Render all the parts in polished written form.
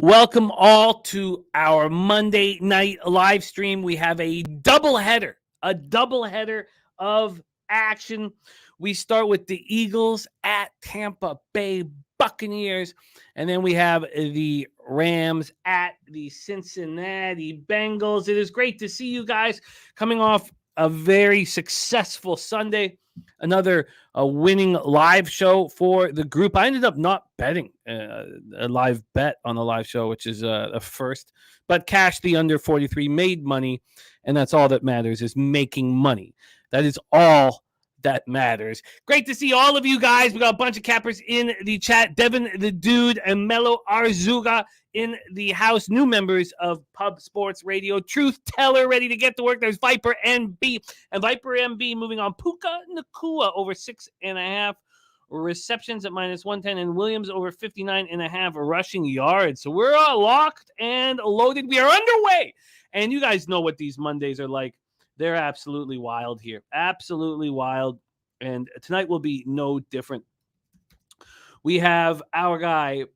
Welcome all to our Monday night live stream. We have a doubleheader of action. We start with the Eagles at Tampa Bay Buccaneers, and then we have the Rams at the Cincinnati Bengals. It is great to see you guys coming off a very successful Sunday. Another winning live show for the group. I ended up not betting a live bet on the live show, which is a first, but cashed the under 43, made money, and that's all that matters is making money. That is all that matters. Great to see all of you guys. We got a bunch of cappers in the chat. Devin the Dude and Mello Arzuga in the house. New members of Pub Sports Radio. Truth Teller ready to get to work. There's Viper MB. And Viper MB moving on. Puka Nakua over 6.5 receptions at -110. And Williams over 59.5 rushing yards. So we're all locked and loaded. We are underway. And you guys know what these Mondays are like. They're absolutely wild here. Absolutely wild. And tonight will be no different. We have our guy,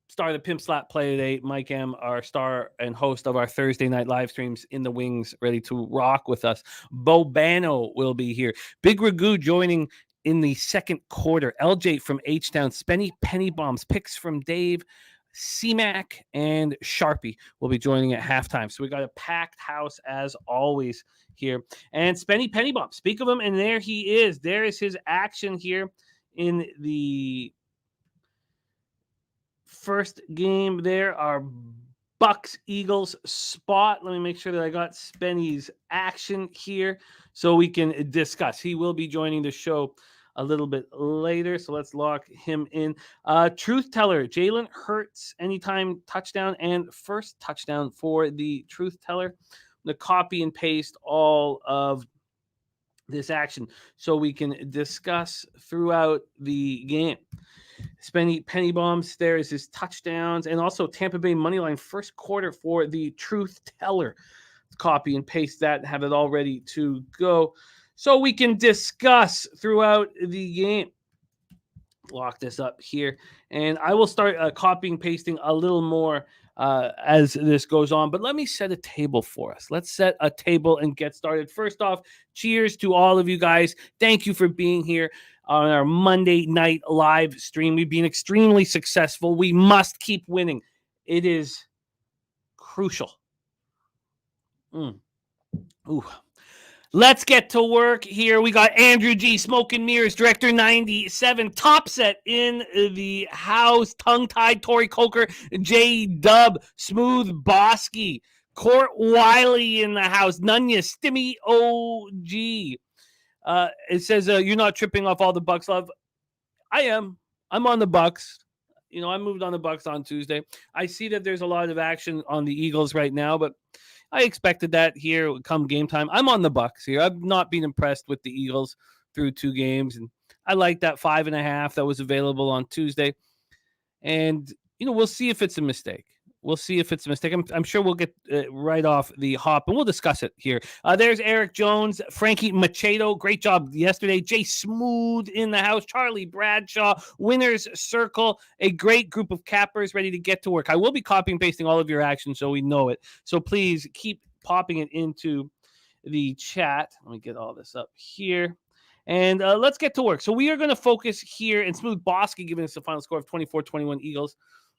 star of the Pimp Slap Play Today, Mike M., our star and host of our Thursday night live streams in the wings, ready to rock with us. Bo Bano will be here. Big Ragu joining in the second quarter. LJ from H-Town. Spenny Penny Bombs. Picks from Dave. C-Mac and Sharpie will be joining at halftime. So we got a packed house as always here. And Spenny Penny Bomb, speak of him, and there he is. There is his action here in the first game. There are Bucs Eagles spot. Let me make sure that I got Spenny's action here so we can discuss. He will be joining the show a little bit later, so let's lock him in. Truth Teller, Jalen Hurts, anytime touchdown and first touchdown for the Truth Teller. The copy and paste all of this action so we can discuss throughout the game. Spenny Penny Bombs, there is his touchdowns, and also Tampa Bay Moneyline first quarter for the Truth Teller. Copy and paste that and have it all ready to go so we can discuss throughout the game. Lock this up here, and I will start copying, pasting a little more as this goes on. But let me set a table for us. Let's set a table and get started. First off, cheers to all of you guys. Thank you for being here on our Monday night live stream. We've been extremely successful. We must keep winning. It is crucial. Ooh. Let's get to work here. We got Andrew G, Smoking Mirrors, Director 97, Top Set in the house, Tongue-Tied, Tori Coker, J Dub, Smooth Bosky, Court Wiley in the house, Nunya, Stimmy OG. It says, you're not tripping off all the Bucs love. I am. I'm on the Bucs. You know, I moved on the Bucs on Tuesday. I see that there's a lot of action on the Eagles right now, but I expected that here come game time. I'm on the Bucs here. I've not been impressed with the Eagles through 2 games, and I like that 5.5 that was available on Tuesday. And we'll see if it's a mistake. We'll see if it's a mistake. I'm sure we'll get right off the hop, and we'll discuss it here. There's Eric Jones, Frankie Machado. Great job yesterday. Jay Smooth in the house. Charlie Bradshaw. Winners Circle. A great group of cappers ready to get to work. I will be copying and pasting all of your actions so we know it. So please keep popping it into the chat. Let me get all this up here. And let's get to work. So we are going to focus here, and Smooth Bosky giving us a final score of 24-21 Eagles.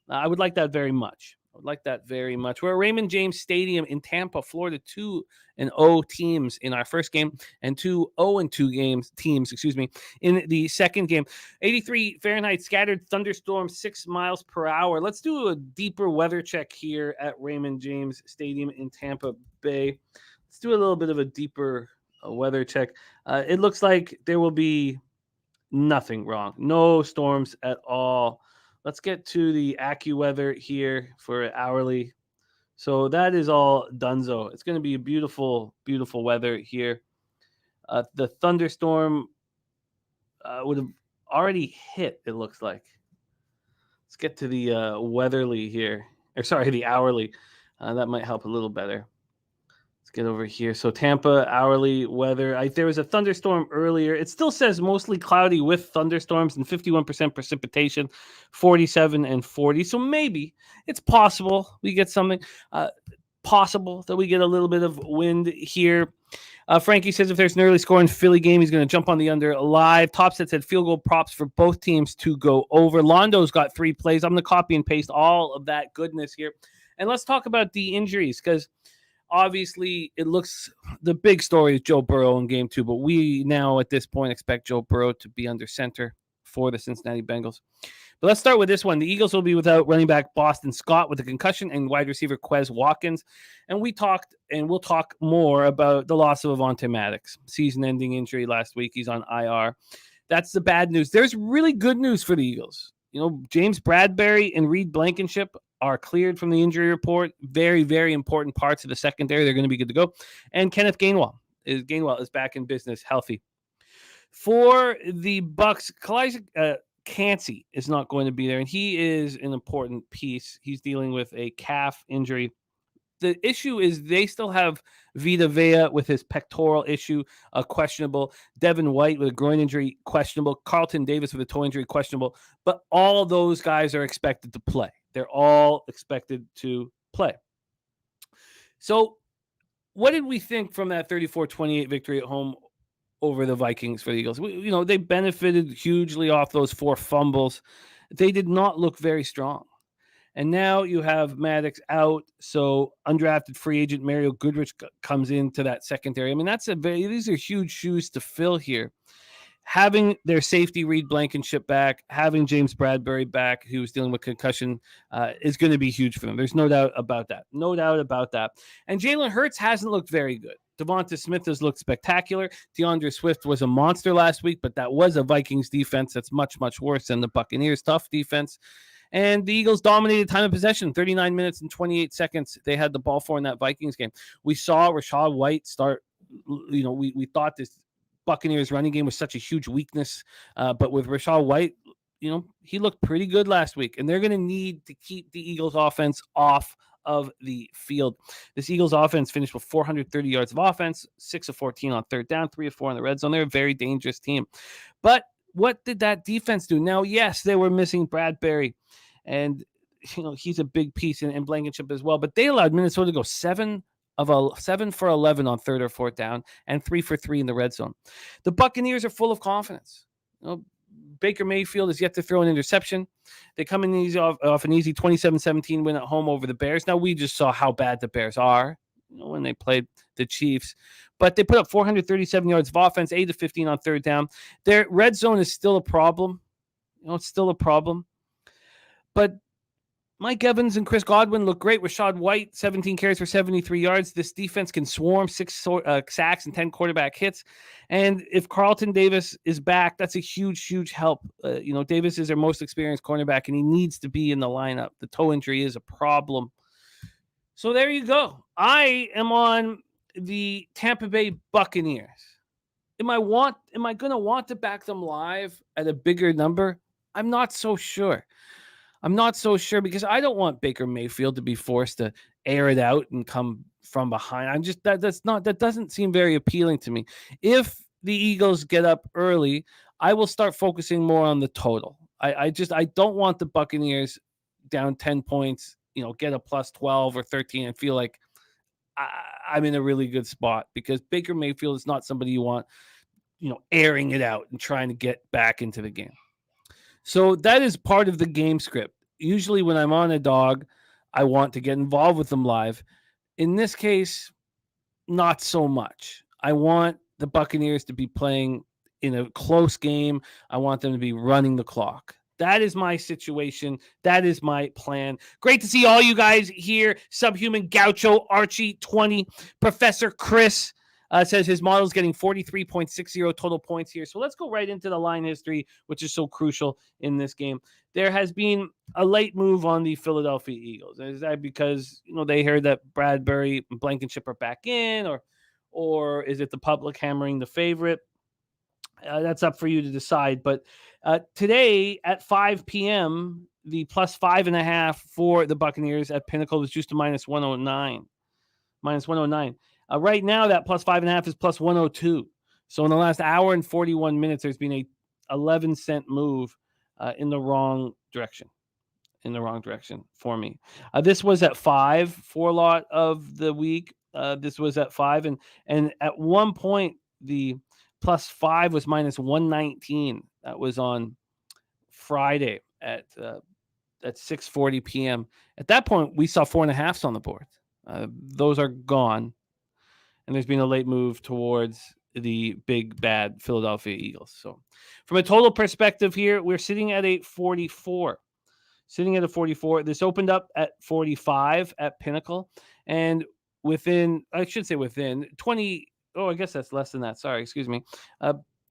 I would like that very much. We're at Raymond James Stadium in Tampa, Florida. 2-0 teams in our first game, and 2-0-2 teams in the second game. 83 Fahrenheit, scattered thunderstorm, 6 miles per hour. Let's do a deeper weather check here at Raymond James Stadium in Tampa Bay. Let's do a little bit of a deeper weather check. It looks like there will be nothing wrong. No storms at all. Let's get to the AccuWeather here for hourly. So that is all donezo. It's going to be a beautiful, beautiful weather here. The thunderstorm would have already hit, it looks like. Let's get to the weatherly here. The hourly. That might help a little better. Let's get over here. So Tampa hourly weather. There was a thunderstorm earlier. It still says mostly cloudy with thunderstorms and 51% precipitation, 47 and 40. So maybe it's possible we get something. Possible that we get a little bit of wind here. Frankie says if there's an early scoring Philly game, he's going to jump on the under live. Topset said field goal props for both teams to go over. Londo's got 3 plays. I'm going to copy and paste all of that goodness here. And let's talk about the injuries, because obviously it looks the big story is Joe Burrow in game 2, but we now at this point expect Joe Burrow to be under center for the Cincinnati Bengals. But let's start with this one. The Eagles will be without running back Boston Scott with a concussion and wide receiver Quez Watkins. And we talked, and we'll talk more about the loss of Avonte Maddox. Season-ending injury last week. He's on IR. That's the bad news. There's really good news for the Eagles. You know, James Bradbury and Reed Blankenship are cleared from the injury report. Very, very important parts of the secondary. They're going to be good to go. And Kenneth Gainwell is back in business, healthy. For the Bucs, Cansey is not going to be there, and he is an important piece. He's dealing with a calf injury. The issue is they still have Vita Vea with his pectoral issue, questionable. Devin White with a groin injury, questionable. Carlton Davis with a toe injury, questionable. But all those guys are expected to play. They're all expected to play. So what did we think from that 34-28 victory at home over the Vikings for the Eagles? They benefited hugely off those 4 fumbles. They did not look very strong. And now you have Maddox out, so undrafted free agent Mario Goodrich comes into that secondary. I mean, these are huge shoes to fill here. Having their safety Reed Blankenship back, having James Bradbury back, who's dealing with concussion, is going to be huge for them. There's no doubt about that. No doubt about that. And Jalen Hurts hasn't looked very good. Devonta Smith has looked spectacular. DeAndre Swift was a monster last week, but that was a Vikings defense that's much, much worse than the Buccaneers' tough defense. And the Eagles dominated time of possession, 39 minutes and 28 seconds. They had the ball for in that Vikings game. We saw Rachaad White start, we thought this Buccaneers running game was such a huge weakness. But with Rachaad White, he looked pretty good last week. And they're going to need to keep the Eagles offense off of the field. This Eagles offense finished with 430 yards of offense, 6 of 14 on third down, 3 of 4 in the red zone. They're a very dangerous team. But what did that defense do? Now, yes, they were missing Bradbury, and he's a big piece in Blankenship as well. But they allowed Minnesota to go 7 for 11 on third or fourth down and 3 for 3 in the red zone. The Buccaneers are full of confidence. Baker Mayfield is yet to throw an interception. They come in easy off an easy 27-17 win at home over the Bears. Now, we just saw how bad the Bears are when they played the Chiefs. But they put up 437 yards of offense, 8 of 15 on third down. Their red zone is still a problem. It's still a problem. But Mike Evans and Chris Godwin look great. Rachaad White, 17 carries for 73 yards. This defense can swarm 6 sacks and 10 quarterback hits. And if Carlton Davis is back, that's a huge, huge help. Davis is their most experienced cornerback, and he needs to be in the lineup. The toe injury is a problem. So there you go. I am on the Tampa Bay Buccaneers. Am I going to want to back them live at a bigger number? I'm not so sure. Because I don't want Baker Mayfield to be forced to air it out and come from behind. That doesn't seem very appealing to me. If the Eagles get up early, I will start focusing more on the total. I don't want the Buccaneers down 10 points, get a plus 12 or 13 and feel like I'm in a really good spot, because Baker Mayfield is not somebody you want, airing it out and trying to get back into the game. So that is part of the game script. Usually when I'm on a dog, I want to get involved with them live. In this case, not so much. I want the Buccaneers to be playing in a close game. I want them to be running the clock. That is my situation. That is my plan. Great to see all you guys here. Subhuman Gaucho, Archie 20, Professor Chris. Says his model is getting 43.60 total points here. So let's go right into the line history, which is so crucial in this game. There has been a late move on the Philadelphia Eagles. Is that because they heard that Bradbury and Blankenship are back in, or is it the public hammering the favorite? That's up for you to decide. But today at 5 p.m., the plus 5.5 for the Buccaneers at Pinnacle was juiced to minus 109. Right now, that plus 5.5 is plus 102. So in the last hour and 41 minutes, there's been a 11-cent move in the wrong direction. For me. This was at 5 for a lot of the week. This was at 5, and at one point the plus 5 was minus 119. That was on Friday at 6:40 p.m. At that point, we saw 4.5s on the board. Those are gone, and there's been a late move towards the big bad Philadelphia Eagles. So, from a total perspective here, we're sitting at a 44. This opened up at 45 at Pinnacle, and within 20. Oh, I guess that's less than that. Sorry, excuse me.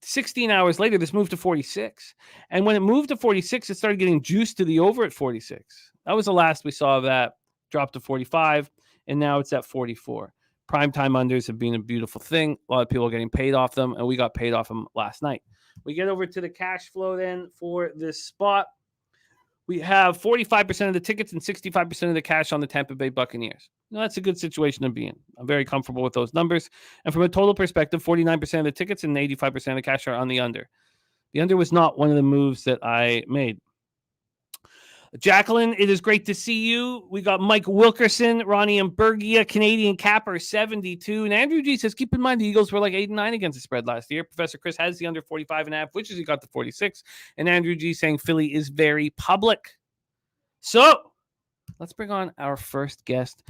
16 hours later, this moved to 46. And when it moved to 46, it started getting juiced to the over at 46. That was the last we saw of that. Dropped to 45, and now it's at 44. Primetime unders have been a beautiful thing. A lot of people are getting paid off them, and we got paid off them last night. We get over to the cash flow then for this spot. We have 45% of the tickets and 65% of the cash on the Tampa Bay Buccaneers. That's a good situation to be in. I'm very comfortable with those numbers. And from a total perspective, 49% of the tickets and 85% of the cash are on the under. The under was not one of the moves that I made. Jacqueline, it is great to see you. We got Mike Wilkerson, Ronnie and Bergia, Canadian Capper 72. And Andrew G says, keep in mind the Eagles were like 8-9 against the spread last year. Professor Chris has the under 45.5, which is he got the 46. And Andrew G saying Philly is very public. So let's bring on our first guest.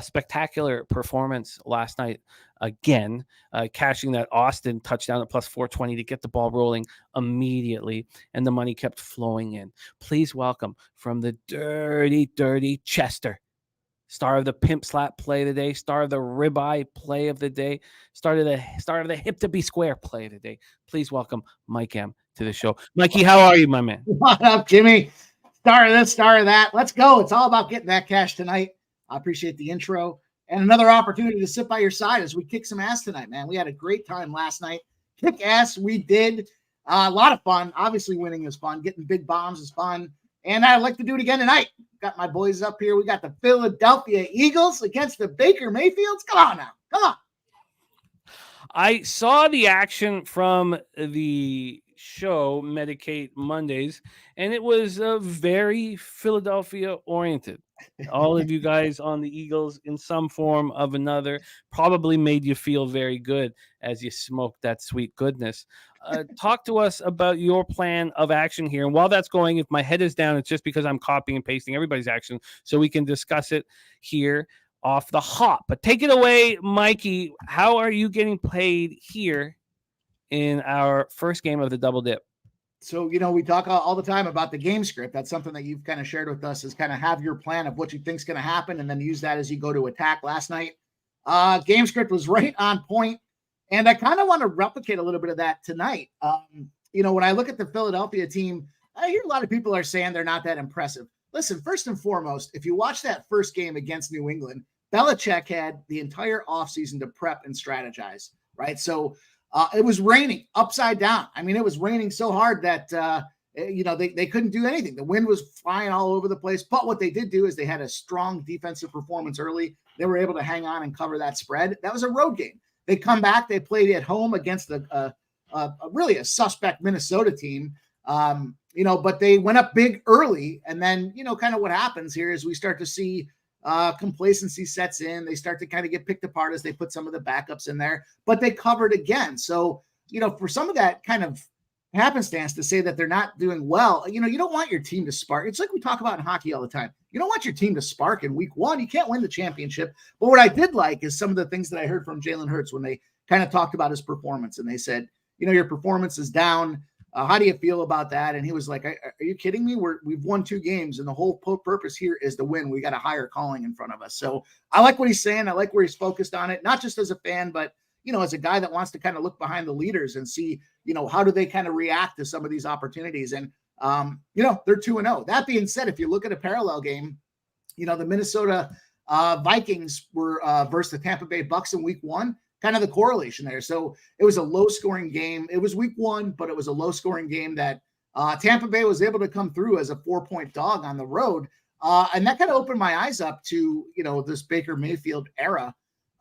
Spectacular performance last night. Again, cashing that Austin touchdown at plus 420 to get the ball rolling immediately, and the money kept flowing in. Please welcome from the dirty Chester, star of the pimp slap play of the day, star of the ribeye play of the day, star of the hip to be square play of the day. Please welcome Mike M to the show. Mikey, how are you, my man? What up, Jimmy? Star of this, star of that. Let's go. It's all about getting that cash tonight. I appreciate the intro and another opportunity to sit by your side as we kick some ass tonight, man. We had a great time last night. Kick ass, we did. A lot of fun. Obviously, winning is fun. Getting big bombs is fun. And I'd like to do it again tonight. Got my boys up here. We got the Philadelphia Eagles against the Baker Mayfields. Come on now. Come on. I saw the action from the show Medicate Mondays, and it was very Philadelphia oriented. All of you guys on the Eagles in some form of another probably made you feel very good as you smoked that sweet goodness. Talk to us about your plan of action here. And while that's going, if my head is down, it's just because I'm copying and pasting everybody's action so we can discuss it here off the hop. But take it away, Mikey. How are you getting paid here in our first game of the double dip? So, we talk all the time about the game script. That's something that you've kind of shared with us, is kind of have your plan of what you think is going to happen and then use that as you go to attack. Last night, game script was right on point, and I kind of want to replicate a little bit of that tonight. When I look at the Philadelphia team, I hear a lot of people are saying they're not that impressive. Listen, first and foremost, if you watch that first game against New England, Belichick had the entire offseason to prep and strategize, right? So it was raining upside down. I mean, it was raining so hard that, they couldn't do anything. The wind was flying all over the place. But what they did do is they had a strong defensive performance early. They were able to hang on and cover that spread. That was a road game. They come back. They played at home against really a suspect Minnesota team, but they went up big early. And then, kind of what happens here is we start to see complacency sets in. They start to kind of get picked apart as they put some of the backups in there, but they covered again. So, for some of that kind of happenstance to say that they're not doing well, you don't want your team to spark. It's like we talk about in hockey all the time. You don't want your team to spark in week one. You can't win the championship. But what I did like is some of the things that I heard from Jalen Hurts when they kind of talked about his performance, and they said, your performance is down. How do you feel about that? And he was like, are you kidding me? We've won 2 games, and the whole purpose here is to win. We got a higher calling in front of us. So I like what he's saying. I like where he's focused on it, not just as a fan, but, as a guy that wants to kind of look behind the leaders and see, how do they kind of react to some of these opportunities? And, they're 2-0. That being said, if you look at a parallel game, the Minnesota Vikings were versus the Tampa Bay Bucks in week 1. Kind of the correlation there. So it was a low-scoring game. It was week 1, but it was a low-scoring game that Tampa Bay was able to come through as a 4-point dog on the road. And that kind of opened my eyes up to, this Baker Mayfield era.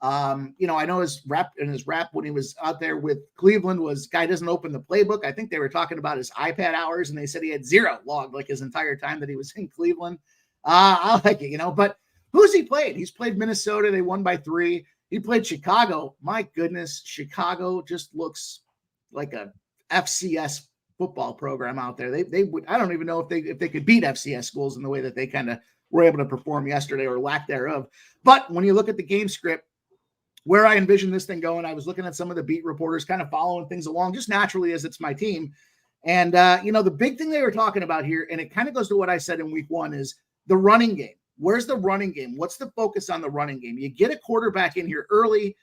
I know his rep when he was out there with Cleveland was guy doesn't open the playbook. I think they were talking about his iPad hours, and they said he had 0 logged like his entire time that he was in Cleveland. I like it, but who's he played? He's played Minnesota. They won by 3. He played Chicago. My goodness, Chicago just looks like a FCS football program out there. They would, I don't even know if they could beat FCS schools in the way that they kind of were able to perform yesterday, or lack thereof. But when you look at the game script, where I envision this thing going, I was looking at some of the beat reporters kind of following things along just naturally as it's my team. And, the big thing they were talking about here, and it kind of goes to what I said in week 1, is the running game. Where's the running game? What's the focus on the running game? You get a quarterback in here early.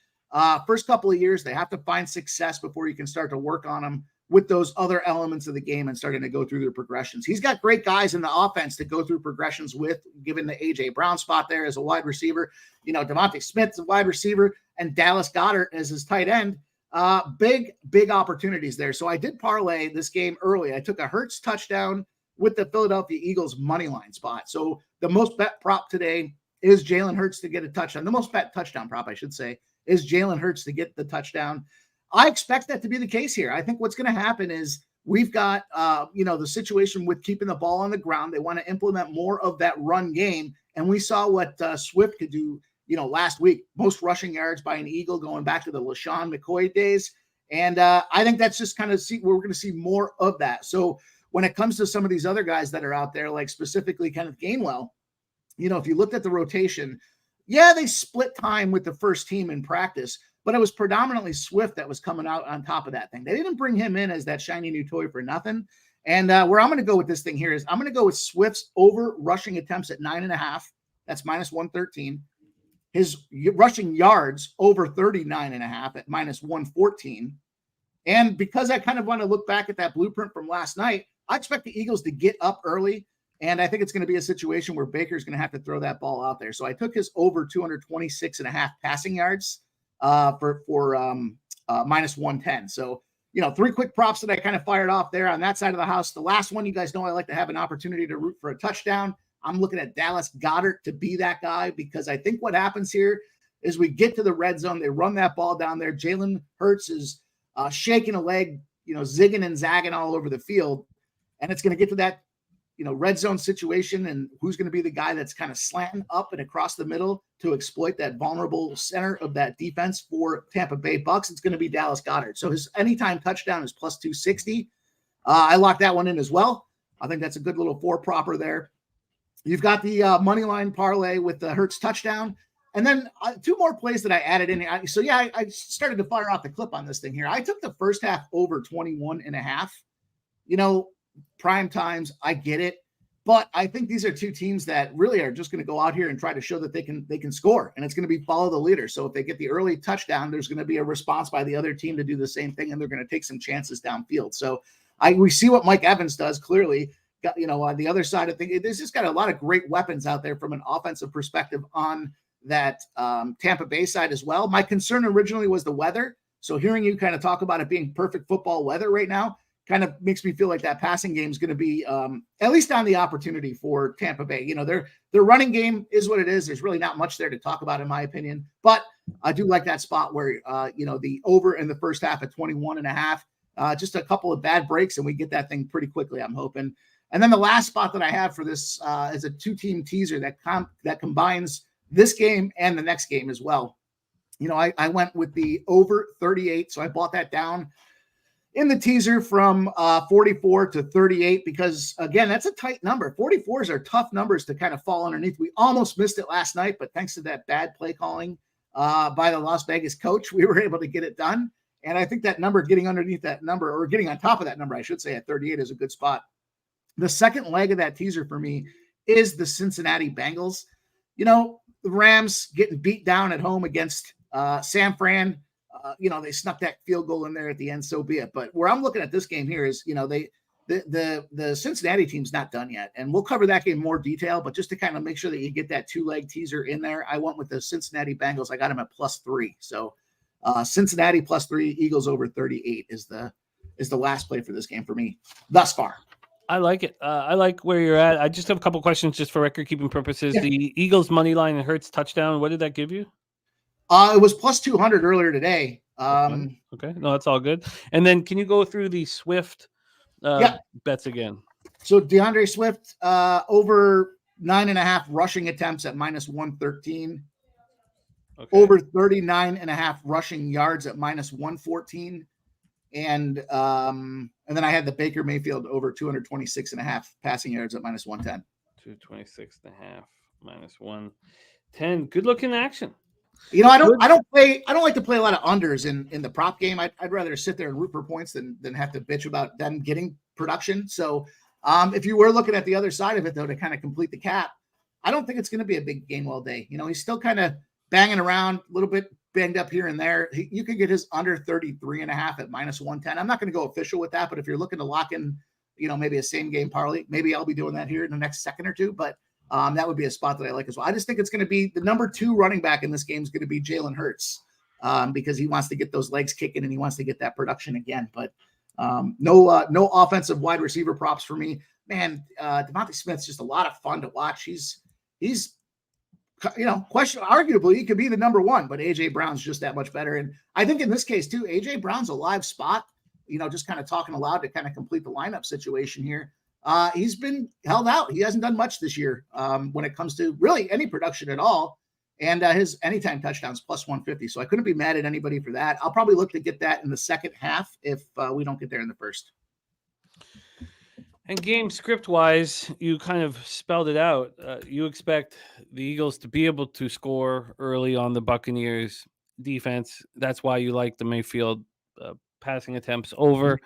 First couple of years, they have to find success before you can start to work on them with those other elements of the game and starting to go through their progressions. He's got great guys in the offense to go through progressions with, given the A.J. Brown spot there as a wide receiver. Devontae Smith's a wide receiver, and Dallas Goedert as his tight end. Big opportunities there. So I did parlay this game early. I took a Hurts touchdown with the Philadelphia Eagles money line spot. So the most bet prop today is Jalen Hurts to get a touchdown. The most bet touchdown prop, I should say, is Jalen Hurts to get the touchdown. I expect that to be the case here. I think what's going to happen is we've got, the situation with keeping the ball on the ground. They want to implement more of that run game. And we saw what Swift could do, last week, most rushing yards by an Eagle going back to the LaShawn McCoy days. And I think that's just kind of we're going to see more of that. So when it comes to some of these other guys that are out there, like specifically Kenneth Gainwell, if you looked at the rotation, they split time with the first team in practice, but it was predominantly Swift that was coming out on top of that thing. They didn't bring him in as that shiny new toy for nothing. And where I'm going to go with this thing here is I'm going to go with Swift's over rushing attempts at 9.5. That's minus 113. His rushing yards over 39.5 at minus 114. And because I kind of want to look back at that blueprint from last night, I expect the Eagles to get up early. And I think it's going to be a situation where Baker's going to have to throw that ball out there. So I took his over 226.5 passing yards for minus 110. So, 3 quick props that I kind of fired off there on that side of the house. The last one, you guys know I like to have an opportunity to root for a touchdown. I'm looking at Dallas Goedert to be that guy, because I think what happens here is we get to the red zone. They run that ball down there. Jalen Hurts is shaking a leg, zigging and zagging all over the field. And it's going to get to that, red zone situation, and who's going to be the guy that's kind of slanting up and across the middle to exploit that vulnerable center of that defense for Tampa Bay Bucs. It's going to be Dallas Goedert. So his anytime touchdown is plus 260. I locked that one in as well. I think that's a good little 4-propper there. You've got the money line parlay with the Hurts touchdown. And then 2 more plays that I added in. I started to fire off the clip on this thing here. I took the first half over 21.5. Prime times, I get it. But I think these are 2 teams that really are just going to go out here and try to show that they can score. And it's going to be follow the leader. So if they get the early touchdown, there's going to be a response by the other team to do the same thing, and they're going to take some chances downfield. So we see what Mike Evans does clearly. On the other side of things, there's just got a lot of great weapons out there from an offensive perspective on that Tampa Bay side as well. My concern originally was the weather. So hearing you kind of talk about it being perfect football weather right now kind of makes me feel like that passing game is going to be at least on the opportunity for Tampa Bay. Their running game is what it is. There's really not much there to talk about, in my opinion. But I do like that spot where, the over in the first half at 21.5, just a couple of bad breaks, and we get that thing pretty quickly, I'm hoping. And then the last spot that I have for this is a 2-team teaser that combines this game and the next game as well. I went with the over 38, so I bought that down in the teaser from 44 to 38 because, again, that's a tight number. 44s are tough numbers to kind of fall underneath. We almost missed it last night, but thanks to that bad play calling by the Las Vegas coach, we were able to get it done. And I think that number, getting underneath that number, or getting on top of that number, I should say, at 38 is a good spot. The second leg of that teaser for me is the Cincinnati Bengals. The Rams getting beat down at home against San Fran. They snuck that field goal in there at the end, so be it. But where I'm looking at this game here is, the Cincinnati team's not done yet. And we'll cover that game in more detail, but just to kind of make sure that you get that 2-leg teaser in there, I went with the Cincinnati Bengals. I got them at +3. So Cincinnati +3, Eagles over 38 is the last play for this game for me thus far. I like it. I like where you're at. I just have a couple questions just for record-keeping purposes. Yeah. The Eagles money line and Hurts touchdown, what did that give you? It was plus 200 earlier today. Okay. No, that's all good. And then can you go through the Swift bets again? So DeAndre Swift over 9.5 rushing attempts at minus 113. Okay. Over 39.5 rushing yards at minus 114. And then I had the Baker Mayfield over 226.5 passing yards at minus 110. 226.5 minus 110. Good looking action. You know, I don't like to play a lot of unders in the prop game. I'd rather sit there and root for points than have to bitch about them getting production. So if you were looking at the other side of it, though, to kind of complete the cap, I don't think it's going to be a big Gainwell day. You know, he's still kind of banging around, a little bit banged up here and there. You could get his under 33.5 at minus 110. I'm not going to go official with that, but if you're looking to lock in, you know, maybe a same game parlay, maybe I'll be doing that here in the next second or two. But that would be a spot that I like as well. I just think it's going to be the number 2 running back in this game is going to be Jalen Hurts because he wants to get those legs kicking and he wants to get that production again. But no offensive wide receiver props for me. Man, Devontae Smith's just a lot of fun to watch. He's you know, arguably he could be the number 1, but AJ Brown's just that much better. And I think in this case too, AJ Brown's a live spot, you know, just kind of talking aloud to kind of complete the lineup situation here. He's been held out. He hasn't done much this year when it comes to really any production at all. And his anytime touchdowns plus 150. So I couldn't be mad at anybody for that. I'll probably look to get that in the second half if we don't get there in the first. And game script wise, you kind of spelled it out. You expect the Eagles to be able to score early on the Buccaneers defense. That's why you like the Mayfield passing attempts over.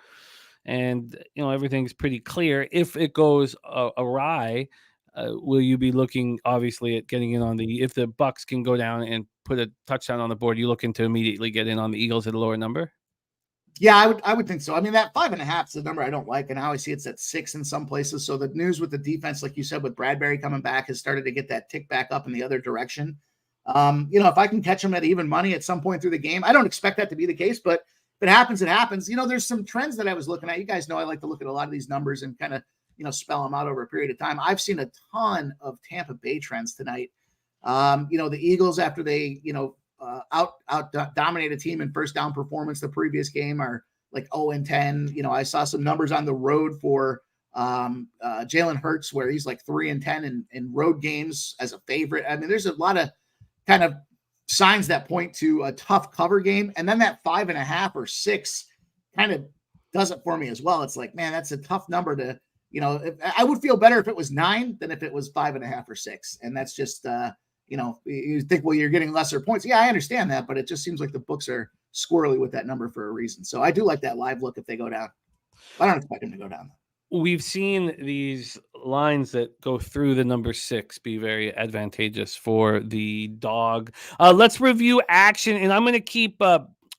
And, you know, everything's pretty clear. If it goes awry, will you be looking obviously at getting in on if the Bucs can go down and put a touchdown on the board, you looking to immediately get in on the Eagles at a lower number? Yeah, I would think so. I mean, that 5.5 is a number I don't like, and I always see it's at 6 in some places. So the news with the defense, like you said, with Bradbury coming back, has started to get that tick back up in the other direction. You know, if I can catch them at even money at some point through the game, I don't expect that to be the case, but if it happens, it happens. You know, there's some trends that I was looking at. You guys know I like to look at a lot of these numbers and kind of, you know, spell them out over a period of time. I've seen a ton of Tampa Bay trends tonight. You know, the Eagles, after they, you know, out dominate a team in first down performance the previous game, are like 0-10. You know, I saw some numbers on the road for Jalen Hurts where he's like 3-10 in road games as a favorite. I mean, there's a lot of kind of signs that point to a tough cover game. And then that 5.5 or 6 kind of does it for me as well. It's like, man, that's a tough number to, you know, I would feel better if it was 9 than if it was 5.5 or 6. And that's just, you know, you think, well, you're getting lesser points. Yeah, I understand that, but it just seems like the books are squirrely with that number for a reason. So I do like that live look if they go down. I don't expect them to go down. We've seen these lines that go through the number 6 be very advantageous for the dog. Let's review action, and I'm going to keep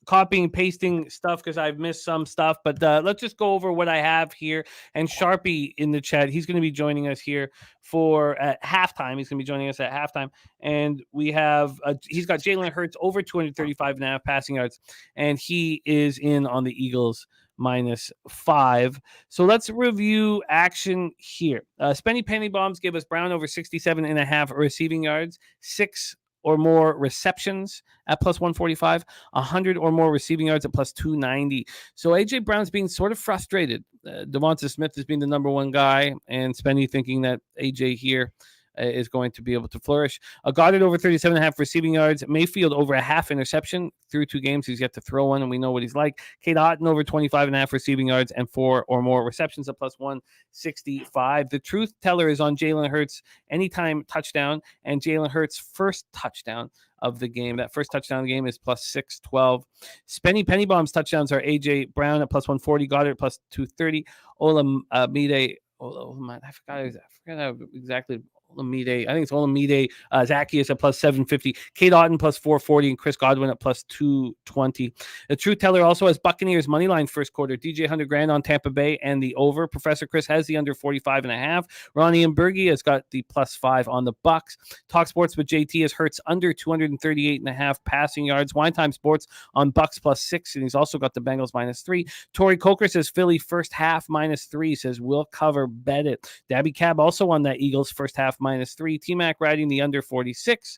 copying and pasting stuff because I've missed some stuff, but let's just go over what I have here. And Sharpie in the chat, he's going to be joining us here for at halftime. He's going to be joining us at halftime. And we have, he's got Jalen Hurts over 235.5 passing yards, and he is in on the Eagles -5. So let's review action here. Spenny Penny Bombs gave us Brown over 67.5 receiving yards, 6 or more receptions at plus 145, 100 or more receiving yards at plus 290. So AJ Brown's being sort of frustrated. Devonta Smith has been the number 1 guy, and Spenny thinking that AJ here is going to be able to flourish. Goddard over 37.5 receiving yards. Mayfield over a half interception through 2 games. He's yet to throw one, and we know what he's like. Kate Otten over 25.5 receiving yards and 4 or more receptions at plus 165. The truth teller is on Jalen Hurts anytime touchdown, and Jalen Hurts' first touchdown of the game. That first touchdown of the game is plus 612. Spenny Pennybaum's touchdowns are AJ Brown at plus 140, Goddard at plus 230, Olamide. I forgot exactly. Olamide. I think it's Olamide. Zacchaeus at plus 750. Kate Otten plus 440 and Chris Godwin at plus 220. The truth teller also has Buccaneers money line first quarter. DJ 100 grand on Tampa Bay and the over. Professor Chris has the under 45.5. Ronnie and Bergie has got the plus 5 on the Bucs. Talk Sports with JT has Hurts under 238.5 passing yards. Wine Time Sports on Bucs plus 6, and he's also got the Bengals -3. Tori Coker says Philly first half -3. Says we'll cover, bet it. Dabby Cab also on that Eagles first half -3. T-Mac riding the under 46.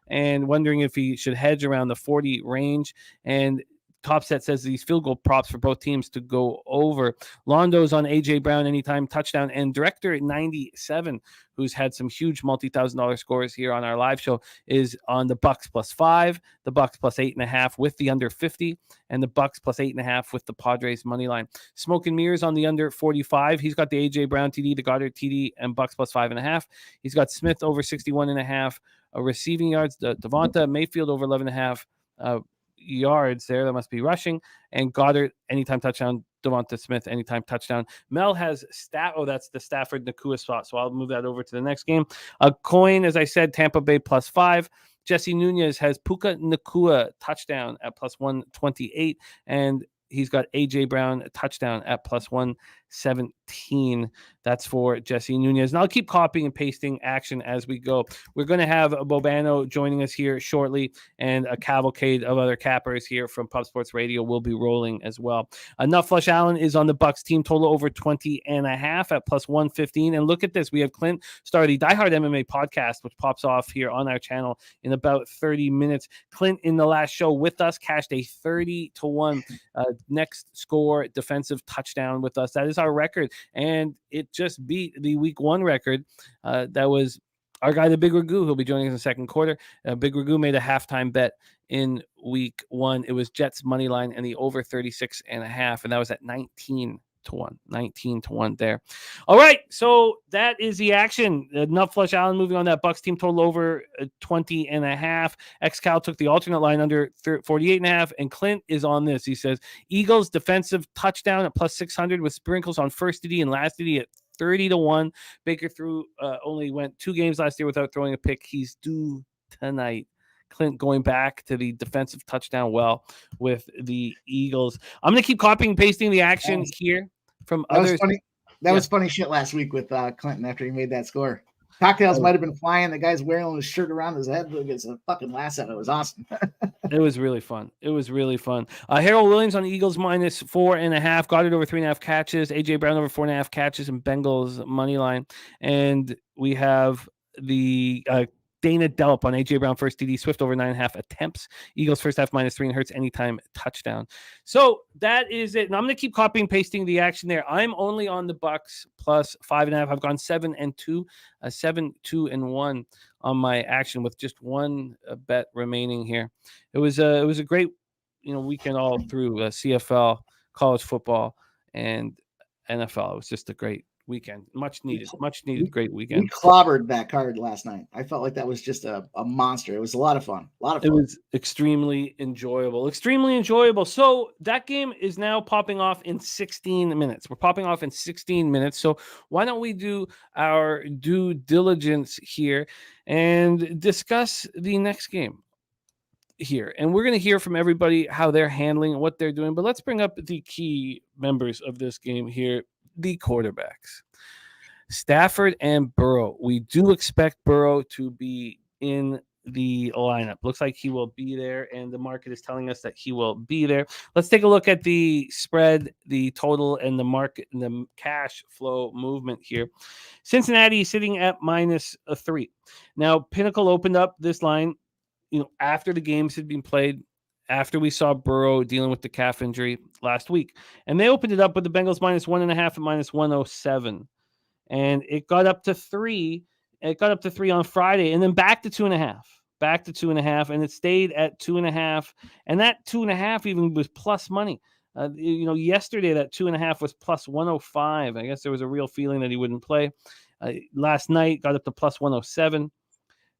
and wondering if he should hedge around the 40 range. And Top Set says these field goal props for both teams to go over. Londo's on A.J. Brown anytime touchdown, and Director at 97, who's had some huge multi-$1,000 scores here on our live show, is on the Bucs +5, the Bucs +8.5 with the under 50, and the Bucs +8.5 with the Padres money line. Smoke and Mirrors on the under 45. He's got the A.J. Brown TD, the Goddard TD, and Bucs +5.5. He's got Smith over 61.5 receiving yards, Devonta Mayfield over 11.5 yards there. That must be rushing. And Goddard, anytime touchdown. Devonta Smith, anytime touchdown. Mel has that's the Stafford Nakua spot. So I'll move that over to the next game. A coin, as I said, Tampa Bay +5. Jesse Nunez has Puka Nakua touchdown at +128. And he's got A.J. Brown touchdown at +117. That's for Jesse Nunez. And I'll keep copying and pasting action as we go. We're going to have Bobano joining us here shortly, and a cavalcade of other cappers here from Pub Sports Radio will be rolling as well. Nutflush Allen is on the Bucs team total over 20.5 at +115. And look at this. We have Clint started the Die Hard MMA podcast, which pops off here on our channel in about 30 minutes. Clint, in the last show with us, cashed a 30-1 next score defensive touchdown with us. That is our record, and it just beat the week 1 record. That was our guy, the Big Ragu, who'll be joining us in the second quarter. Big Ragu made a halftime bet in week 1. It was Jets money line and the over 36.5, and that was at 19-1. 19-1 there. All right, so that is the action. Nutflush Allen moving on that Bucs team total over 20.5. Xcal took the alternate line under 48.5, and Clint is on this. He says Eagles defensive touchdown at +600 with sprinkles on first TD and last TD at 30-1. Baker only went 2 games last year without throwing a pick. He's due tonight. Clint going back to the defensive touchdown well with the Eagles. I'm going to keep copying and pasting the action here from others. That was funny shit last week with Clinton after he made that score. Cocktails might have been flying. The guy's wearing his shirt around his head. It's a fucking lasso. It was awesome. It was really fun. Harold Williams on the Eagles -4.5. Goddard over 3.5 catches. A.J. Brown over 4.5 catches and Bengals money line. And we have the Dana Delp on A.J. Brown first TD. Swift over 9.5 attempts. Eagles first half -3 and Hurts anytime touchdown. So that is it. And I'm going to keep copying and pasting the action there. I'm only on the Bucs +5.5. I've gone 7-2, 7-2-1 on my action with just one bet remaining here. It was a great weekend all through CFL, college football, and NFL. It was just a great weekend. Much needed, great weekend. We clobbered that card last night. I felt like that was just a monster. It was a lot of fun. It was extremely enjoyable. So that game is now popping off in 16 minutes. We're popping off in 16 minutes. So why don't we do our due diligence here and discuss the next game here? And we're going to hear from everybody how they're handling what they're doing. But let's bring up the key members of this game here. The quarterbacks, Stafford and Burrow. We do expect Burrow to be in the lineup. Looks like he will be there, and the market is telling us that he will be there. Let's take a look at the spread, the total, and the market, and the cash flow movement here. Cincinnati is sitting at -3. Now, Pinnacle opened up this line, after the games had been played, after we saw Burrow dealing with the calf injury last week. And they opened it up with the Bengals -1.5 and -107. And it got up to 3. It got up to 3 on Friday, and then back to 2.5. Back to 2.5, and it stayed at 2.5. And that 2.5 even was plus money. Yesterday that 2.5 was +105. I guess there was a real feeling that he wouldn't play. Last night got up to +107.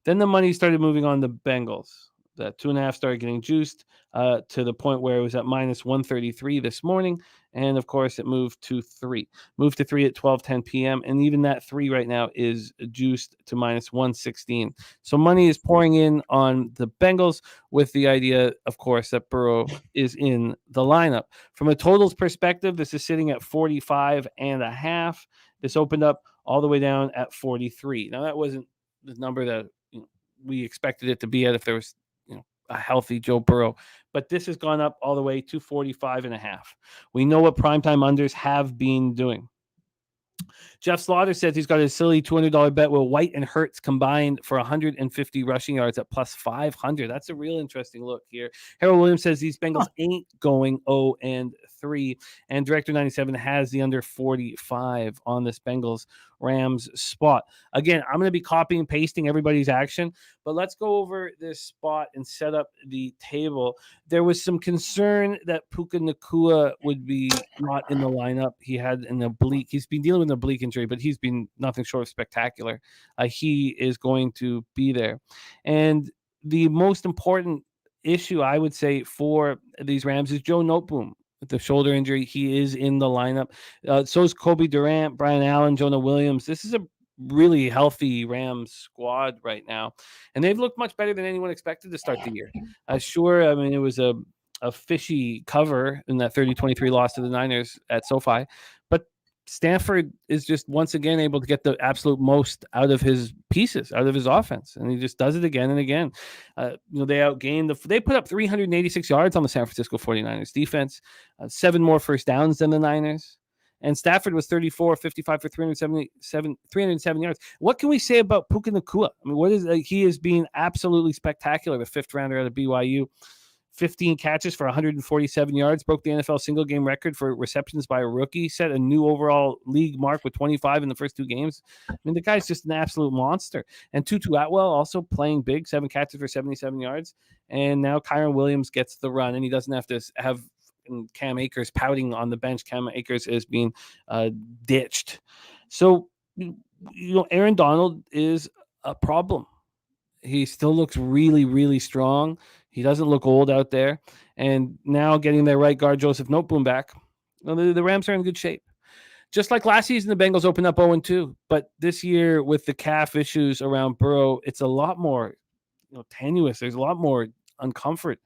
Then the money started moving on the Bengals. That 2.5 started getting juiced to the point where it was at -133 this morning. And of course, it moved to 3. Moved to 3 at 12:10 p.m. And even that 3 right now is juiced to -116. So money is pouring in on the Bengals with the idea, of course, that Burrow is in the lineup. From a totals perspective, this is sitting at 45.5. This opened up all the way down at 43. Now, that wasn't the number that we expected it to be at if there was a healthy Joe Burrow, but this has gone up all the way to 45.5. We know what primetime unders have been doing. Jeff Slaughter says he's got a silly $200 bet with White and Hurts combined for 150 rushing yards at plus 500. That's a real interesting look here. Harold Williams says these Bengals ain't going 0-3. And Director 97 has the under 45 on this Bengals Rams spot. Again, I'm going to be copying and pasting everybody's action, but let's go over this spot and set up the table. There was some concern that Puka Nacua would be not in the lineup. He had an oblique. He's been dealing with an oblique injury, but he's been nothing short of spectacular. He is going to be there. And the most important issue, I would say, for these Rams is Joe Noteboom. With the shoulder injury, he is in the lineup. So is Kobe Durant, Brian Allen, Jonah Williams. This is a really healthy Rams squad right now, and they've looked much better than anyone expected to start the year. Sure, I mean, it was a fishy cover in that 30-23 loss to the Niners at SoFi, but Stanford is just once again able to get the absolute most out of his pieces, out of his offense, and he just does it again and again. They outgained they put up 386 yards on the San Francisco 49ers defense, 7 more first downs than the Niners. And Stafford was 34-55 for 307 yards. What can we say about Puka Nacua? I mean, he is being absolutely spectacular. The 5th rounder out of BYU. 15 catches for 147 yards, broke the NFL single game record for receptions by a rookie, set a new overall league mark with 25 in the first 2 games. I mean, the guy's just an absolute monster. And Tutu Atwell also playing big, 7 catches for 77 yards. And now Kyron Williams gets the run, and he doesn't have to have Cam Akers pouting on the bench. Cam Akers is being ditched. So, Aaron Donald is a problem. He still looks really, really strong. He doesn't look old out there. And now getting their right guard, Joseph Noteboom, back, the Rams are in good shape. Just like last season, the Bengals opened up 0-2. But this year, with the calf issues around Burrow, it's a lot more tenuous. There's a lot more uncomfort.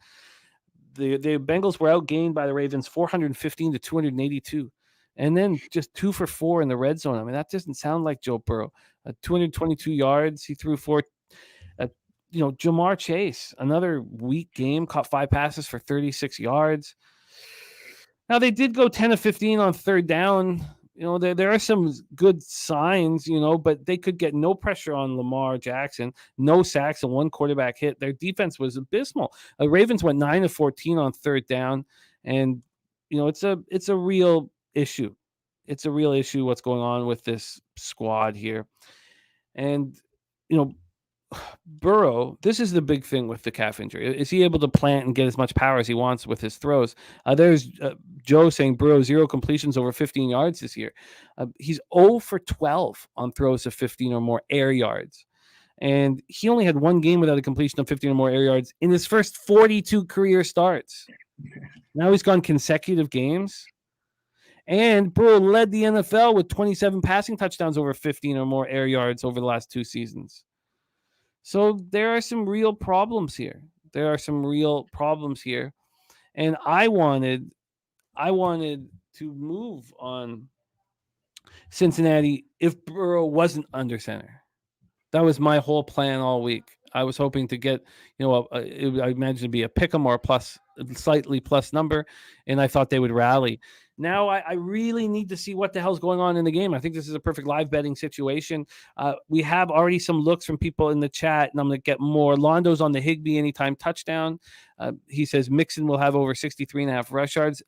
The Bengals were outgained by the Ravens 415-282. And then just 2 for 4 in the red zone. I mean, that doesn't sound like Joe Burrow. 222 yards. He threw 4. Jamar Chase, another weak game, caught 5 passes for 36 yards. Now, they did go 10 of 15 on 3rd down. There are some good signs, but they could get no pressure on Lamar Jackson, no sacks, and 1 quarterback hit. Their defense was abysmal. The Ravens went 9 of 14 on 3rd down, and it's a real issue. It's a real issue what's going on with this squad here. And Burrow, this is the big thing with the calf injury. Is he able to plant and get as much power as he wants with his throws? There's Joe saying Burrow 0 completions over 15 yards this year. He's 0 for 12 on throws of 15 or more air yards. And he only had 1 game without a completion of 15 or more air yards in his first 42 career starts. Now he's gone consecutive games. And Burrow led the NFL with 27 passing touchdowns over 15 or more air yards over the last 2 seasons. So there are some real problems here. And I wanted to move on Cincinnati if Burrow wasn't under center. That was my whole plan all week. I was hoping to get, I imagine it'd be a pick 'em or slightly plus number, and I thought they would rally. Now I really need to see what the hell's going on in the game. I think this is a perfect live betting situation. We have already some looks from people in the chat, and I'm going to get more. Londo's on the Higbee anytime touchdown. He says Mixon will have over 63.5 rush yards.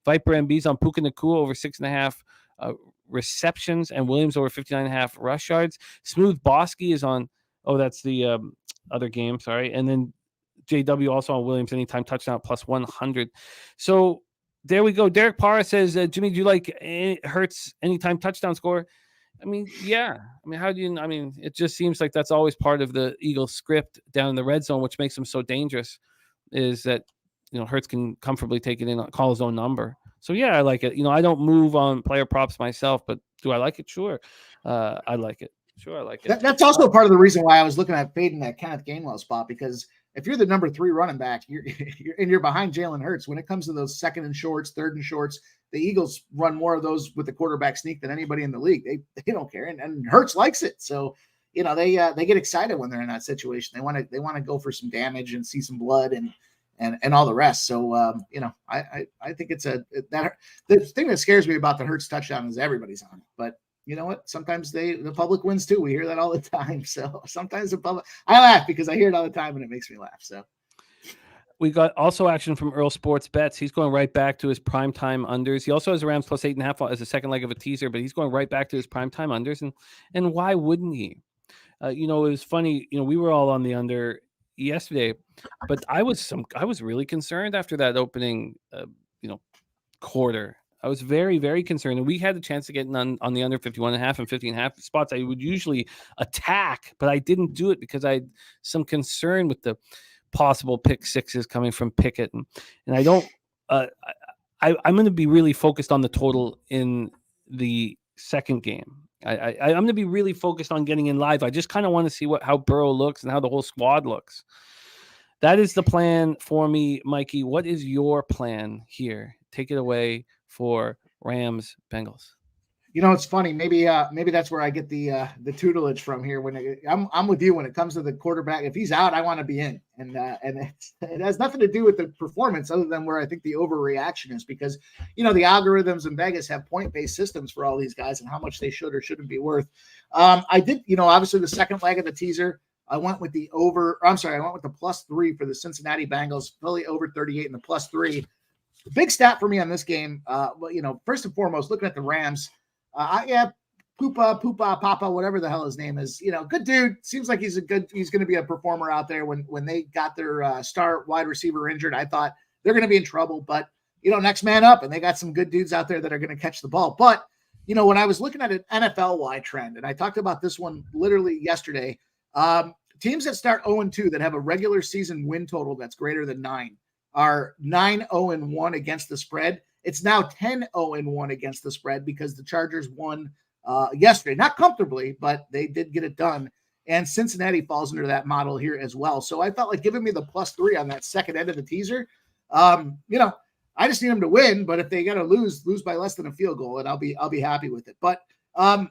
Viper MB's on Puka Nacua over 6.5 receptions, and Williams over 59.5 rush yards. Smooth Bosky is on. Oh, that's the other game. Sorry. And then JW also on Williams anytime touchdown plus 100. So there we go. Derek Parra says, Jimmy, do you like Hurts anytime touchdown score? I mean, yeah. I mean, it just seems like that's always part of the Eagles script down in the red zone, which makes them so dangerous, is that, Hurts can comfortably take it in, call his own number. So, yeah, I like it. I don't move on player props myself, but do I like it? Sure. I like it. Sure, I like it. That's also part of the reason why I was looking at fading that Kenneth Gainwell spot, because if you're the number 3 running back, you're behind Jalen Hurts. When it comes to those 2nd and shorts, 3rd and shorts, the Eagles run more of those with the quarterback sneak than anybody in the league. They don't care, and Hurts likes it. So they get excited when they're in that situation. They want to go for some damage and see some blood and all the rest. So I think it's the thing that scares me about the Hurts touchdown is everybody's on it, but you know what? Sometimes the public wins too. We hear that all the time. So sometimes the public, I laugh because I hear it all the time and it makes me laugh. So we got also action from Earl Sports Bets. He's going right back to his primetime unders. He also has Rams plus 8.5 as a second leg of a teaser, but he's going right back to his primetime unders. And why wouldn't he? It was funny. We were all on the under yesterday, but I was really concerned after that opening, quarter. I was very, very concerned. And we had the chance to get on the under 51.5 and 50.5 spots. I would usually attack, but I didn't do it because I had some concern with the possible pick sixes coming from Pickett. And I don't, I'm going to be really focused on the total in the second game. I'm going to be really focused on getting in live. I just kind of want to see how Burrow looks and how the whole squad looks. That is the plan for me, Mikey. What is your plan here? Take it away for Rams Bengals. It's funny. Maybe that's where I get the tutelage from here. When I'm with you when it comes to the quarterback. If he's out, I want to be in, and it has nothing to do with the performance, other than where I think the overreaction is, because the algorithms in Vegas have point-based systems for all these guys and how much they should or shouldn't be worth. I did, obviously the second leg of the teaser, I went with the +3 for the Cincinnati Bengals, Philly over 38 and the +3. The big stat for me on this game, first and foremost, looking at the Rams. Papa, whatever the hell his name is, good dude. Seems like he's going to be a performer out there. When they got their star wide receiver injured, I thought they're going to be in trouble, but next man up, and they got some good dudes out there that are going to catch the ball. But, when I was looking at an NFL-wide trend, and I talked about this one literally yesterday, teams that start 0-2 that have a regular season win total that's greater than 9 are 9-0-1 against the spread. It's now 10-0-1 against the spread because the Chargers won yesterday. Not comfortably, but they did get it done. And Cincinnati falls under that model here as well. So I felt like giving me the +3 on that second end of the teaser. I just need them to win, but if they got to lose by less than a field goal, and I'll be happy with it. But with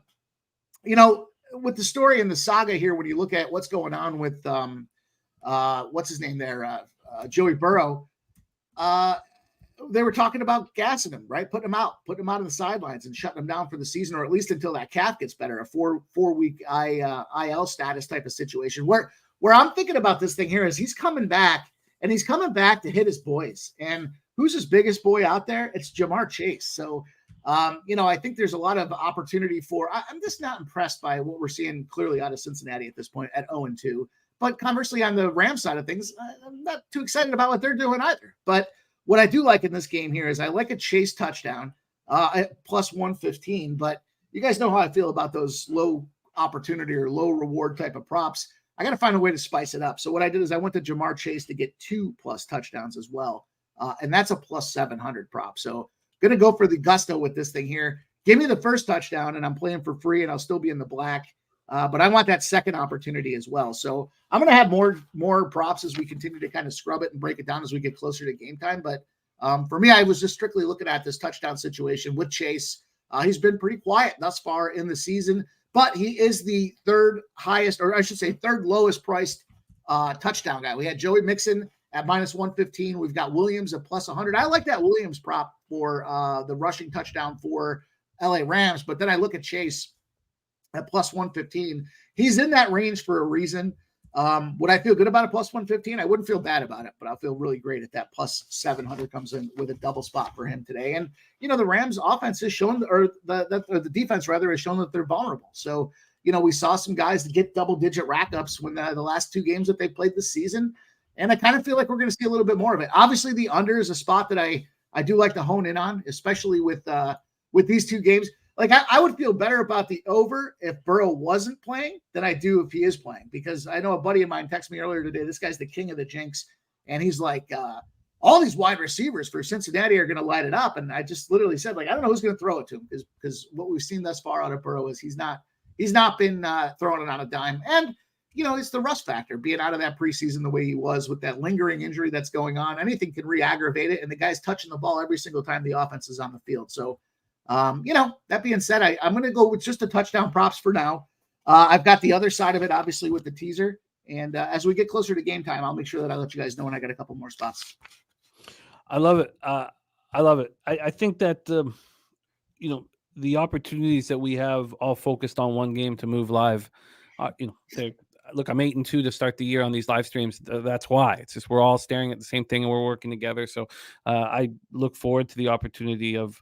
the story and the saga here, when you look at what's going on with what's his name there, Joey Burrow, they were talking about gassing him, right? Putting him out on the sidelines and shutting him down for the season, or at least until that calf gets better, a four-week IL status type of situation. Where I'm thinking about this thing here is he's coming back to hit his boys. And who's his biggest boy out there? It's Jamar Chase. So, I think there's a lot of opportunity I'm just not impressed by what we're seeing clearly out of Cincinnati at this point at 0-2. But conversely, on the Rams side of things, I'm not too excited about what they're doing either. But what I do like in this game here is I like a Chase touchdown at +115. But you guys know how I feel about those low opportunity or low reward type of props. I got to find a way to spice it up. So what I did is I went to Jamar Chase to get 2+ touchdowns as well. And that's a +700 prop. So going to go for the gusto with this thing here. Give me the first touchdown and I'm playing for free and I'll still be in the black. But I want that second opportunity as well. So I'm going to have more props as we continue to kind of scrub it and break it down as we get closer to game time. But for me, I was just strictly looking at this touchdown situation with Chase. He's been pretty quiet thus far in the season, but he is the third lowest priced touchdown guy. We had Joey Mixon at -115. We've got Williams at +100. I like that Williams prop for the rushing touchdown for LA Rams. But then I look at Chase at +115. He's in that range for a reason. Would I feel good about a +115? I wouldn't feel bad about it, but I'll feel really great if that +700 comes in with a double spot for him today. And, the Rams offense has shown, or the defense rather, has shown that they're vulnerable. So, we saw some guys get double-digit rack-ups when the last 2 games that they played this season. And I kind of feel like we're going to see a little bit more of it. Obviously, the under is a spot that I do like to hone in on, especially with these 2 games. Like I would feel better about the over if Burrow wasn't playing than I do if he is playing, because I know a buddy of mine texted me earlier today. This guy's the king of the jinx. And he's like, all these wide receivers for Cincinnati are going to light it up. And I just literally said, I don't know who's going to throw it to him, because what we've seen thus far out of Burrow is he's not been throwing it on a dime. And, it's the rust factor, being out of that preseason the way he was with that lingering injury that's going on. Anything can re-aggravate it. And the guy's touching the ball every single time the offense is on the field. So, that being said, I'm going to go with just the touchdown props for now. I've got the other side of it, obviously, with the teaser. And as we get closer to game time, I'll make sure that I let you guys know when I got a couple more spots. I love it. I love it. I think that, the opportunities that we have all focused on one game to move live, look, I'm 8-2 to start the year on these live streams. That's why. It's just we're all staring at the same thing and we're working together. So I look forward to the opportunity of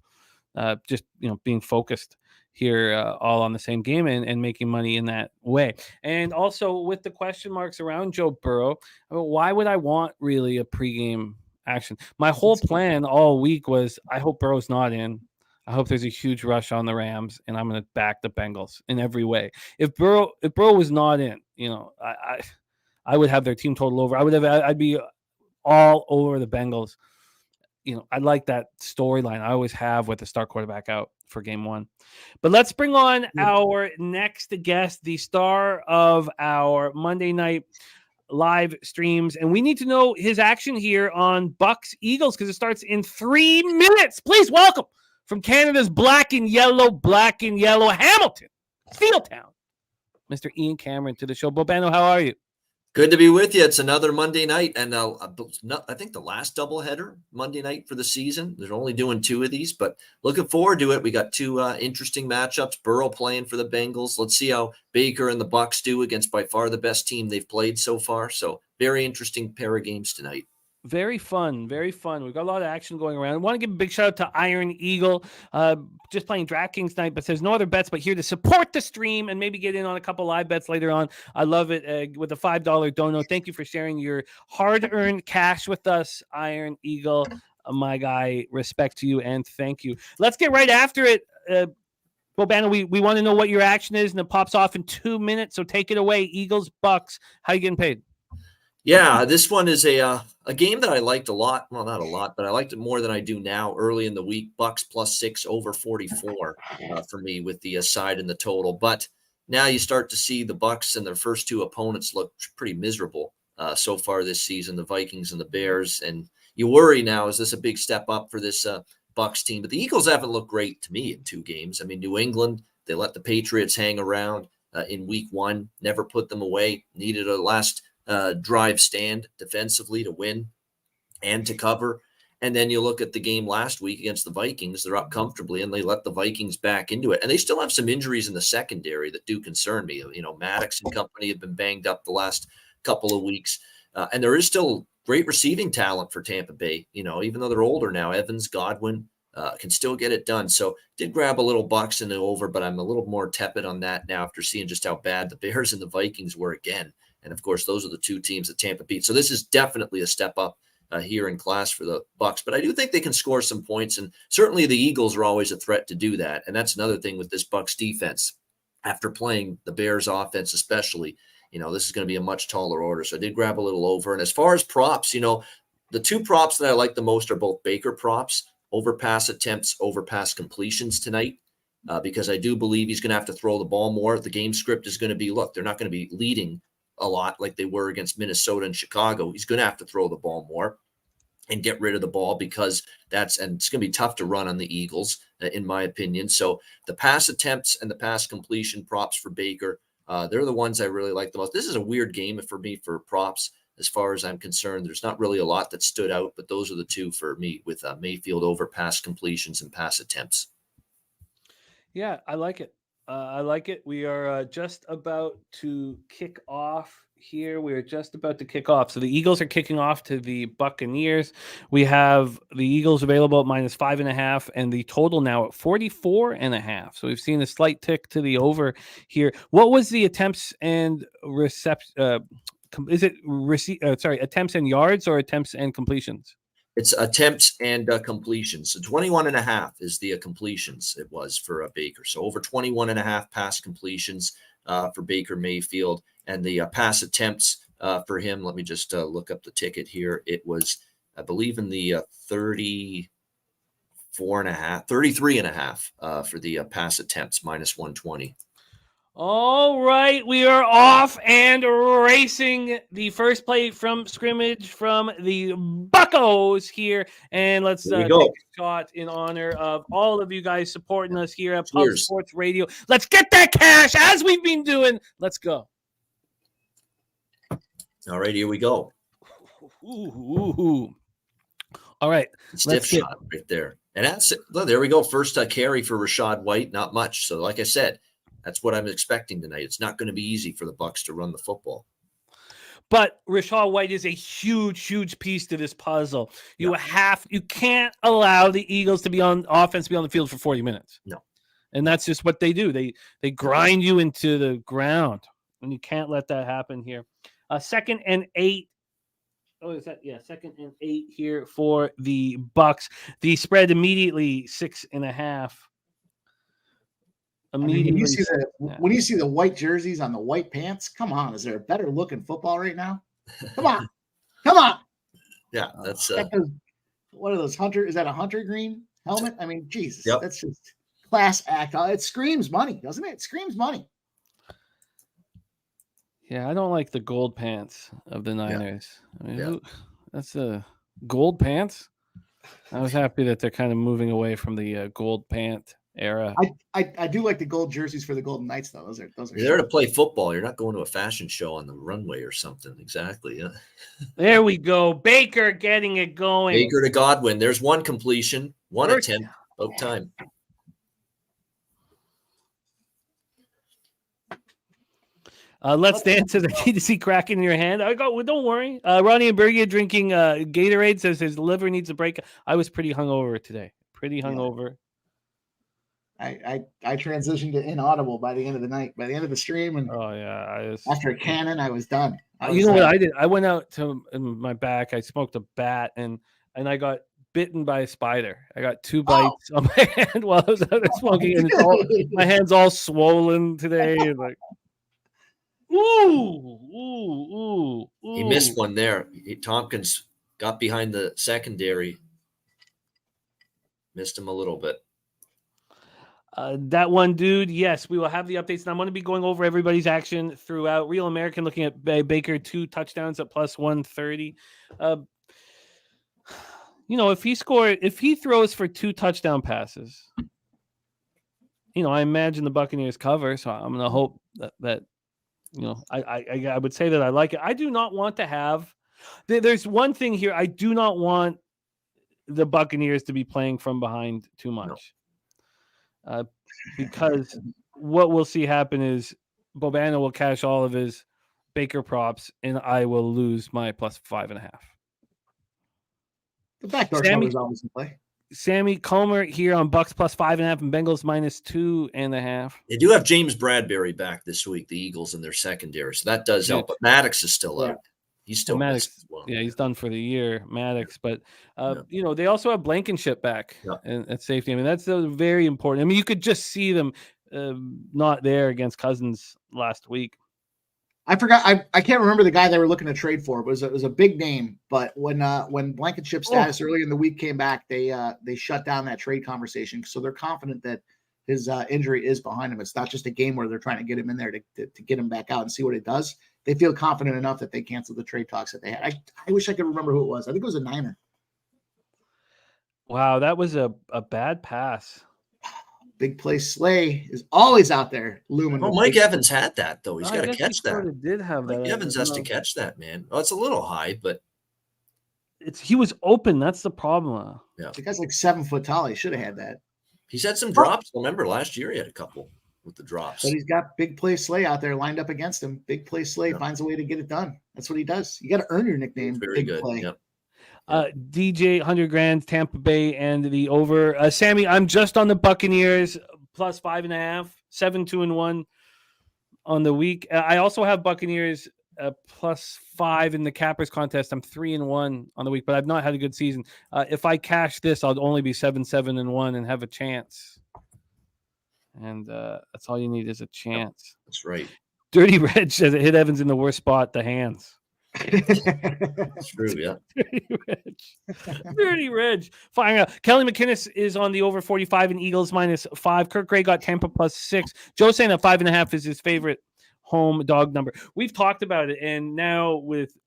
just being focused here, all on the same game and making money in that way. And also with the question marks around Joe Burrow, why would I want really a pregame action? My whole plan all week was I hope Burrow's not in. I hope there's a huge rush on the Rams, and I'm going to back the Bengals in every way. If Burrow was not in, I would have their team total over. I'd be all over the Bengals. I like that storyline. I always have with the star quarterback out for game one. But let's bring on our next guest, the star of our Monday night live streams. And we need to know his action here on Bucs Eagles because it starts in 3 minutes. Please welcome from Canada's black and yellow Hamilton, Steeltown, Mr. Ian Cameron to the show. Bobano, how are you? Good to be with you. It's another Monday night, and I think the last doubleheader Monday night for the season. They're only doing 2 of these, but looking forward to it. We got 2 interesting matchups. Burrow playing for the Bengals. Let's see how Baker and the Bucs do against by far the best team they've played so far. So very interesting pair of games tonight. Very fun, very fun. We've got a lot of action going around. I want to give a big shout out to Iron Eagle, just playing DraftKings tonight, but there's no other bets but here to support the stream and maybe get in on a couple live bets later on. I love it with a $5 dono. Thank you for sharing your hard-earned cash with us, Iron Eagle. My guy, respect to you and thank you. Let's get right after it. Bobano, we want to know what your action is, and it pops off in 2 minutes, so take it away. Eagles, Bucs, how you getting paid? Yeah, this one is a game that I liked a lot. Well, not a lot, but I liked it more than I do now. Early in the week, Bucs +6 over 44 for me with the side and the total. But now you start to see the Bucs and their first 2 opponents look pretty miserable so far this season, the Vikings and the Bears. And you worry now, is this a big step up for this Bucs team? But the Eagles haven't looked great to me in 2 games. I mean, New England, they let the Patriots hang around in week 1, never put them away, needed a last drive stand defensively to win and to cover. And then you look at the game last week against the Vikings, they're up comfortably and they let the Vikings back into it. And they still have some injuries in the secondary that do concern me. Maddox and company have been banged up the last couple of weeks. And there is still great receiving talent for Tampa Bay, even though they're older now. Evans, Godwin can still get it done. So did grab a little Bucs in the over, but I'm a little more tepid on that now after seeing just how bad the Bears and the Vikings were again. And, of course, those are the 2 teams that Tampa beat. So this is definitely a step up here in class for the Bucs. But I do think they can score some points, and certainly the Eagles are always a threat to do that. And that's another thing with this Bucs defense. After playing the Bears offense especially, this is going to be a much taller order. So I did grab a little over. And as far as props, the 2 props that I like the most are both Baker props, overpass attempts, overpass completions tonight. Because I do believe he's going to have to throw the ball more. The game script is going to be, look, they're not going to be leading a lot like they were against Minnesota and Chicago. He's going to have to throw the ball more and get rid of the ball because it's going to be tough to run on the Eagles, in my opinion. So the pass attempts and the pass completion props for Baker, they're the ones I really like the most. This is a weird game for me for props as far as I'm concerned. There's not really a lot that stood out, but those are the 2 for me with Mayfield over pass completions and pass attempts. Yeah, I like it. We are just about to kick off here. We're just about to kick off. So the Eagles are kicking off to the Buccaneers. We have the Eagles available at -5.5 and the total now at 44.5. So we've seen a slight tick to the over here. What was the attempts and reception? Is it attempts and yards or attempts and completions? It's attempts and completions. So 21.5 is the completions it was for Baker. So over 21.5 pass completions for Baker Mayfield. And the pass attempts for him, let me just look up the ticket here. It was, I believe, in the 33.5 for the pass attempts, -120. All right, we are off and racing. The first play from scrimmage from the Buccos here. And let's take a shot in honor of all of you guys supporting us here at Pub Sports Radio. Let's get that cash as we've been doing. Let's go. All right, here we go. Ooh. All right. Stiff shot right there. And that's it. Well, there we go. First carry for Rachaad White, not much. So like I said, that's what I'm expecting tonight. It's not going to be easy for the Bucs to run the football. But Rachaad White is a huge piece to this puzzle. You can't allow the Eagles to be on offense, be on the field for 40 minutes. No. And that's just what they do. They grind you into the ground, and you can't let that happen here. 2nd and 8. Oh, is that 2nd and 8 here for the Bucs. The spread immediately 6.5. Immediately, when you see the white jerseys on the white pants, come on, is there a better looking football right now? Come on. Yeah, that's what are those hunter? Is that a hunter green helmet? I mean, Jesus, yep. That's just class act. It screams money, doesn't it? It screams money. Yeah, I don't like the gold pants of the Niners. I mean, that's the gold pants. I was happy that they're kind of moving away from the gold pant era. I do like the gold jerseys for the Golden Knights, though. Those are You're there to play football. You're not going to a fashion show on the runway or something. Exactly. Yeah. There we go. Baker getting it going. Baker to Godwin. There's one completion, one attempt. About time. Let's dance to the D2C cracking in your hand. Don't worry. Ronnie and Bergia drinking Gatorade, says his liver needs a break. I was pretty hungover today. Pretty hungover. I transitioned to inaudible by the end of the night, by the end of the stream, and after a cannon, I was done. You know what I did? I went out to my back. I smoked a bat, and I got bitten by a spider. I got 2 bites on my hand while I was out there smoking, and my hand's all swollen today. And like, ooh. He missed one there. Tompkins got behind the secondary, missed him a little bit. That one dude, yes, we will have the updates. And I'm going to be going over everybody's action throughout. Real American looking at Baker 2 touchdowns at plus 130. If he throws for 2 touchdown passes, I imagine the Buccaneers cover. So I'm going to hope that I would say that I like it. I do not want to have. There's one thing here. I do not want the Buccaneers to be playing from behind too much. No. Because what we'll see happen is Bobana will cash all of his Baker props, and I will lose my plus 5.5. The backdoor cover is always in play. Sammy Comer here on Bucs plus 5.5 and Bengals minus 2.5. They do have James Bradbury back this week, the Eagles in their secondary, so that does help. But Maddox is still out. He's still Maddox as well. Yeah, he's done for the year, Maddox. But they also have Blankenship back at safety. I mean, that's very important. I mean, you could just see them not there against Cousins last week. I forgot. I can't remember the guy they were looking to trade for. But it was a big name. But when Blankenship status earlier in the week came back, they shut down that trade conversation. So they're confident that his injury is behind him. It's not just a game where they're trying to get him in there to get him back out and see what it does. They feel confident enough that they canceled the trade talks that they had. I wish I could remember who it was. I think it was a Niner. Wow, that was a bad pass. Big play Slay is always out there looming. Oh, Mike Evans had that, though. He's got to catch that. He did have that. Mike Evans has to catch that, man. Oh, it's a little high, but he was open. That's the problem. Yeah, the guy's like 7 foot tall. He should have had that. He's had some drops. Remember last year he had a couple with the drops. But he's got big play Slay out there lined up against him. Big play Slay finds a way to get it done. That's what he does. You got to earn your nickname. Very big good. Play. Yep. DJ 100 grand, Tampa Bay and the over. Sammy, I'm just on the Buccaneers plus 5.5, 7-2-1 on the week. I also have Buccaneers plus 5 in the Cappers contest. I'm 3-1 on the week, but I've not had a good season. If I cash this, I'll only be 7-1 and have a chance. And that's all you need is a chance. That's right. Dirty Reg says it hit Evans in the worst spot, the hands. That's true, yeah. Dirty Reg. Firing out. Kelly McInnes is on the over 45 and Eagles minus 5. Kirk Gray got Tampa plus 6. Joe saying that 5.5 is his favorite home dog number. We've talked about it, and now with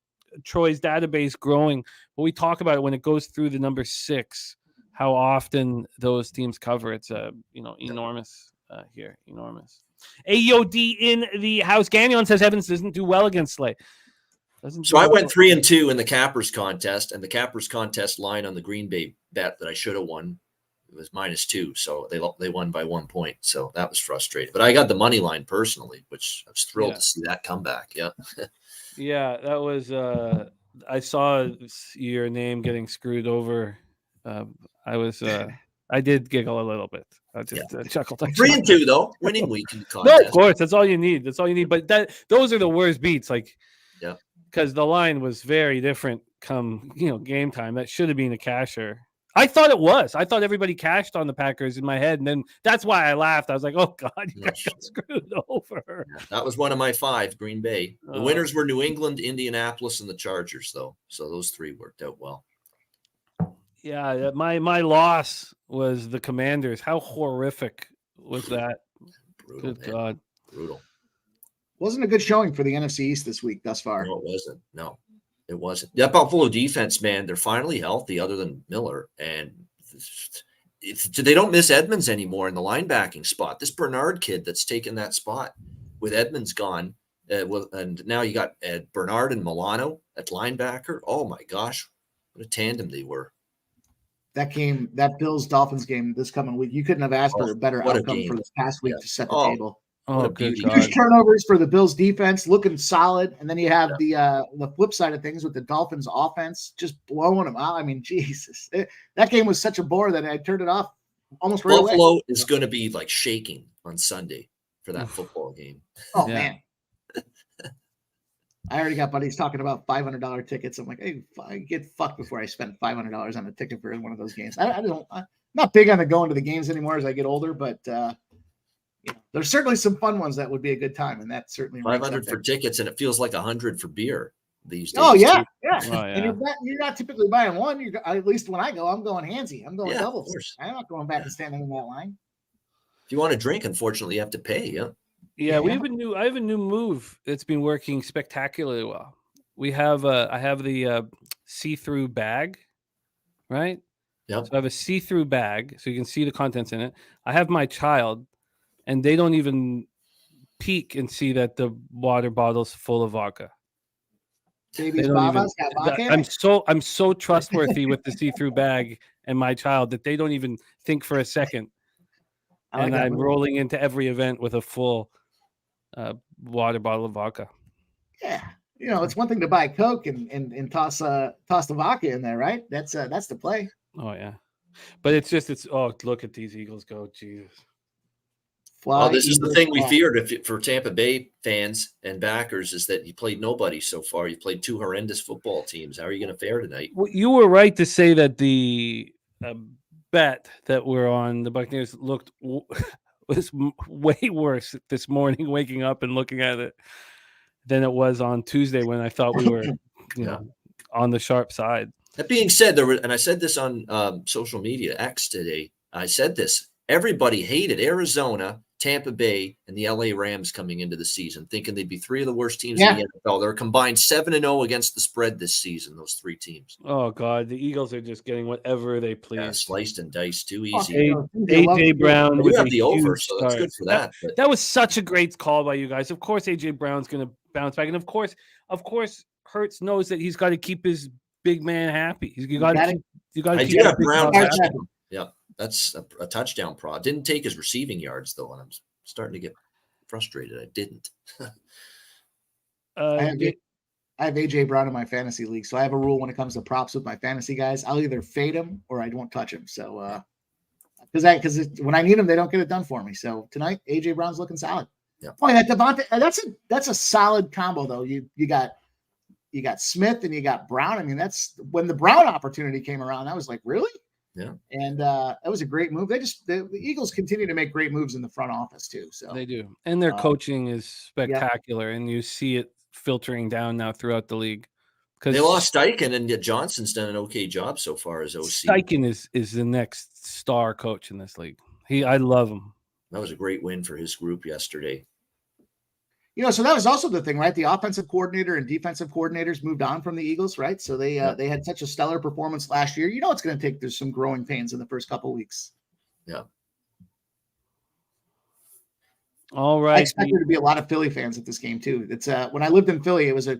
Troy's database growing, but we talk about it when it goes through the number 6, how often those teams cover. It's enormous here. Enormous. AOD in the house. Gagnon says Evans doesn't do well against Slay. So I went 3-2 in the Cappers contest, and the Cappers contest line on the Green Bay bet that I should have won, it was -2. So they won by 1 point. So that was frustrating. But I got the money line personally, which I was thrilled to see that comeback. Yeah. Yeah, that was I saw your name getting screwed over. I did giggle a little bit. I just chuckled. 3-2 though, winning week in the No, contest. of course, that's all you need. That's all you need. But those are the worst beats, like, yeah, because the line was very different come game time. That should have been a casher. I thought it was. I thought everybody cashed on the Packers in my head, and then that's why I laughed. I was like, "Oh God, you got screwed over." Yeah, that was one of my 5, Green Bay. The winners were New England, Indianapolis, and the Chargers, though. So those 3 worked out well. Yeah, my loss was the Commanders. How horrific was that? Brutal, Good God. Brutal. Wasn't a good showing for the NFC East this week thus far. No, it wasn't. No, it wasn't. That Buffalo defense, man, they're finally healthy other than Miller. And they don't miss Edmonds anymore in the linebacking spot. This Bernard kid that's taken that spot with Edmonds gone. And now you got Bernard and Milano at linebacker. Oh, my gosh. What a tandem they were. That Bills-Dolphins game this coming week, you couldn't have asked for a better outcome for this past week to set the table. What a beauty. Huge turnovers for the Bills defense, looking solid. And then you have the flip side of things with the Dolphins offense just blowing them out. I mean, Jesus. That game was such a bore that I turned it off almost right away. Buffalo is going to be like shaking on Sunday for that football game. Oh, man. I already got buddies talking about $500 tickets. I'm like, hey, I get fucked before I spend $500 on a ticket for one of those games. I'm not big on going to the games anymore as I get older, but there's certainly some fun ones that would be a good time, and that certainly $500 for tickets, and it feels like $100 for beer these days. Oh yeah, too. yeah. Oh, yeah. And you're not typically buying one. At least when I go, I'm going handsy. I'm going doubles. I'm not going back and standing in that line. If you want to drink, unfortunately, you have to pay. Yeah. Yeah, I have a new move that's been working spectacularly well. I have the see-through bag, right? Yep. So I have a see-through bag, so you can see the contents in it. I have my child, and they don't even peek and see that the water bottle's full of vodka. Baby's Baba's got vodka. I'm so trustworthy with the see-through bag and my child that they don't even think for a second. And I'm rolling into every event with a full water bottle of vodka. Yeah, it's one thing to buy Coke and toss the vodka in there, right? That's the play. Oh yeah, but it's look at these Eagles go, Jesus. This is the thing we feared for Tampa Bay fans and backers is that you played nobody so far. You played 2 horrendous football teams. How are you going to fare tonight? Well, you were right to say that the bet that we're on the Buccaneers was way worse this morning waking up and looking at it than it was on Tuesday when I thought we were on the sharp side. That being said, and I said this on social media X today, I said this, everybody hated Arizona, Tampa Bay, and the LA Rams coming into the season, thinking they'd be 3 of the worst teams in the NFL. They're combined 7-0 against the spread this season, those 3 teams. Oh, God. The Eagles are just getting whatever they please. Yeah, sliced and diced, too easy. A.J. Brown with the over, so that's good for that. That was such a great call by you guys. Of course, A.J. Brown's going to bounce back. And, of course, Hurts knows that he's got to keep his big man happy. You got to keep Brown. Yeah. That's a touchdown prod. Didn't take his receiving yards, though, and I'm starting to get frustrated. I didn't. I have A.J. Brown in my fantasy league, so I have a rule when it comes to props with my fantasy guys. I'll either fade him or I won't touch him. So, because when I need him, they don't get it done for me. So tonight, A.J. Brown's looking solid. Yeah. Boy, that Devontae, that's a solid combo, though. You got Smith and you got Brown. I mean, that's when the Brown opportunity came around. I was like, really? Yeah, and that was a great move. The Eagles continue to make great moves in the front office too. So they do, and their coaching is spectacular, and you see it filtering down now throughout the league. Because they lost Steichen, and Johnson's done an okay job so far as OC. Steichen is the next star coach in this league. I love him. That was a great win for his group yesterday. So that was also the thing, right? The offensive coordinator and defensive coordinators moved on from the Eagles, right? So they had such a stellar performance last year. It's going to there's some growing pains in the first couple of weeks. Yeah. All I right. expect there to be a lot of Philly fans at this game too. It's when I lived in Philly, it was a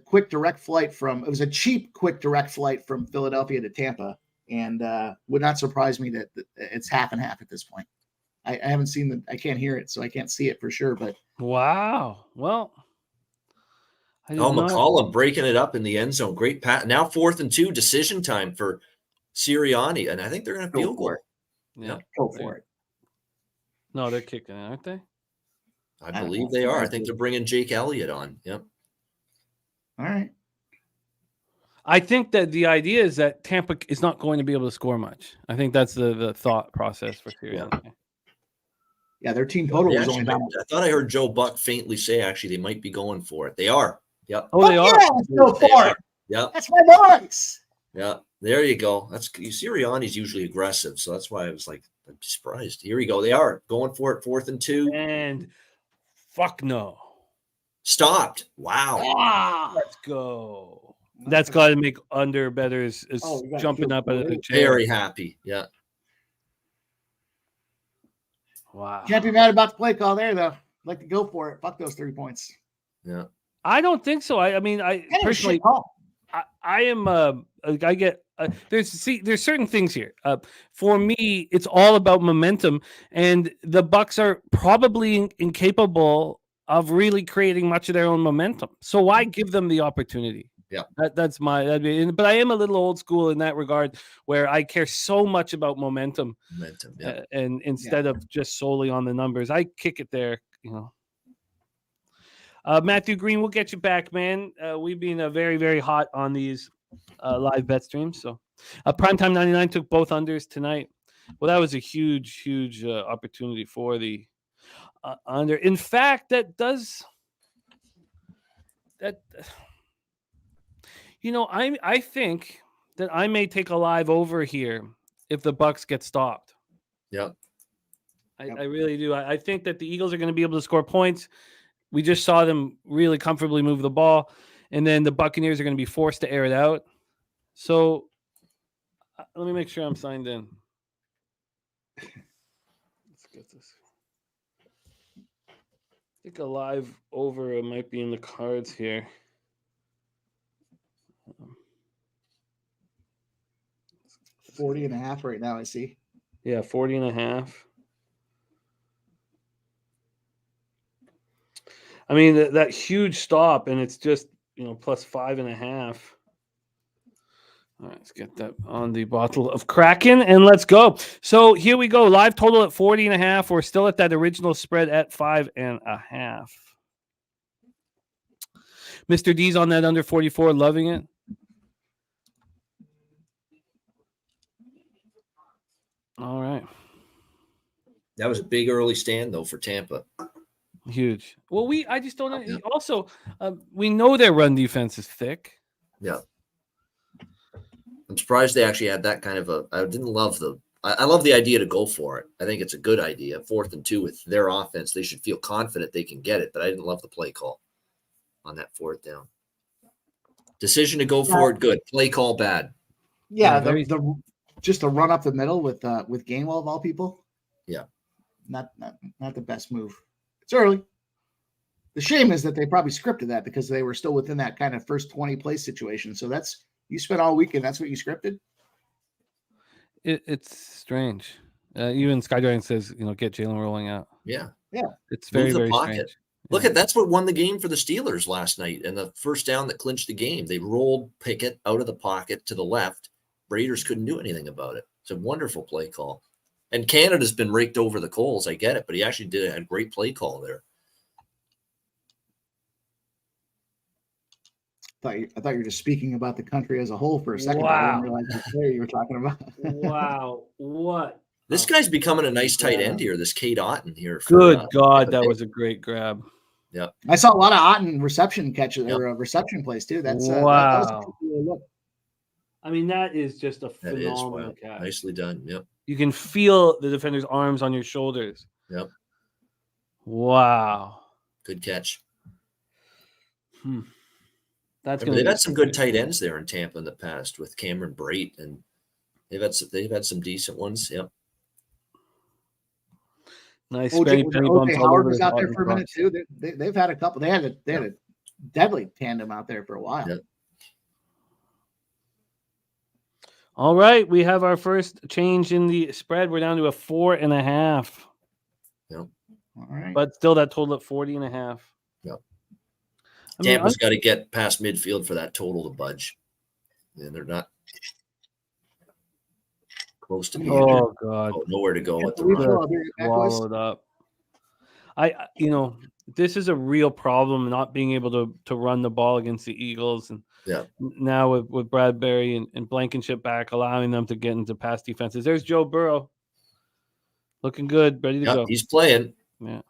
cheap, quick direct flight from Philadelphia to Tampa, and would not surprise me that it's half and half at this point. I haven't seen I can't hear it, so I can't see it for sure. But Wow. Well, I did not. McCollum breaking it up in the end zone. Great pass. Now 4th and 2, decision time for Sirianni, and I think they're going to field goal. Yeah, go for it. No, they're kicking it, aren't they? I believe they are. I think they're bringing Jake Elliott on. Yep. All right. I think that the idea is that Tampa is not going to be able to score much. I think that's the thought process for Sirianni. Yeah, their team total was only down. I thought I heard Joe Buck faintly say actually they might be going for it. They are. Yep. Oh, they are. Yeah, let's go for it. Yep. That's my voice. Yeah. There you go. Sirianni's usually aggressive, so that's why I was like, I'm surprised. Here we go. They are going for it. 4th and 2. And fuck no. Stopped. Wow. Let's go. That's got to make under bettors is jumping up out of the chair. Very happy. Yeah. Wow. Can't be mad about the play call there, though. I'd like to go for it. Fuck those 3 points. Yeah. I don't think so. I mean, I personally, I am. I get. There's certain things here. For me, it's all about momentum, and the Bucs are probably incapable of really creating much of their own momentum. So why give them the opportunity? Yeah, that's my. But I am a little old school in that regard, where I care so much about momentum. Yeah. And instead of just solely on the numbers, I kick it there. Matthew Green, we'll get you back, man. We've been very, very hot on these live bet streams. So Primetime 99 took both unders tonight. Well, that was a huge, huge opportunity for the under. In fact, I think that I may take a live over here if the Bucs get stopped. Yeah. I really do. I think that the Eagles are going to be able to score points. We just saw them really comfortably move the ball, and then the Buccaneers are going to be forced to air it out. So let me make sure I'm signed in. Let's get this. I think a live over might be in the cards here. 40.5 right now, I see. Yeah, 40.5. I mean, that huge stop, and it's just, plus 5.5. All right, let's get that on the bottle of Kraken, and let's go. So here we go. Live total at 40.5. We're still at that original spread at 5.5. Mr. D's on that under 44, loving it. All right. That was a big early stand, though, for Tampa. Huge. Well, I just don't know. Yeah. Also, we know their run defense is thick. Yeah. I'm surprised they actually had that kind of I didn't love I love the idea to go for it. I think it's a good idea. 4th and 2 with their offense. They should feel confident they can get it, but I didn't love the play call on that 4th down. Decision to go for it, good. Play call, bad. Yeah, just a run up the middle with Gainwell of all people. Yeah. Not the best move. It's early. The shame is that they probably scripted that because they were still within that kind of first 20 play situation. So you spent all weekend. That's what you scripted. It's strange. Even Skydragon says, get Jalen rolling out. Yeah. It's very, very strange. Look that's what won the game for the Steelers last night, and the first down that clinched the game. They rolled Pickett out of the pocket to the left. Raiders couldn't do anything about it. It's a wonderful play call. And Canada's been raked over the coals. I get it, but he actually did a great play call there. I thought you were just speaking about the country as a whole for a second. Wow. I didn't realize that's what you were talking about. Wow. What? This guy's becoming a nice tight end here, this Cade Otton here. Good God, that was a great grab. Yeah. I saw a lot of Otton reception catches or reception plays too. That's wow. That was a look. I mean, that is just a phenomenal catch. Nicely done. Yep. You can feel the defender's arms on your shoulders. Yep. Wow. Good catch. They've had some good tight ends there in Tampa in the past with Cameron Brate, and they've had some decent ones. Yep. Nice OJ, penny bumps OJ all Howard over was the out there for a minute Bucs. too. They've had a couple. They had a deadly tandem out there for a while. Yeah. All right, we have our first change in the spread. We're down to a 4.5. Yep. All right. But still that total at 40.5. Yep. I mean, Tampa's got to get past midfield for that total to budge. And they're not close to being there. oh God, Nowhere to go with the We run. go out there, back, boys. swallowed up. This is a real problem, not being able to run the ball against the Eagles, and Yeah. now with Bradbury and Blankenship back, allowing them to get into pass defenses. There's Joe Burrow, looking good, ready to go. He's playing. Yeah,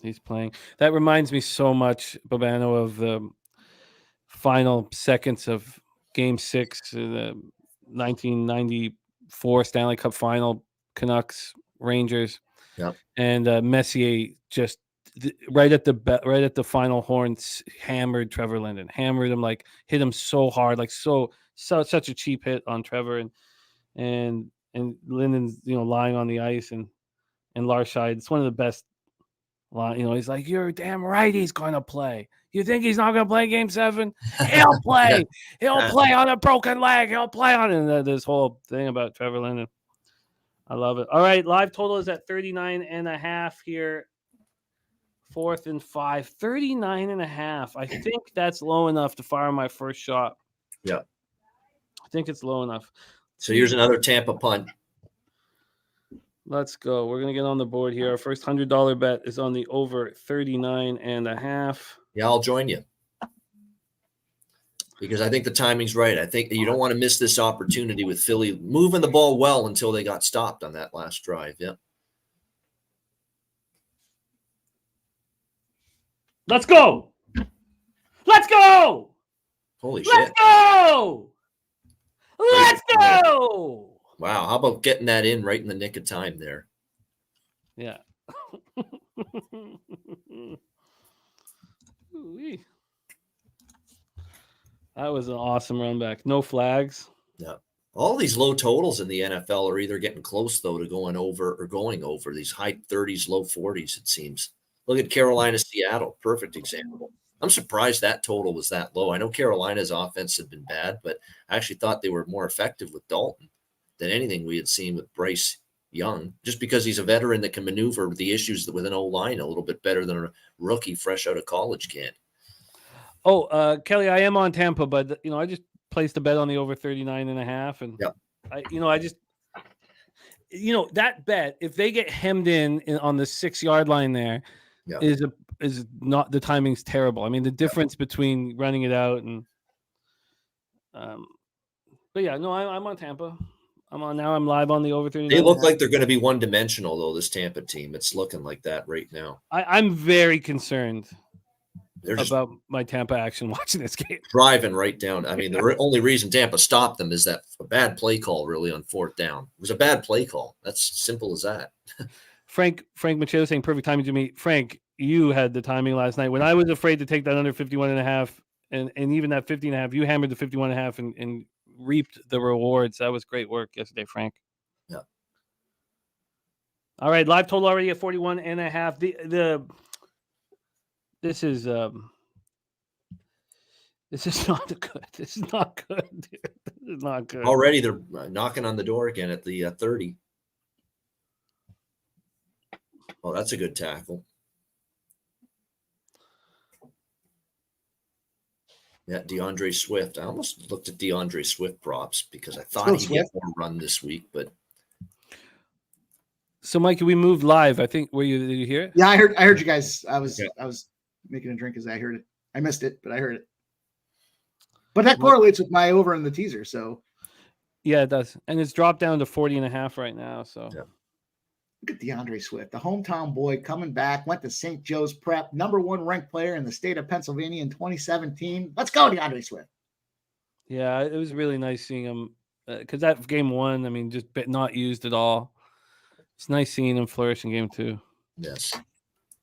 he's playing. That reminds me so much, Babano, of the final seconds of Game 6, the 1994 Stanley Cup Final, Canucks Rangers. Yeah. And Messier just right at the final horn hammered Trevor Linden, hammered him, like hit him so hard, like such a cheap hit on Trevor, and Linden's lying on the ice, and Larscheid, it's one of the best he's like, you're damn right he's gonna play. You think he's not gonna play Game 7? He'll play. He'll play on a broken leg. He'll play on it. And this whole thing about Trevor Linden. I love it. All right, live total is at 39.5 here. 4th and 5. 39.5. I think that's low enough to fire my first shot. Yeah. I think it's low enough. So here's another Tampa punt. Let's go. We're going to get on the board here. Our first $100 bet is on the over 39.5. Yeah, I'll join you. Because I think the timing's right. I think you don't want to miss this opportunity with Philly moving the ball well until they got stopped on that last drive. Yeah. Let's go. Let's go. Holy shit. Let's go. Let's go. Wow. How about getting that in right in the nick of time there? Yeah. Ooh-wee. That was an awesome run back. No flags. Yeah. All these low totals in the NFL are either getting close, though, to going over these high 30s, low 40s, it seems. Look at Carolina, Seattle. Perfect example. I'm surprised that total was that low. I know Carolina's offense had been bad, but I actually thought they were more effective with Dalton than anything we had seen with Bryce Young, just because he's a veteran that can maneuver the issues with an O-line a little bit better than a rookie fresh out of college can. Oh, Kelly, I am on Tampa, but I just placed a bet on the over 39.5, and yep. That bet, if they get hemmed in on the 6-yard line there, yep. is not, the timing's terrible. I mean, the difference between running it out and but yeah, no, I'm on Tampa. I'm live on the over 39. They look like they're going to be one-dimensional, though, this Tampa team. It's looking like that right now. I'm very concerned They're just about my Tampa action watching this game. Driving right down. I mean, the only reason Tampa stopped them is that a bad play call, really, on 4th down. It was a bad play call. That's simple as that. Frank Machado saying perfect timing to me. Frank, you had the timing last night when I was afraid to take that under 51.5 and even that 50.5. You hammered the 51.5 and reaped the rewards. That was great work yesterday, Frank. Yeah. All right, live total already at 41.5. This is not good. This is not good. Dude. This is not good. Already they're knocking on the door again at the 30. Oh, that's a good tackle. Yeah, DeAndre Swift. I almost looked at DeAndre Swift props because I thought he'd get more run this week, but. So, Mike, we moved live. I think. Did you hear it? Yeah, I heard you guys. I was making a drink as I heard it. I missed it, but I heard it. But that correlates with my over in the teaser. So. Yeah, it does, and it's dropped down to 40.5 right now. So. Yeah. Look at DeAndre Swift, the hometown boy coming back, went to St. Joe's Prep, #1 ranked player in the state of Pennsylvania in 2017. Let's go, DeAndre Swift. Yeah, it was really nice seeing him because that game 1, I mean, just not used at all. It's nice seeing him flourish in game 2. Yes.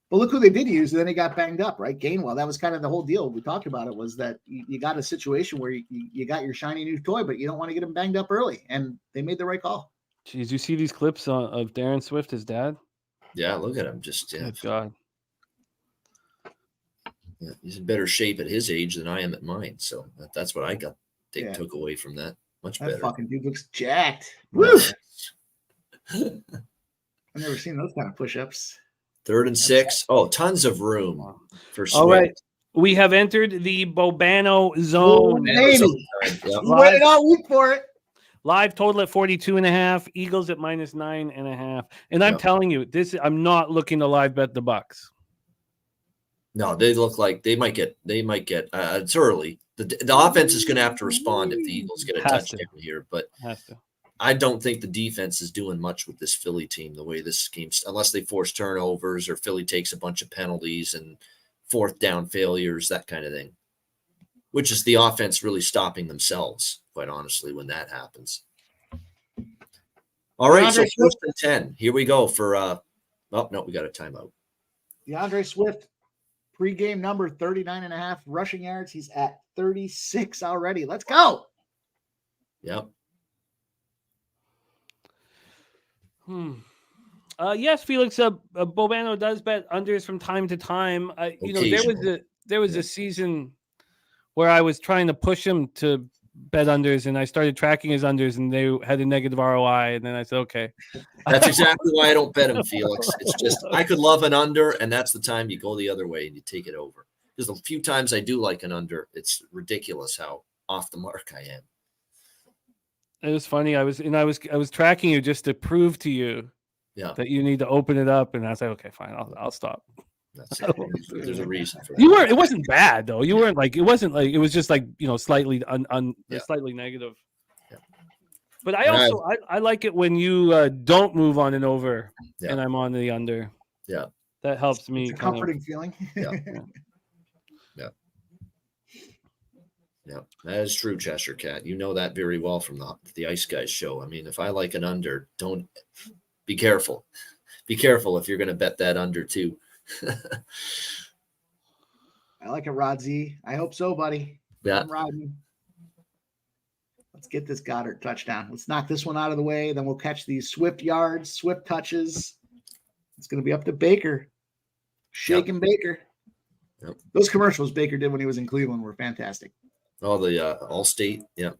Well, look who they did use, and then he got banged up, right? Gainwell. That was kind of the whole deal. We talked about it, was that you got a situation where you got your shiny new toy, but you don't want to get him banged up early, and they made the right call. Jeez, you see these clips of Darren Swift, his dad? Yeah, look at him. Just Good God. yeah, he's in better shape at his age than I am at mine. So that's what I got. Took away from that. Much That better. fucking dude looks jacked. Woo! I've never seen those kind of push-ups. 3rd and 6. Oh, tons of room for Swift. All right. We have entered the Bobano zone. Yep. Waited all week for it. Live total at 42.5. Eagles at -9.5. And I'm telling you, I'm not looking to live bet the Bucs. No, they look like they might get. It's early. The offense is going to have to respond if the Eagles get a touchdown here, but I don't think the defense is doing much with this Philly team the way this game, unless they force turnovers or Philly takes a bunch of penalties and 4th down failures, that kind of thing, which is the offense really stopping themselves, quite honestly, when that happens. All right, so 1st and 10. Here we go for oh, no, we got a timeout. DeAndre Swift, pregame number 39.5 rushing yards. He's at 36 already. Let's go. Yep. Yes, Felix. Bobano does bet unders from time to time. There was a season where I was trying to push him to bet unders, and I started tracking his unders, and they had a negative ROI. And then I said, okay. That's exactly why I don't bet him, Felix. It's just I could love an under, and that's the time you go the other way and you take it over. Because the few times I do like an under, it's ridiculous how off the mark I am. It was funny. I was tracking you just to prove to you that you need to open it up, and I said, okay, fine, I'll stop. That's it. There's a reason for that. You weren't. It wasn't bad though. You weren't like. It wasn't like. It was just like slightly slightly negative. Yeah. But I like it when you don't move on and over, and I'm on the under. Yeah, that helps me. It's a comforting feeling. Yeah, that is true, Cheshire Cat. You know that very well from the Ice Guys show. I mean, if I like an under, don't be careful. Be careful if you're going to bet that under too. I like it, Rod Z. I hope so, buddy. Yeah. I'm riding. Let's get this Goddard touchdown. Let's knock this one out of the way. Then we'll catch these Swift yards, Swift touches. It's going to be up to Baker. Shaking Baker. Yep. Those commercials Baker did when he was in Cleveland were fantastic. Oh, the Allstate. Yeah.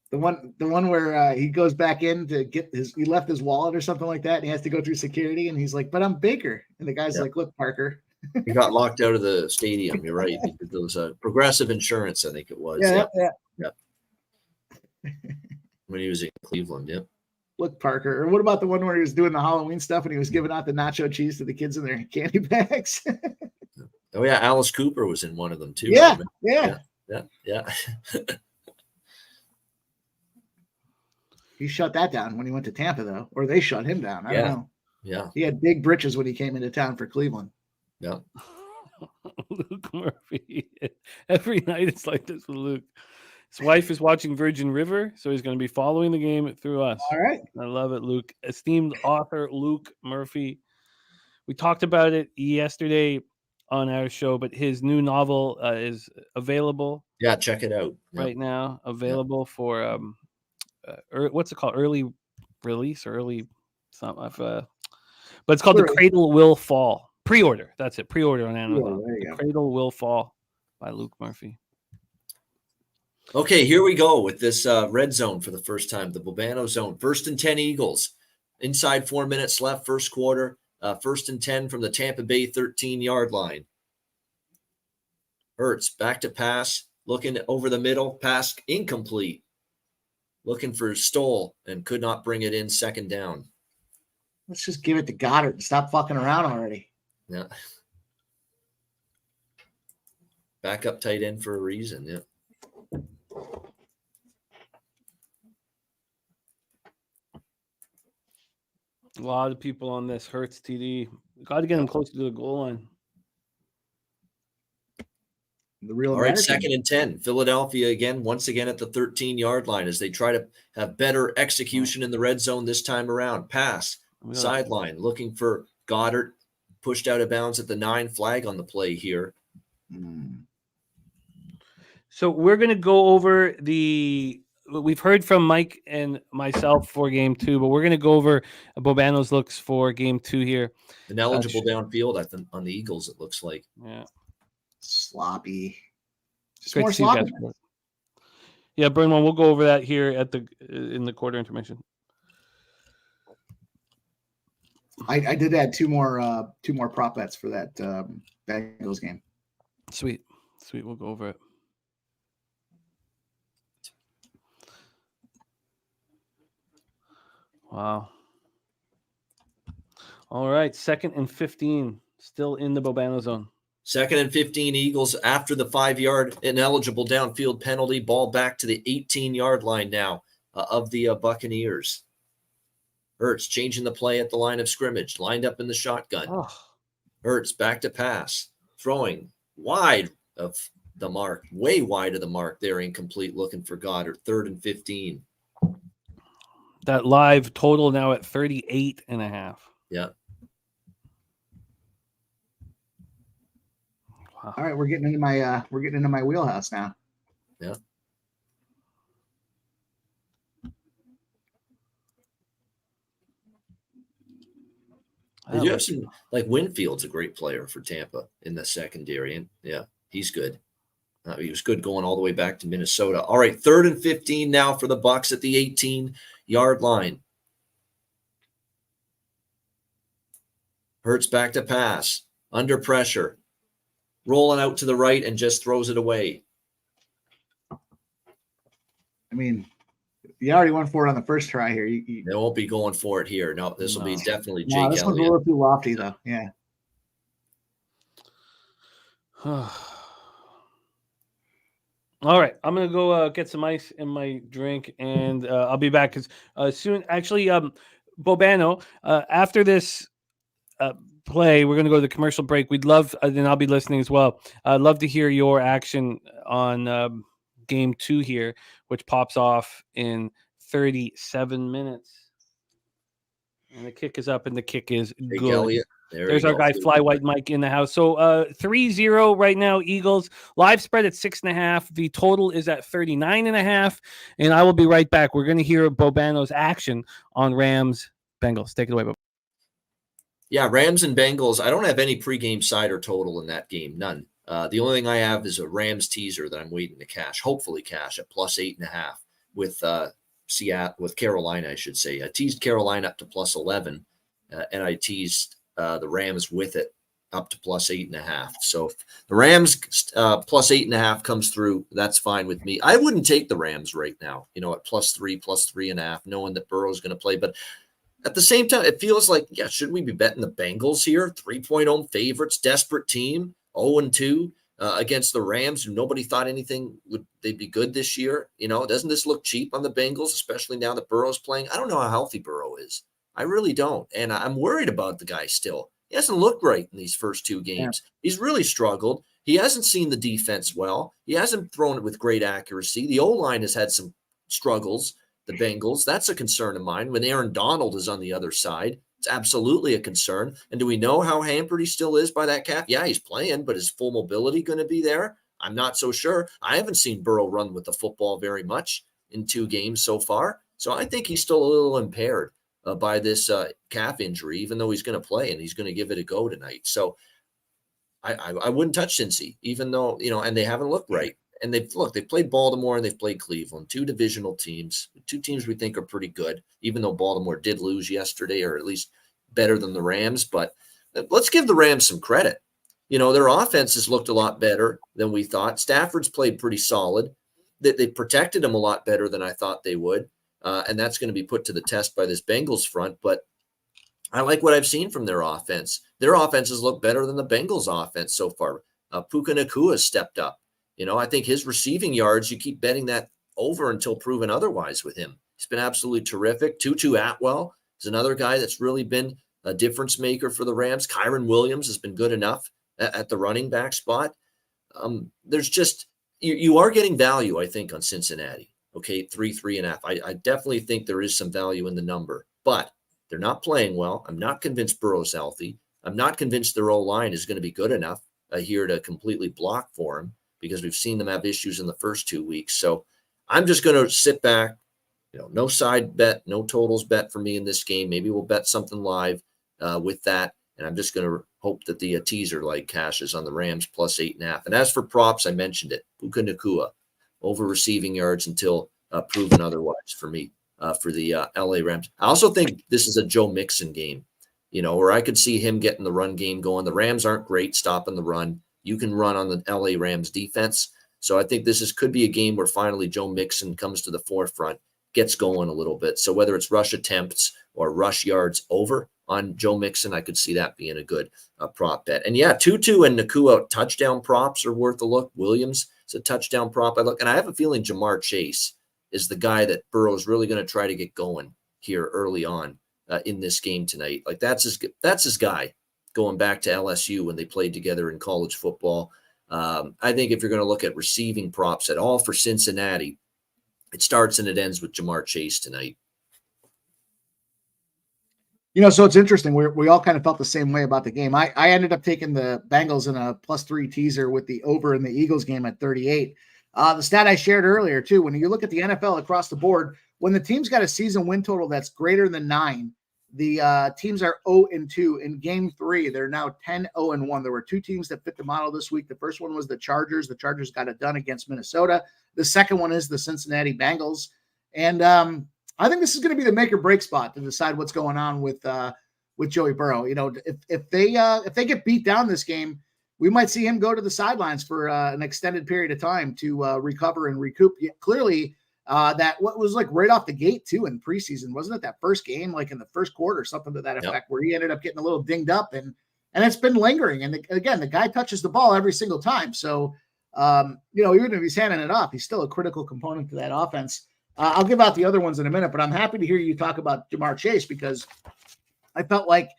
The one where he goes back in to get he left his wallet or something like that, and he has to go through security, and he's like, "But I'm Baker," and the guy's like, "Look, Parker." He got locked out of the stadium. You're right. Because there was a Progressive Insurance, I think it was. Yeah. When he was in Cleveland, yeah. Look, Parker. Or what about the one where he was doing the Halloween stuff and he was giving out the nacho cheese to the kids in their candy bags? Oh yeah, Alice Cooper was in one of them too. Yeah. He shut that down when he went to Tampa, though, or they shut him down. I don't know. Yeah. He had big britches when he came into town for Cleveland. Yeah. Luke Murphy. Every night it's like this with Luke. His wife is watching Virgin River, so he's going to be following the game through us. All right. I love it, Luke. Esteemed author Luke Murphy. We talked about it yesterday on our show, but his new novel is available. Yeah, check it out. Right now. Available for what's it called? Early release or early something. But it's called The Cradle Will Fall. Pre-order. That's it. Pre-order on Amazon. The Cradle Will Fall by Luke Murphy. Okay, here we go with this red zone for the first time, the Bobano zone. 1st and 10 Eagles. Inside 4 minutes left, first quarter. 1st and 10 from the Tampa Bay 13-yard line. Hurts back to pass, looking over the middle, pass incomplete. Looking for Stoll and could not bring it in, 2nd down. Let's just give it to Goddard and stop fucking around already. Yeah. Backup tight end for a reason, yeah. A lot of people on this Hurts TD. Got to get him closer to the goal line. The real All right, 2nd and 10. Philadelphia again, once again at the 13-yard line as they try to have better execution in the red zone this time around. Pass, sideline, looking for Goddard, pushed out of bounds at the 9, flag on the play here. So we're going to go over the we've heard from Mike and myself for game 2, but we're going to go over Bobano's looks for game 2 here. Ineligible downfield, I think, on the Eagles, it looks like. Yeah. Sloppy. Just Great more to see you guys. sloppy. Yeah, Burnwan, we'll go over that here in the quarter intermission. I did add two more prop bets for that Bengals game. Sweet. We'll go over it. Wow. All right, 2nd and 15, still in the Bobano zone. 2nd and 15, Eagles after the 5-yard ineligible downfield penalty. Ball back to the 18-yard line now of the Buccaneers. Hurts changing the play at the line of scrimmage, lined up in the shotgun. Oh. Hurts back to pass, throwing wide of the mark, way wide of the mark there, incomplete, looking for Goddard. 3rd and 15. That live total now at 38.5. Yeah. Wow. All right, we're getting into my wheelhouse now. Yeah. They do have some, like Winfield's a great player for Tampa in the secondary, and yeah, he's good. He was good going all the way back to Minnesota. All right, 3rd and 15 now for the Bucs at the 18-yard line. Hurts back to pass, under pressure, rolling out to the right and just throws it away. I mean, you already went for it on the first try here. They won't be going for it here. No, this will be definitely Jake Elliott. This one's a little too lofty, though. Yeah. All right, I'm gonna go get some ice in my drink, and I'll be back because soon. Actually, Bobano, after this play, we're gonna go to the commercial break. We'd love, and I'll be listening as well. I'd love to hear your action on game 2 here, which pops off in 37 minutes. And the kick is up, and the kick is good. Elliott. There's our guy, Fly White Mike, in the house. So 3-0 right now, Eagles. Live spread at 6.5. The total is at 39.5. And I will be right back. We're going to hear Bobano's action on Rams Bengals. Take it away, Bob. Yeah, Rams and Bengals. I don't have any pregame side or total in that game. None. The only thing I have is a Rams teaser that I'm waiting to cash, hopefully cash at plus 8.5 with Seattle, with Carolina, I should say. I teased Carolina up to plus 11, and I teased the Rams with it up to plus 8.5. So if the Rams plus 8.5 comes through, that's fine with me. I wouldn't take the Rams right now, at plus 3.5, knowing that Burrow's going to play. But at the same time, it feels like, should we be betting the Bengals here? 3-point home favorites, desperate team, 0-2 against the Rams, who nobody thought they'd be good this year. Doesn't this look cheap on the Bengals, especially now that Burrow's playing? I don't know how healthy Burrow is. I really don't. And I'm worried about the guy still. He hasn't looked right in these first 2 games. Yeah. He's really struggled. He hasn't seen the defense well. He hasn't thrown it with great accuracy. The O-line has had some struggles, the Bengals. That's a concern of mine. When Aaron Donald is on the other side, it's absolutely a concern. And do we know how hampered he still is by that calf? Yeah, he's playing, but is full mobility going to be there? I'm not so sure. I haven't seen Burrow run with the football very much in 2 games so far. So I think he's still a little impaired by this calf injury, even though he's going to play and he's going to give it a go tonight. So I wouldn't touch Cincy, even though, and they haven't looked right. And they've played Baltimore and they've played Cleveland, 2 divisional teams, 2 teams we think are pretty good, even though Baltimore did lose yesterday, or at least better than the Rams. But let's give the Rams some credit. Their offense has looked a lot better than we thought. Stafford's played pretty solid. They protected him a lot better than I thought they would. And that's going to be put to the test by this Bengals front. But I like what I've seen from their offense. Their offenses look better than the Bengals offense so far. Puka Nacua has stepped up. I think his receiving yards, you keep betting that over until proven otherwise with him. He's been absolutely terrific. Tutu Atwell is another guy that's really been a difference maker for the Rams. Kyron Williams has been good enough at the running back spot. There's just, you are getting value, I think, on Cincinnati. Okay, 3.5. I definitely think there is some value in the number, but they're not playing well. I'm not convinced Burrow's healthy. I'm not convinced their O-line is going to be good enough here to completely block for him, because we've seen them have issues in the first 2 weeks. So I'm just going to sit back, no side bet, no totals bet for me in this game. Maybe we'll bet something live with that. And I'm just going to hope that the teaser leg cashes on the Rams plus 8.5. And as for props, I mentioned it. Puka Nacua over receiving yards until proven otherwise for me for the LA Rams. I also think this is a Joe Mixon game, where I could see him getting the run game going. The Rams aren't great stopping the run. You can run on the LA Rams defense. So I think could be a game where finally Joe Mixon comes to the forefront, gets going a little bit. So whether it's rush attempts or rush yards over on Joe Mixon, I could see that being a good prop bet. And yeah, Tutu and Nacua touchdown props are worth a look. Williams is a touchdown prop I look. And I have a feeling Jamar Chase is the guy that Burrow is really going to try to get going here early on in this game tonight. Like that's his guy going back to LSU when they played together in college football. I think if you're going to look at receiving props at all for Cincinnati, it starts and it ends with Jamar Chase tonight. So it's interesting. We all kind of felt the same way about the game. I ended up taking the Bengals in a +3 teaser with the over in the Eagles game at 38. The stat I shared earlier too, when you look at the NFL across the board, when the team's got a season win total that's greater than 9, the teams are 0-2. In game 3, they're now 10-0-1. There were 2 teams that fit the model this week. The first one was the Chargers. The Chargers got it done against Minnesota. The second one is the Cincinnati Bengals. And I think this is going to be the make or break spot to decide what's going on with Joey Burrow. If they get beat down this game, we might see him go to the sidelines for an extended period of time to recover and recoup. Clearly, that what was like right off the gate too in preseason, wasn't it? That first game, like in the first quarter, something to that effect, where he ended up getting a little dinged up, and it's been lingering. And again, the guy touches the ball every single time, so even if he's handing it off, he's still a critical component to that offense. I'll give out the other ones in a minute, but I'm happy to hear you talk about Jamar Chase because I felt like,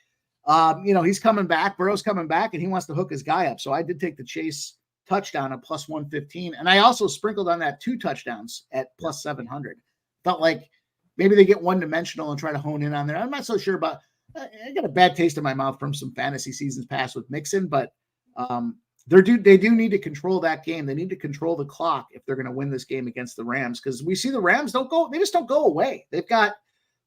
he's coming back, Burrow's coming back, and he wants to hook his guy up. So I did take the Chase touchdown at +115. And I also sprinkled on that 2 touchdowns at +700. Felt like maybe they get one-dimensional and try to hone in on there. I'm not so sure about I got a bad taste in my mouth from some fantasy seasons past with Mixon, but they do need to control that game. They need to control the clock if they're going to win this game against the Rams, because we see the Rams they just don't go away. They've got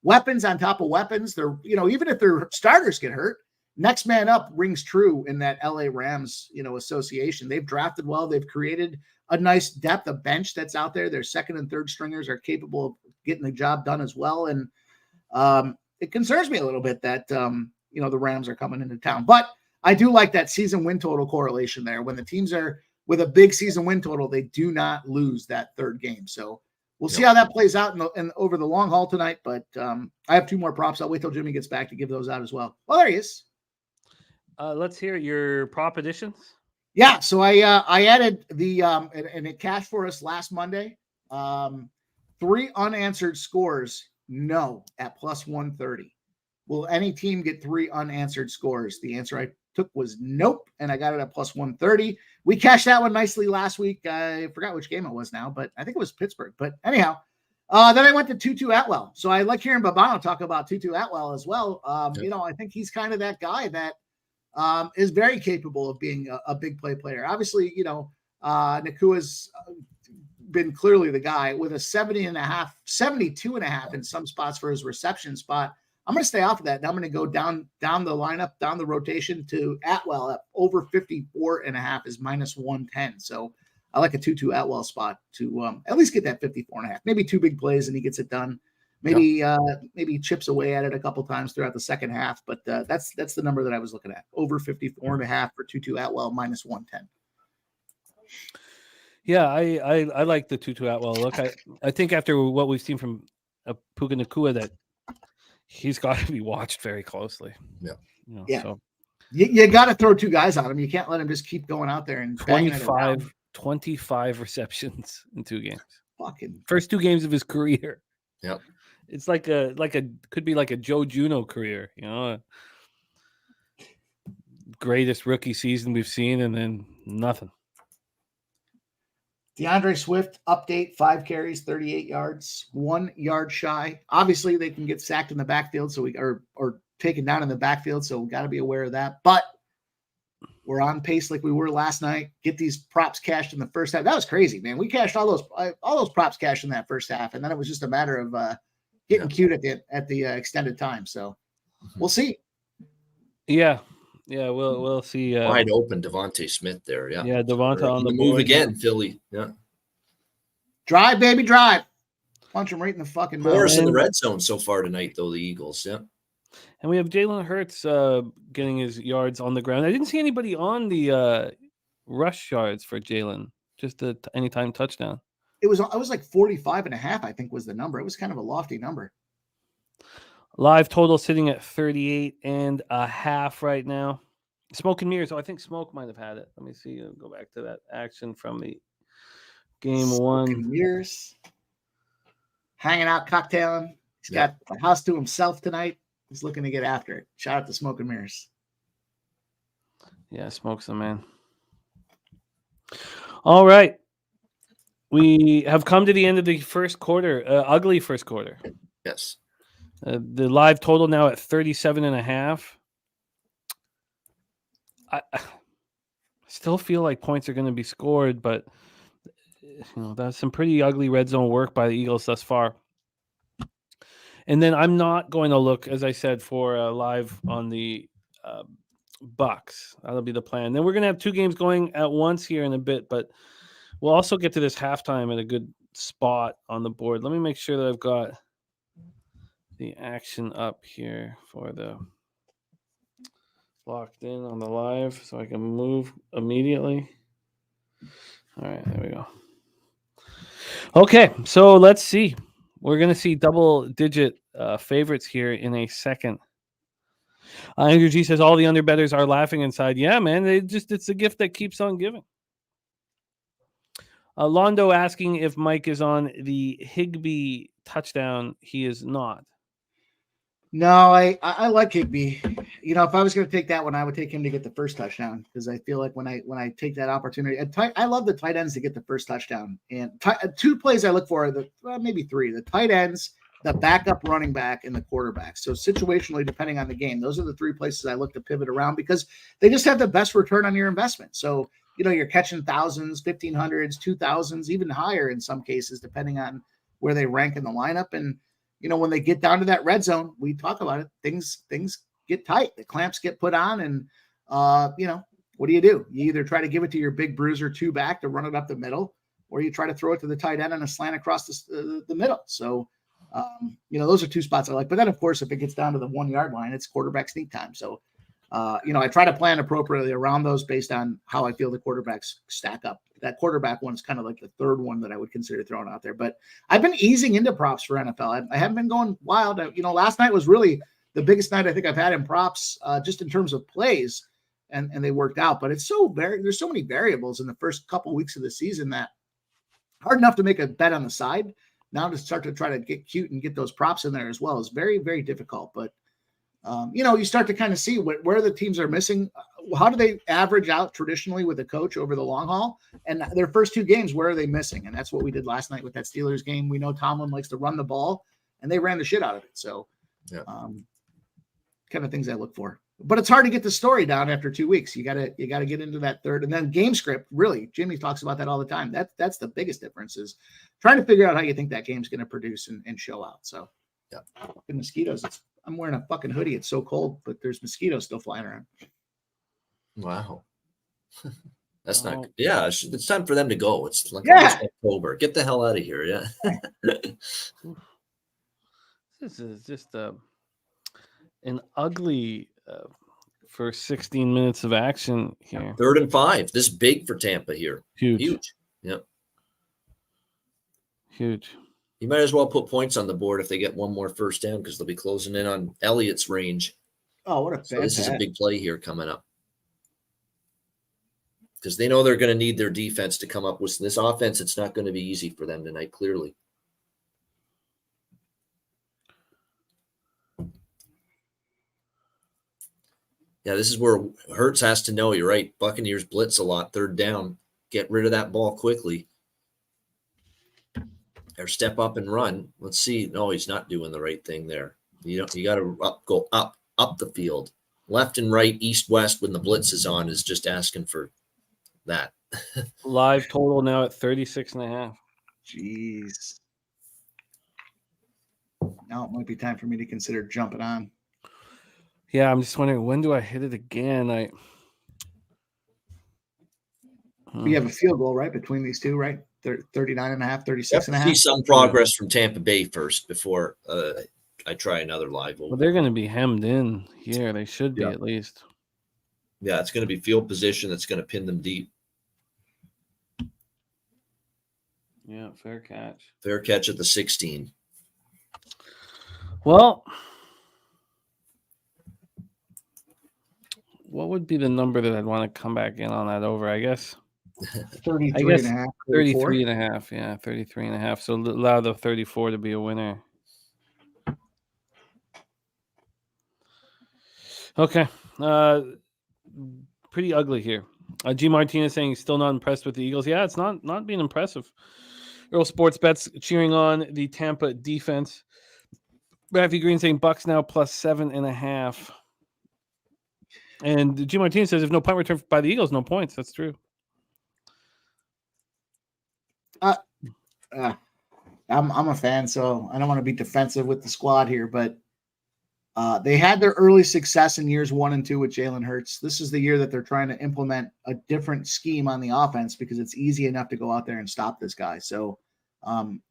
weapons on top of weapons. They're, even if their starters get hurt, next man up rings true in that LA Rams, association. They've drafted well. They've created a nice depth of bench that's out there. Their second and third stringers are capable of getting the job done as well. And it concerns me a little bit that, the Rams are coming into town, but I do like that season win total correlation there. When the teams are with a big season win total, they do not lose that third game. So we'll see how that plays out in over the long haul tonight. But I have 2 more props. I'll wait till Jimmy gets back to give those out as well. Well, there he is. Let's hear your prop additions. Yeah. So I added the and it cashed for us last Monday. 3 unanswered scores. No, at +130. Will any team get 3 unanswered scores? The answer I took was nope, and I got it at +130. We cashed that one nicely last week. I forgot which game it was now, but I think it was Pittsburgh. But anyhow, then I went to Tutu Atwell. So I like hearing Babano talk about Tutu Atwell as well. I think he's kind of that guy that is very capable of being a big play player. Obviously, Nakua's been clearly the guy with a 72.5 in some spots for his reception spot. I'm going to stay off of that. And I'm going to go down the lineup, down the rotation to Atwell at over 54.5 is -110. So I like a Tutu Atwell spot to at least get that 54.5. Maybe 2 big plays and he gets it done. Maybe maybe chips away at it a couple times throughout the second half. But that's the number that I was looking at. Over 54.5 for Tutu Atwell -110. Yeah, I like the Tutu Atwell look. I think after what we've seen from Puka Nacua that he's got to be watched very closely. Yeah. So you got to throw 2 guys on him. You can't let him just keep going out there and 25 receptions in 2 games. Fucking first 2 games of his career. Yep. It's like a could be like a Joe Juno career, greatest rookie season we've seen, and then nothing. DeAndre Swift update: 5 carries, 38 yards, 1 yard shy. Obviously, they can get sacked in the backfield, so or taken down in the backfield, so we got to be aware of that. But We're on pace like we were last night. Get these props cashed in the first half. That was crazy, man. We cashed all those props cashed in that first half, and then it was just a matter of getting cute at the extended time. So we'll see. Yeah, we'll see. Wide open, Devontae Smith there. Yeah, Devonta on the move board again, Philly. Yeah, drive, baby, drive. Punch him right in the fucking mouth. Force in the red zone so far tonight, though, the Eagles. Yeah. And we have Jalen Hurts getting his yards on the ground. I didn't see anybody on the rush yards for Jalen, just the anytime touchdown. It was like 45.5, I think was the number. It was kind of a lofty number. Live total sitting at 38.5 right now. Smoke and mirrors. Oh, I think Smoke might have had it. Let me see. I'll go back to that action from the game Smoke 1. and mirrors. Hanging out, cocktailing. He's got the house to himself tonight. He's looking to get after it. Shout out to Smoke and Mirrors. Yeah, Smoke's the man. All right. We have come to the end of the first quarter. Ugly first quarter. Yes. The live total now at 37.5. I still feel like points are going to be scored, but that's some pretty ugly red zone work by the Eagles thus far. And then I'm not going to look, as I said, for live on the Bucs. That'll be the plan. Then we're going to have 2 games going at once here in a bit, but we'll also get to this halftime at a good spot on the board. Let me make sure that I've got the action up here for the locked in on the live so I can move immediately. All right, there we go. Okay, so let's see. We're going to see double-digit favorites here in a second. Andrew G says all the underbettors are laughing inside. Yeah, man, it's a gift that keeps on giving. Londo asking if Mike is on the Higbee touchdown. He is not. No, I like Higbee. If I was going to take that one, I would take him to get the first touchdown because I feel like when I take that opportunity, I love the tight ends to get the first touchdown. And 2 plays I look for are maybe 3: the tight ends, the backup running back, and the quarterback. So situationally, depending on the game, those are the 3 places I look to pivot around because they just have the best return on your investment. So you're catching thousands, 1,500s, 2,000s, even higher in some cases, depending on where they rank in the lineup. And when they get down to that red zone, we talk about it. Things get tight. The clamps get put on, and what do? You either try to give it to your big bruiser 2 back to run it up the middle, or you try to throw it to the tight end on a slant across the middle. So, those are 2 spots I like. But then, of course, if it gets down to the 1-yard line, it's quarterback sneak time. So, I try to plan appropriately around those based on how I feel the quarterbacks stack up. That quarterback one is kind of like the 3rd one that I would consider throwing out there. But I've been easing into props for NFL. I haven't been going wild. Last night was really the biggest night I think I've had in props, just in terms of plays, and they worked out. But there's so many variables in the first couple weeks of the season that hard enough to make a bet on the side. Now to start to try to get cute and get those props in there as well is very, very difficult. But you start to kind of see where the teams are missing. How do they average out traditionally with a coach over the long haul? And their first 2 games, where are they missing? And that's what we did last night with that Steelers game. We know Tomlin likes to run the ball, and they ran the shit out of it. So, kind of things I look for. But it's hard to get the story down after 2 weeks. You gotta get into that third, and then game script. Really, Jimmy talks about that all the time. That's the biggest difference is trying to figure out how you think that game's going to produce and show out. So, fucking mosquitoes. I'm wearing a fucking hoodie. It's so cold, but there's mosquitoes still flying around. Wow. That's not good. Yeah, it's time for them to go. It's like October. Get the hell out of here. Yeah. This is just an ugly first 16 minutes of action here. 3rd and 5. This big for Tampa here. Huge. Yeah. Huge. You might as well put points on the board if they get one more first down because they'll be closing in on Elliott's range. Oh, what a bad this is a big play here coming up. Because they know they're going to need their defense to come up with this offense. It's not going to be easy for them tonight, clearly. Yeah, this is where Hurts has to know. You're right. Buccaneers blitz a lot. 3rd down. Get rid of that ball quickly. Or step up and run. Let's see. No, he's not doing the right thing there. You got to go up the field. left and right, east, west when the blitz is on is just asking for that. Live total now at 36.5. Jeez. Now it might be time for me to consider jumping on. Yeah, I'm just wondering, when do I hit it again? We have a field goal, right, between these two, right? 39.5, 36.5. See some progress from Tampa Bay first before I try another live. Well, they're going to be hemmed in here. They should be at least. Yeah, it's going to be field position that's going to pin them deep. Yeah, fair catch. Fair catch at the 16. Well, what would be the number that I'd want to come back in on that over? I guess 33.5. 33.5. Yeah, 33.5. So allow the 34 to be a winner. Okay. Pretty ugly here. G. Martinez saying he's still not impressed with the Eagles. Yeah, it's not being impressive. Earl Sports Bets cheering on the Tampa defense. Raffy Green saying Bucs now plus 7.5. And G. Martinez says if no punt return by the Eagles, no points. That's true. I'm a fan, so I don't want to be defensive with the squad here, but they had their early success in years 1 and 2 with Jalen Hurts. This is the year that they're trying to implement a different scheme on the offense because it's easy enough to go out there and stop this guy. So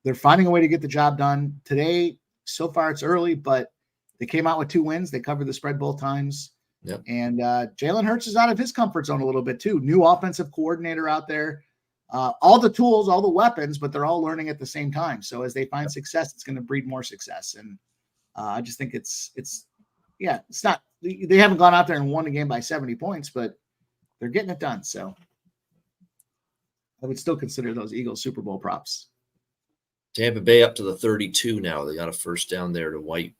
they're finding a way to get the job done. Today, so far it's early, but they came out with 2 wins. They covered the spread both times. Yep. And Jalen Hurts is out of his comfort zone a little bit too. New offensive coordinator out there. All the tools, all the weapons, but they're all learning at the same time. So as they find success, it's going to breed more success. And I just think it's not, they haven't gone out there and won the game by 70 points, but they're getting it done. So I would still consider those Eagles Super Bowl props. Tampa Bay up to the 32 now. They got a first down there to White.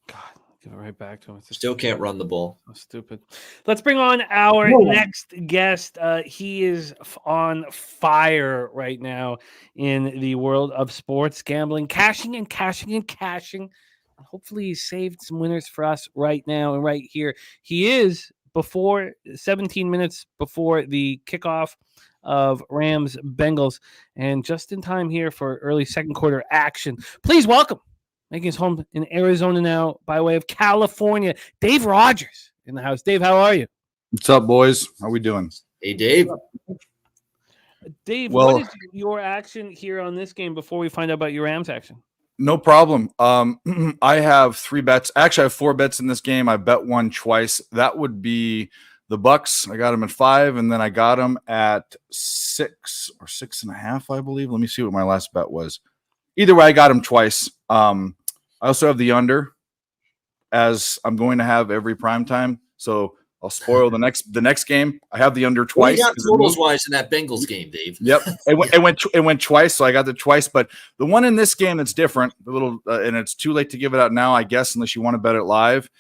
God, give it right back to him. Still can't run the ball. So stupid. Let's bring on our next guest. He is on fire right now in the world of sports gambling, cashing and cashing and cashing. Hopefully he saved some winners for us right now and right here. He is 17 minutes before the kickoff of Rams Bengals, and just in time here for early second quarter action. Please welcome, making his home in Arizona now by way of California, Dave Rogers in the house. Dave, how are you? What's up, boys? How we doing? Hey, Dave. Dave, what is your action here on this game before we find out about your Rams action? No problem. I have 3 bets. Actually, I have 4 bets in this game. I bet one twice. That would be the Bucs. I got them at 5, and then I got them at 6 or 6.5, I believe. Let me see what my last bet was. Either way, I got them twice. I also have the under, as I'm going to have every prime time. So I'll spoil the next game. I have the under twice. You got totals wise in that Bengals game, Dave. Yep, it went twice, so I got the twice. But the one in this game that's different, a little, and it's too late to give it out now, I guess, unless you want to bet it live.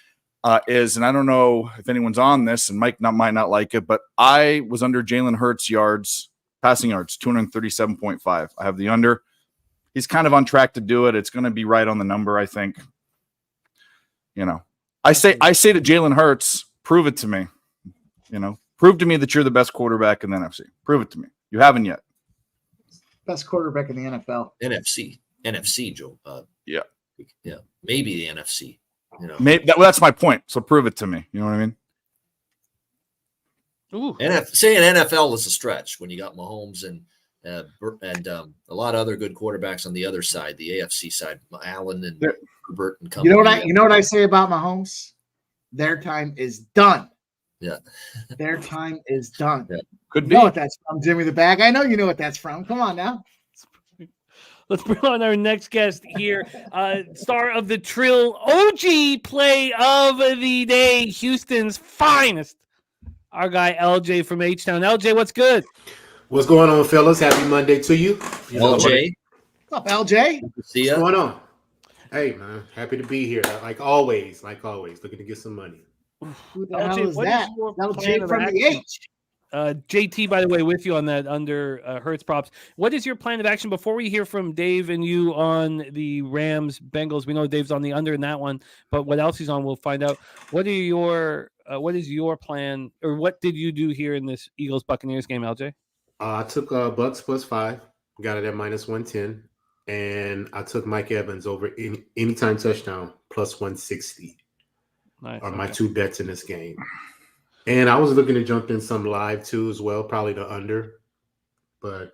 Is, and I don't know if anyone's on this, and Mike might not like it, but I was under Jalen Hurts passing yards, 237.5. I have the under. He's kind of on track to do it. It's going to be right on the number, I think. I say to Jalen Hurts, prove it to me. Prove to me that you're the best quarterback in the NFC. Prove it to me. You haven't yet. Best quarterback in the NFL. NFC, Joe. Yeah. Maybe the NFC. Maybe that's my point. So prove it to me. You know what I mean? Ooh. Saying NFL is a stretch when you got Mahomes and a lot of other good quarterbacks on the other side, the AFC side, Allen and Herbert and company. You know what I say about Mahomes? Their time is done. Yeah. Their time is done. Yeah. Could be. You know what that's from, Jimmy the Bag. I know you know what that's from. Come on now. Let's bring on our next guest here, star of the Trill, OG play of the day, Houston's finest, our guy LJ from H-Town. LJ, what's good? What's going on, fellas? Happy Monday to you. LJ. What's up, LJ? See ya. What's going on? Hey, man. Happy to be here. Like always. Looking to get some money. Who the hell LJ, is what that? is your LJ plan of from the action? H. JT, by the way, with you on that under Hertz props. What is your plan of action before we hear from Dave and you on the Rams Bengals? We know Dave's on the under in that one, but what else he's on, we'll find out. What is your plan, or what did you do here in this Eagles Buccaneers game, LJ? I took Bucks +5, got it at -110, and I took Mike Evans over anytime touchdown +160. Nice. Are my two bets in this game. And I was looking to jump in some live too as well, probably the under. But,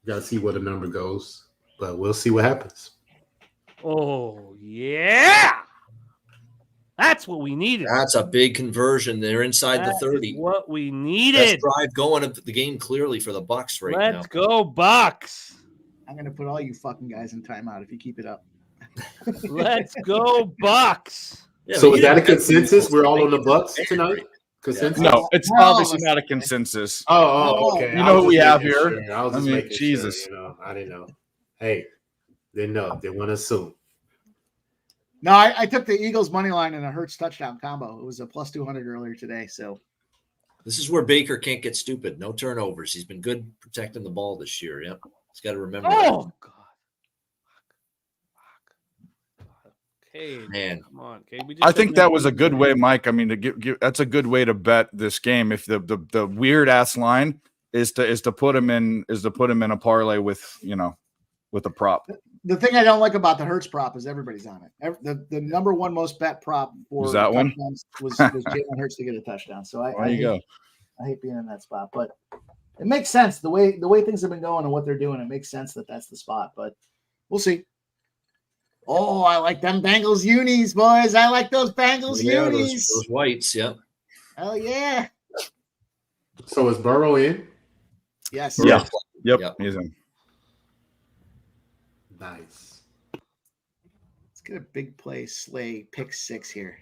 got to see where the number goes. But we'll see what happens. Oh, yeah. That's what we needed. That's a big conversion. They're inside That the 30. is what we needed. Best drive going of the game clearly for the Bucs right now. Let's go, Bucs. I'm going to put all you fucking guys in timeout if you keep it up. Let's go, Bucs. Yeah, So is that a consensus? We're all on the Bucs tonight? Consensus? No, it's obviously not a consensus. Oh, okay. You know who we have here? Sure. I was just making Jesus. sure, I didn't know. Hey, they know. They want to assume. No, I took the Eagles money line in a Hertz touchdown combo. It was a +200 earlier today. So This is where Baker can't get stupid. No turnovers. He's been good protecting the ball this year. Yep. He's got to remember Oh, God. Okay, Man. come on. Okay, I think that was a good way, Mike. I mean, to give that's a good way to bet this game. If the weird ass line is to put him in a parlay with with a prop. the thing I don't like about the Hertz prop is everybody's on it. The number one most bet prop for Was that one? was Jalen Hurts to get a touchdown. So There you go. I hate being in that spot, but it makes sense the way things have been going and what they're doing. It makes sense that that's the spot, but we'll see. Oh, I like them Bengals unis, boys. I like those Bengals unis. those whites. Yep. Hell yeah. So is Burrow in? Yes. Yeah. Yep. Yep. He's in. Nice. Let's get a big play slay pick 6 here.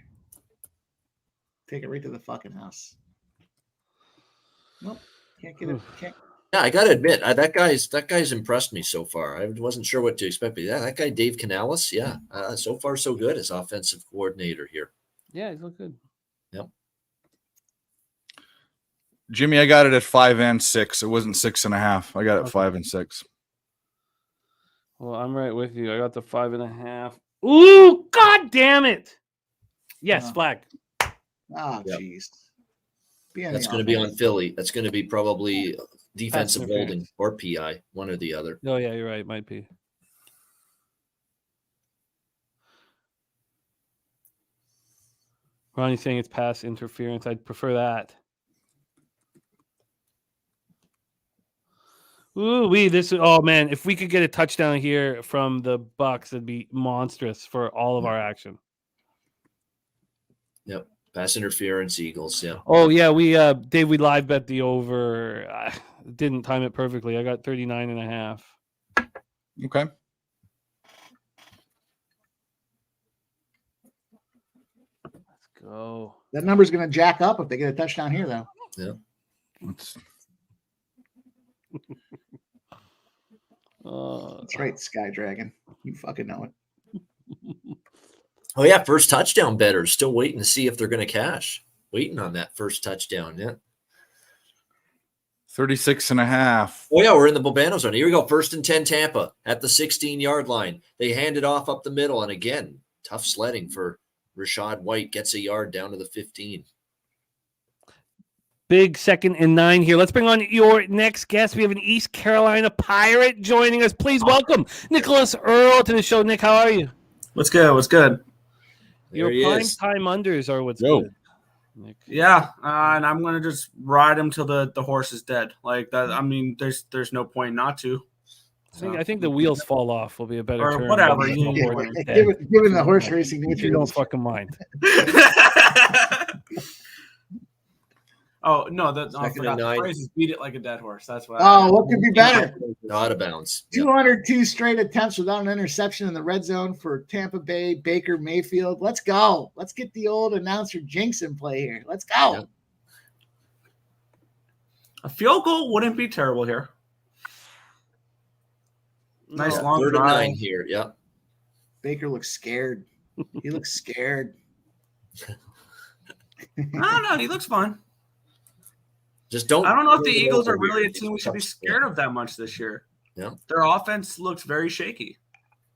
Take it right to the fucking house. Nope. Can't get it. Can't. Yeah, I got to admit, that guy's impressed me so far. I wasn't sure what to expect, but yeah, that guy Dave Canales, yeah, so far so good as offensive coordinator here. Yeah, he's look good. Yep. Jimmy, I got it at 5 and 6. It wasn't 6.5. I got it 5 and 6. Well, I'm right with you. I got the 5.5. Ooh, God damn it! Yes, flag. Oh, Yep. jeez. That's going to be on Philly. That's going to be probably defensive interference. holding or PI, one or the other. Oh yeah, you're right. Might be. Ronnie's saying it's pass interference. I'd prefer that. Ooh, oh man, if we could get a touchdown here from the Bucs, it'd be monstrous for all of our action. Yep. Pass interference, Eagles. Yeah. Oh yeah, Dave, we live bet the over. I didn't time it perfectly. I got 39.5. Okay. Let's go. That number's going to jack up if they get a touchdown here, though. Yeah. That's right, Sky Dragon. You fucking know it. Oh yeah, first touchdown bettors still waiting to see if they're going to cash. Waiting on that first touchdown. Yeah. 36.5. Oh yeah, we're in the Bobano zone. Here we go. 1st and 10 Tampa at the 16-yard line. They hand it off up the middle, and again, tough sledding for Rashad White. Gets a yard down to the 15. Big 2nd and 9 here. Let's bring on your next guest. We have an East Carolina Pirate joining us. Please welcome Nicholas Earl to the show. Nick, how are you? What's good? What's good? There he Your prime is. time unders are what's Yo. good. Nick. Yeah, and I'm gonna just ride him till the horse is dead. Like that. I mean, there's no point not to. I think the wheels fall off will be a better Or term. whatever, than you- snowboarding is dead. Given the horse racing If nature, you don't fucking mind. Oh no, I 2nd forgot and the 9. phrase is beat it like a dead horse. That's what. Oh, what could be better? Out of bounds. Yep. 202 straight attempts without an interception in the red zone for Tampa Bay, Baker Mayfield. Let's go. Let's get the old announcer Jinx in play here. Let's go. Yep. A field goal wouldn't be terrible here. Nice Yeah, long 3rd and drive. 9 here. Yep. Baker looks scared. He looks scared. I don't know. He looks fine. Just don't. I don't know if the turn it Eagles over are really here. a team we should be scared of that much this year. Yeah. Their offense looks very shaky.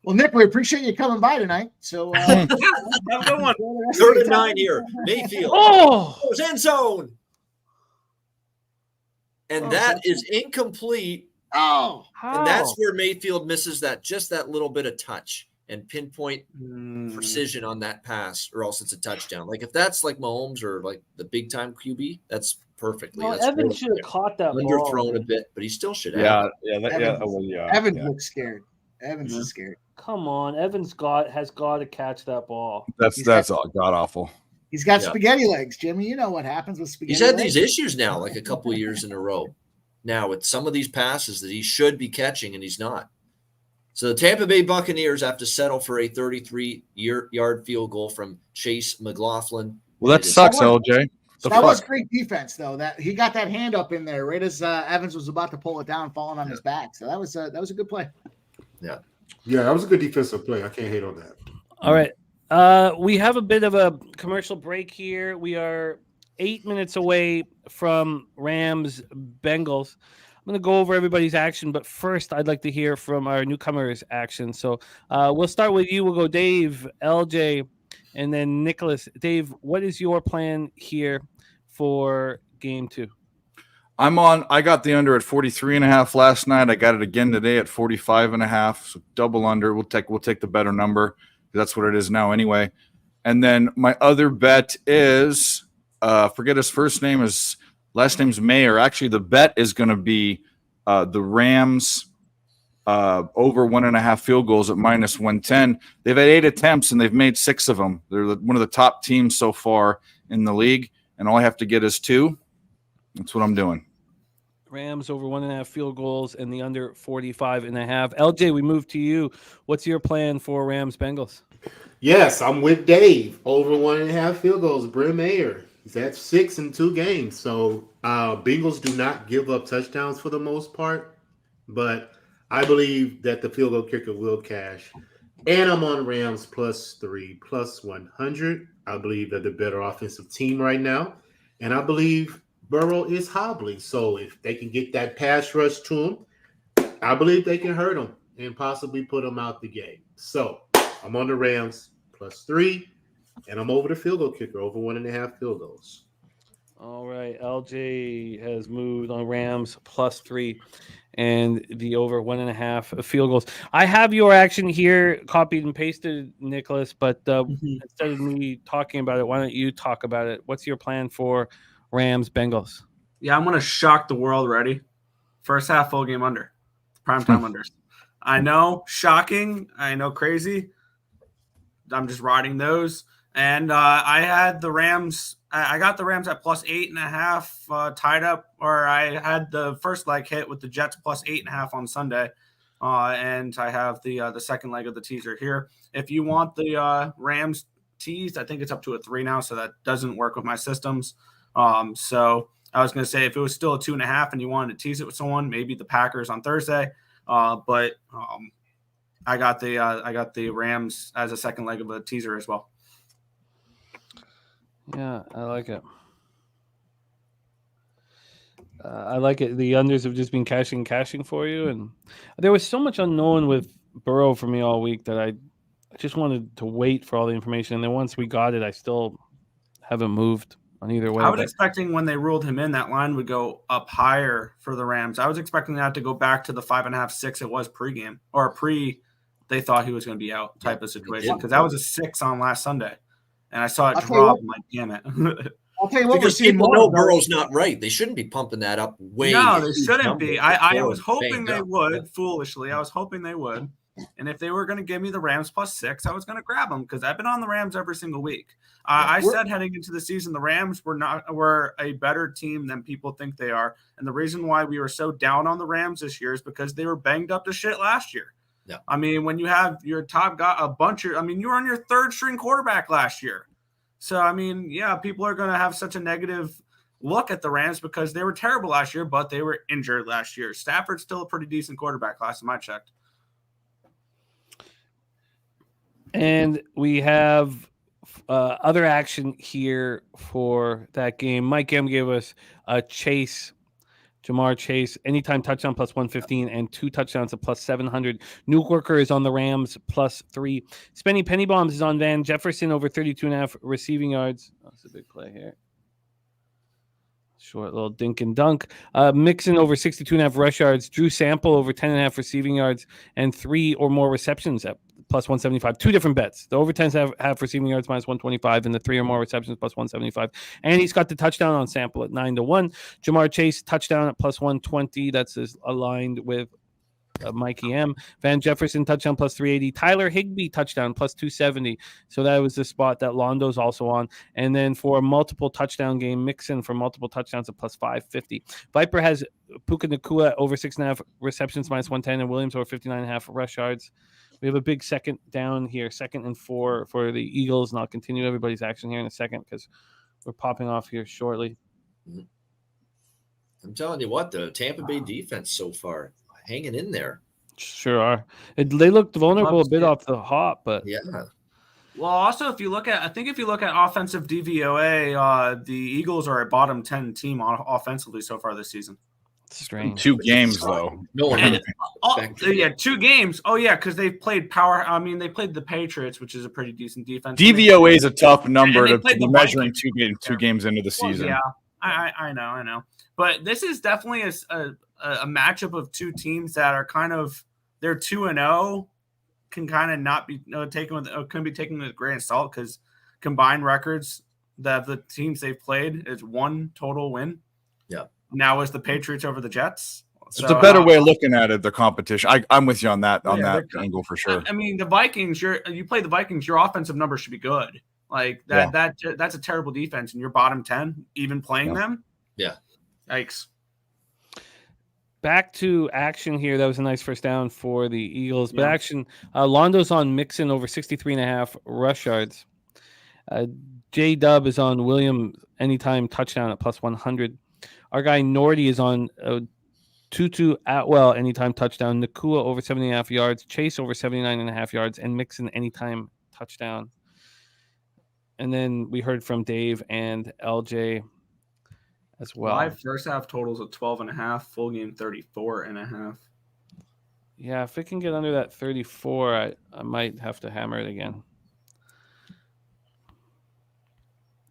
Well, Nick, we appreciate you coming by tonight. So, Have a good one. 3rd and 9 here. Mayfield. Oh, Goes end zone. And that is incomplete. Oh, how? And that's where Mayfield misses just that little bit of touch and pinpoint precision on that pass, or else it's a touchdown. Like if that's like Mahomes or like the big time QB, that's perfectly. No, that's Evans really should have caught that underthrown ball. a bit, but he still should have. Evans looks scared. Evans is scared. Come on, Evans has got to catch that ball. That's all god awful. He's got spaghetti legs, Jimmy. You know what happens with spaghetti He's had legs. these issues now, like a couple of years in a row. Now with some of these passes that he should be catching and he's not. So the Tampa Bay Buccaneers have to settle for a 33-yard field goal from Chase McLaughlin. Well, that sucks, LJ. That was great defense, though. That he got that hand up in there right as Evans was about to pull it down, falling on his back. So that was a good play. Yeah, that was a good defensive play. I can't hate on that. All right. We have a bit of a commercial break here. We are 8 minutes away from Rams Bengals. I'm going to go over everybody's action, but first I'd like to hear from our newcomers' action. So we'll start with you. We'll go Dave, LJ, and then Nicholas. Dave, what is your plan here for game 2? I got the under at 43.5 last night. I got it again today at 45.5. So double under. We'll take the better number. That's what it is now anyway. And then my other bet is forget his first name, his last name's Mayer. Actually, the bet is going to be the Rams over 1.5 field goals at minus 110. They've had 8 attempts and they've made 6 of them. They're one of the top teams so far in the league, and all I have to get is 2. That's what I'm doing. Rams over 1.5 field goals and the under 45.5. LJ, we move to you. What's your plan for Rams Bengals? Yes, I'm with Dave. Over 1.5 field goals. Bryn Mayer. He's at 6 in 2 games. So Bengals do not give up touchdowns for the most part, but I believe that the field goal kicker will cash. And I'm on Rams +3, +100. I believe they're the better offensive team right now. And I believe Burrow is hobbling. So if they can get that pass rush to him, I believe they can hurt him and possibly put him out the game. So I'm on the Rams +3, and I'm over the field goal kicker, over 1.5 field goals. All right. LJ has moved on Rams +3 and the over 1.5 field goals. I have your action here copied and pasted, Nicholas, but instead of me talking about it, why don't you talk about it? What's your plan for Rams Bengals? Yeah, I'm going to shock the world. Ready? First half full game under. Primetime unders. I know, shocking. I know, crazy. I'm just riding those. And I had the Rams. I got the Rams at +8.5 tied up, or I had the first leg hit with the Jets +8.5 on Sunday. And I have the second leg of the teaser here. If you want the Rams teased, I think it's up to a 3 now, so that doesn't work with my systems. So I was going to say if it was still a 2.5 and you wanted to tease it with someone, maybe the Packers on Thursday. But I got the Rams as a second leg of a teaser as well. Yeah, I like it. I like it. The unders have just been cashing for you, and there was so much unknown with Burrow for me all week that I just wanted to wait for all the information. And then once we got it, I still haven't moved on either way. I was expecting when they ruled him in, that line would go up higher for the Rams. I was expecting that to go back to the 5.5, 6 it was pregame, or they thought he was going to be out type of situation, because that was a 6 on last Sunday. And I saw it drop. I'm like, damn it. I'll tell you what, because people know Burrow's not right. They shouldn't be pumping that up way. No, they shouldn't be. I was hoping they would, foolishly. I was hoping they would. And if they were going to give me the Rams +6, I was going to grab them, because I've been on the Rams every single week. I said heading into the season, the Rams were a better team than people think they are. And the reason why we were so down on the Rams this year is because they were banged up to shit last year. Yeah. I mean, when you have your top guy, you were on your 3rd string quarterback last year. So, I mean, yeah, people are going to have such a negative look at the Rams because they were terrible last year, but they were injured last year. Stafford's still a pretty decent quarterback last time I checked. And we have Other action here for that game. Mike M gave us a Jamar Chase, anytime touchdown plus 115 and 2 touchdowns at plus 700. New Worker is on the Rams plus 3. Spenny Penny Bombs is on Van Jefferson over 32.5 receiving yards. That's a big play here. Short little dink and dunk. Mixon over 62.5 rush yards. Drew Sample over 10.5 receiving yards and 3 or more receptions at plus 175. 2 different bets. The over 10.5 receiving yards minus 125 and the 3 or more receptions plus 175. And he's got the touchdown on Sample at 9-1. Jamar Chase touchdown at plus 120. That's aligned with Mikey M. Van Jefferson touchdown plus 380. Tyler Higbee touchdown plus 270. So that was the spot that Londo's also on. And then for a multiple touchdown game, Mixon for multiple touchdowns at plus 550. Viper has Puka Nacua over 6.5 receptions minus 110 and Williams over 59.5 rush yards. We have a big second down here, 2nd and 4 for the Eagles. And I'll continue everybody's action here in a second because we're popping off here shortly. I'm telling you what, the Tampa Bay defense so far hanging in there. Sure are. They looked vulnerable a bit off the hop, but yeah. Well, also if you look at offensive DVOA, the Eagles are a bottom 10 team offensively so far this season. Strange. 2 games though. No one And, 2 games. Oh yeah, because they've played they played the Patriots, which is a pretty decent defense. DVOA is a tough number to played be the measuring Vikings. 2 games into the season. Well, yeah, I know. But this is definitely a matchup of 2 teams that are kind of they're 2-0, can kind of not be taken with couldn't be taken with a grain of salt because combined records that the teams they've played is 1 total win. Yeah. Now is the Patriots over the Jets. It's a better way of looking at it. The competition. I'm with you on that angle for sure. I mean, the Vikings. You play the Vikings. Your offensive numbers should be good. Like that. Yeah. That's a terrible defense, and you're bottom 10, even playing them. Yeah. Yikes. Back to action here. That was a nice first down for the Eagles. But action, Londo's on Mixon over 63.5 rush yards. J-Dub is on William anytime touchdown at plus 100. Our guy Nordy is on Tutu Atwell anytime touchdown. Nakua over 70.5 yards. Chase over 79.5 yards. And Mixon anytime touchdown. And then we heard from Dave and LJ as well. Live first half totals of 12.5, full game 34.5. Yeah, if it can get under that 34, I might have to hammer it again.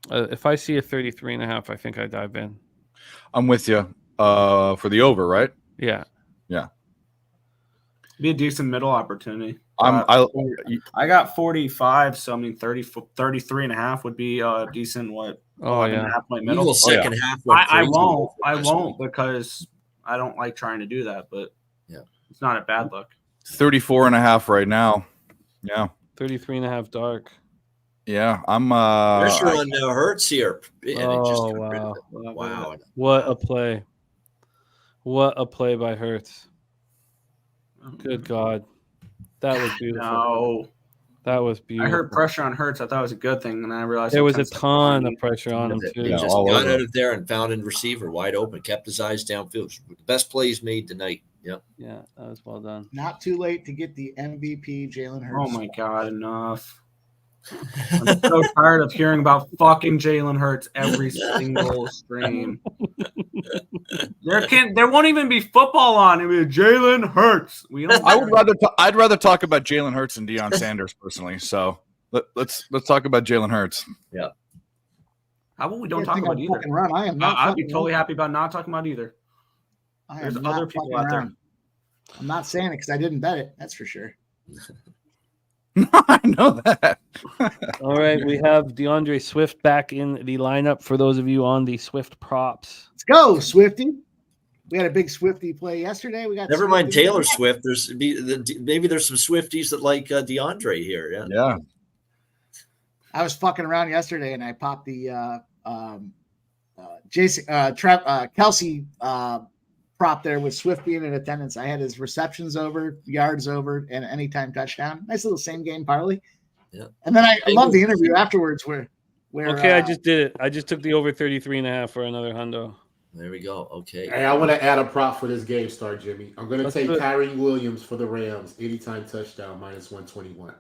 If I see a 33.5, I think I dive in. I'm with you for the over, right? Yeah. Be a decent middle opportunity. I got 45, so I mean 33.5 would be a decent half-point middle. Eagles second half. I won't because I don't like trying to do that, but it's not a bad look. 34.5 right now. Yeah. 33.5 dark. Yeah, I'm pressure on Hurts here. Wow. What a play. What a play by Hurts. Good God. That was beautiful. No. That was beautiful. I heard pressure on Hurts. I thought it was a good thing, and I realized there was a ton of pressure on him, too. He just got out of there and found a receiver wide open, kept his eyes downfield. The best plays made tonight. Yep. Yeah, that was well done. Not too late to get the MVP, Jalen Hurts. Oh, my God, enough. I'm so tired of hearing about fucking Jalen Hurts every single stream. There won't even be football on. It would be Jalen Hurts. I'd rather talk about Jalen Hurts than Deion Sanders personally. So let's talk about Jalen Hurts. Yeah. How about we don't talk about either? Run. I am not. I'd be totally happy about not talking about either. There's other people out there. I'm not saying it because I didn't bet it. That's for sure. I know that. All right, we have DeAndre Swift back in the lineup for those of you on the Swift props. Let's go, Swifty. We had a big Swifty play yesterday. We got never mind Taylor Swift. Maybe there's some Swifties that like DeAndre here. Yeah. I was fucking around yesterday and I popped the Kelsey prop there with Swift being in attendance. I had his receptions over, yards over, and anytime touchdown. Nice little same game parlay. Yeah. And then I love the interview afterwards where okay, I just did it. I just took the over 33.5 for another hundo. There we go. Okay. Hey, I want to add a prop for this game start, Jimmy. I'm going to take Tyree Williams for the Rams, anytime touchdown, minus 121.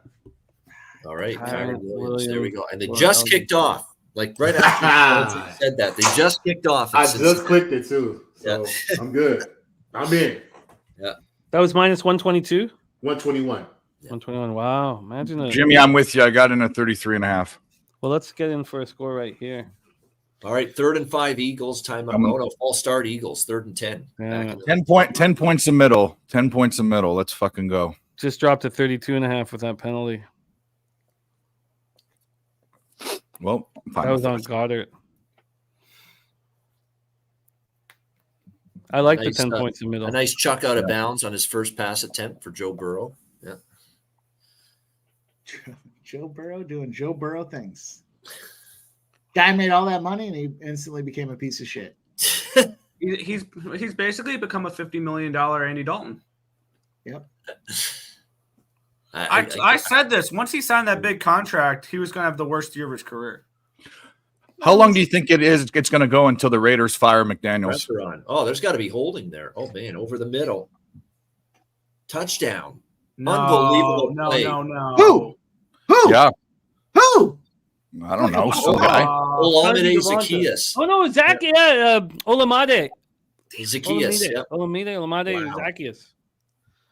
All right, Kyron Kyron Williams. There we go. And they Williams. just kicked off. Like right after you said that, they just kicked off. I just clicked it too, so I'm good. I'm in. That was minus 122? 121. 121. Wow. Imagine that. Jimmy, I'm with you. I got in at 33.5. Well, let's get in for a score right here. All right, 3rd and 5 Eagles. Time out. No, false start Eagles. 3rd and 10. Yeah. 10 points a middle. 10 points a middle. Let's fucking go. Just dropped to 32.5 with that penalty. Well, that was on Goddard. I like the 10 points in the middle. A nice chuck out of bounds on his first pass attempt for Joe Burrow. Yeah. Joe Burrow doing Joe Burrow things. Guy made all that money and he instantly became a piece of shit. He's basically become a $50 million Andy Dalton. Yep. I said this. Once he signed that big contract, he was going to have the worst year of his career. How long do you think it's going to go until the Raiders fire McDaniels? Oh, there's got to be holding there. Oh, man, over the middle. Touchdown. No, Unbelievable play. No. Who? Yeah. Who? I don't know. Some guy. Olamide Zacchaeus. Oh, no, Zach. Yeah, Olamide. Zacchaeus. Olamide Zacchaeus.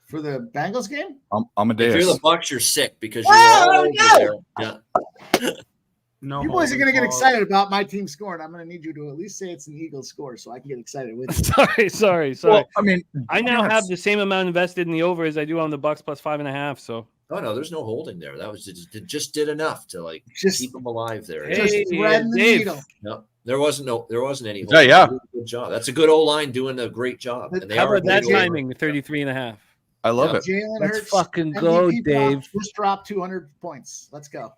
For the Bengals game? Amadeus. If you're the Bucs, you're sick because you're all over there. Yeah. No, you boys are going to get excited about my team scoring. I'm going to need you to at least say it's an Eagles score so I can get excited with you. Sorry. Well, I mean, I now have the same amount invested in the over as I do on the Bucs plus 5.5. So. Oh no, there's no holding there. That was just did enough to keep them alive there. Hey, threading the needle. No, there wasn't any. Yeah. Good job. That's a good O-line doing a great job. And how about that timing? 33.5. I love it. Let's fucking go, Dave. Just dropped 200 points. Let's go.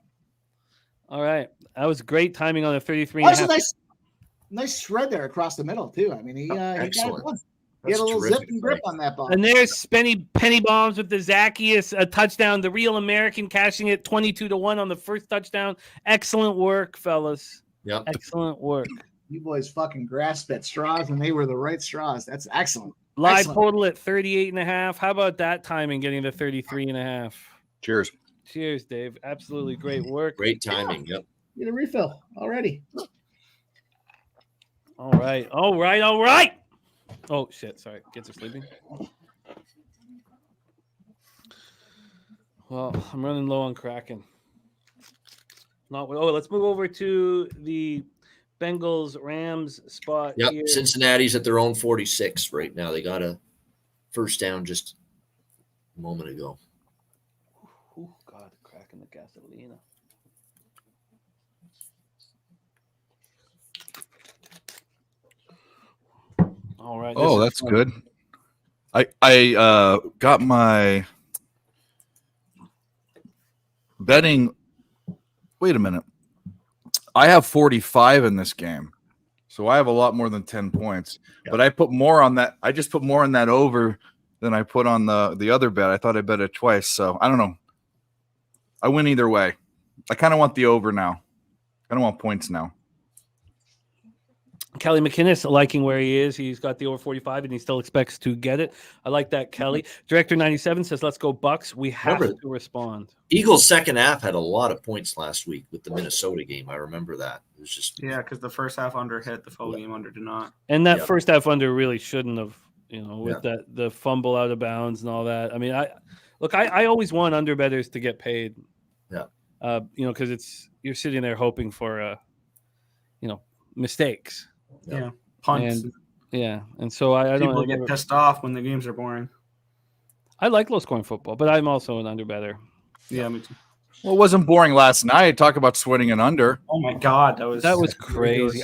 All right, that was great timing on the 33. That was a nice shred there across the middle too. I mean, he got it done. He had a little zip and grip on that ball. And there's penny bombs with the Zacchaeus touchdown. The Real American cashing it 22-1 on the first touchdown. Excellent work, fellas. Yeah, excellent work. You boys fucking grasped at straws, and they were the right straws. That's excellent. Live total at 38.5. How about that timing getting to 33.5? Cheers. Cheers, Dave. Absolutely great work. Great timing. Yep. Get a refill already. All right. Oh, shit. Sorry. Kids are sleeping. Well, I'm running low on Kraken. Let's move over to the Bengals-Rams spot here. Cincinnati's at their own 46 right now. They got a first down just a moment ago. Oh, God. Cracking the gasolina. All right. Oh, that's good. I got my betting. Wait a minute. I have 45 in this game, so I have a lot more than 10 points. Yeah. But I put more on that. I just put more on that over than I put on the other bet. I thought I bet it twice, so I don't know. I win either way. I kind of want the over now. I don't want points now. Kelly McInnes liking where he is. He's got the over 45 and he still expects to get it. I like that, Kelly. Director 97 says, let's go Bucs. We have to respond. Eagles second half had a lot of points last week with the Minnesota game. I remember that. It was just because the first half under hit, the full game under did not. And that first half under really shouldn't have, with the fumble out of bounds and all that. I mean, I always want underbettors to get paid. Yeah. Because you're sitting there hoping for mistakes. Yeah, punts. And so I don't get pissed off when the games are boring. I like low scoring football, but I'm also an underbetter. Yeah, me too. Well, it wasn't boring last night. Talk about sweating an under. Oh my God, that was crazy.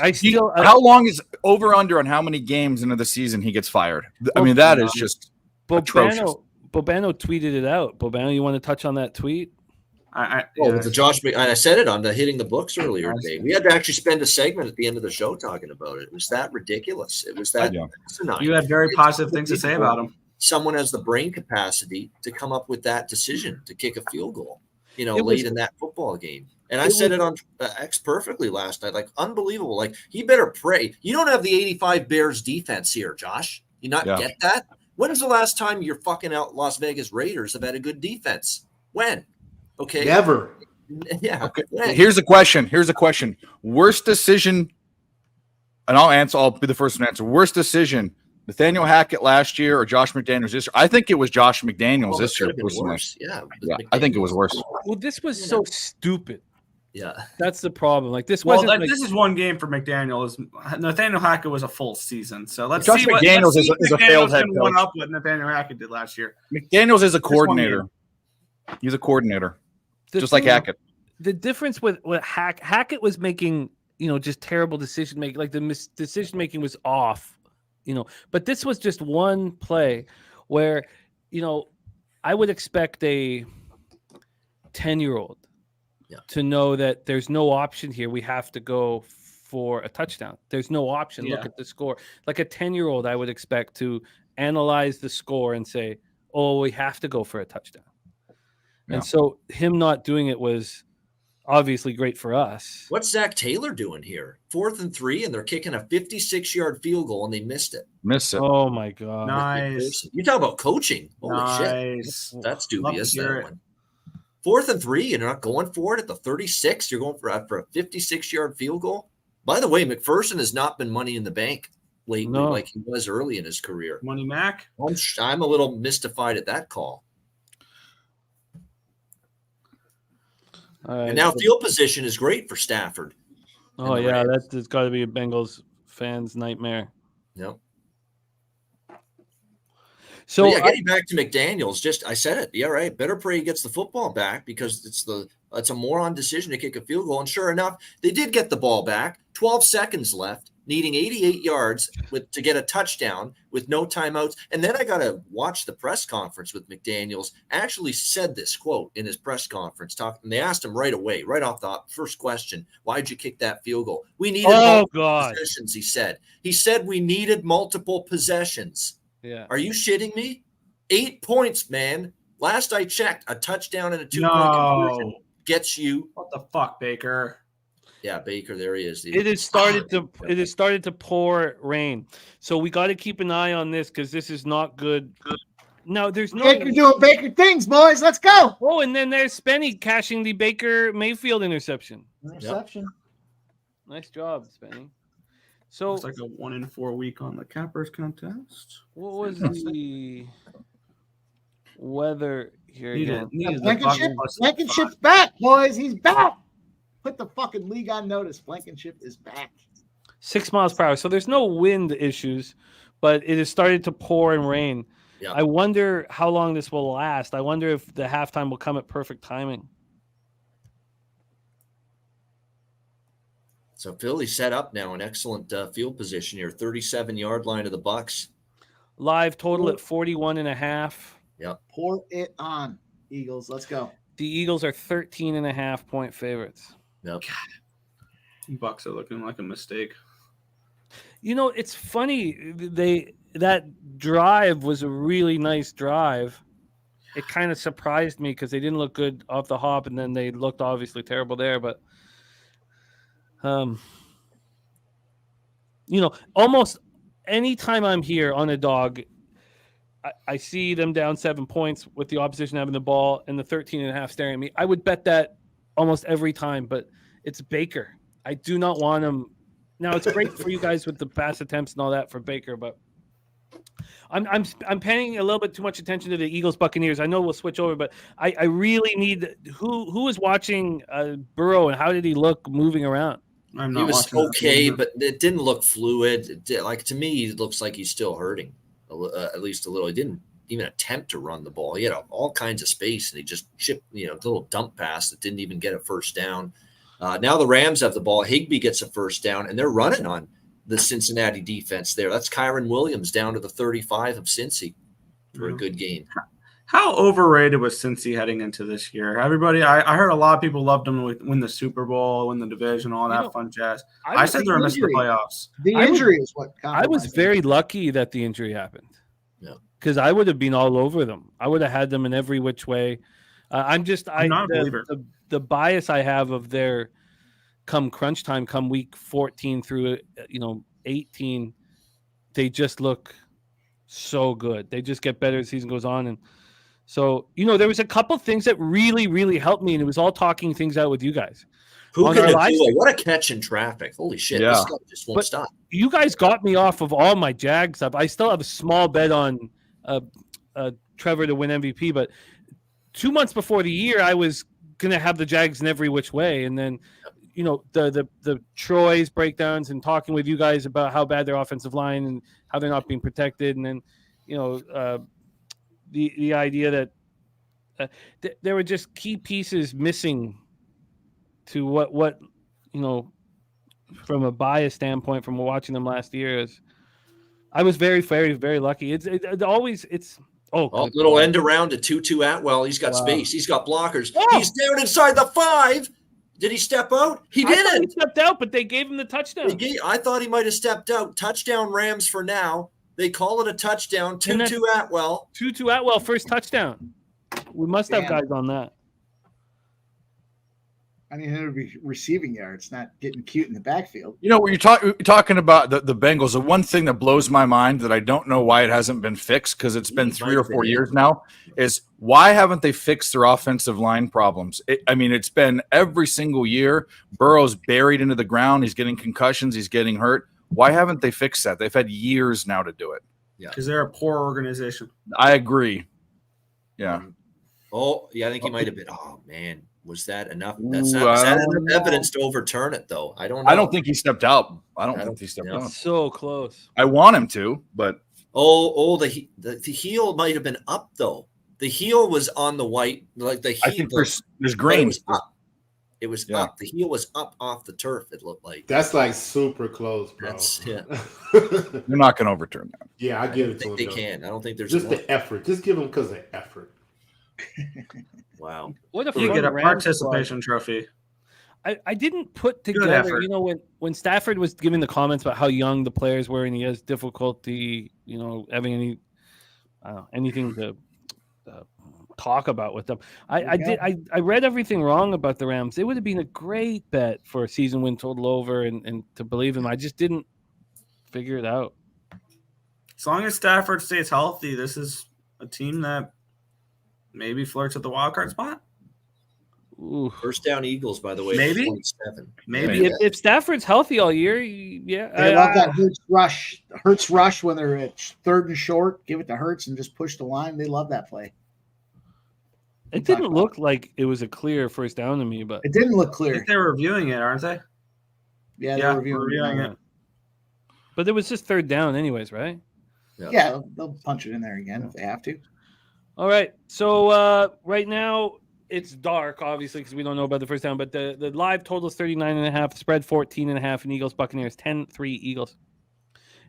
How long is over under on how many games into the season he gets fired? I mean, that is just atrocious. Bobano tweeted it out. Bobano, you want to touch on that tweet? With the Josh, I said it on the Hitting the Books earlier today. We had to actually spend a segment at the end of the show talking about it. It was that ridiculous. It was that. You had very positive things to say about him. Someone has the brain capacity to come up with that decision to kick a field goal, late in that football game. And I said it on X perfectly last night. Like, unbelievable. Like, he better pray. You don't have the 85 Bears defense here, Josh. You not get that? When was the last time your fucking Las Vegas Raiders have had a good defense? When? Okay. Never. Yeah. Okay. Here's a question. Worst decision, and I'll be the first one to answer. Worst decision, Nathaniel Hackett last year or Josh McDaniels this year? I think it was Josh McDaniels this year. Worse. Yeah. I think it was worse. Well, this was so stupid. Yeah. That's the problem. Like this Well, wasn't. this is one game for McDaniel. Nathaniel Hackett was a full season, so let's Josh see what McDaniels is a failed head can one coach. up what Nathaniel Hackett did last year. McDaniels is a coordinator. He's a coordinator, just like Hackett. The difference with Hackett was making, just terrible decision making. Like the decision making was off, But this was just one play where, I would expect a 10-year-old to know that there's no option here. We have to go for a touchdown. There's no option. Look at the score. Like a 10-year-old, I would expect to analyze the score and say, oh, we have to go for a touchdown. Yeah. And so him not doing it was obviously great for us. What's Zach Taylor doing here? 4th and 3, and they're kicking a 56-yard field goal, and they missed it. Oh, my God. Nice. You talk about coaching. Holy shit. That's dubious, that one. 4th and 3, and you're not going for it at the 36. You're going for a 56-yard field goal. By the way, McPherson has not been money in the bank lately like he was early in his career. Money Mac? I'm a little mystified at that call. And now field position is great for Stafford. Oh, yeah, that's got to be a Bengals fan's nightmare. Yep. So getting back to McDaniels, I said it. Yeah, right. Better pray he gets the football back because it's a moron decision to kick a field goal. And sure enough, they did get the ball back. 12 seconds left, needing 88 yards to get a touchdown with no timeouts. And then I got to watch the press conference with McDaniels. Actually said this quote in his press conference and they asked him right away, right off the first question, why'd you kick that field goal? We needed multiple possessions, he said. He said we needed multiple possessions. Yeah. Are you shitting me? 8 points, man. Last I checked, a touchdown and a 2-point conversion gets you. What the fuck, Baker? Yeah, Baker, there he is. It has started to pour rain. So we got to keep an eye on this because this is not good. No, there's no Baker doing Baker things, boys. Let's go. Oh, and then there's Spenny cashing the Baker Mayfield interception. Interception. Yep. Nice job, Spenny. So it's like a 1 in 4 week on the Cappers contest. What was the weather here again? Blankenship's back, boys. He's back. Put the fucking league on notice. Blankenship is back. 6 miles per hour. So there's no wind issues, but it has started to pour and rain. Yep. I wonder how long this will last. I wonder if the halftime will come at perfect timing. So Philly set up now an excellent field position here, 37-yard line of the Bucs. Live total at 41.5. Yep. Pour it on, Eagles. Let's go. The Eagles are 13.5-point favorites. Yep. Bucs are looking like a mistake. It's funny. That drive was a really nice drive. It kind of surprised me because they didn't look good off the hop, and then they looked obviously terrible there. But almost any time I'm here on a dog, I see them down 7 points with the opposition having the ball and the 13.5 staring at me. I would bet that almost every time, but it's Baker. I do not want him. Now it's great for you guys with the pass attempts and all that for Baker, but I'm paying a little bit too much attention to the Eagles Buccaneers. I know we'll switch over, but I really need who is watching Burrow and how did he look moving around? He was okay, but it didn't look fluid. To me, it looks like he's still hurting, at least a little. He didn't even attempt to run the ball. He had all kinds of space, and he just chipped, a little dump pass that didn't even get a first down. Now the Rams have the ball. Higbee gets a first down, and they're running on the Cincinnati defense there. That's Kyron Williams down to the 35 of Cincy for a good game. How overrated was Cincy heading into this year? Everybody, I heard a lot of people loved them to win the Super Bowl, win the division, all that fun jazz. I said they were missing the playoffs. The injury is what I was very lucky that the injury happened. Yeah, because I would have been all over them. I would have had them in every which way. I'm not a believer. The bias I have of their come crunch time, come week 14 through 18, they just look so good. They just get better as the season goes on, and So, there was a couple things that really, really helped me, and it was all talking things out with you guys. Who On can our do live it? stream. What a catch in traffic. Holy shit. Yeah. This guy just won't But stop. you guys got me off of all my Jag stuff. I still have a small bet on Trevor to win MVP, but 2 months before the year, I was going to have the Jags in every which way. And then, the Troy's breakdowns and talking with you guys about how bad their offensive line and how they're not being protected. And then, the idea that there were just key pieces missing to what from a bias standpoint from watching them last year. Is I was very, very, very lucky. It's Little end around to 2-2 Atwell. He's got space. He's got blockers. Oh! He's down inside the 5. Did he step out? He didn't. He stepped out, but they gave him the touchdown. I thought he might have stepped out. Touchdown Rams for now. They call it a touchdown. 2-2 Atwell. 2-2 Atwell, first touchdown. We must have guys on that. I mean, it would be receiving yards, not getting cute in the backfield. When you're talking about the Bengals, the one thing that blows my mind that I don't know why it hasn't been fixed, because it's been 3 or 4 years now, is why haven't they fixed their offensive line problems? It's been every single year. Burrow's buried into the ground. He's getting concussions. He's getting hurt. Why haven't they fixed that? They've had years now to do it. Yeah, because they're a poor organization. I agree. Yeah. Oh, yeah, I think he might have been. Oh, man. Was that enough? Is that enough evidence to overturn it, though? I don't know. I don't think he stepped out. I don't think he stepped out. So close. I want him to, but the heel might have been up though. The heel was on the white, like the heel. I think there's green. It was up. It was up. The heel was up off the turf. It looked like that's like super close, bro. You're not going to overturn that. Yeah, I give it to them. They can. I don't think there's just the effort. Just give them because of effort. Wow. What a you get a participation trophy. I didn't put together, when Stafford was giving the comments about how young the players were and he has difficulty, having anything to talk about with them. I read everything wrong about the Rams. It would have been a great bet for a season win total over and to believe him. I just didn't figure it out. As long as Stafford stays healthy, this is a team that maybe flirts at the wild card spot. Ooh. First down Eagles, by the way. Maybe. 27. Maybe. If Stafford's healthy all year, yeah. They love that Hurts rush when they're at 3rd and short. Give it to Hurts and just push the line. They love that play. It didn't look like it was a clear first down to me, but it didn't look clear. I think they're reviewing it, aren't they? Yeah, they're reviewing it. But it was just 3rd down anyways, right? Yeah, they'll punch it in there again if they have to. All right. So right now it's dark, obviously, because we don't know about the first down, but the live total is 39.5, spread 14.5, and Eagles Buccaneers 10-3 Eagles.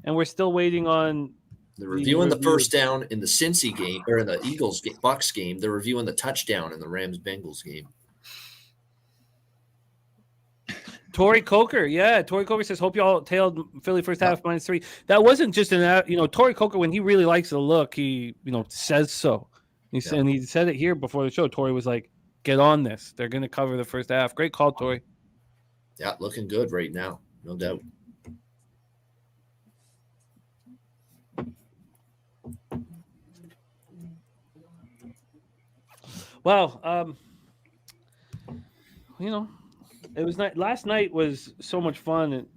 And we're still waiting on they're reviewing the first down in the Cincy game or in the Eagles Bucs game. They're reviewing the touchdown in the Rams Bengals game. Tori Coker, Tori Coker says, "Hope y'all tailed Philly first half -3." That wasn't just Tori Coker, when he really likes the look, he says so. He said it here before the show. Tori was like, "Get on this. They're going to cover the first half." Great call, Tori. Yeah, looking good right now, no doubt. Well, it was last night was so much fun,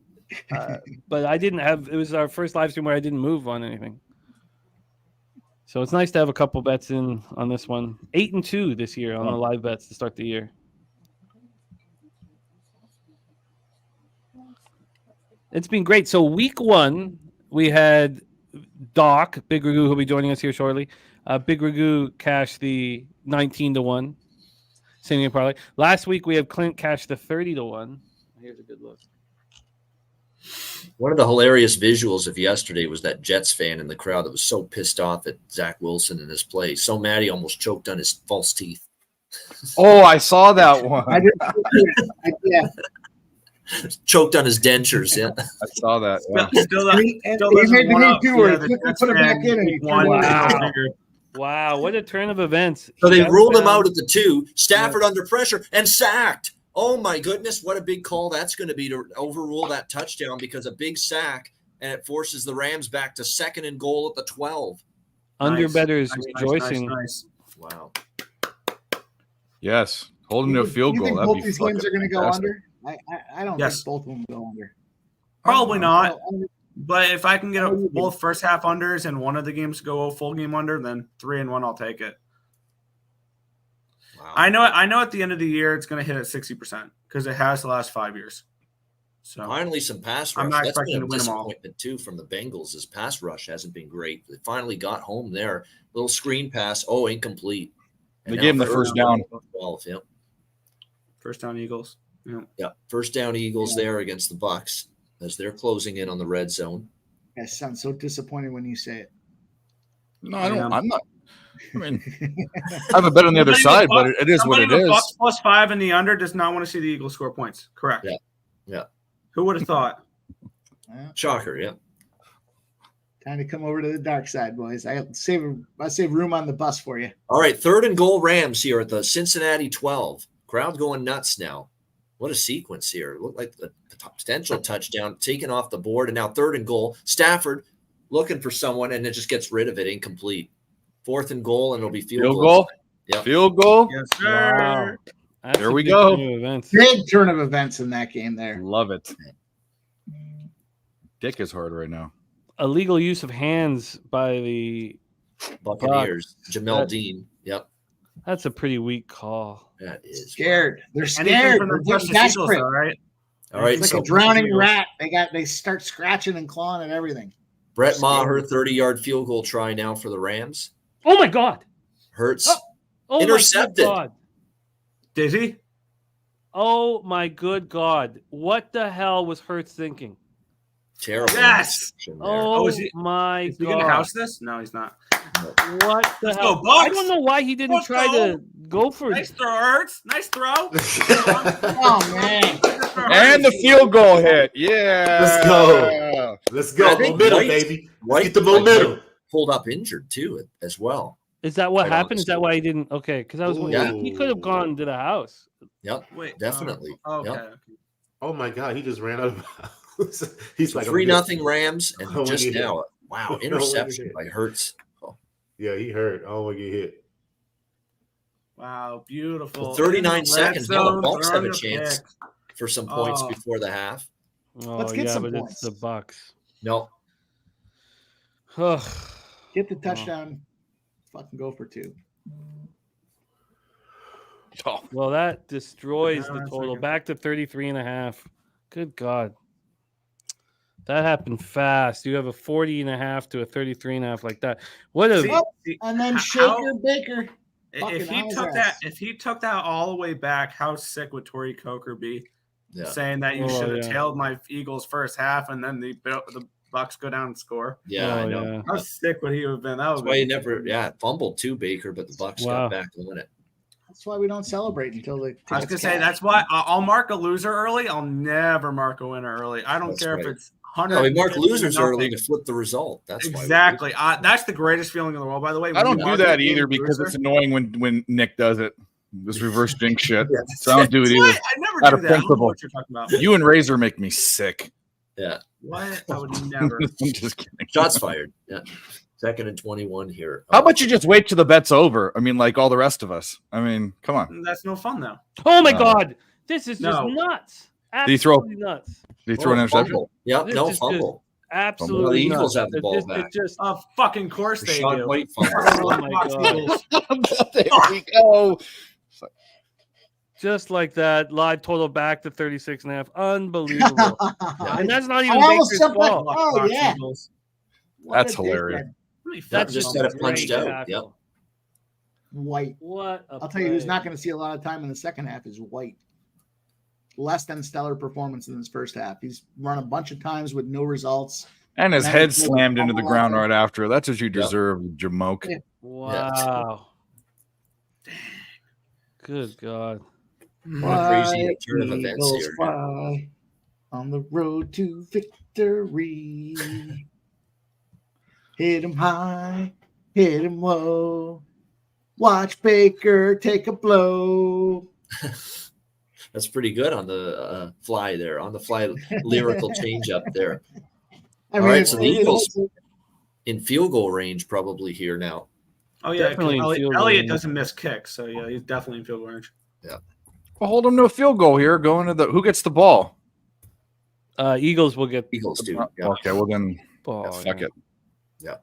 but I didn't have. It was our first live stream where I didn't move on anything, so it's nice to have a couple bets in on this one. 8-2 this year on the live bets to start the year. It's been great. So week 1, we had Doc Big Ragu, who'll be joining us here shortly. Big Ragu cashed the 19-1. Same game parlay. Last week we have Clint cash the 30-1. Here's a good look. One of the hilarious visuals of yesterday was that Jets fan in the crowd that was so pissed off at Zach Wilson in his play. So mad he almost choked on his false teeth. Oh, I saw that one. I didn't. Yeah. Choked on his dentures. Yeah, I saw that. Yeah. He made the game too, where he put it back in and he turned it. Wow, what a turn of events. So they ruled him out at the 2. Stafford under pressure and sacked. Oh, my goodness. What a big call that's going to be to overrule that touchdown, because a big sack, and it forces the Rams back to 2nd and goal at the 12. Underbettors rejoicing. Nice. Wow. Yes. Hold him to a field You goal. think That'd both be these games fucking are going to go fantastic. under? I don't Yes. think both of them go under. Probably not. I don't- But if I can get I know you both first half unders and one of the games go a full game under, then 3-1, I'll take it. Wow. I know at the end of the year it's going to hit at 60% because it has the last 5 years. So Finally, some pass rush. I'm not That's been expecting a to win them all. disappointment too from the Bengals. His pass rush hasn't been great. They finally got home there. Little screen pass. Oh, incomplete. They gave him the first down. 12. Yep. First down Eagles. Yeah. Yeah. First down Eagles there against the Bucs as they're closing in on the red zone. That sounds so disappointing when you say it. No, I don't. Yeah. I'm not. I mean, I have a bet on the other side, but it is what it Somebody with is. Bucs plus 5 in the under does not want to see the Eagles score points. Correct. Yeah. Yeah. Who would have thought? Shocker. Yeah. Time to come over to the dark side, boys. I save room on the bus for you. All right. 3rd and goal Rams here at the Cincinnati 12. Crowd going nuts now. What a sequence here. It looked like a potential touchdown taken off the board. And now 3rd and goal. Stafford looking for someone and it just gets rid of it. Incomplete. 4th and goal, and it'll be field goal. Yep. Field goal. Yes, sir. Wow. That's There a we big go. turn of events. Big turn of events in that game there. Love it. Dick is hard right now. Illegal use of hands by the Buccaneers. Bucs. Jamel Dean. Yep. That's a pretty weak call. That is Scared. They're Anything scared. for the They're Eagles, desperate. though, right? All right. It's So like a drowning rat. They start scratching and clawing at everything. Brett Maher, 30-yard field goal try now for the Rams. Oh my God! Hurts. Oh Intercepted. my good God! Did he? Oh my good God! What the hell was Hurts thinking? Terrible. Yes. interception there. Oh is he- my Is he going to God! house this? No, he's not. What the Let's hell? go, Bucs. I don't know why he didn't Let's try to go for Nice throw, Hurts. Nice throw. Oh man! And the field goal hit. Yeah. Let's go. Let's go. I think Momentum, White- baby. White Get the like, momentum. pulled up injured too as well. Is that what Quite happened? Is that honestly. why he didn't? Okay, because I was wondering, he could have Ooh. gone to the house. Yep. Wait, Definitely. okay. Yep. Oh my God, he just ran out of bounds. He's like 3-0 Rams, and Oh, just when you now, wow, interception hit. by Hurts. Oh, Yeah, he hurt. Oh, when you hit. Wow, beautiful. 39 In the seconds. red Now the zone, Bucs have throwing a the chance pick. for some points Oh. before the half. Oh, Let's get yeah, some but points. it's the Bucs. No, Ugh. Get the touchdown. Fucking go for 2. Oh, Well, that destroys No, the that's total. okay. Back to 33.5. Good God. That happened fast. You have a 40.5 to a 33.5 like that. What a See, And then how- Shaker Baker. if fucking he on his took ass. that, if he took that all the way back, how sick would Torrey Coker be? yeah, Saying that you Oh, should have yeah. tailed my Eagles first half, and then the Bucs go down and score. yeah, I Oh, know. yeah. How sick would he have been? That That's would why he never, fumbled too, Baker, but the Bucs Wow. got back on it. That's why we don't celebrate until the. I was gonna say that's why I'll mark a loser early. I'll never mark a winner early. I don't That's care right. if it's 100. No, we mark losers early to flip the result. That's why. Exactly. That's the greatest feeling in the world. By the way, I don't when do you that mark a either because loser- it's annoying when Nick does it. This reverse jinx shit. Yeah. So I don't do it either. What? I never Out do of that. I don't know principle. what you're talking about. You and Razor make me sick. Yeah. What? I would never. I'm just kidding. Shots fired. Yeah. 2nd and 21 here. How about you just wait till the bet's over? I mean, like all the rest of us. I mean, come on. That's no fun though. Oh my No. God. This is just No. nuts. Did he throw- Absolutely nuts. Did he throw an interception? Fumble. Yep. This No is fumble. Absolutely Well, the nuts. Eagles have the ball It back. just Of fucking course they Rashad do. White fumble. Oh my God. There we go. Just like that, live total back to 36.5. Unbelievable. And that's not even I almost Baker's jumped like, fault. oh Bucs yeah. Eagles. What That's a hilarious. dickhead. How many That's just just got a it punched great out. tackle. White. What a I'll tell you who's play. not going to see a lot of time in the second half is White. Less than stellar performance in his first half. He's run a bunch of times with no results. And his That head is- slammed into the ground Oh, right after. That's what you Yep. deserve, you jamoke. Yeah. Wow. Good God. Crazy turn of events Eagles here. fly on the road to victory. Hit him high, hit him low. Watch Baker take a blow. That's pretty good on the fly there, on the fly lyrical change up there. I All right, it's- so the Eagles in field goal range probably here now. Oh yeah, Definitely in field goal Elliott range. doesn't miss kicks, so yeah, he's definitely in field goal range. Well, hold him to a field goal here. Going to the who gets the ball? Eagles will get Eagles do. Yeah. Okay, well then, ball. fuck it. Yeah.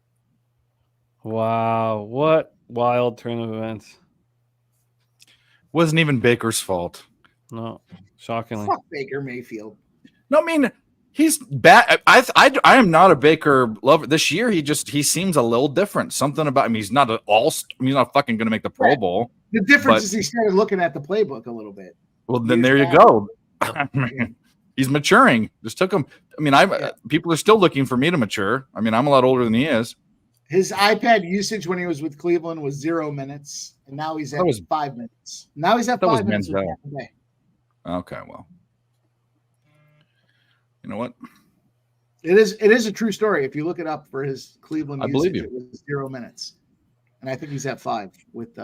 Wow, what wild turn of events. Wasn't even Baker's fault. No, shockingly. Fuck Baker Mayfield. No, I mean he's bad. I am not a Baker lover. This year he seems a little different. Something about him. He's not at all. I mean, he's not fucking going to make the Pro Bowl. The difference But- is he started looking at the playbook a little bit. Well, then He's there you bad. go. I mean, he's maturing. Just took him. I mean, people are still looking for me to mature. I mean, I'm a lot older than he is. His iPad usage when he was with Cleveland was 0 minutes, and now he's at That was- 5 minutes. Now he's at that was 5 minutes with Manziel. Tampa Bay. Okay, well, you know what? It is a true story. If you look it up for his Cleveland I usage, believe you. it was 0 minutes. And I think he's at 5 with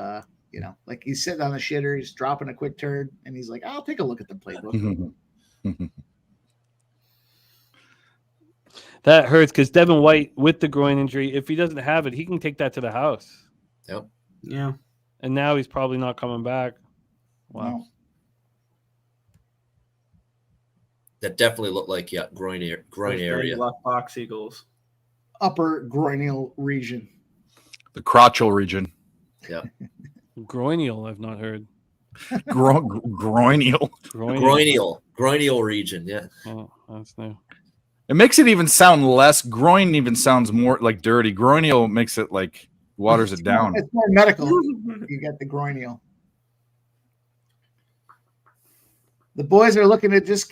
like he's sitting on the shitter, he's dropping a quick turn, and he's like, I'll take a look at the playbook. That hurts because Devin White with the groin injury, if he doesn't have it, he can take that to the house. Yep. Yeah. And now he's probably not coming back. Wow. That definitely looked like groin area. Left box Eagles. Upper groinial region. The crotchal region. Yeah. Groinial, I've not heard. Groinial. Groinial region. Yeah. Oh, that's new. It makes it even sound less. Groin even sounds more like dirty. Groinial makes it like waters it down. It's more medical. You get the groinial. The boys are looking to just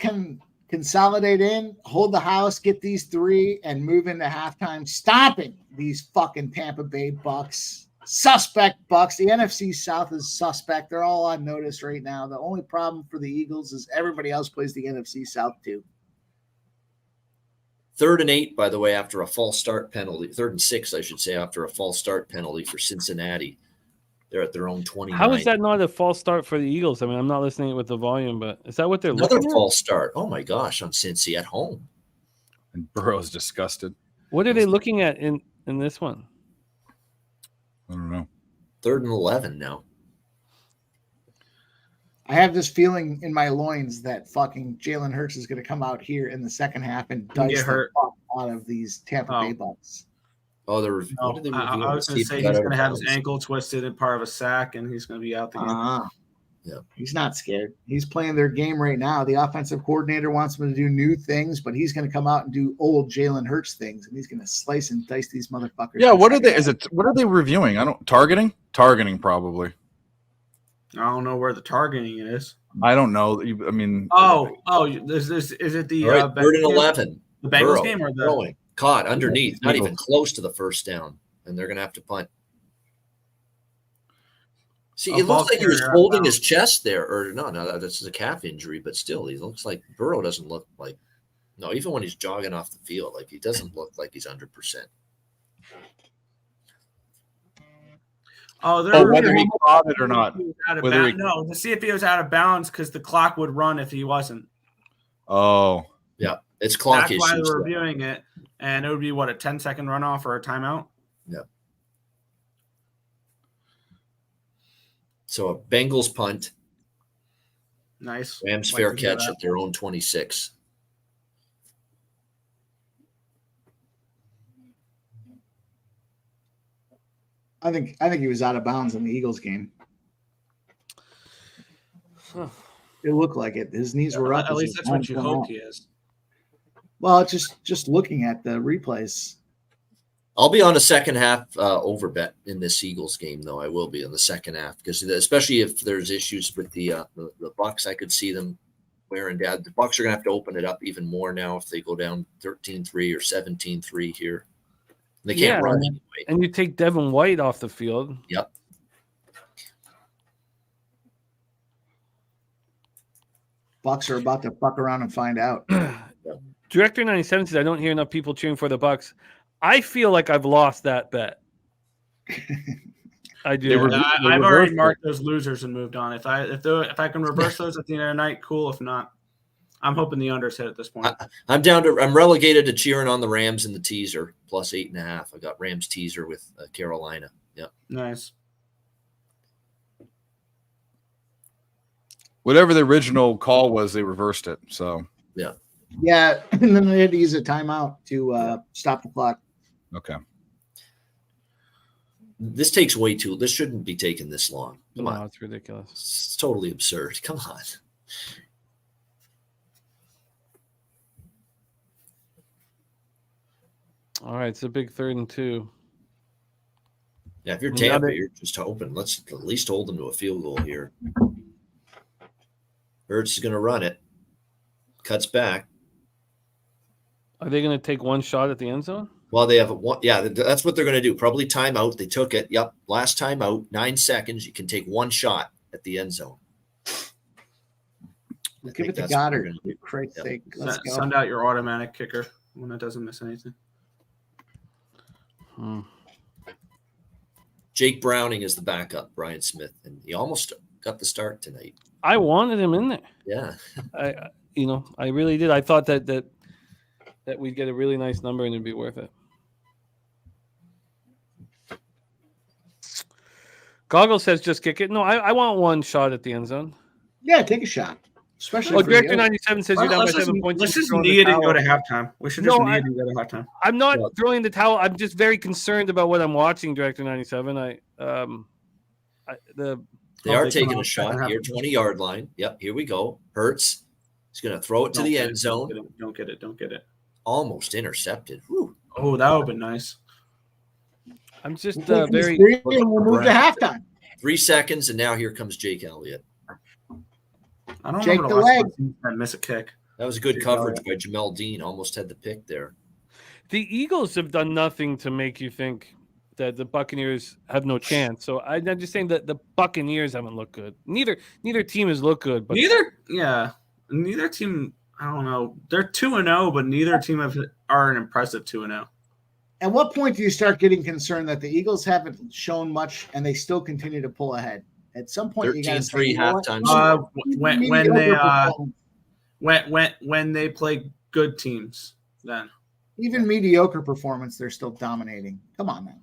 consolidate in, hold the house, get these 3, and move into halftime, stopping these fucking Tampa Bay Bucs. Suspect Bucs. The NFC South is suspect. They're all on notice right now. The only problem for the Eagles is everybody else plays the NFC South too. 3rd and 8, by the way, after a false start penalty. 3rd and 6, I should say, after a false start penalty for Cincinnati. They're at their own 29. How is that not a false start for the Eagles? I mean, I'm not listening with the volume, but is that what they're Another looking at? false start. Oh my gosh, on Cincy at home. And Burrow's disgusted. What are they looking at in this one? I don't know. 3rd and 11 now. I have this feeling in my loins that fucking Jalen Hurts is going to come out here in the second half and dice get the hurt. fuck out of these Tampa Bay Bucs. Oh, No, I was going to say he's going to have his ankle twisted and part of a sack, and he's going to be out the game. Yeah. He's not scared. He's playing their game right now. The offensive coordinator wants him to do new things, but he's going to come out and do old Jalen Hurts things, and he's going to slice and dice these motherfuckers. Yeah, what are they? What are they reviewing? I don't targeting probably. I don't know where the targeting is. I don't know. I mean, Is it the All right, 3rd and Bengals- 11. the Bengals Burrow game or the throwing. Caught underneath, not Eagles. even close to the first down, and they're going to have to punt. See, A it ball looks like he was carrier holding outbound. his chest there, or no, that's a calf injury, but still, he looks like Burrow doesn't look like. No, even when he's jogging off the field, like he doesn't look like he's 100%. whether he caught it or not. No, to see if he was out of bounds because the clock would run if he wasn't. Oh, Yeah, it's clock That's why issues. they're reviewing it, and it would be what, a 10-second runoff or a timeout. Yeah. So a Bengals punt, Nice. Rams Like fair to hear catch that. at their own 26. I think he was out of bounds in the Eagles game. It looked like it. His knees were up. At as least his that's what arms you went hope out. he is. Well, it's just looking at the replays. I'll be on a second half over bet in this Eagles game, though. I will be in the second half because especially if there's issues with the Bucs, I could see them wearing down. The Bucs are going to have to open it up even more now if they go down 13-3 or 17-3 here. They can't run anyway. And you take Devin White off the field. Yep. Bucs are about to fuck around and find out. Director 97 says, I don't hear enough people cheering for the Bucs. I feel like I've lost that bet. I do. I've already marked those losers and moved on. If I can reverse those at the end of the night, cool. If not, I'm hoping the unders hit at this point. I'm relegated to cheering on the Rams in the teaser plus 8.5. I got Rams teaser with Carolina Nice. Whatever the original call was, they reversed it. So Yeah, and then they had to use a timeout to stop the clock. okay. This takes way too. This shouldn't be taking this long. Come No, on, it's ridiculous. it's totally absurd. Come on. All right, it's a big 3rd and 2. Yeah, if you're Well, now Tampa, they- you're just hoping. Let's at least hold them to a field goal here. Hurts is going to run it. Cuts back. Are they going to take one shot at the end zone? Well, they have one. Yeah, that's what they're going to do. Probably timeout. They took it. Yep. Last timeout, 9 seconds. You can take one shot at the end zone. I Give think it to that's what they're Goddard. gonna do. For Christ's sake. Let's go. Send out your automatic kicker when it doesn't miss anything. Jake Browning is the backup, Brian Smith, and he almost got the start tonight. I wanted him in there. Yeah. I really did. I thought that we'd get a really nice number and it'd be worth it. Goggle says just kick it. No, I want one shot at the end zone. Yeah, take a shot. Especially Oh, for Director you. 97 says you're down by Let's 7 points. Let's you just should throw in the knee it and towel. go to halftime. We should No, just knee it and go to halftime. I'm not Well- throwing the towel. I'm just very concerned about what I'm watching, Director 97. They Oh, are they taking come a out shot second here, half. 20-yard line. Yep, here we go. Hurts. He's going to throw it to the end zone. Don't get it. Don't get it. Almost intercepted. Whew. Oh, that would have been nice. I'm just We'll take these very. three and we'll move to halftime. 3 seconds, and now here comes Jake Elliott. I don't Jake remember the the last leg. time I've seen that miss a kick. That was a good Jake coverage by Jamel Dean. Almost had the pick there. The Eagles have done nothing to make you think that the Buccaneers have no chance. So I'm just saying that the Buccaneers haven't looked good. Neither team has looked good. But Neither team. I don't know. They're 2-0, but neither team are an impressive 2-0. At what point do you start getting concerned that the Eagles haven't shown much and they still continue to pull ahead? At some point, you got to 13-3 halftime. When they play good teams, then even mediocre performance, they're still dominating. Come on, man.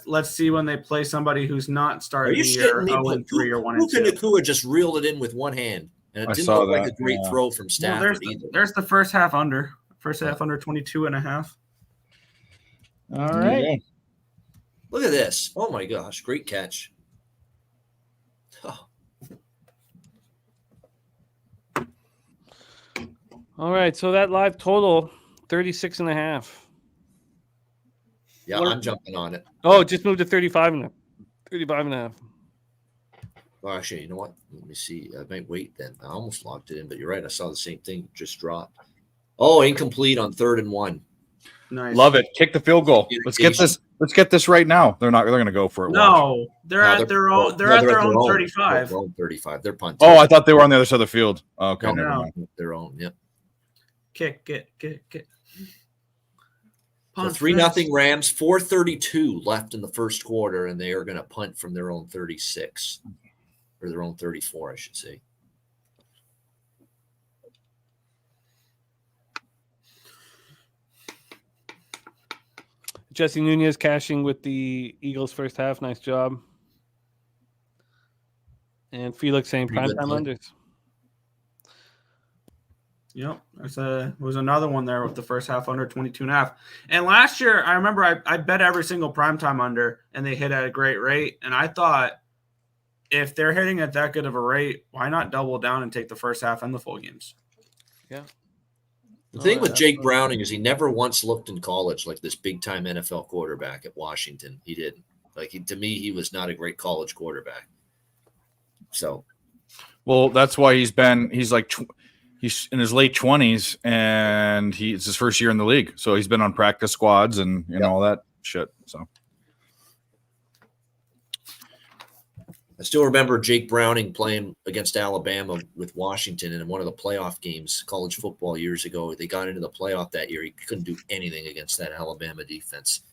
let's see when they play somebody who's not Are starting you the year shitting me? 0-3 or 1-2. Luka Nakua just reeled it in with one hand, and it I didn't saw look like a that, great yeah. throw from Well, Stafford either. there's the first half under. First half under 22.5. All right. Look at this. Oh, my gosh. Great catch. Oh, all right, so that live total 36.5. yeah, I'm jumping on it. Oh, it just moved to 35.5. 35.5. Well, actually, you know what? Let me see. I might wait then. I almost locked it in, but you're right. I saw the same thing just dropped. Oh, incomplete on 3rd and 1. Nice. Love it. Kick the field goal. Let's get this. Let's get this right now. They're going to go for it. Watch. No, they're at their own. They're at their own 35. Their own 35. They're punting. Oh, I thought they were on the other side of the field. Okay, No, never no. mind. their own. Yep. Kick. So Punt 3-0 first. Rams. 4:32 left in the first quarter, and they are going to punt from their own 36 or their own 34, I should say. Jesse Nunez cashing with the Eagles first half. Nice job. And Felix saying Pretty good primetime play. unders. Yep, was another one there with the first half under 22.5. And last year, I remember I bet every single primetime under, and they hit at a great rate. And I thought, if they're hitting at that good of a rate, why not double down and take the first half and the full games? Yeah. The thing Oh, with yeah, Jake absolutely. Browning is he never once looked in college like this big-time NFL quarterback at Washington. He didn't. To me, he was not a great college quarterback. So, Well, that's why he's in his late 20s, and it's his first year in the league. So he's been on practice squads and all that shit. So I still remember Jake Browning playing against Alabama with Washington in one of the playoff games, college football years ago. They got into the playoff that year. He couldn't do anything against that Alabama defense.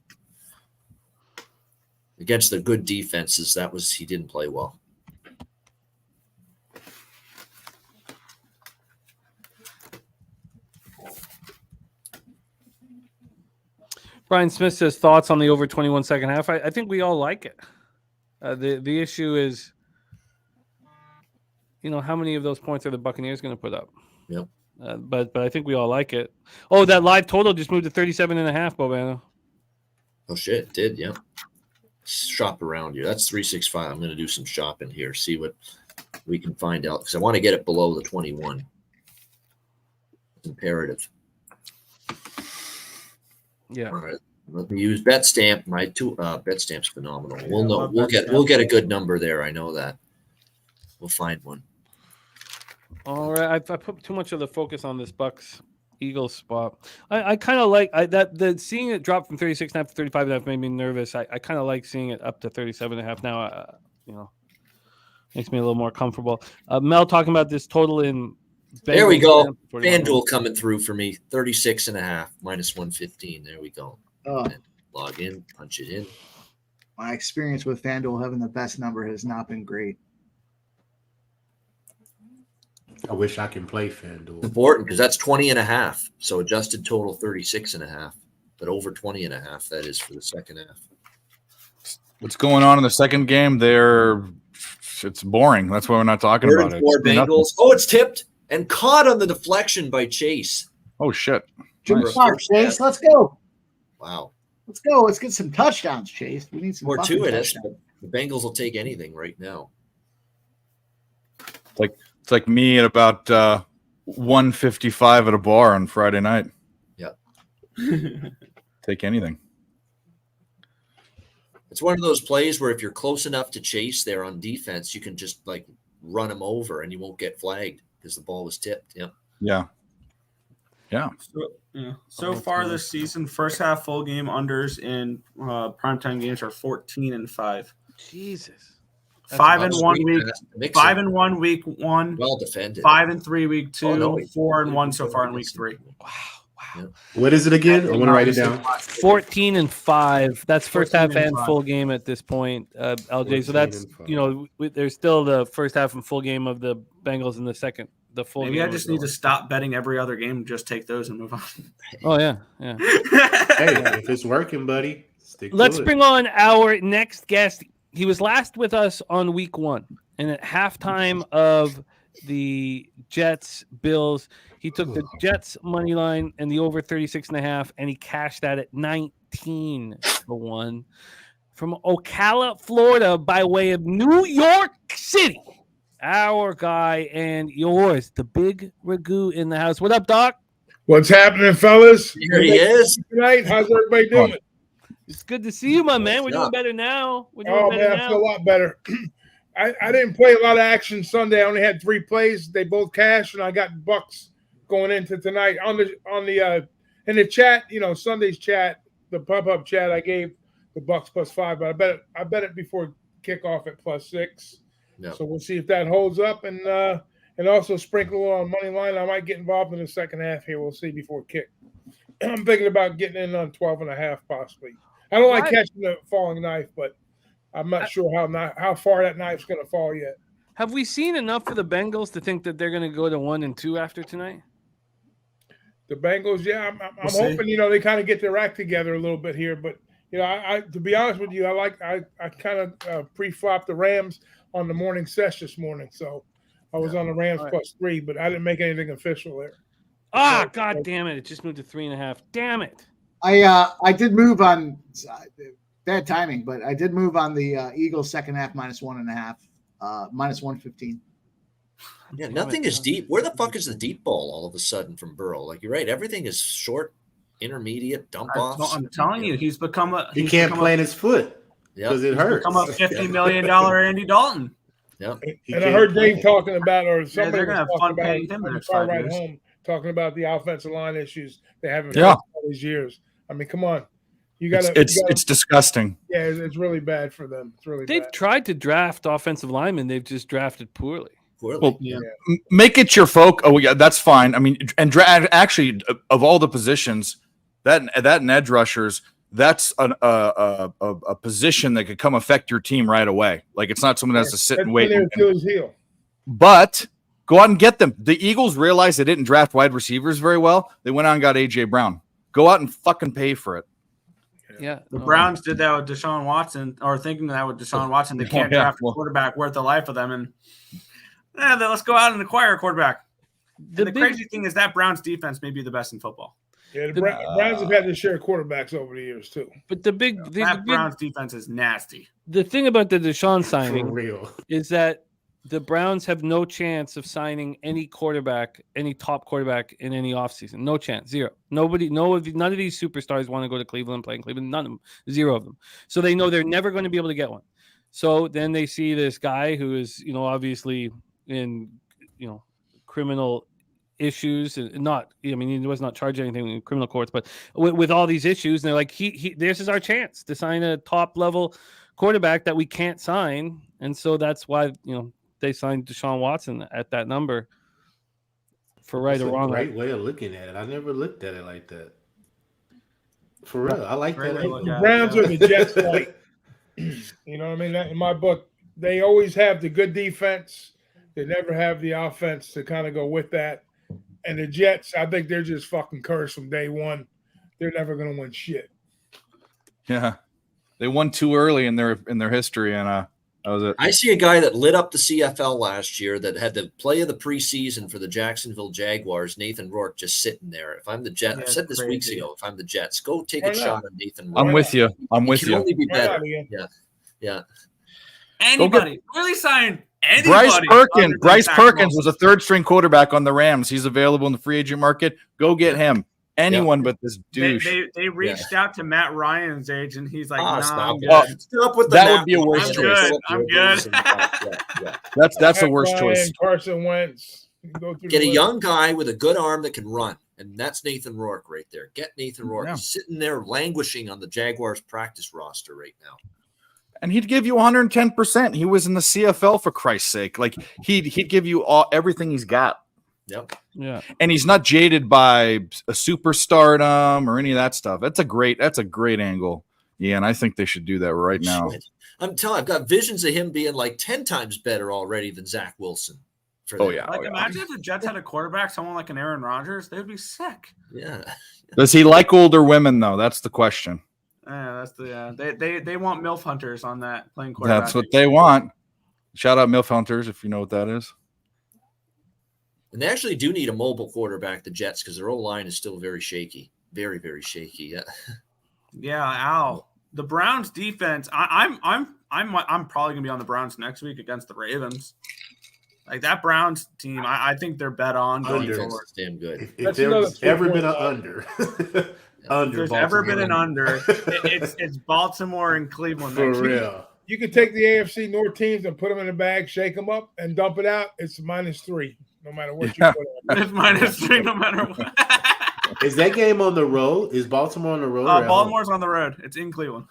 Against the good defenses, he didn't play well. Brian Smith says thoughts on the over 21 second half. I think we all like it. The issue is, how many of those points are the Buccaneers going to put up? Yep. But I think we all like it. Oh, that live total just moved to 37.5, Bobano. Oh shit, it did, yeah. Shop around here. That's 365. I'm going to do some shopping here, see what we can find out, because I want to get it below the 21. It's imperative. Yeah. All right. Let me use BetStamp. My BetStamp's phenomenal. We'll know. We'll get a good number there. I know that. We'll find one. All right. I put too much of the focus on this Bucs Eagles spot. I kind of like that seeing it drop from 36.5 to 35.5 made me nervous. I kind of like seeing it up to 37.5 now. Makes me a little more comfortable. Mel talking about this total in. There we go. FanDuel coming through for me. 36.5 minus 115. There we go. Log in, punch it in. My experience with FanDuel having the best number has not been great. I wish I can play FanDuel. Important because that's 20.5. So adjusted total 36.5, but over 20.5. That is for the second half. What's going on in the second game? It's boring. That's why we're not talking about it. 4 Bengals. Oh, it's tipped and caught on the deflection by Chase. Oh shit! Nice. Chase, let's go. Wow. Let's go. Let's get some touchdowns, Chase. We need some more to it. touchdowns. The Bengals will take anything right now. It's like me at about 1:55 at a bar on Friday night. Yeah. Take anything. It's one of those plays where if you're close enough to Chase there on defense, you can just run him over and you won't get flagged because the ball was tipped. Yeah. Yeah. So far this season, first half full game unders in primetime games are 14-5. Jesus. 5-1 week. 5-1 week 1. Well defended. 5-3 week 2. Oh, no. 4-1 so far in week 3. Wow. Yeah. What is it again? I want to write it down. 14-5. That's first half and 14-5. full game at this point, LJ. So that's 14-5. there's still the first half and full game of the Bengals in the second. The full. Maybe game I just need to stop betting every other game. Just take those and move on. Oh yeah. Hey, if it's working, buddy, stick Let's to it. bring on our next guest. He was last with us on week 1, and at halftime of the Jets Bills, he took the Jets money line and the over 36.5, and he cashed that at 19-1 from Ocala, Florida, by way of New York City. Our guy and yours, the big Ragu in the house. What up, Doc? What's happening, fellas? Here he is. Tonight, how's everybody doing? It's good to see you, my man. We're doing better now. We're doing Oh better man, now. I feel a lot better. I didn't play a lot of action Sunday. I only had 3 plays. They both cashed, and I got Bucs going into tonight. In the chat, Sunday's chat, the pop-up chat, I gave the Bucs +5, but I bet it before kickoff at +6. No. So we'll see if that holds up, and also sprinkle on money line. I might get involved in the second half here. We'll see before kick. I'm thinking about getting in on 12.5 possibly. I don't like catching the falling knife, but I'm not sure how far that knife's going to fall yet. Have we seen enough for the Bengals to think that they're going to go to 1-2 after tonight? The Bengals, yeah, I'm hoping they kind of get their act together a little bit here. But I to be honest with you, I kind of pre-flopped the Rams on the morning sesh this morning, so I was on the Rams +3, but I didn't make anything official there. God damn it! It just moved to 3.5. Damn it! I did move on bad timing, but I did move on the Eagles second half -1.5, -115. Yeah, nothing is deep. Where the fuck is the deep ball all of a sudden from Burrow? You're right. Everything is short, intermediate, dump offs. I'm telling you, he's become a. He can't plant his foot because it hurts. Become a $50 million Andy Dalton. Yep. And I heard Dave talking about, or somebody they're gonna have was fun talking paying about him the on the next far 5 right years. home, talking about the offensive line issues they haven't Yeah. faced all these years. I mean, come on, you got to. It's disgusting. Yeah, it's really bad for them. It's really They've bad. tried to draft offensive linemen. They've just drafted poorly. Well, Yeah. make it your folk. Oh yeah, that's fine. I mean, and actually, of all the positions, that and edge rushers, that's a position that could come affect your team right away. Like it's not someone that has to sit and wait. Achilles heel. But go out and get them. The Eagles realized they didn't draft wide receivers very well. They went out and got AJ Brown. Go out and fucking pay for it. Yeah. The Browns did that with Deshaun Watson, or thinking that with Deshaun Watson. They can't draft a quarterback worth the life of them. And then let's go out and acquire a quarterback. The crazy thing is that Browns defense may be the best in football. Yeah, the Browns have had to share quarterbacks over the years too. But the Browns defense is nasty. The thing about the Deshaun For signing real. is that the Browns have no chance of signing any quarterback, any top quarterback in any offseason. No chance. Zero. None of these superstars want to go to Cleveland, play in Cleveland. None of them. Zero of them. So they know they're never going to be able to get one. So then they see this guy who is, obviously in, criminal issues, and he was not charged anything in criminal courts, but with all these issues, and they're like, this is our chance to sign a top level quarterback that we can't sign. And so that's why, they signed Deshaun Watson at that number for right or wrong. Great way of looking at it. I never looked at it like that. For real, I like that. The Browns are the Jets like. You know what I mean? In my book, they always have the good defense. They never have the offense to kind of go with that. And the Jets, I think they're just fucking cursed from day one. They're never going to win shit. Yeah, they won too early in their history, and that was it. I see a guy that lit up the CFL last year that had the play of the preseason for the Jacksonville Jaguars, Nathan Rourke, just sitting there. If I'm the Jets, I said this weeks ago, if I'm the Jets, go take a shot on Nathan Rourke. I'm with you. He can only be better. Yeah. Anybody really signed anybody? Bryce Perkins was a third-string quarterback on the Rams. He's available in the free agent market. Go get him. Anyone but this douche. They reached out to Matt Ryan's agent. He's like, I'm good. Stop with that would be a worse choice. I'm good. That's the worst choice. Carson Wentz. Get a young guy with a good arm that can run, and that's Nathan Rourke right there. Get Nathan Rourke. He's sitting there languishing on the Jaguars practice roster right now. And he'd give you 110%. He was in the CFL, for Christ's sake. Like he'd give you everything he's got. Yep. Yeah. And he's not jaded by a superstardom or any of that stuff. That's a great angle. Yeah, and I think they should do that right now. I'm telling you, I've got visions of him being like 10 times better already than Zach Wilson. Imagine if the Jets had a quarterback, someone like an Aaron Rodgers, they'd be sick. Yeah. Does he like older women though? That's the question. Yeah, they want MILF hunters on that playing quarterback. That's what they want. Shout out MILF hunters if you know what that is. And they actually do need a mobile quarterback, the Jets, because their O-line is still very shaky. Very, very shaky. Yeah. Yeah, Al. The Browns defense, I'm probably gonna be on the Browns next week against the Ravens. Like that Browns team, I think they're bet on going forward. Damn good. If there's ever been an under. There's ever been an under. It's Baltimore and Cleveland. For real. You can take the AFC North teams and put them in a bag, shake them up, and dump it out. It's -3, no matter what you put on. It's -3, no matter what. Is that game on the road? Is Baltimore on the road? Baltimore's on the road. It's in Cleveland.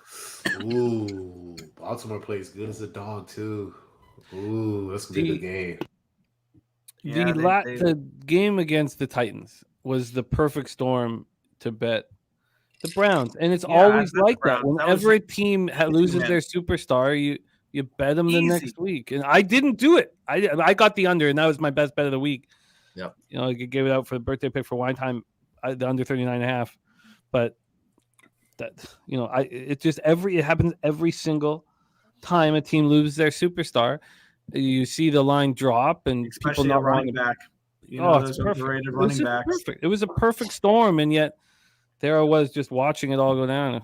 Ooh, Baltimore plays good as a dog too. Ooh, that's gonna be a good game. The game against the Titans was the perfect storm to bet the Browns, and it's always like that. Whenever a team loses their superstar, you bet them the next week. And I didn't do it. I got the under, and that was my best bet of the week. Yeah, I gave it out for the birthday pick for wine time, the under 39.5. But that it happens every single time a team loses their superstar. You see the line drop, and especially people not running back. It's perfect. It was a perfect storm, and yet there I was just watching it all go down.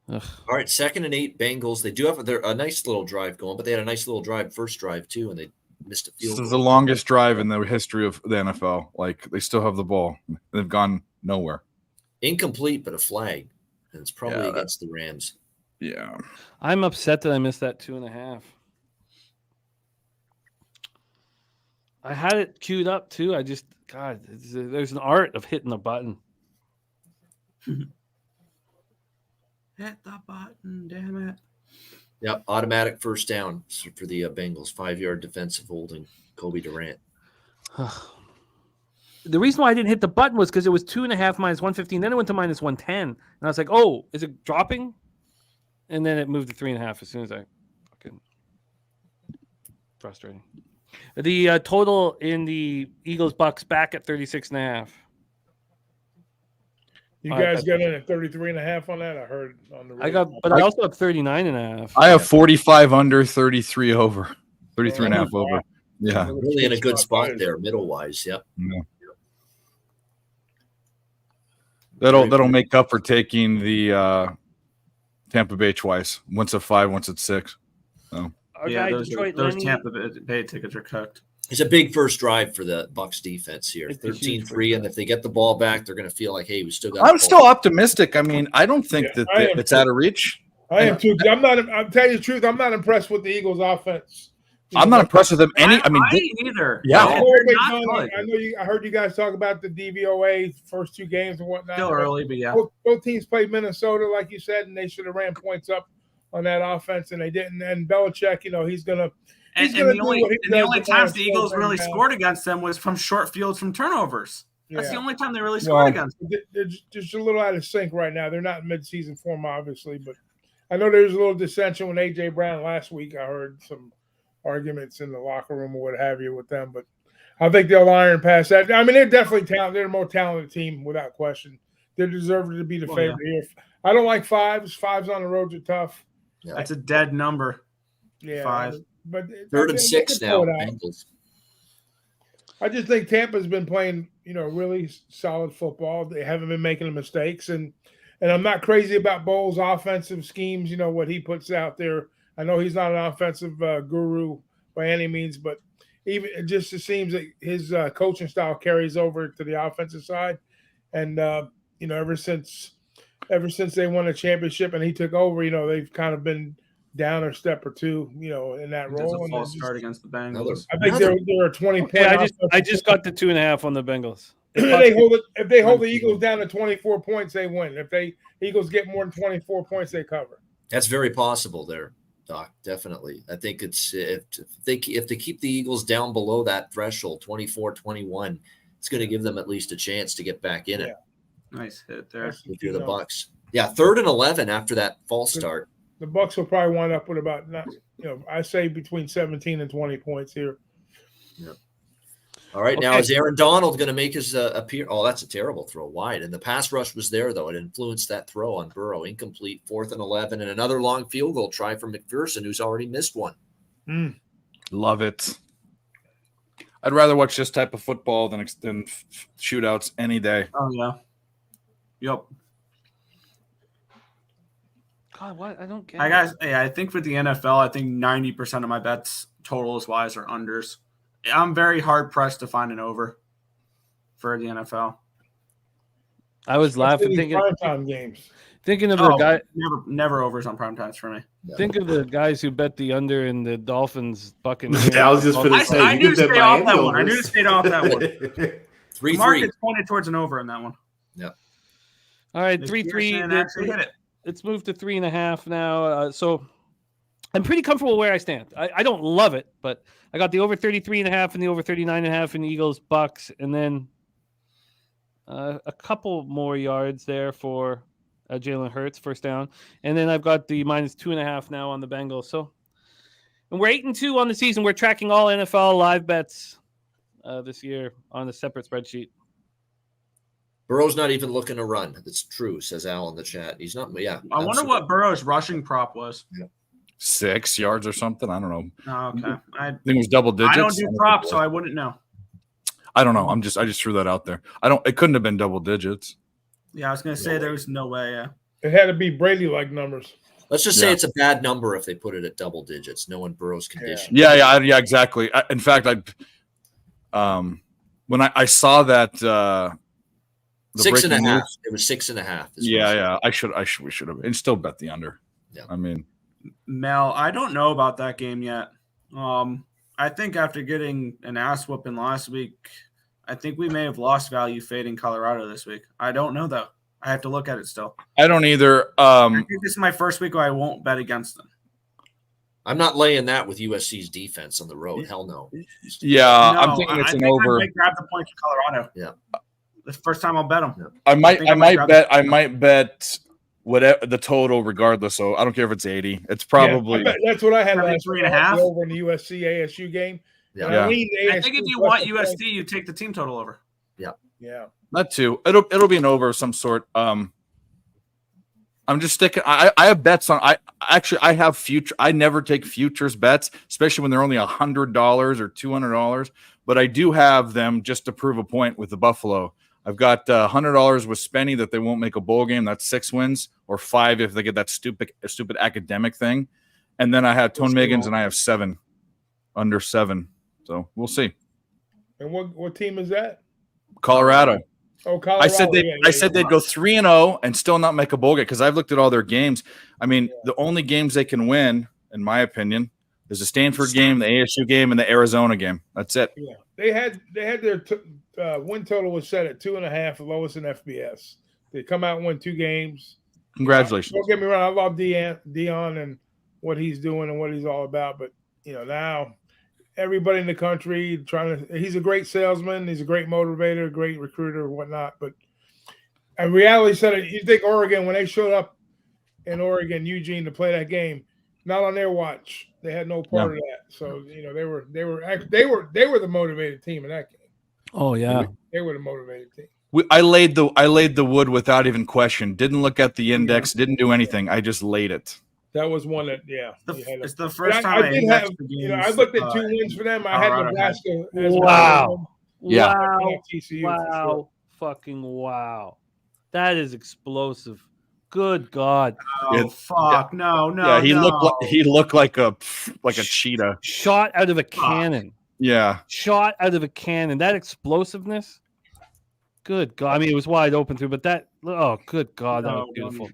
Ugh. All right, 2nd and 8 Bengals. They do have a nice little drive going, but they had a nice little first drive too, and they missed a field goal. This is the longest drive in the history of the NFL. Like they still have the ball. They've gone nowhere. Incomplete, but a flag, and it's probably against the Rams. Yeah, I'm upset that I missed that 2.5. I had it queued up too. There's an art of hitting the button. Hit the button, damn it. Yep, automatic first down for the Bengals. 5-yard defensive holding, Kobe Durant. The reason why I didn't hit the button was because it was 2.5 minus 115. Then it went to minus 110. And I was like, oh, is it dropping? And then it moved to 3.5 as soon as I fucking frustrating. The total in the Eagles Bucs back at 36.5. You All right, guys got in at 33.5 on that. I heard on the. I also have 39.5. I have 45 under, 33 over, 33 and a half wow. over. Yeah. Really in a good spot That is- there, middle wise. Yep. Yeah. That'll make up for taking the Tampa Bay twice. Once at 5, once at 6. So. Our Yeah, guy, those Detroit Lenny, Tampa Bay tickets are cooked. It's a big first drive for the Bucs defense here. It's a huge 13-3, and if they get the ball back, they're going to feel like, hey, we still got. I'm still optimistic. I mean, I don't think that I am it's too. out of reach. I am too. I'm telling you the truth. I'm not impressed with the Eagles' offense. I'm not impressed with them. I ain't either. Yeah. I They're know what they've not done. good. I heard you guys talk about the DVOA first 2 games and whatnot. Still early, but yeah. Both teams played Minnesota, like you said, and they should have ran points up on that offense, and they didn't. And Belichick, he's gonna. And the only times the Eagles really scored against them was from short fields from turnovers. That's the only time they really scored against them. They're just a little out of sync right now. They're not in mid-season form, obviously, but I know there's a little dissension with A.J. Brown last week. I heard some arguments in the locker room or what have you with them, but I think they'll iron past that. I mean, they're definitely talented. They're a more talented team without question. They're deserved to be the favorite here. I don't like 5s. 5s on the roads are tough. Yeah. That's a dead number. Yeah, 5. But 3rd and 6 now. Bengals. I just think Tampa's been playing, really solid football. They haven't been making mistakes, and I'm not crazy about Bowles' offensive schemes. What he puts out there. I know he's not an offensive guru by any means, but even it seems that his coaching style carries over to the offensive side. And ever since they won a championship and he took over, they've kind of been down a step or two, in that There's role. a false start against the Bengals. I think they're a 20 point. I just got the 2.5 on the Bengals. If they hold the Eagles down to 24 points, they win. If Eagles get more than 24 points, they cover. That's very possible there, Doc. Definitely. I think it's if they keep the Eagles down below that threshold, 24-21, it's going to give them at least a chance to get back in it. Nice hit there. If you're the Bucs. Yeah, 3rd and 11 after that false start. The Bucs will probably wind up with about, I say between 17 and 20 points here. Yeah. All right, now is Aaron Donald going to make his appear? Oh, that's a terrible throw wide. And the pass rush was there, though. It influenced that throw on Burrow. Incomplete, 4th and 11, and another long field goal try from McPherson, who's already missed one. Love it. I'd rather watch this type of football than shootouts any day. Oh, yeah. Yep. God, what? I don't get it. I think for the NFL, I think 90% of my bets totals-wise are unders. I'm very hard-pressed to find an over for the NFL. I was laughing primetime games. Thinking of the guy. Never overs on prime times for me. Think of the guys who bet the under in the Dolphins Buccaneers. I was just going to say, I knew to stay off that one. I knew to stay off that one. 3-3. Market's pointed towards an over in that one. Yeah. All right, 3-3. Actually hit it. Let's move to 3.5 now. So I'm pretty comfortable where I stand. I don't love it, but I got the over 33.5 and the over 39.5 in Eagles Bucs, and then a couple more yards there for Jalen Hurts, first down, and then I've got the -2.5 now on the Bengals. So, and we're 8-2 on the season. We're tracking all NFL live bets this year on a separate spreadsheet. Burrow's not even looking to run. That's true, says Al in the chat. He's not. Yeah. I wonder what Burrow's rushing prop was. Yeah. 6 yards or something. I don't know. Oh, okay. I think it was double digits. I don't do props, so I wouldn't know. I don't know. I just threw that out there. It couldn't have been double digits. Yeah, I was gonna say there was no way. Yeah. It had to be Brady-like numbers. Let's just say it's a bad number if they put it at double digits, knowing Burrow's condition. Yeah, exactly. In fact, when I saw that 6.5, it was 6.5. Yeah. We should have, and still bet the under. Yeah. I mean, Mel, I don't know about that game yet. I think after getting an ass whooping last week, I think we may have lost value fading Colorado this week. I don't know though. I have to look at it still. I don't either. I think this is my first week where I won't bet against them. I'm not laying that with USC's defense on the road. Hell no. Yeah, no, I'm thinking it's an over. I might grab the points for Colorado. Yeah. The first time I'll bet them. Yeah. I might bet whatever the total, regardless. So I don't care if it's 80. It's probably that's what I had last 3.5 over in the USC ASU game. Yeah. I think if you want USC, you take the team total over. Yeah. Yeah. Not two. It'll be an over of some sort. I'm just sticking. I have bets on. I have future. I never take futures bets, especially when they're only $100 or $200. But I do have them just to prove a point with the Buffalo. I've got $100 with Spenny that they won't make a bowl game. That's 6 wins, or 5 if they get that stupid academic thing. And then I have Tone Megans, and I have 7 under 7. So we'll see. And what team is that? Colorado. Oh, Colorado. I said they'd go 3-0 and still not make a bowl game because I've looked at all their games. I mean, the only games they can win, in my opinion, is the Stanford game, the ASU game, and the Arizona game. That's it. Yeah, they had their win total was set at 2.5, the lowest in FBS. They come out and win 2 games. Congratulations. Don't get me wrong, I love Dion and what he's doing and what he's all about, but now everybody in the country he's a great salesman, he's a great motivator, great recruiter, whatnot. But in reality, said you think Oregon, when they showed up in Oregon, Eugene, to play that game, not on their watch. They had no part of that. So they were the motivated team in that game. Oh yeah, they were the motivated team. I laid the wood without even question. Didn't look at the index. Didn't do anything. I just laid it. That was one that, it's the first time I did have. I looked at 2 wins for them. I had Nebraska. Wow! Yeah. Wow! TCU Wow! Fucking wow! That is explosive. Good God! Oh fuck! No! Yeah, he looked like a cheetah. Shot out of a cannon. Yeah. Shot out of a cannon. That explosiveness. Good God! I mean, it was wide open through, but that. Oh, good God! That was beautiful.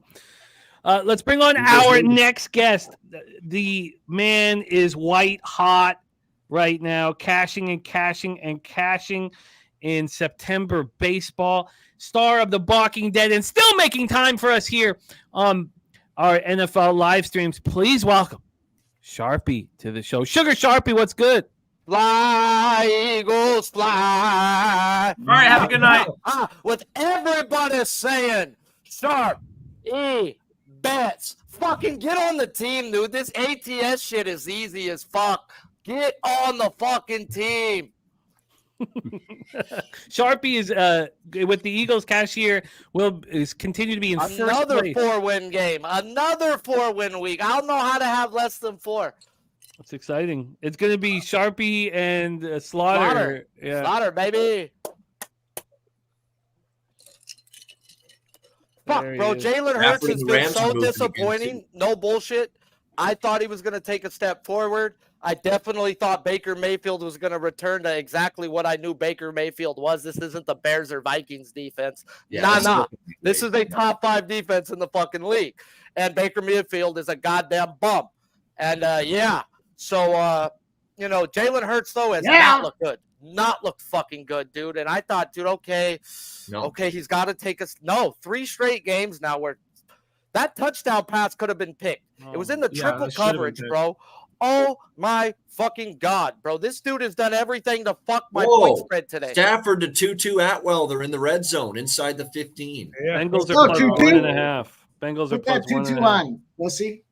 Let's bring on our next guest. The man is white hot right now, cashing in September baseball. Star of The Walking Dead, and still making time for us here on our NFL live streams. Please welcome Sharpie to the show. Sugar Sharpie, what's good? Fly, Eagles, fly. All right, have a good night. With everybody saying, Sharp, bets. Fucking get on the team, dude. This ATS shit is easy as fuck. Get on the fucking team. Sharpie is with the Eagles cashier is continue to be in first place. Another 4-win game. Another 4-win week. I don't know how to have less than 4. That's exciting. It's going to be Sharpie and Slaughter. Yeah. Slaughter, baby. Fuck, bro. Jalen Hurts has been so disappointing. No bullshit. I thought he was going to take a step forward. I definitely thought Baker Mayfield was going to return to exactly what I knew Baker Mayfield was. This isn't the Bears or Vikings defense. Nah. This is a top 5 defense in the fucking league. And Baker Mayfield is a goddamn bum. And, So, Jalen Hurts, though, has not looked good. Not looked fucking good, dude. And I thought, dude, okay, he's got to take us. No, 3 straight games now where that touchdown pass could have been picked. It was in the triple coverage, bro. Oh, my fucking God, bro. This dude has done everything to fuck my point spread today. Stafford to Tutu Atwell. They're in the red zone inside the 15. Yeah. Bengals are plus 1.5. Bengals are plus 1.5. We'll see.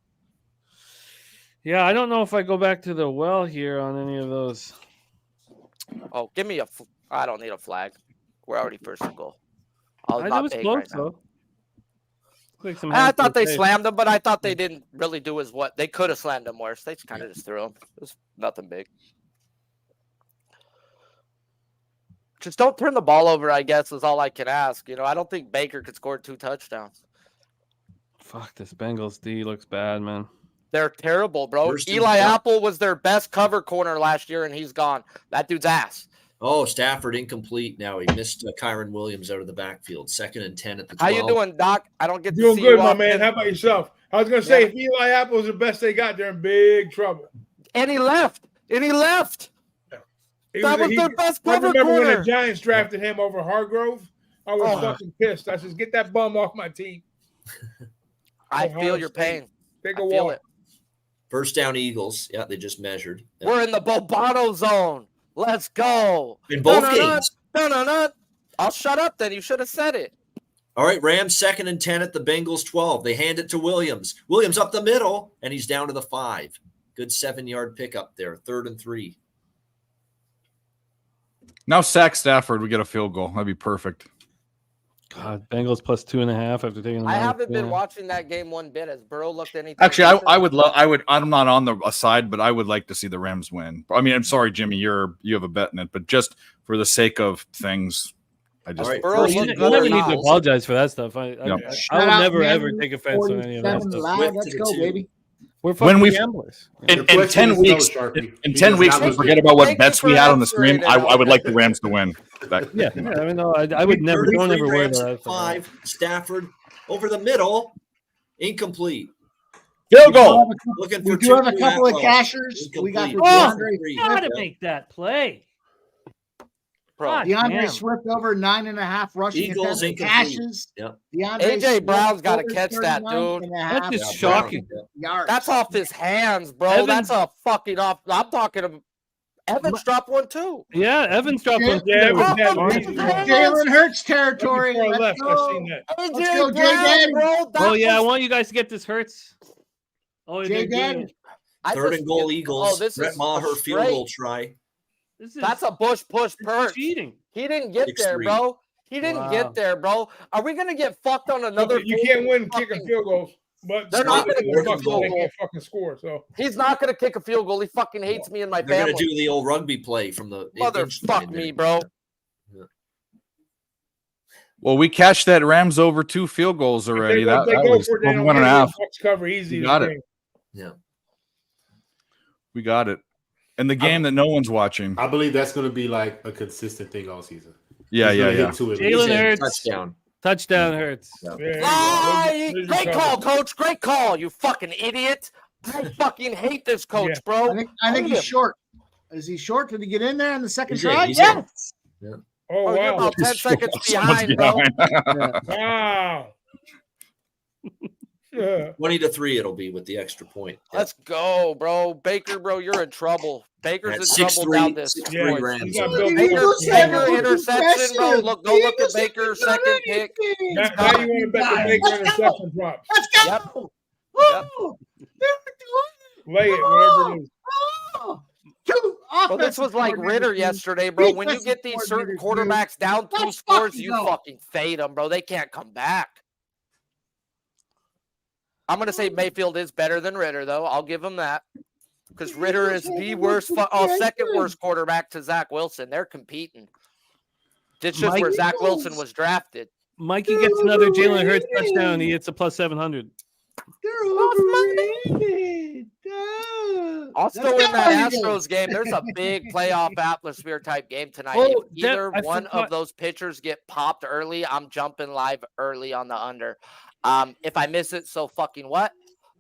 Yeah, I don't know if I go back to the well here on any of those. Oh, give me I don't need a flag. We're already first and goal. That was close, though. I thought they slammed him, but I thought they didn't really do what they could have slammed him worse. They kind of just threw him. It was nothing big. Just don't turn the ball over, I guess, is all I can ask. I don't think Baker could score 2 touchdowns. Fuck, this Bengals D looks bad, man. They're terrible, bro. Eli Apple was their best cover corner last year, and he's gone. That dude's ass. Oh, Stafford incomplete now. He missed Kyron Williams out of the backfield. 2nd and 10 at the 12. How you doing, Doc? I don't get to doing see good, you my man. How about yourself? I was going to say, if Eli Apple was the best they got, they're in big trouble. And he left. That was their best cover corner. I remember when the Giants drafted him over Hargrove. I was fucking pissed. I said, get that bum off my team. I feel your pain. Take a walk. First down Eagles. Yeah, they just measured. Yeah. We're in the Bobano zone. Let's go. In both games. I'll shut up then. You should have said it. All right, Rams 2nd and 10 at the Bengals 12. They hand it to Williams. Williams up the middle, and he's down to the 5. Good 7-yard pickup there. 3rd and 3. Now sack Stafford, we get a field goal. That'd be perfect. God, Bengals plus 2.5 after taking. I haven't been watching that game one bit. Has Burrow looked anything? Actually, I would love. I'm not on the side, but I would like to see the Rams win. I mean, I'm sorry, Jimmy, you have a bet in it, but just for the sake of things, I just. Right. Burrow You never need to apologize for that stuff. I will never ever take offense on any of that stuff. Let's go, baby. We're fucking gamblers. In 10 weeks, we forget about what bets we had on the stream. I would like the Rams to win. Yeah, I mean, no, I would never. Don't ever worry about that. 5, Stafford over the middle, incomplete. Field goal. Looking We for do have a couple of cashers. We got DeAndre. Gotta make that play. DeAndre Swift over 9.5 rushing Eagles attempts. Cashes. Yep. AJ Brown's got to catch that, dude. That's just shocking. That's off his hands, bro. That's a fucking off. I'm talking about Evans dropped one too. Yeah, Evans dropped one. Yeah, Jalen Hurts territory. Let's go. Let's go, Jay Daddy. Oh yeah, I want you guys to get this Hurts. Oh, Jay Daddy. Third and goal, Eagles. Brett Maher field goal try. That's a push perch. Cheating. He didn't get there, bro. He didn't get there, bro. Are we gonna get fucked on another? You can't win kicking field goals, but they're not gonna kick a Bucs field goal. can't fucking score. So he's not gonna kick a field goal. He fucking hates me and my They're family. gonna do the old rugby play from the motherfuck me, bro. Yeah. Well, we cashed that Rams over 2 field goals already. That was 1.5. Cover easy. We got it. Yeah, we got it. And the game that no one's watching. I believe that's going to be like a consistent thing all season. Yeah. Jalen Hurts. Touchdown Hurts. Great call, coach. Great call, you fucking idiot. I fucking hate this coach, bro. I think he's short. Is he short? Did he get in there in the second try? Yes. Yeah. Oh, wow. You're about 10 seconds behind, bro. Wow. 20-3 it'll be with the extra point. Let's go, bro. Baker, bro, you're in trouble. Baker's in trouble down this. Baker interception, bro. Go look at Baker's second pick. Now you want to bet the Baker interception props. Let's go. Yep. Lay it, whatever it is. Well, this was like Ritter yesterday, bro. When you get these certain quarterbacks down 2 scores, you fucking fade them, bro. They can't come back. I'm going to say Mayfield is better than Ritter, though. I'll give him that. Because Ritter is the worst, second worst quarterback to Zach Wilson. They're competing. It's just where Zach Wilson was drafted. Mikey gets another Jalen Hurts touchdown. He hits a plus 700. Also in that Astros game, there's a big playoff atmosphere type game tonight. If either one of those pitchers get popped early, I'm jumping live early on the under. If I miss it, so fucking what?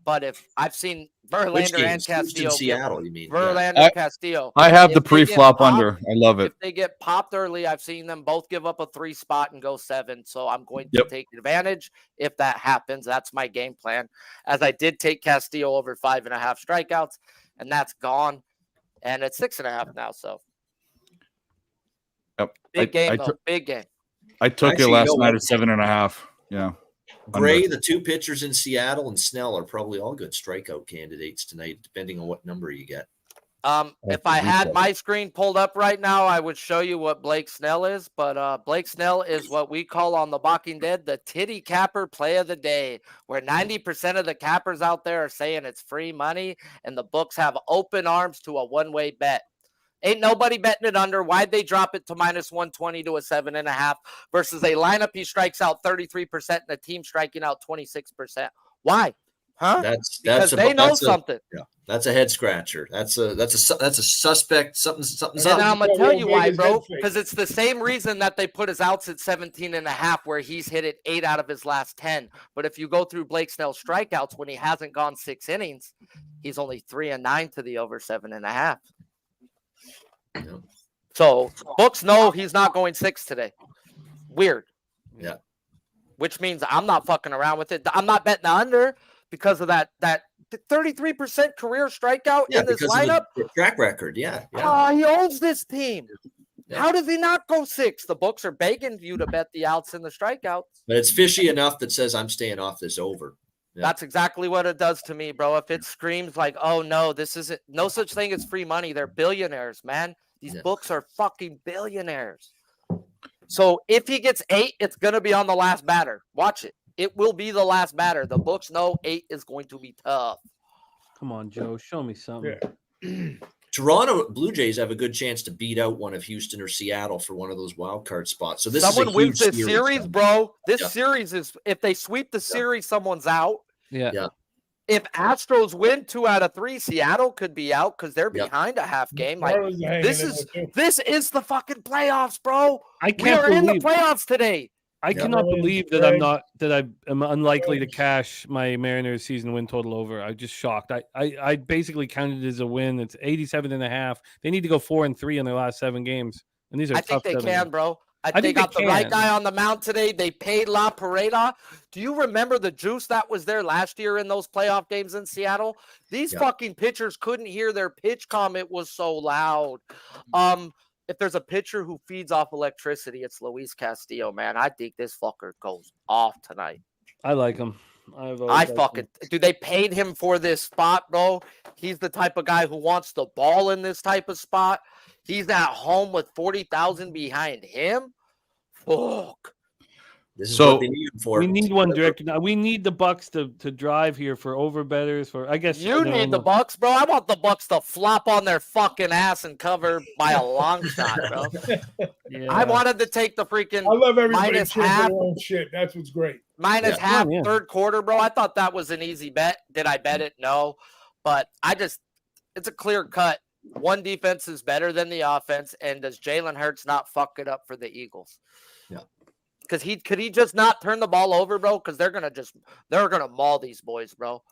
But if I've seen Verlander and Castillo, Seattle, you mean? Verlander, Castillo. I have the pre-flop under. I love it. If they get popped early, I've seen them both give up a 3 spot and go 7. So I'm going to take advantage if that happens. That's my game plan. As I did take Castillo over 5.5 strikeouts, and that's gone. And it's 6.5 now. So big game, big game. I took it last night at 7.5. Yeah. Gray, the 2 pitchers in Seattle, and Snell are probably all good strikeout candidates tonight, depending on what number you get. If I had my screen pulled up right now, I would show you what Blake Snell is. But Blake Snell is what we call on the Walking Dead the titty capper play of the day, where 90% of the cappers out there are saying it's free money, and the books have open arms to a one-way bet. Ain't nobody betting it under. Why'd they drop it to minus 120 to a 7.5 versus a lineup he strikes out 33% and a team striking out 26%? Why? Huh? Because they know something. Yeah, that's a head scratcher. That's a suspect. Something's and I'm gonna tell you why, bro. Because it's the same reason that they put his outs at 17.5, where he's hit it 8 out of his last 10. But if you go through Blake Snell's strikeouts when he hasn't gone 6 innings, he's only 3-9 to the over 7.5. So books know he's not going 6 today. Weird. Yeah. Which means I'm not fucking around with it. I'm not betting the under because of that 33% career strikeout in this lineup. The track record, he owns this team. Yeah. How does he not go 6? The books are begging you to bet the outs and the strikeouts. But it's fishy enough that says I'm staying off this over. Yeah. That's exactly what it does to me, bro. If it screams like, oh no, this isn't no such thing as free money. They're billionaires, man. These books are fucking billionaires. So if he gets 8, it's going to be on the last batter. Watch it. It will be the last batter. The books know 8 is going to be tough. Come on, Joe. Show me something. Yeah. Toronto Blue Jays have a good chance to beat out one of Houston or Seattle for one of those wild card spots. So this someone is a wins huge this series, bro. This series is, if they sweep the series, someone's out. Yeah. If Astros win 2 out of 3, Seattle could be out because they're behind a half game. Like this is the fucking playoffs, bro. We are in the playoffs today. I cannot believe that I am unlikely to cash my Mariners season win total over. I'm just shocked. I basically counted it as a win. It's 87.5. They need to go 4-3 in their last 7 games. And these are tough. I think they can, bro. I think they got the right guy on the mound today. They paid La Pareda. Do you remember the juice that was there last year in those playoff games in Seattle? These fucking pitchers couldn't hear their pitch comm. It was so loud. If there's a pitcher who feeds off electricity, it's Luis Castillo, man. I think this fucker goes off tonight. I like him. Dude, they paid him for this spot, bro. He's the type of guy who wants the ball in this type of spot. He's at home with 40,000 behind him. Fuck. This is what they need him for. We need one director. We need the Bucs to drive here for over bettors. For I guess you need the Bucs, bro. I want the Bucs to flop on their fucking ass and cover by a long shot, bro. I wanted to take the freaking. I love everybody minus half. their own shit. That's what's great. Minus half third quarter, bro. I thought that was an easy bet. Did I bet it? No, but it's a clear cut. One defense is better than the offense, and does Jalen Hurts not fuck it up for the Eagles? Yeah. Because could he just not turn the ball over, bro? Because they're gonna maul these boys, bro.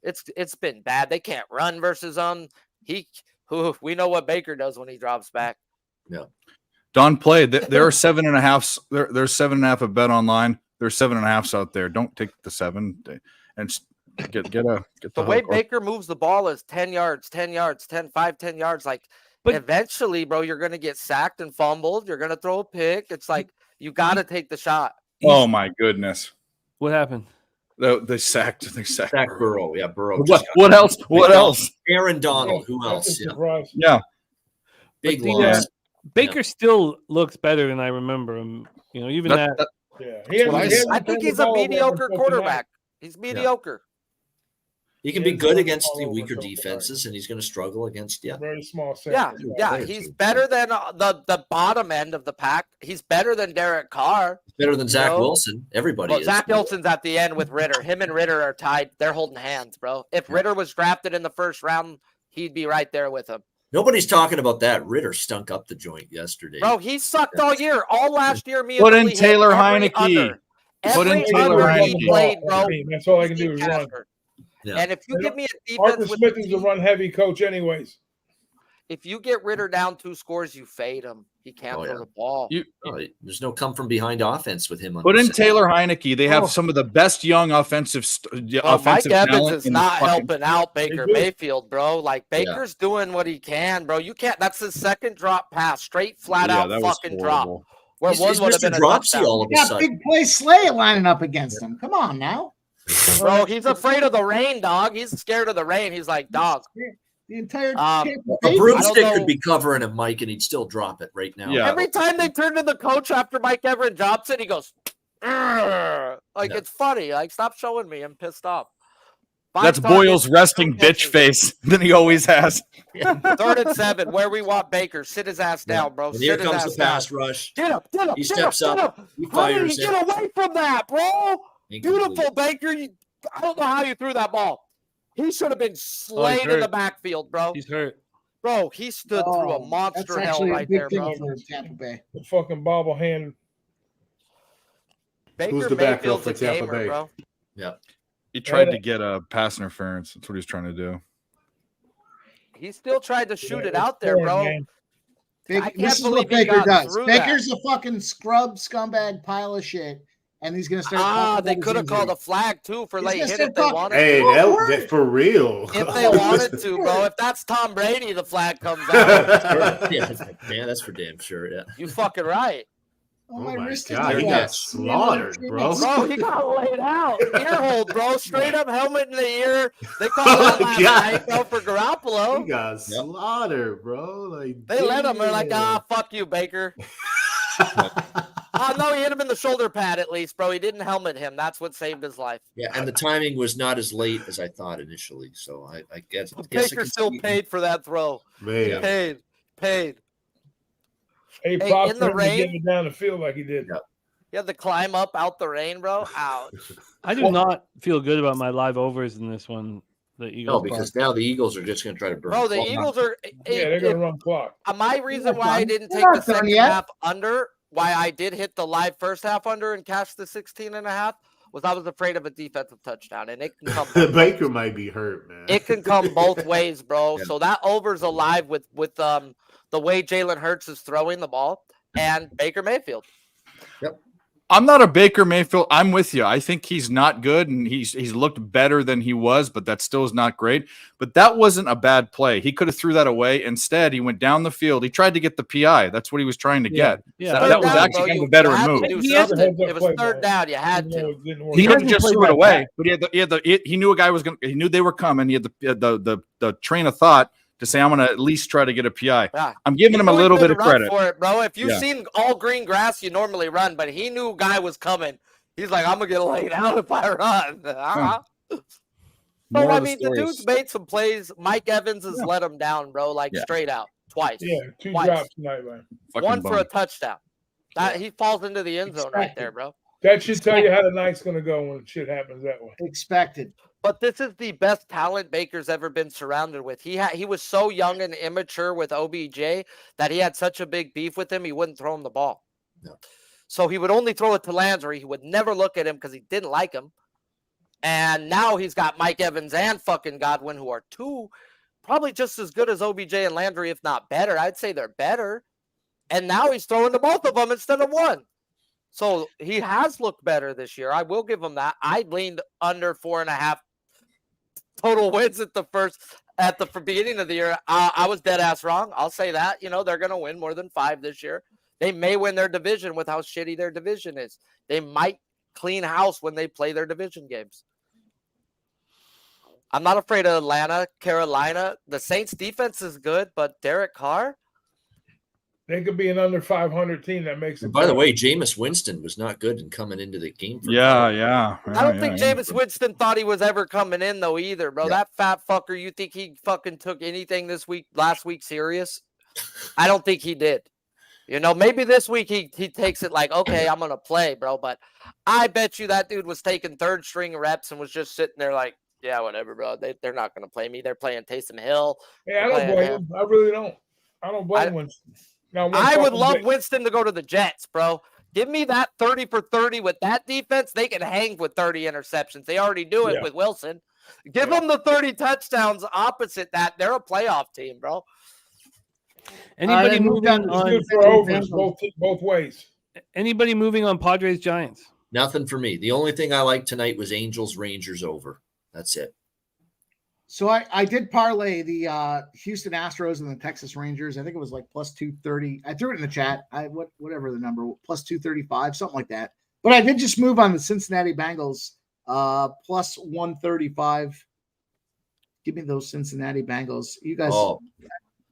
It's been bad. They can't run versus we know what Baker does when he drops back. Yeah. Don played. There are 7.5. There's 7.5 at Bet Online. There's 7.5s out there. Don't take the 7 and get the way Baker moves the ball is 10 yards, 10 yards, 10 yards. Like, but eventually, bro, you're gonna get sacked and fumbled. You're gonna throw a pick. It's like you gotta take the shot. Oh my goodness! What happened? They sacked Burrow. Yeah, Burrow. What else? What else? Aaron Donald. Who else? Yeah. Big loss. Baker still looks better than I remember him. You know, even that. I think he's a mediocre quarterback. He's mediocre. He can be good against the weaker defenses, and he's going to struggle against very small. Yeah. He's better than the bottom end of the pack. He's better than Derek Carr. He's better than Zach Wilson. Everybody is. Zach Wilson's at the end with Ritter. Him and Ritter are tied. They're holding hands, bro. If Ritter was drafted in the first round, he'd be right there with him. Nobody's talking about that. Ritter stunk up the joint yesterday. Bro, he sucked all year. All last year, Put in Taylor Heineke. Put in Taylor Heineke. Played, bro. That's all I can do is run. Yeah. And if you give me a defense, Arthur Smith is a run-heavy coach, anyways. If you get Ritter down 2 scores, you fade him. He can't throw the ball. There's no come from behind offense with him. Put in Taylor Heineke. They have some of the best young offensive Mike Evans is not helping out Baker Mayfield, bro. Like Baker's doing what he can, bro. You can't. That's his second drop pass, straight flat out fucking drop. Where he's one would have been a touchdown. All of a sudden. Big play Slay lining up against him. Come on now. Bro, he's afraid of the rain, dog. He's scared of the rain. He's like, dog. The entire a broomstick could be covering him, Mike, and he'd still drop it right now. Yeah. Every time they turn to the coach after Mike Evans drops it, he goes, it's funny. Like, stop showing me. I'm pissed off. That's Boyle's resting bitch face that he always has. 3rd and 7, where we want Baker. Sit his ass down, bro. And here comes the pass rush. Get up. He steps up. He fires it. Get away from that, bro. Beautiful, Baker. I don't know how you threw that ball. He should have been slayed in the backfield, bro. He's hurt. Bro, he stood through a monster hell right there, bro. Tampa Bay. The fucking bobblehead. Who's the backfield for Tampa Bay? Bro. Yeah. He tried to get a pass interference. That's what he's trying to do. He still tried to shoot it out there, bro. This is what Baker does. Baker's a fucking scrub scumbag pile of shit. And he's going to start. They could have called a flag, too, for late hit if they wanted to. Hey, that for real. If they wanted to, bro. If that's Tom Brady, the flag comes out. Yeah, that's for damn sure, yeah. You fucking right. Oh, my wrist is God, he got slaughtered, bro. Bro, he got laid out. Ear hold, bro. Straight up helmet in the ear. They called that last night, bro, for Garoppolo. He got slaughtered, bro. Like they let him. They're like, fuck you, Baker. Oh, no, he hit him in the shoulder pad at least, bro. He didn't helmet him. That's what saved his life. Yeah, and the timing was not as late as I thought initially. So I guess Baker still paid for that throw. Man. Paid. Hey, Hey, in the rain, getting down the field like he did. Yep. You had to climb up out the rain, bro. Ouch. I do not feel good about my live overs in this one. The Eagles. No, because now the Eagles are just going to try to burn. Bro, the Eagles are. Yeah, they're going to run clock. My reason why I didn't take the second half under, why I did hit the live first half under and cash the 16.5, was I was afraid of a defensive touchdown, and it can come. Baker might be hurt, man. It can come both ways, bro. Yeah. So that over's alive with the way Jalen Hurts is throwing the ball and Baker Mayfield. Yep. I'm not a Baker Mayfield. I'm with you. I think he's not good, and he's looked better than he was, but that still is not great. But that wasn't a bad play. He could have threw that away. Instead, he went down the field. He tried to get the PI. That's what he was trying to get. Yeah, that was actually kind of a better move. It was third down. You had to. He couldn't just throw it away, but he knew a guy was going. He knew they were coming. He had the train of thought to say, I'm going to at least try to get a PI. Yeah. I'm giving him a little bit of credit for it, bro. If you've seen all green grass, you normally run, but he knew a guy was coming. He's like, I'm going to get laid out if I run. But I mean, the dude's made some plays. Mike Evans has let him down, bro, straight out twice. Yeah, two drops tonight, man. One for a touchdown. He falls into the end zone right there, bro. That should tell you how the night's going to go when shit happens that way. Expected. But this is the best talent Baker's ever been surrounded with. He was so young and immature with OBJ that he had such a big beef with him, he wouldn't throw him the ball. No. So he would only throw it to Landry. He would never look at him because he didn't like him. And now he's got Mike Evans and fucking Godwin, who are two probably just as good as OBJ and Landry, if not better. I'd say they're better. And now he's throwing to both of them instead of one. So he has looked better this year. I will give him that. I leaned under 4.5 total wins at the beginning of the year. I was dead ass wrong. I'll say that. They're going to win more than 5 this year. They may win their division with how shitty their division is. They might clean house when they play their division games. I'm not afraid of Atlanta, Carolina. The Saints defense is good, but Derek Carr, they could be an under 500 team that makes it. By the way, Jameis Winston was not good in coming into the game. I don't think Jameis Winston thought he was ever coming in, though, either, bro. Yeah. That fat fucker, you think he fucking took anything last week serious? I don't think he did. Maybe this week he takes it like, okay, I'm going to play, bro. But I bet you that dude was taking third string reps and was just sitting there like, yeah, whatever, bro. They're not going to play me. They're playing Taysom Hill. Yeah, I don't blame him. I really don't. I don't blame Winston. I would love Winston to go to the Jets, bro. Give me that 30 for 30 with that defense. They can hang with 30 interceptions. They already do it with Wilson. Give them the 30 touchdowns opposite that. They're a playoff team, bro. Anybody moving on for overs both ways? Anybody moving on Padres Giants? Nothing for me. The only thing I liked tonight was Angels Rangers over. That's it. So I did parlay the Houston Astros and the Texas Rangers. I think it was like plus 230. I threw it in the chat. Whatever the number, plus 235, something like that. But I did just move on the Cincinnati Bengals, plus 135. Give me those Cincinnati Bengals. You guys,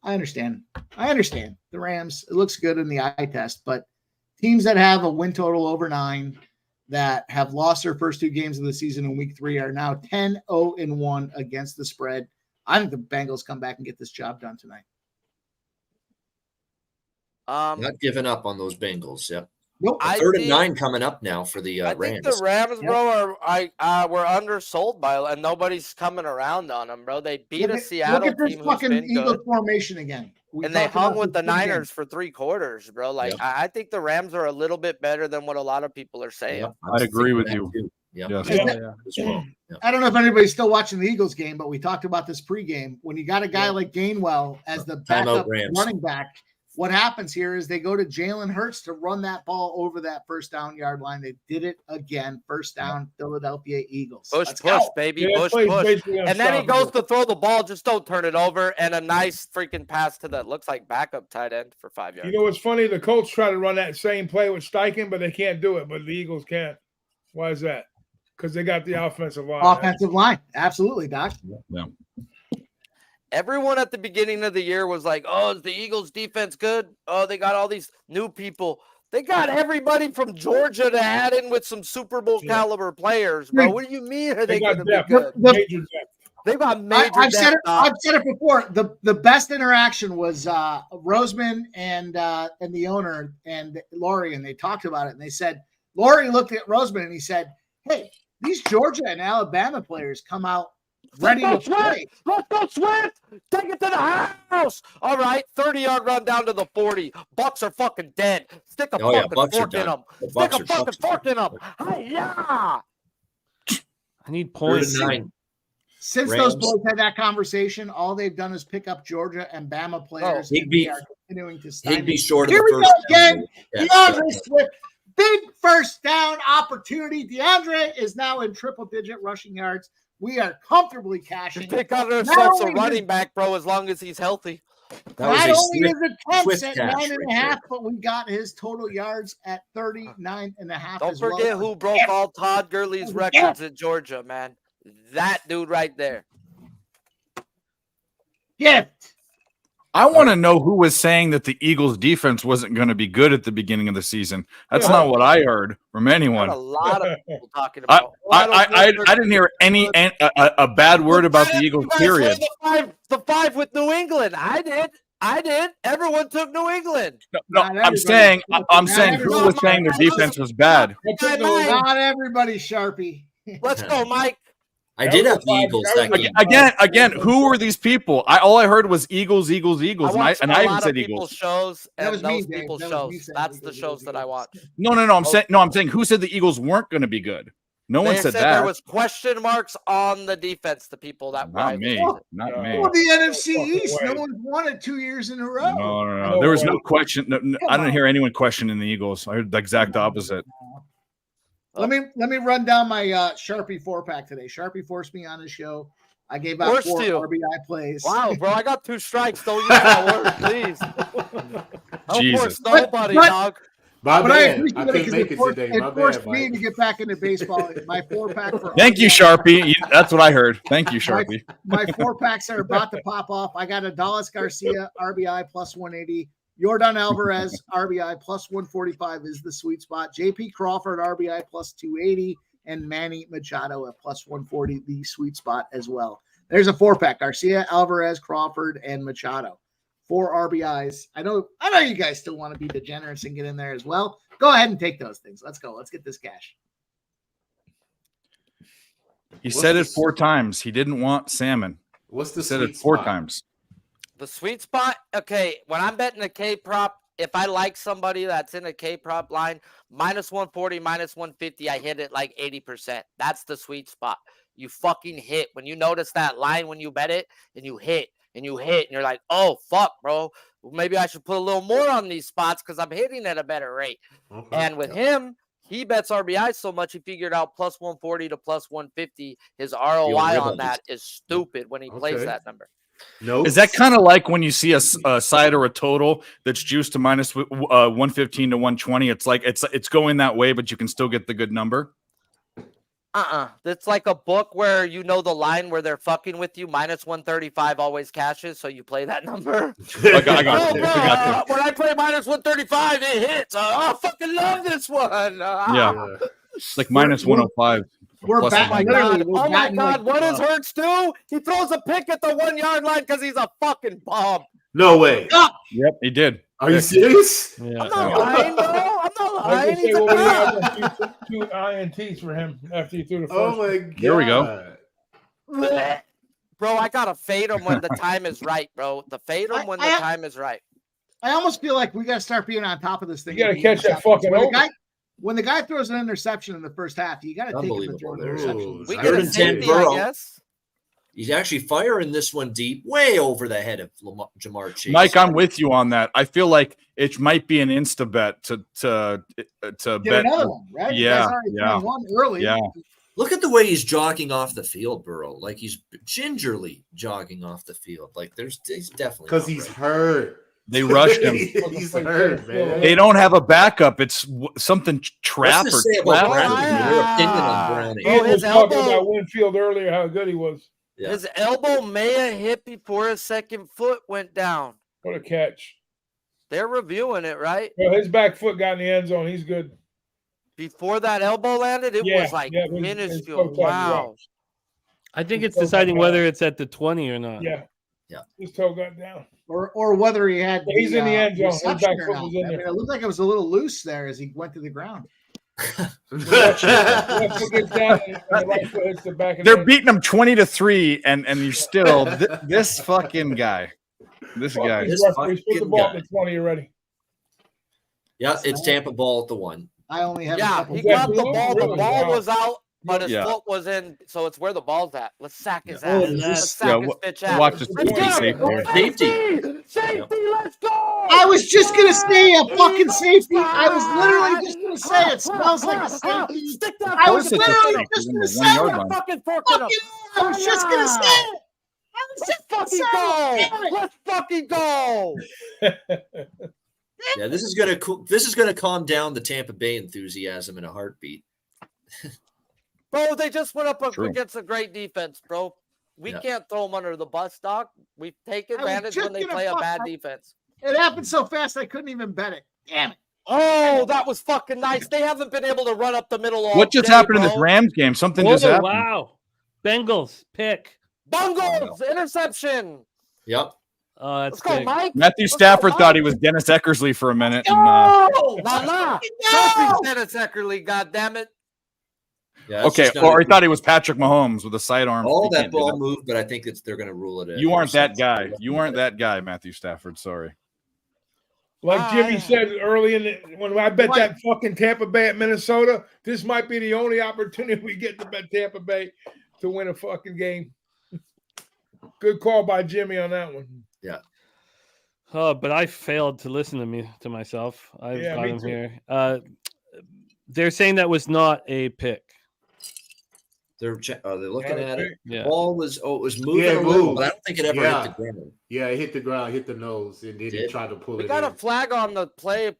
I understand. The Rams, it looks good in the eye test, but teams that have a win total over 9 that have lost their first 2 games of the season in week 3 are now 10-0-1 against the spread. I think the Bengals come back and get this job done tonight. Not giving up on those Bengals. Yep. Nope. 3rd and 9 coming up now for the Rams. I think the Rams, bro, were undersold and nobody's coming around on them, bro. They beat a Seattle team who's been good. Look at this fucking Eagle formation again. And they hung with the Niners for 3 quarters, bro. I think the Rams are a little bit better than what a lot of people are saying. Yep. I agree with you. Yep. Yes. I don't know if anybody's still watching the Eagles game, but we talked about this pregame. When you got a guy like Gainwell as the backup running back what happens here is they go to Jalen Hurts to run that ball over that first down yard line. They did it again. First down, Philadelphia Eagles. Push, Let's push, go. baby. Yeah, Push, plays push. basically And then he goes unstoppable. to throw the ball. Just don't turn it over. And a nice freaking pass to that looks like backup tight end for 5 yards. You know what's funny? The Colts try to run that same play with Steichen, but they can't do it. But the Eagles can't. Why is that? Because they got the offensive line. Offensive line. Absolutely, Doc. Yeah. Everyone at the beginning of the year was like, oh, is the Eagles defense good? Oh, they got all these new people. They got everybody from Georgia to add in with some Super Bowl caliber players, bro. What do you mean are they going to be good? Major depth. They got major I've said depth. it before. The best interaction was Roseman and the owner and Laurie, and they talked about it. And they said, Laurie looked at Roseman and he said, hey, these Georgia and Alabama players come out ready to play. Let's go, Swift. Take it to the house. All right, 30-yard run down to the 40. Bucs are fucking dead. Stick a fucking fork in them. Stick a fucking fork in them. Hi-ya. I need points. 9. Since those boys had that conversation, all they've done is pick up Georgia and Bama players. And they are continuing to stymie. Higby short of Here the we first go again. down. DeAndre Swift. Big first down opportunity. DeAndre is now in triple-digit rushing yards. We are comfortably cashing. Pick out ourselves a running back, bro, as long as he's healthy. Not only is attempts at 9.5, but we got his total yards at 39.5. Don't forget who broke all Todd Gurley's records in Georgia, man. That dude right there. Gift. I want to know who was saying that the Eagles defense wasn't going to be good at the beginning of the season. That's not what I heard from anyone. A lot of people talking about. I didn't hear a bad word about the Eagles. Period. The five with New England. I did. Everyone took New England. No, I'm saying who was saying their defense was bad. Not everybody, Sharpie. Let's go, Mike. I did have the Eagles that game. Again, who were these people? All I heard was Eagles, and I even said Eagles. Shows and that was those me, people's Dave. shows. That's the shows that I watch. No. I'm saying who said the Eagles weren't going to be good? No one said that. There was question marks on the defense. The people that not me. Well, the NFC East. No one's won it 2 years in a row. No. There was no question. I didn't hear anyone questioning the Eagles. I heard the exact opposite. Let me run down my Sharpie 4-pack today. Sharpie forced me on the show. I gave out 4 RBI plays. Wow, bro, I got 2 strikes. Don't use that word, please. Don't force nobody, dog. But I appreciate it because it forced me to get back into baseball. My 4-pack for Thank you, Sharpie. That's what I heard. Thank you, Sharpie. My 4-packs are about to pop off. I got Adalis Garcia RBI plus 180. Yordan Alvarez RBI plus 145 is the sweet spot. JP Crawford RBI plus 280 and Manny Machado at plus 140, the sweet spot as well. There's a 4-pack: Garcia, Alvarez, Crawford, and Machado. 4 RBIs. I know you guys still want to be degenerates and get in there as well. Go ahead and take those things. Let's go. Let's get this cash. He said it 4 times. He didn't want salmon. What's the said sweet it 4 spot? times. The sweet spot, okay, when I'm betting a K prop, if I like somebody that's in a K prop line, minus 140, minus 150, I hit it like 80%. That's the sweet spot. You fucking hit. When you notice that line when you bet it, and you hit, and you're like, oh, fuck, bro. Maybe I should put a little more on these spots because I'm hitting at a better rate. Okay. And with him, he bets RBI so much, he figured out plus 140 to plus 150. His ROI on that is stupid when he plays that number. No, is that kind of like when you see a side or a total that's juiced to minus 115 to 120? It's like it's going that way, but you can still get the good number. It's like a book where you know the line where they're fucking with you. Minus 135 always cashes, so you play that number. I got you. When I play minus 135, it hits. I fucking love this one. Yeah, it's like minus 105. We're back. Oh my God. What does Hurts do? He throws a pick at the 1-yard line because he's a fucking bomb. No way. Yep, he did. Are you serious? Yeah. I'm not lying, bro. I'm not lying. He's we have 2 INTs for him after you threw the first. Oh my God. There we go. Bro, I gotta fade him when the time is right, bro. Fade him when the time is right. I almost feel like we got to start being on top of this thing. You got to catch that fucking when the guy throws an interception in the first half, you got to take him to throw an interception. We get a safety, I guess. He's actually firing this one deep, way over the head of Jamar Chase. Mike, I'm with you on that. I feel like it might be an insta bet to Get bet. another one, right? You Yeah, guys already won early. Yeah. Look at the way he's jogging off the field, Burrow. Like he's gingerly jogging off the field. Like he's definitely because he's hurt. They rushed him. He's hurt, man. They don't have a backup. It's something trap What's or to say about trap. Browning? Your opinion on Browning? Ian was his talking elbow- about Winfield earlier, how good he was. Yeah. His elbow may have hit before his second foot went down. What a catch. They're reviewing it, right? Well, his back foot got in the end zone. He's good. Before that elbow landed, it was like his minuscule. toe got Wow. I think it's deciding whether it's at the 20 or not. Yeah. Yeah. His toe got down. Or whether he had. He's in the end zone. His reception back or foot not. was in I mean, there. it looked like it was a little loose there as he went to the ground. Left foot gets down and the right foot hits the back of the They're end. beating him 20-3, and you're still this fucking guy. This Fuck guy. these This referees. Put the fucking ball guy. at the 20 already. Yeah, it's Tampa ball at the 1. I only have a Yeah, couple. he got the Really? ball. The Really? ball Wow. was out, but his Yeah. foot was in. So it's where the ball's at. Let's sack his Yeah. ass. Oh, Let's sack yeah, his bitch ass. watch this Let's be go. safe here. Safety. Safety, let's go. I was just gonna say a fucking safety. I was literally just gonna say it smells like a safety. Stick that I was Of course it's a literally safety just within gonna the say 1 it. yard line. fucking fork in him. Fucking, I was just gonna say it. I was just gonna say Fucking it. go. Let's fucking go. Yeah, this is gonna calm down the Tampa Bay enthusiasm in a heartbeat. Bro, they just went up True. against a great defense, bro. We Yeah. can't throw them under the bus, Doc. We take was advantage just when they gonna play a fuck bad up. defense. It happened so fast I couldn't even bet it. Damn it. Oh, that was fucking nice. They haven't been able to run up the middle all What just day, happened in this bro. Rams game? Something Oh, just happened. wow. Bengals pick. Bungles, interception. Yep. Oh, that's Let's go, big. Mike. Matthew Let's Stafford go, thought he Mike. was Dennis Eckersley for a minute. And, No, nah. No! Chelsea Dennis Eckerly, goddammit. Yeah. it's okay, just not or a- he thought he was Patrick Mahomes with a sidearm. all You that can't do ball moved, but I think they're going to rule it in. You aren't that guy. You aren't that guy, Matthew Stafford. Sorry. Like Jimmy said early when I bet What? that fucking Tampa Bay at Minnesota, this might be the only opportunity we get to bet Tampa Bay to win a fucking game. Good call by Jimmy on that one. Oh, but I failed to listen to myself. I've Yeah, got me him too. here. They're saying that was not a pick. They're looking at it. Yeah. Ball was it was moving Yeah, a little, moved. but I don't think it ever Yeah. hit the ground. Yeah, it hit the ground, hit the nose, and then he Did? tried to pull We it got in. a flag on the play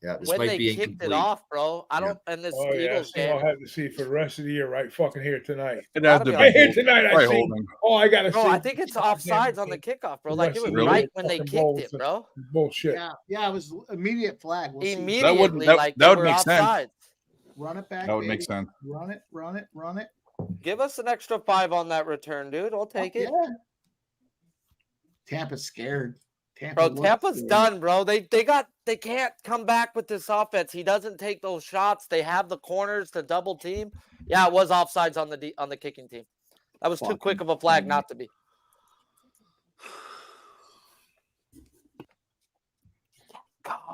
Yeah, this when might they be kicked incomplete. it off, bro. I don't. And this Oh, yeah. Eagles So I'll game. have to see for the rest of the year right fucking here tonight. It Gotta had to be be Right here hold- tonight, I probably see. holding. Oh, I got to Bro, see. I think it's offsides on the kickoff, bro. Like it was Really? right when they Fucking kicked balls. it, bro. Bullshit. Yeah, it was immediate flag. We'll see. Immediately, that- like that they would were make sense. offsides. Run it back. That would baby. make sense. Run it, run it, run it. Give us an extra 5 on that return, dude. I'll take it. Yeah. Tampa's scared. Bro, looks Tampa's scared. done, bro. They can't come back with this offense. He doesn't take those shots. They have the corners to double team. Yeah, it was offsides on the kicking team. That was too quick of a flag not to be.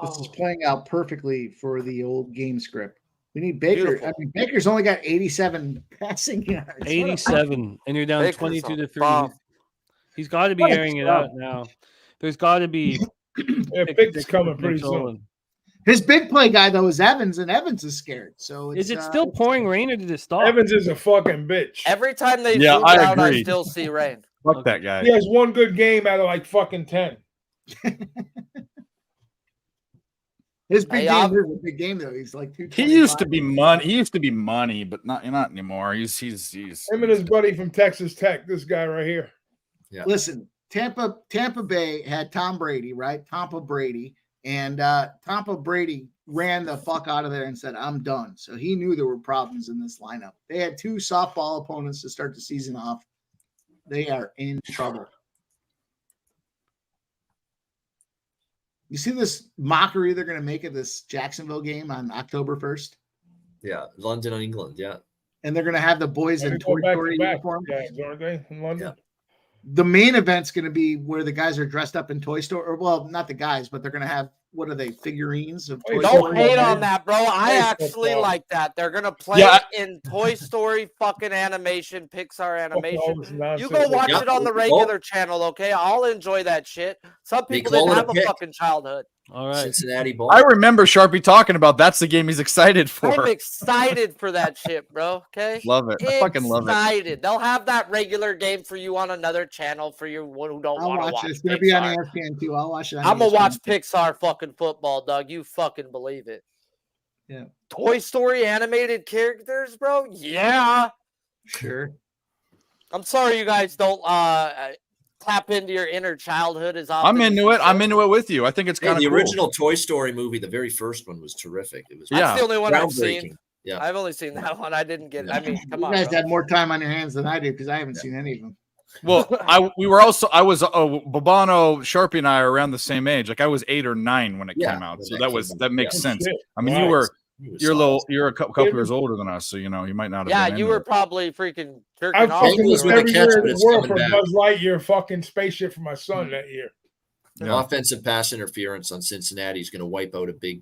This is playing out perfectly for the old game script. We need Baker. Beautiful. I mean, Baker's only got 87 passing yards. What a- 87, and you're down Baker's 22 to a 3. bomb. He's got to be What a airing it scrub. out now. There's got to be Yeah, Pick's coming pretty soon. His big play guy though is Evans, and Evans is scared. So Is it's, it still pouring rain, or did it stop? Evans is a fucking bitch. Every time they Yeah, zoom I out, I agree. still see rain. Fuck that guy. He has one good game out of like fucking 10. His big Hey, game is a big game though. He's like 225. He used to be money. He used to be money, but not anymore. He's Him and his buddy from Texas Tech, this guy right here. Listen, Tampa Bay had Tom Brady, right? Tampa Brady. And Tampa Brady ran the fuck out of there and said, I'm done. So he knew there were problems in this lineup. They had 2 softball opponents to start the season off. They are in trouble. You see this mockery they're going to make of this Jacksonville game on October 1st? Yeah, London, England. Yeah, And they're going to have the boys in They go Toy back Story to back, uniform. guys, aren't they? In London. The main event's going to be where the guys are dressed up in Toy Story. Or, well, not the guys, but they're going to have what are they, figurines of Wait, Toy Don't Story? hate on that, bro. I Hey, actually football. like that. They're gonna play Yeah, it in Toy Story fucking animation, Pixar Fuck all animation. this You nonsense. go watch Yep. it on the regular channel, okay? I'll enjoy that shit. Some They people call didn't it a have a pick. fucking childhood. All right. Cincinnati Ball. I remember Sharpie talking about that's the game he's excited I'm for. excited for that shit, bro. Okay, Love it. I fucking love it. excited. They'll have that regular game for you on another channel for you who don't I'll want to watch watch. it. It's going to be on Pixar. ESPN too. I'll watch it on I'm gonna ESPN. watch Pixar fucking football, Doug. You fucking believe it? Yeah. Toy Story animated characters, bro. Yeah. Sure. I'm sorry you guys don't clap into your inner childhood as often. I'm into it. I'm into it with you. I think it's Hey, kind of the cool. original Toy Story movie, the very first one, was terrific. It was That's Yeah. the only one I've groundbreaking. seen. Yeah. I've only seen that one. I didn't get. I mean, come You on, guys bro. had more time on your hands than I do because I haven't seen any of them. Well, I was Babano, Sharpie, and I are around the same age. Like I was 8 or 9 when it Yeah, came out, when so that that makes Oh, sense. shit. I mean, Right. you're a couple years older than us, so you know you might not have. Yeah, been you into were it. probably freaking jerking I've off. fucking Bengals looked with a every catch, year but in it's the world coming for back. Buzz Lightyear fucking spaceship for my son that year. Yeah. Offensive pass interference on Cincinnati is going to wipe out a big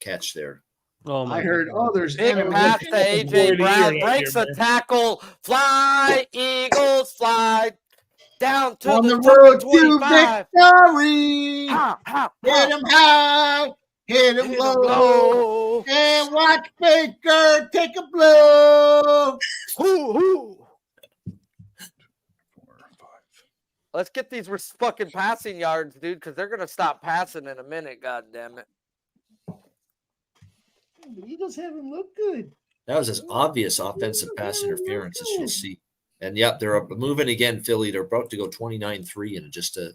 catch there. Oh my I heard, God. there's Big animals. pass to Boy of AJ the Brown. year that Breaks year, a man. tackle. Fly, Eagles, fly. Down to On the the road to 25. victory. Ha, ha, Hit ha. him high, hit him Hit 'em low, low. and watch Baker take a blow. Hoo, hoo. Let's get these fucking passing yards, dude, because they're gonna stop passing in a minute. God damn it! The Eagles haven't looked good. That was as obvious offensive pass interference as you'll see. And yep, they're moving again, Philly. They're about to go 29-3 and just to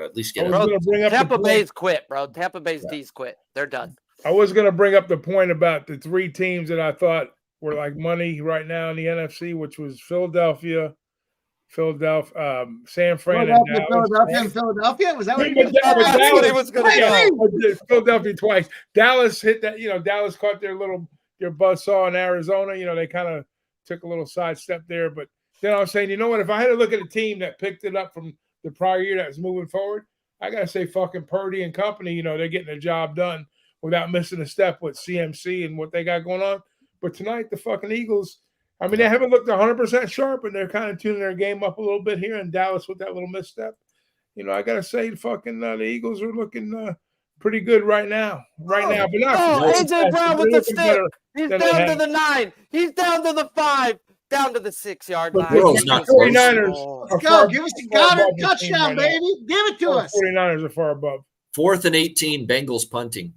at least get I it. was going to bring up Tampa the point. Bay's quit, bro. Tampa Bay's D's quit. They're done. I was going to bring up the point about the 3 teams that I thought were like money right now in the NFC, which was Philadelphia, San Fran, and Dallas. Philadelphia. Was that what But you said? That's Dallas- what he was gonna go. I did Philadelphia twice. Dallas hit that, Dallas caught their buzzsaw in Arizona. They kind of took a little sidestep there. But then I was saying, you know what? If I had to look at a team that picked it up from the prior year that was moving forward, I got to say fucking Purdy and company, they're getting the job done without missing a step with CMC and what they got going on. But tonight, the fucking Eagles, I mean, they haven't looked 100% sharp, and they're kind of tuning their game up a little bit here in Dallas with that little misstep. I got to say, fucking the Eagles are looking pretty good right now. But not AJ Brown with the stick. He's than down they to have. the 9. He's down to the 5. Down to the 6-yard But line. Burrow's not the 49ers Oh. are Let's go. far- Give us a far Goddard above the team touchdown, right now. baby. Give it to us. 49ers are far above. 4th and 18, Bengals punting.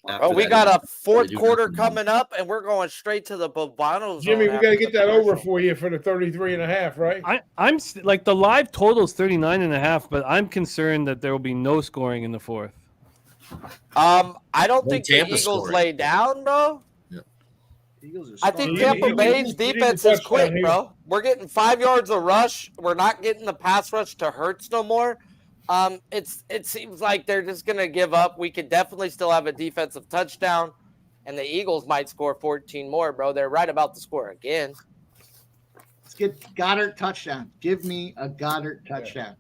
Oh, we got a fourth They do quarter nothing. coming up, and we're going straight to the Bobano zone. Jimmy, we got to after get the that over commercial. for you for the 33.5, right? I'm like the live total is 39.5, but I'm concerned that there will be no scoring in the fourth. I don't No think the Tampa Eagles scoring. lay down, bro. Eagles are I think You need- Tampa you Bay's need- you need defense a is touchdown quick, here. bro. We're getting 5 yards of rush. We're not getting the pass rush to Hurts no more. It seems like they're just gonna give up. We could definitely still have a defensive touchdown, and the Eagles might score 14 more, bro. They're right about to score again. Let's get Goddard touchdown. Give me a Goddard touchdown.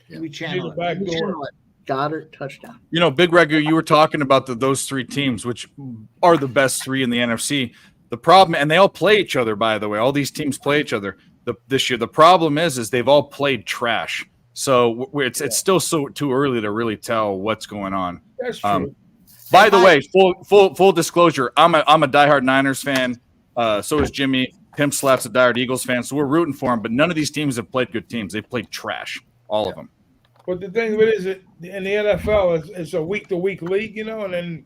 Yeah. We channel Need a back it. We door. channel it. Goddard touchdown. Big Regu, you were talking about those 3 teams, which are the best 3 in the NFC. The problem, and they all play each other, by the way. All these teams play each other this year. The problem is they've all played trash. So it's still too early to really tell what's going on. That's true. By the way, full disclosure, I'm a diehard Niners fan. So is Jimmy. Pimp Slap's a diehard Eagles fan. So we're rooting for them. But none of these teams have played good teams. They've played trash, all of them. But the thing of it is that in the NFL, it's a week-to-week league, and then,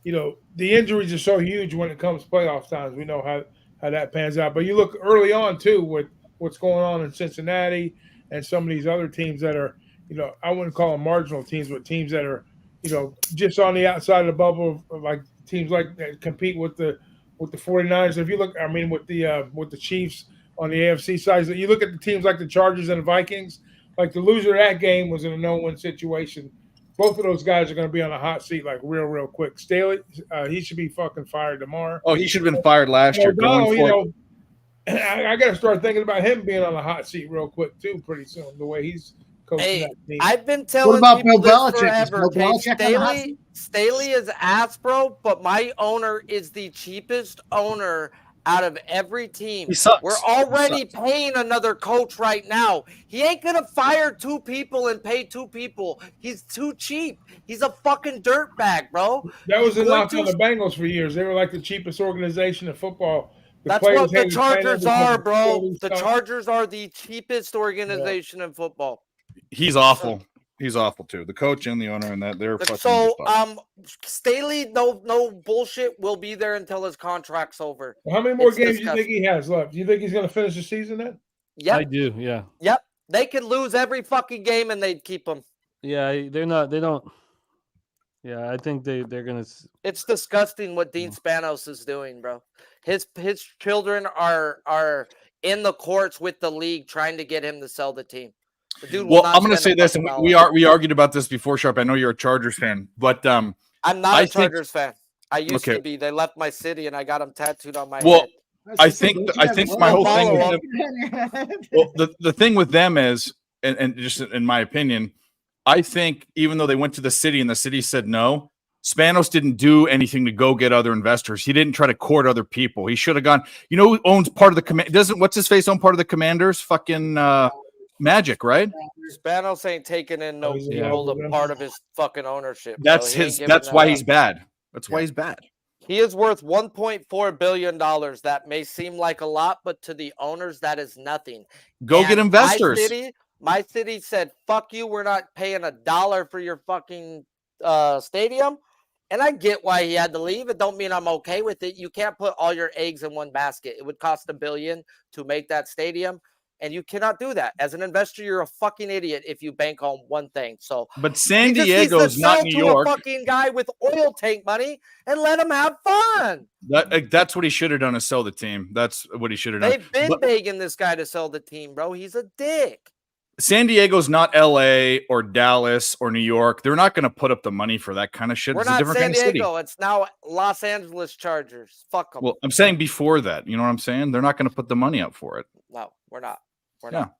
the injuries are so huge when it comes to playoff times. We know how that pans out. But you look early on, too, with what's going on in Cincinnati and some of these other teams that are, I wouldn't call them marginal teams, but teams that are, just on the outside of the bubble, like teams like that compete with the 49ers. If you look, with the Chiefs on the AFC side, you look at the teams like the Chargers and the Vikings, like the loser of that game was in a no-win situation. Both of those guys are going to be on a hot seat like real quick. Staley, he should be fucking fired tomorrow. Oh, he should have been fired last year. I got to start thinking about him being on the hot seat real quick too, pretty soon. The way he's coaching Hey, that team. I've been telling about people Bill this Belichick? Is forever. Bill Okay, Belichick on the hot seat? Staley is ass, bro, but my owner is the cheapest owner out of every team. He sucks. We're already paying another coach right now. He ain't gonna fire 2 people and pay 2 people. He's too cheap. He's a fucking dirtbag, bro. That was He's a going knock on to- the Bengals for years. They were like the cheapest organization in football. That's players what the hated playing Chargers them are, because bro. of The stuff. Chargers are the cheapest organization in football. He's awful. He's awful too. The coach and the owner, and that they're fucking. So, just awful. Staley, no bullshit, will be there until his contract's over. How many more It's games do you disgusting. think he has left? Do you think he's going to finish the season then? Yep, I do. Yeah. yep. They could lose every fucking game and they'd keep him. Yeah. They're not. They don't. Yeah. I think they're gonna. It's disgusting what Dean Spanos is doing, bro. His children are in the courts with the league trying to get him to sell the team. The dude will Well, not I'm going to spend say a this, and fucking we dollar. argued about this before, Sharp. I know you're a Chargers fan, but I'm not I a think- Chargers fan. I used Okay. to be. They left my city and I got them tattooed on my Well, head. I think my whole thing with them, well, the thing with them is, and just in my opinion, I think even though they went to the city and the city said no, Spanos didn't do anything to go get other investors. He didn't try to court other people. He should have gone. You know who owns part of the command? Doesn't what's his face own part of the Commanders? Fucking Magic, right? Spanos ain't taking in no he's people involved to with part them. of his fucking ownership. That's He ain't his. giving That's that why up. he's bad. That's why he's bad. He is worth $1.4 billion. That may seem like a lot, but to the owners, that is nothing. Go And get investors. My city said, fuck you, we're not paying $1 for your fucking stadium. And I get why he had to leave. It don't mean I'm okay with it. You can't put all your eggs in one basket. It would cost $1 billion to make that stadium. And you cannot do that. As an investor, you're a fucking idiot if you bank on one thing. So But San he just needs to Diego's not sell New to York. a fucking guy with oil tank money and let him have fun. That's what he should have done is sell the team. That's what he should have done. They've been But begging this guy to sell the team, bro. He's a dick. San Diego's not LA or Dallas or New York. They're not going to put up the money for that kind of shit. We're It's a not different San kind of city. Diego. It's now Los Angeles Chargers. Fuck them. Well, I'm saying before that. You know what I'm saying? They're not going to put the money up for it. No, we're not. We're Yeah. not.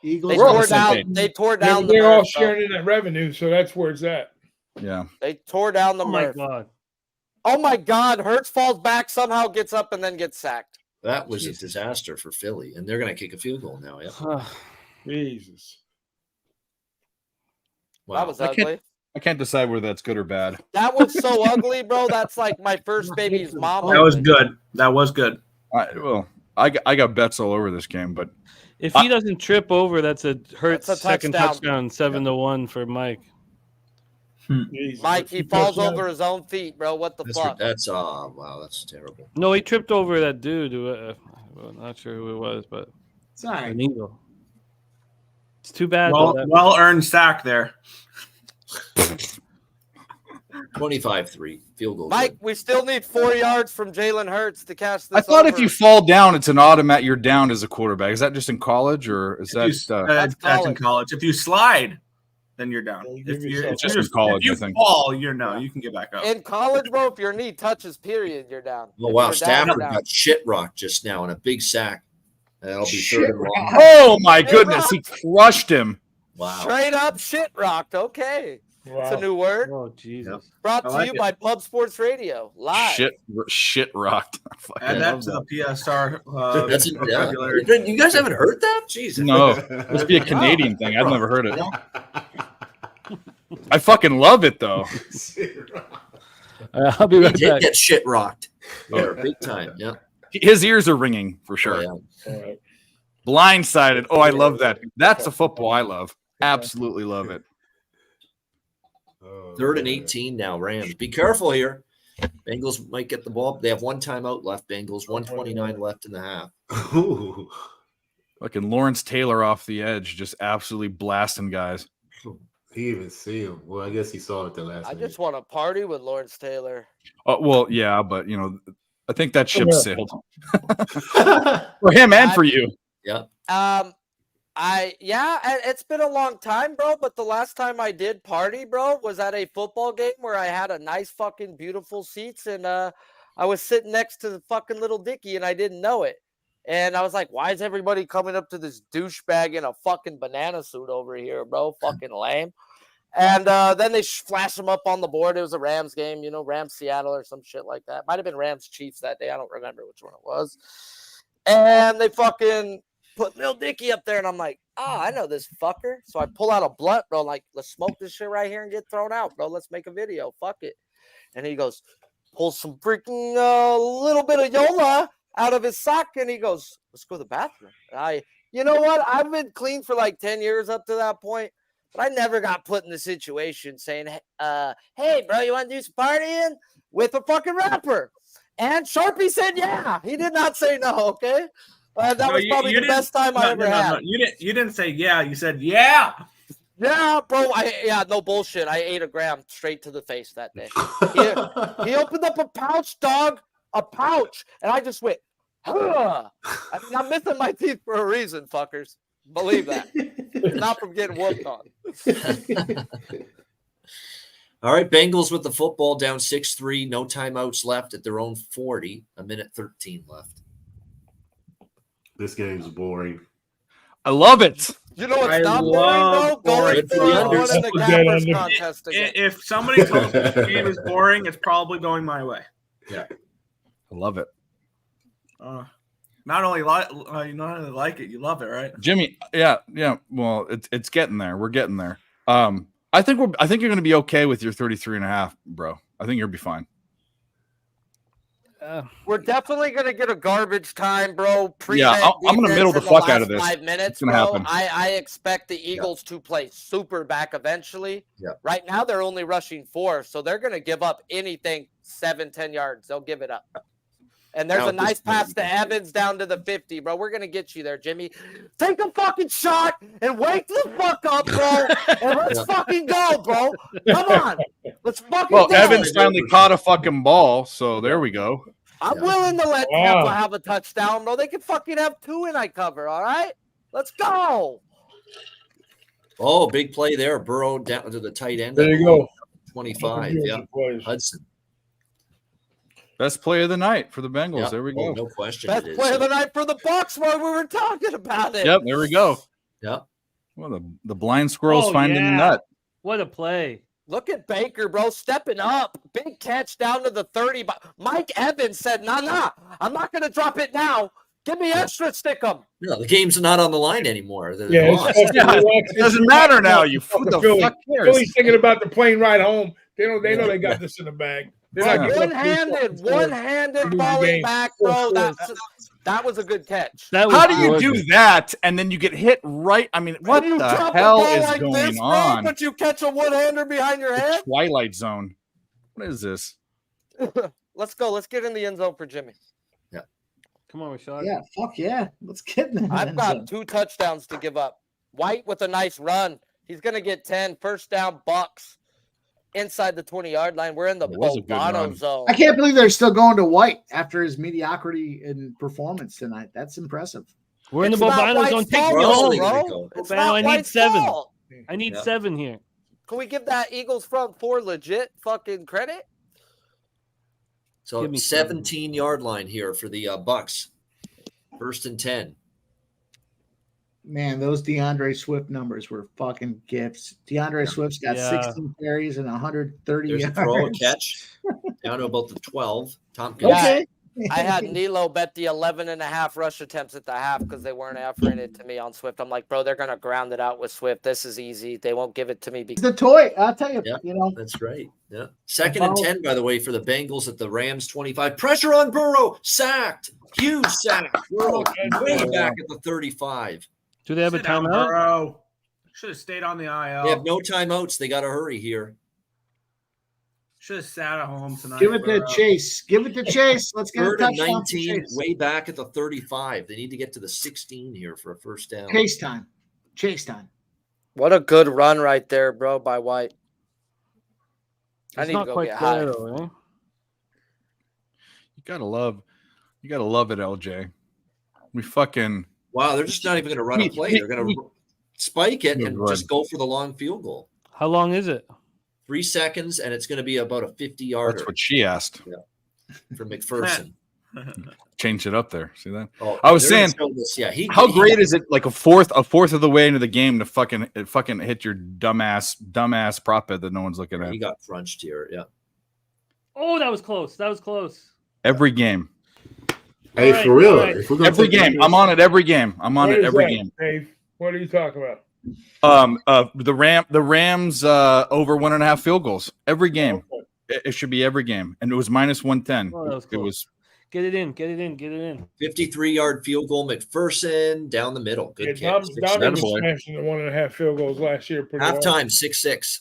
Eagles. They We're on the tore same down. page. They tore Yeah, down but the they're all Murph, bro. sharing in that revenue, so that's where it's at. Yeah. They tore down the Oh my Murph. god. Oh my God! Hurts falls back, somehow gets up, and then gets sacked. That was a disaster for Philly, and they're going to kick a field goal now. Yeah. Jesus. Wow. That was I can't- ugly. I can't decide whether that's good or bad. That was so ugly, bro. That's like my first baby's mom. That was ugly. good. That was good. I got bets all over this game, but If he doesn't trip over, that's a Hurts That's a second touchdown. touchdown, 7-1 for Mike. Jesus. Mike, he Two falls touchdowns. over his own feet, bro. What the fuck? That's wow, that's terrible. No, he tripped over that dude. I'm not sure who it was, but It's all right. an eagle. It's too bad. though, that- Well earned sack there. 25-3 field goal. Mike, we still need 4 yards from Jalen Hurts to catch this. I thought if over. you fall down, it's an automatic. You're down as a quarterback. Is that just in college or is that? That's That's in college. college. If you slide, then you're down. Yeah, you If give you, yourself- if Just you in college, if I you think. fall, you can get back up. In college, bro, if your knee touches, period, you're down. Oh If wow, you're down, Stafford you're down. got shit rocked just now in a big sack. That'll be Shit third and long. rocked. Oh my goodness, he crushed him. Wow. Straight up shit rocked. Okay. It's a Wow. new word. Oh Jesus! Brought I to like you it. by Pub Sports Radio. Live. Shit rocked. I fucking Add that love to the PSR. That's vocabulary. You guys haven't heard that? Jesus. No, it must be a Canadian thing. I've never heard it. I fucking love it though. I'll be He right did back. get shit rocked. Yeah, big time. Yeah. His ears are ringing for sure. Oh, yeah. All right. Blindsided. Oh, I love that. That's a football I love. Absolutely love it. Third and 18 now, Rams. Be careful here. Bengals might get the ball. They have one timeout left, Bengals. 129 left in the half. Ooh. Fucking Lawrence Taylor off the edge, just absolutely blasting guys. He even see him. Well, I guess he saw it the last I night. just want to party with Lawrence Taylor. Oh, well, yeah, but I think that ship sailed for him and for you. Yeah. It's been a long time, bro. But the last time I did party, bro, was at a football game where I had a nice fucking beautiful seats and I was sitting next to the fucking little Dicky and I didn't know it. And I was like, why is everybody coming up to this douchebag in a fucking banana suit over here, bro? Fucking lame. And then they flashed him up on the board. It was a Rams game, Rams Seattle or some shit like that. Might have been Rams Chiefs that day. I don't remember which one it was. And they fucking put Lil Dicky up there. And I'm like, I know this fucker. So I pull out a blunt, bro. Like, let's smoke this shit right here and get thrown out, bro. Let's make a video. Fuck it. And he goes, pull some freaking little bit of Yola out of his sock. And he goes, let's go to the bathroom. And you know what? I've been clean for like 10 years up to that point. But I never got put in the situation saying, hey, bro, you want to do some partying with a fucking rapper? And Sharpie said, yeah. He did not say no, okay? That was probably the best time I ever had. No. You didn't say yeah. You said yeah. Yeah, bro. No bullshit. I ate a gram straight to the face that day. He opened up a pouch, dog. A pouch. And I just went, huh. I mean, I'm missing my teeth for a reason, fuckers. Believe that. Not from getting whooped on. All right, Bengals with the football down 6-3. No timeouts left at their own 40. A minute 13 left. This game's boring. I love it. You know what's not boring, bro? Going for one in the gappers contest again. If somebody tells me the game is boring, it's probably going my way. Yeah. I love it. Not only like it, you love it, right? Jimmy, yeah. Well, it's getting there. We're getting there. I think you're going to be okay with your 33.5, bro. I think you'll be fine. We're definitely going to get a garbage time, bro. Yeah, I'm going to middle the fuck out of this. 5 minutes, it's gonna happen. I expect the Eagles to play super back eventually. Yeah. Right now, they're only rushing 4, so they're going to give up anything 7-10 yards. They'll give it up. And there's a nice pass to Evans down to the 50, bro. We're going to get you there, Jimmy. Take a fucking shot and wake the fuck up, bro. And let's fucking go, bro. Come on. Let's fucking go. Evans finally caught a fucking ball, so there we go. I'm willing to let Tampa have a touchdown, bro. They can fucking have 2 and I cover, all right? Let's go. Oh, big play there. Burrow down to the tight end. There you go. 25, yeah. Hudson. Best play of the night for the Bengals. Yep. There we go. No question. Best play of the night for the Bucs while we were talking about it. Yep, there we go. Yep. Well, the blind squirrel's finding the nut. What a play. Look at Baker, bro, stepping up. Big catch down to the 30. Mike Evans said, nah, I'm not going to drop it now. Give me extra, stick 'em. No, the game's not on the line anymore. It doesn't matter now. You who the fuck cares? Philly's thinking about the plane ride home. They know they got this in the bag. One-handed falling back, bro. That was a good catch. How do you do that and then you get hit right? I mean, what the hell is going on? But you catch a one-hander behind your head? Twilight Zone. What is this? Let's go. Let's get in the end zone for Jimmy. Yeah. Come on, Rashad. Yeah, fuck yeah. Let's get in the I've end got zone. 2 touchdowns to give up. White with a nice run. He's going to get 10. First down, Bucs. Inside the 20-yard line. We're in the Bovano zone. I can't believe they're still going to White after his mediocrity in performance tonight. That's impressive. We're in the Bovano zone. Take me home, bro. Bovano, I need 7. I need 7 here. Can we give that Eagles front 4 legit fucking credit? So 17-yard line here for the Bucs. 1st and 10. Man, those DeAndre Swift numbers were fucking gifts. DeAndre Swift's got 16 carries and 130 yards. There's a throw, a catch. Down to about the 12. Tompkins. Okay. I had Nilo bet the 11.5 rush attempts at the half because they weren't offering it to me on Swift. I'm like, bro, they're going to ground it out with Swift. This is easy. They won't give it to me. It's the toy. I'll tell you. Yeah, you know. That's right. Yeah. 2nd and 10, by the way, for the Bengals at the Rams 25. Pressure on Burrow. Sacked. Huge sack. Burrow way back at the 35. Do they have a timeout? Should have stayed on the IL. They have no timeouts. They got to hurry here. Should have sat at home tonight. Give it to Chase. Give it to Chase. Let's get 3rd and 19, way back at the 35. They need to get to the 16 here for a first down. Chase time. Chase time. What a good run right there, bro, by White. I need to go get high. Though, eh? You gotta love it, LJ. We fucking. Wow, they're just not even going to run a play. They're going to spike it and just go for the long field goal. How long is it? 3 seconds, and it's going to be about a 50-yarder. That's what she asked. Yeah. For McPherson. Change it up there. See that? Oh, I was they're saying, gonna show this. Yeah, how great is it? Like a fourth of the way into the game to fucking hit your dumbass prop bet that no one's looking at. He got crunched here. Yeah. Oh, that was close. That was close. Every game. Hey, All for real. right. If we're gonna Every take game. this- I'm on it every game. I'm on What it is every that, game. Dave? What are you talking about? The Rams over 1.5 field goals every game. Okay. It should be every game, and it was minus 110. Oh, that was It close. was Get it in. Get it in. Get it in. 53-yard field goal, McPherson down the middle. Good kick. Dom was 6-7. smashing the 1.5 field goals last year. Pretty well. Halftime 6-6.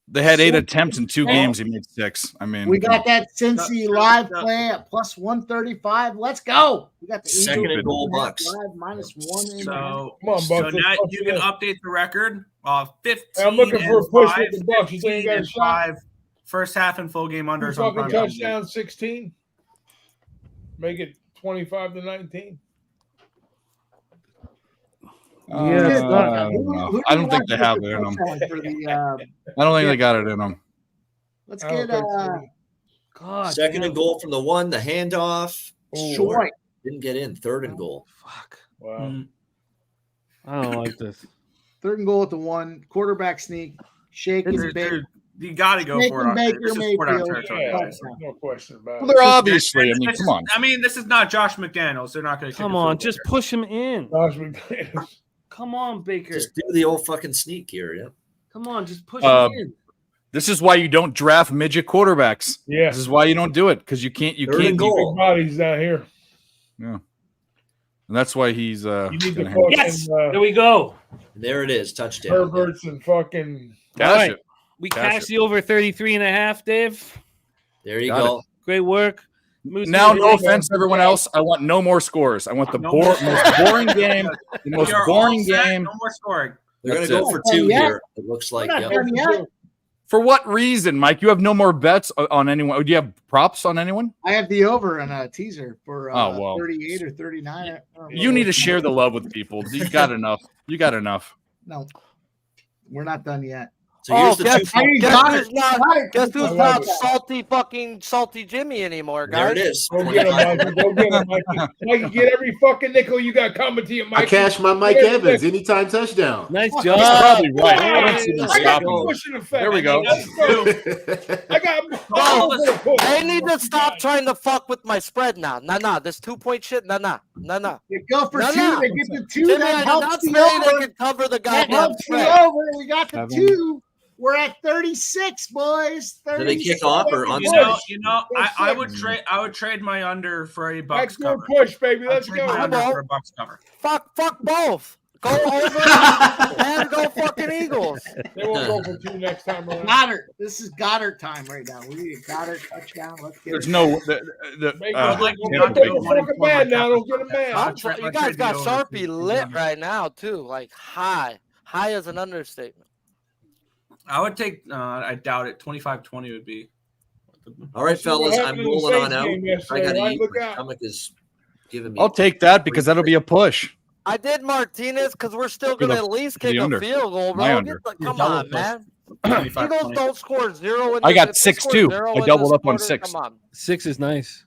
they had 8 attempts in 2 games. He made 6. I mean, We got that Cincy live play at plus 135. Let's go. We got the Second Eagles and goal, live Bucs. minus 1. So, Come on, so Bucs, now let's you can fuck update the record. 15 I'm looking for a push 5, with the Bucs. You think you 15 got a and shot? 5. First half and full game Two unders on fucking prime. touchdowns, 16. Make it 25-19. I don't think they have it in them. I don't think they got it in them. Let's I don't get think so. God. Second damn. and goal from the 1. The handoff. Ooh. Short. Didn't get in. Third and goal. Fuck. Wow. I don't like this. Third and goal at the 1. Quarterback sneak. Shake and bake. Dude, you got to go Making for it. Baker This is four down Mayfield. territory, Yeah, guys. no question about Well, it. they're obviously. I mean, This come is- on. I mean, this is not Josh McDaniels. They're not going to Come on. Just push him in. Josh McDaniels. Come on, Baker. Just do the old fucking sneak here. Yeah. Come on. Just push Um, him in. This is why you don't draft midget quarterbacks. Yeah. This is why you don't do it because you can't. Third and Big goal. bodies down here. And that's why he's. You need to gonna fucking Yes. There we go. And there it is. Touchdown. Herberts and fucking. Cash All right. it. We Cash cashed the over 33.5, Dave. There you Got go. Great work. Moose, Now, you no ready? offense to everyone else. I want no more scores. I want the No most more. boring game, the most We are boring all set. game. No more scoring. They're going That's to go it. for 2 Yeah. here. It looks like. We're not Yep. done yet. For what reason, Mike? You have no more bets on anyone. Do you have props on anyone? I have the over and a teaser for Oh, well. 38 or 39. I don't know. You need to share the love with people. You got enough. You got enough. No, we're not done yet. So here's Oh, the guess, 2. I guess got who's it. not, Got it. guess who's I not love it. salty Jimmy anymore, There guys? it is. Go get him, 25. Mikey. Go get him, Mikey. Mikey, get every fucking nickel you got coming to you, I Mikey. cashed my Mike Evans anytime touchdown. Nice He's job. probably right. I don't see them I got stopping the him. pushing effect. There we go. Let's go. I got They need to stop trying to fuck with my spread now. Nah. This 2-point shit, nah. You go for No, 2. no. They get the 2. Jimmy, That I did helps not the say they over. can cover the That goddamn helps the spread. over. We got the Seven. 2. We're at 36, boys. Do they 36. kick off or on You know, I would trade my under for a Let's Bucs go cover. push, baby. I'd Let's trade my go. under on. for a Bucs cover. Fuck both. Go over and go fucking Eagles. They won't go for 2 next time around. Goddard. This is Goddard time right now. We need a Goddard touchdown. Let's get There's it. no. Make Uh, them like don't John get Big them one fucking mad now. Don't get them mad. You guys got Sharpie lit right now too, like high as an understatement. I would take. I doubt it. 25-20 would be. All right, See what fellas. I'm happened in the rolling on Saints out. game yesterday, I got to right? eat. Look My out. stomach is giving me. I'll take that because that'll be a push. I did Martinez because we're still For going the- to at least for the kick a under. field goal, My bro. under. Come Double on, push. man. 25-20. Eagles don't score 0. I got if they 6 score too. 0 I in doubled this up on quarter, 6. Come on. 6 is nice.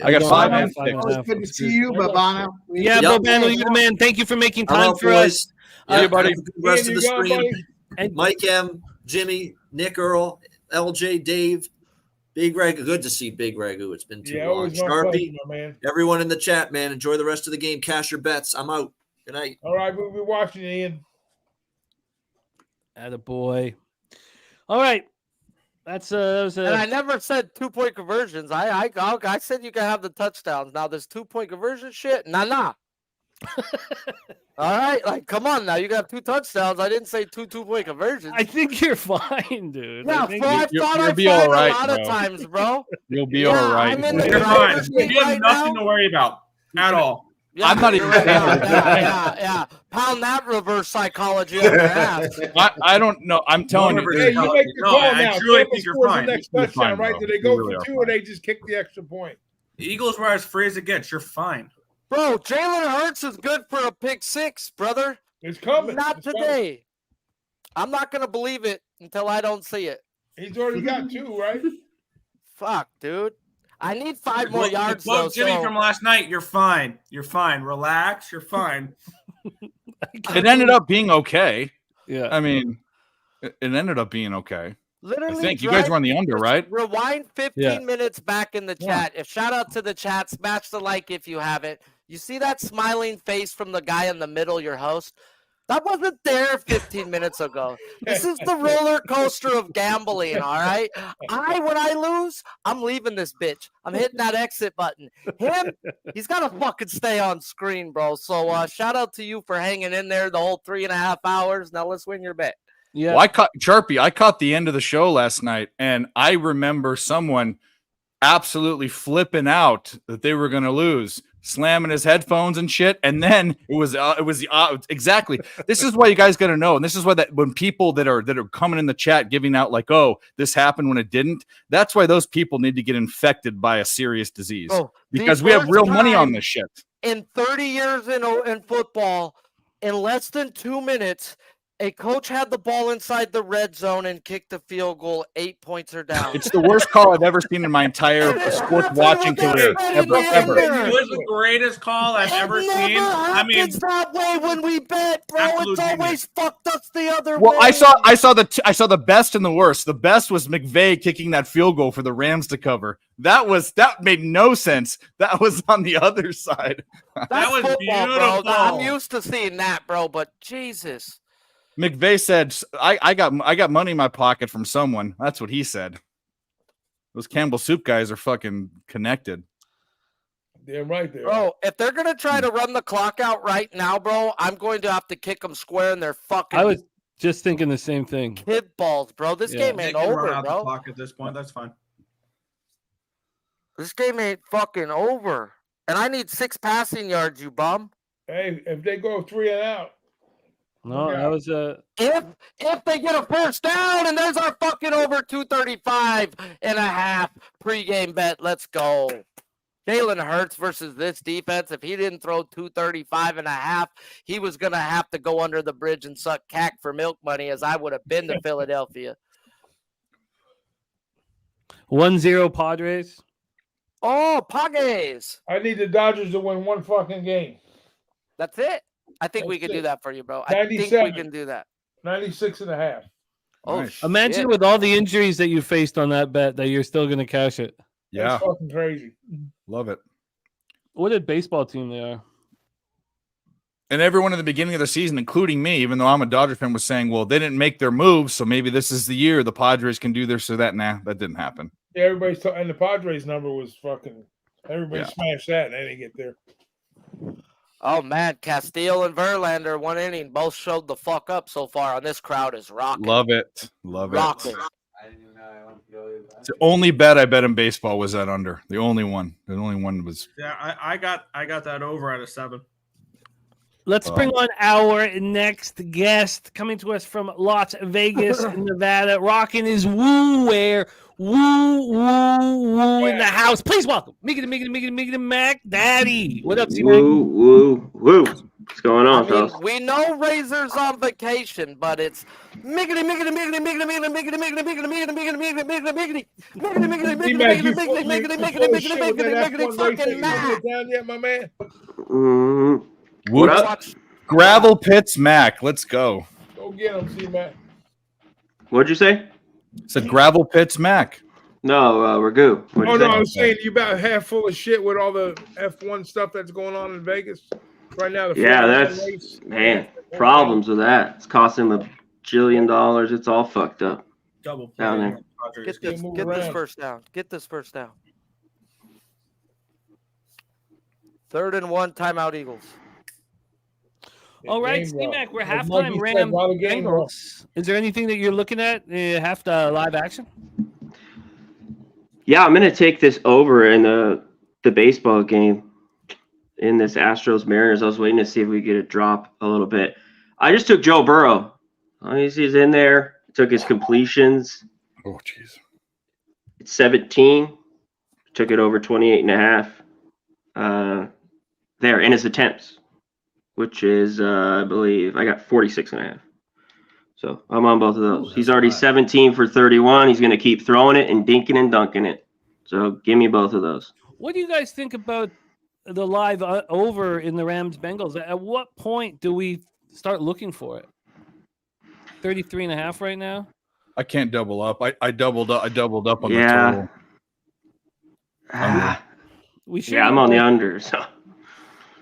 I got Yeah. 5 and Five 6. and a half. Good to see you, Babano. Yeah, Yep. Bobano, you're the man. Thank you for making time Hello, for us. boys. Yeah, buddy. have a good rest Ian, of you the got, stream. buddy? And Mike M, Jimmy, Nick Earl, LJ, Dave, Big Ragu. Good to see Big Ragu. It's been too Yeah, long. always my pleasure, Sharpie, my man. everyone in the chat, man. Enjoy the rest of the game. Cash your bets. I'm out. Good night. All right, we'll be watching, Ian. attaboy. All right. That was And I never said 2-point conversions. I said you can have the touchdowns. Now this 2-point conversion shit, nah. All right, like come on now, you got 2 touchdowns. I didn't say 2-point conversions. I think you're fine, dude. Yeah, I think bro, I you'll thought I'd be find all right, a lot of bro. times, bro. You'll be Yeah, all right. I'm in the You're fine. driver's seat You have right nothing now. to worry about at all. Yeah, I'm not you're even right. saying Yeah. Pound that reverse psychology on your ass. I don't know. I'm telling you. Hey, you make the No, call I now. truly Tampa think you're scores fine. the next You're touchdown, fine, right? bro. Do they You go really for are 2 fine. or they just kick the extra point? The Eagles were as free as it gets. You're fine. Bro, Jalen Hurts is good for a pick 6, brother. It's coming. Not It's coming. today. I'm not gonna believe it until I don't see it. He's already got 2, right? Fuck, dude. I need 5 more yards, quote though. Jimmy from last night, you're fine. You're fine. Relax. You're fine. It ended up being okay. Yeah. I mean, it ended up being okay. Literally, I think you guys were on the under, right? Rewind 15 minutes back in the chat. Yeah. If shout out to the chat, smash the like if you haven't. You see that smiling face from the guy in the middle, your host? That wasn't there 15 minutes ago. This is the roller coaster of gambling, all right? When I lose, I'm leaving this bitch. I'm hitting that exit button. Him, he's got to fucking stay on screen, bro. So shout out to you for hanging in there the whole 3.5 hours. Now let's win your bet. Yeah. Well, I caught the end of the show last night, and I remember someone absolutely flipping out that they were going to lose, slamming his headphones and shit. And then it was exactly. This is why you guys got to know, and this is why that when people that are coming in the chat giving out like, oh, this happened when it didn't. That's why those people need to get infected by a serious disease because we have real money on this shit. In 30 years in football, in less than 2 minutes, a coach had the ball inside the red zone and kicked the field goal. 8 points are down. It's the worst call I've ever seen in my entire sports watching career. Ever. It was the greatest call I've ever seen. I mean, it's that way when we bet, bro. It's always fucked us the other way. Well, I saw the best and the worst. The best was McVay kicking that field goal for the Rams to cover. That made no sense. That was on the other side. That was football, beautiful. bro. I'm used to seeing that, bro. But Jesus. McVay said, I got money in my pocket from someone. That's what he said. Those Campbell Soup guys are fucking connected. They're right there. Bro, if they're going to try to run the clock out right now, bro, I'm going to have to kick them square in their fucking I was just thinking the same thing. kid balls, bro. This game ain't over, run out bro. the clock at this point. That's fine. This game ain't fucking over. And I need 6 passing yards, you bum. Hey, if they go 3 and out. No, that was a. If they get a first down, and there's our fucking over 235.5 pregame bet. Let's go. Jalen Hurts versus this defense. If he didn't throw 235.5, he was gonna have to go under the bridge and suck cack for milk money, as I would have been to Philadelphia. 1-0 Padres. Oh, Padres. I need the Dodgers to win one fucking game. That's it. I think we can do that for you, bro. I think we 97. can do that. 96.5. Oh, Nice. Imagine shit. with all the injuries that you faced on that bet that you're still going to cash it. Yeah, That's fucking crazy. love it. What a baseball team they are. And everyone at the beginning of the season, including me, even though I'm a Dodger fan, was saying, well, they didn't make their moves, so maybe this is the year the Padres can do this or that. Nah, that didn't happen. Yeah, everybody's and the Padres number was fucking. Everybody Yeah. smashed that, and they didn't get there. Oh, man. Castillo and Verlander, 1 inning, both showed the fuck up so far, and this crowd is rocking. Love it. Love Rocking. it. The only bet I bet in baseball was that under. The only one. The only one was. Yeah, I got that over at a 7. Let's bring on our next guest coming to us from Las Vegas, Nevada. Rocking his woo-wear. Woo in the house. Please welcome Miggity Mac Daddy. What up, C-Mac? Woo. What's going on, fellas? We know Razor's on vacation, but it's miggity. Down yet, my man? What up? Gravel Pits Mac. Let's go. Go get him, C-Mac. What'd you say? Said Gravel Pits Mac. No, Ragu. Oh, no, I was saying you about half full of shit with all the F1 stuff that's going on in Vegas right now. Yeah, that's, man, problems with that. It's costing them $1 jillion. It's all fucked up Double play. down there. Get this first down. Get this first down. 3rd and 1, timeout Eagles. All right, C-Mac, we're halftime Ram Bengals. Is there anything that you're looking at half the live action? Yeah, I'm gonna take this over in the baseball game in this Astros Mariners. I was waiting to see if we get a drop a little bit. I just took Joe Burrow. He's in there. Took his completions. Oh, jeez. It's 17. Took it over 28.5. There in his attempts, which is I believe I got 46.5. So I'm on both of those. He's already 17 for 31. He's going to keep throwing it and dinking and dunking it. So give me both of those. What do you guys think about the live over in the Rams-Bengals? At what point do we start looking for it? 33.5 right now? I can't double up. I doubled up on the Yeah. total. We should. Yeah, I'm on the under. So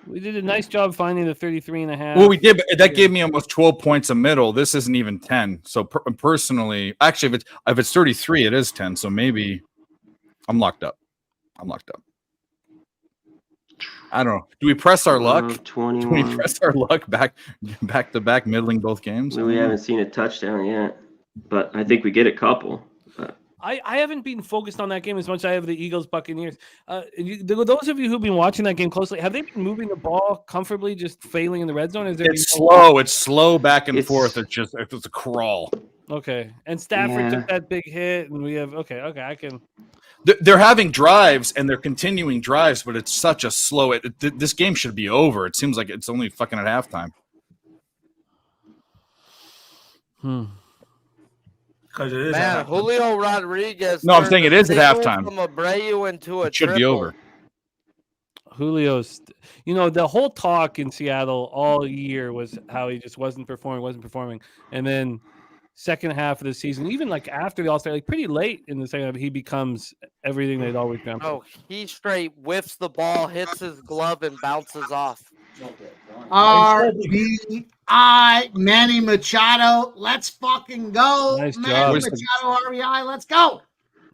We did a nice job finding the 33.5. Well, we did, but that gave me almost 12 points a middle. This isn't even 10. So personally, actually, if it's 33, it is 10. So maybe I'm locked up. I don't know. Do we press our luck? 21. Do we press our luck back to back, middling both games? We haven't seen a touchdown yet, but I think we get a couple. But I haven't been focused on that game as much as I have the Eagles Buccaneers. Those of you who've been watching that game closely, have they been moving the ball comfortably, just failing in the red zone? It's slow. It's slow back and forth. It's a crawl. Okay. And Stafford took that big hit, and we have I can. They're having drives and they're continuing drives, but it's such a slow. This game should be over. It seems like it's only fucking at halftime. Because it is. Man, Julio Rodriguez. No, I'm saying it is at halftime. From Abreu into a It should be triple. over. Julio's, the whole talk in Seattle all year was how he just wasn't performing. And then second half of the season, even like after the All-Star, like pretty late in the second half, he becomes everything they'd always been. Oh, he straight whiffs the ball, hits his glove, and bounces off. RBI, Manny Machado. Let's fucking go. Nice Manny job. Machado, RBI. Let's go.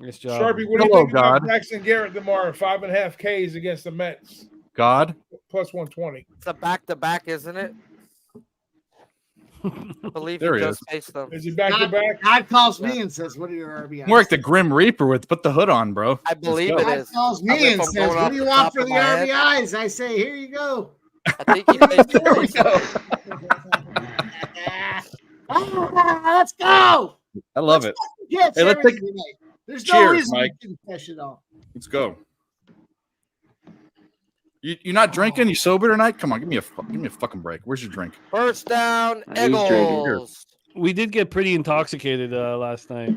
Nice job. Sharpie, what do you think about Jackson Garrett tomorrow? 5.5 Ks against the Mets. God. Plus 120. It's a back-to-back, isn't it? I believe There he he just faced them. Is he back-to-back? God calls me and says, what are your RBIs? More like the Grim Reaper with put the hood on, bro. I believe Let's it go. God is. calls me and says, what do you want for the RBIs? I say, here you go. I think he faced There we go. Let's go. I love it. Yeah, Hey, let's take- There's Cheers, no reason Mike. we can fish it all. Let's go. You're not drinking? You sober tonight? Come on, give me a fucking break. Where's your drink? First down, He's drinking. Eagles. We did get pretty intoxicated last night.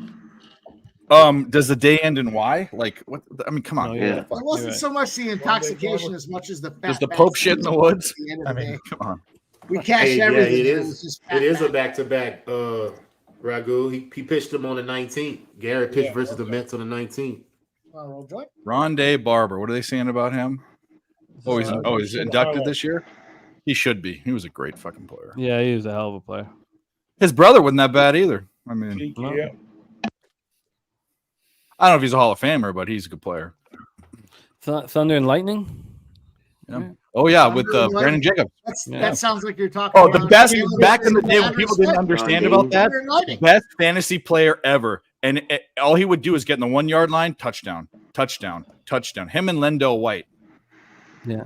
Does the day end in Y? Like what? I mean, come on. Oh, yeah. It wasn't so much the intoxication as much as the Does fat. the Pope shit in the woods? At the end of I the mean, day. come on. We cashed Hey, yeah, everything. it was is. just It is a fat. back-to-back. Ragu. He pitched him on the 19th. Garrett pitched versus the Mets on the 19th. Roll joint. Rondé Barber. What are they saying about him? He's inducted this year. He should be. He was a great fucking player. Yeah, he was a hell of a player. His brother wasn't that bad either. I mean, Cheeky, no. yeah. I don't know if he's a Hall of Famer, but he's a good player. Thunder and Lightning. Yeah. Oh yeah, with Brandon Jacobs. That sounds like you're talking. Oh, the about best Taylor back in the Swift day when and people Swift. didn't understand Thunder about that. Thunder and Lightning. Best fantasy player ever, and all he would do is get in the 1 yard line, touchdown. Him and Lendell White. Yeah,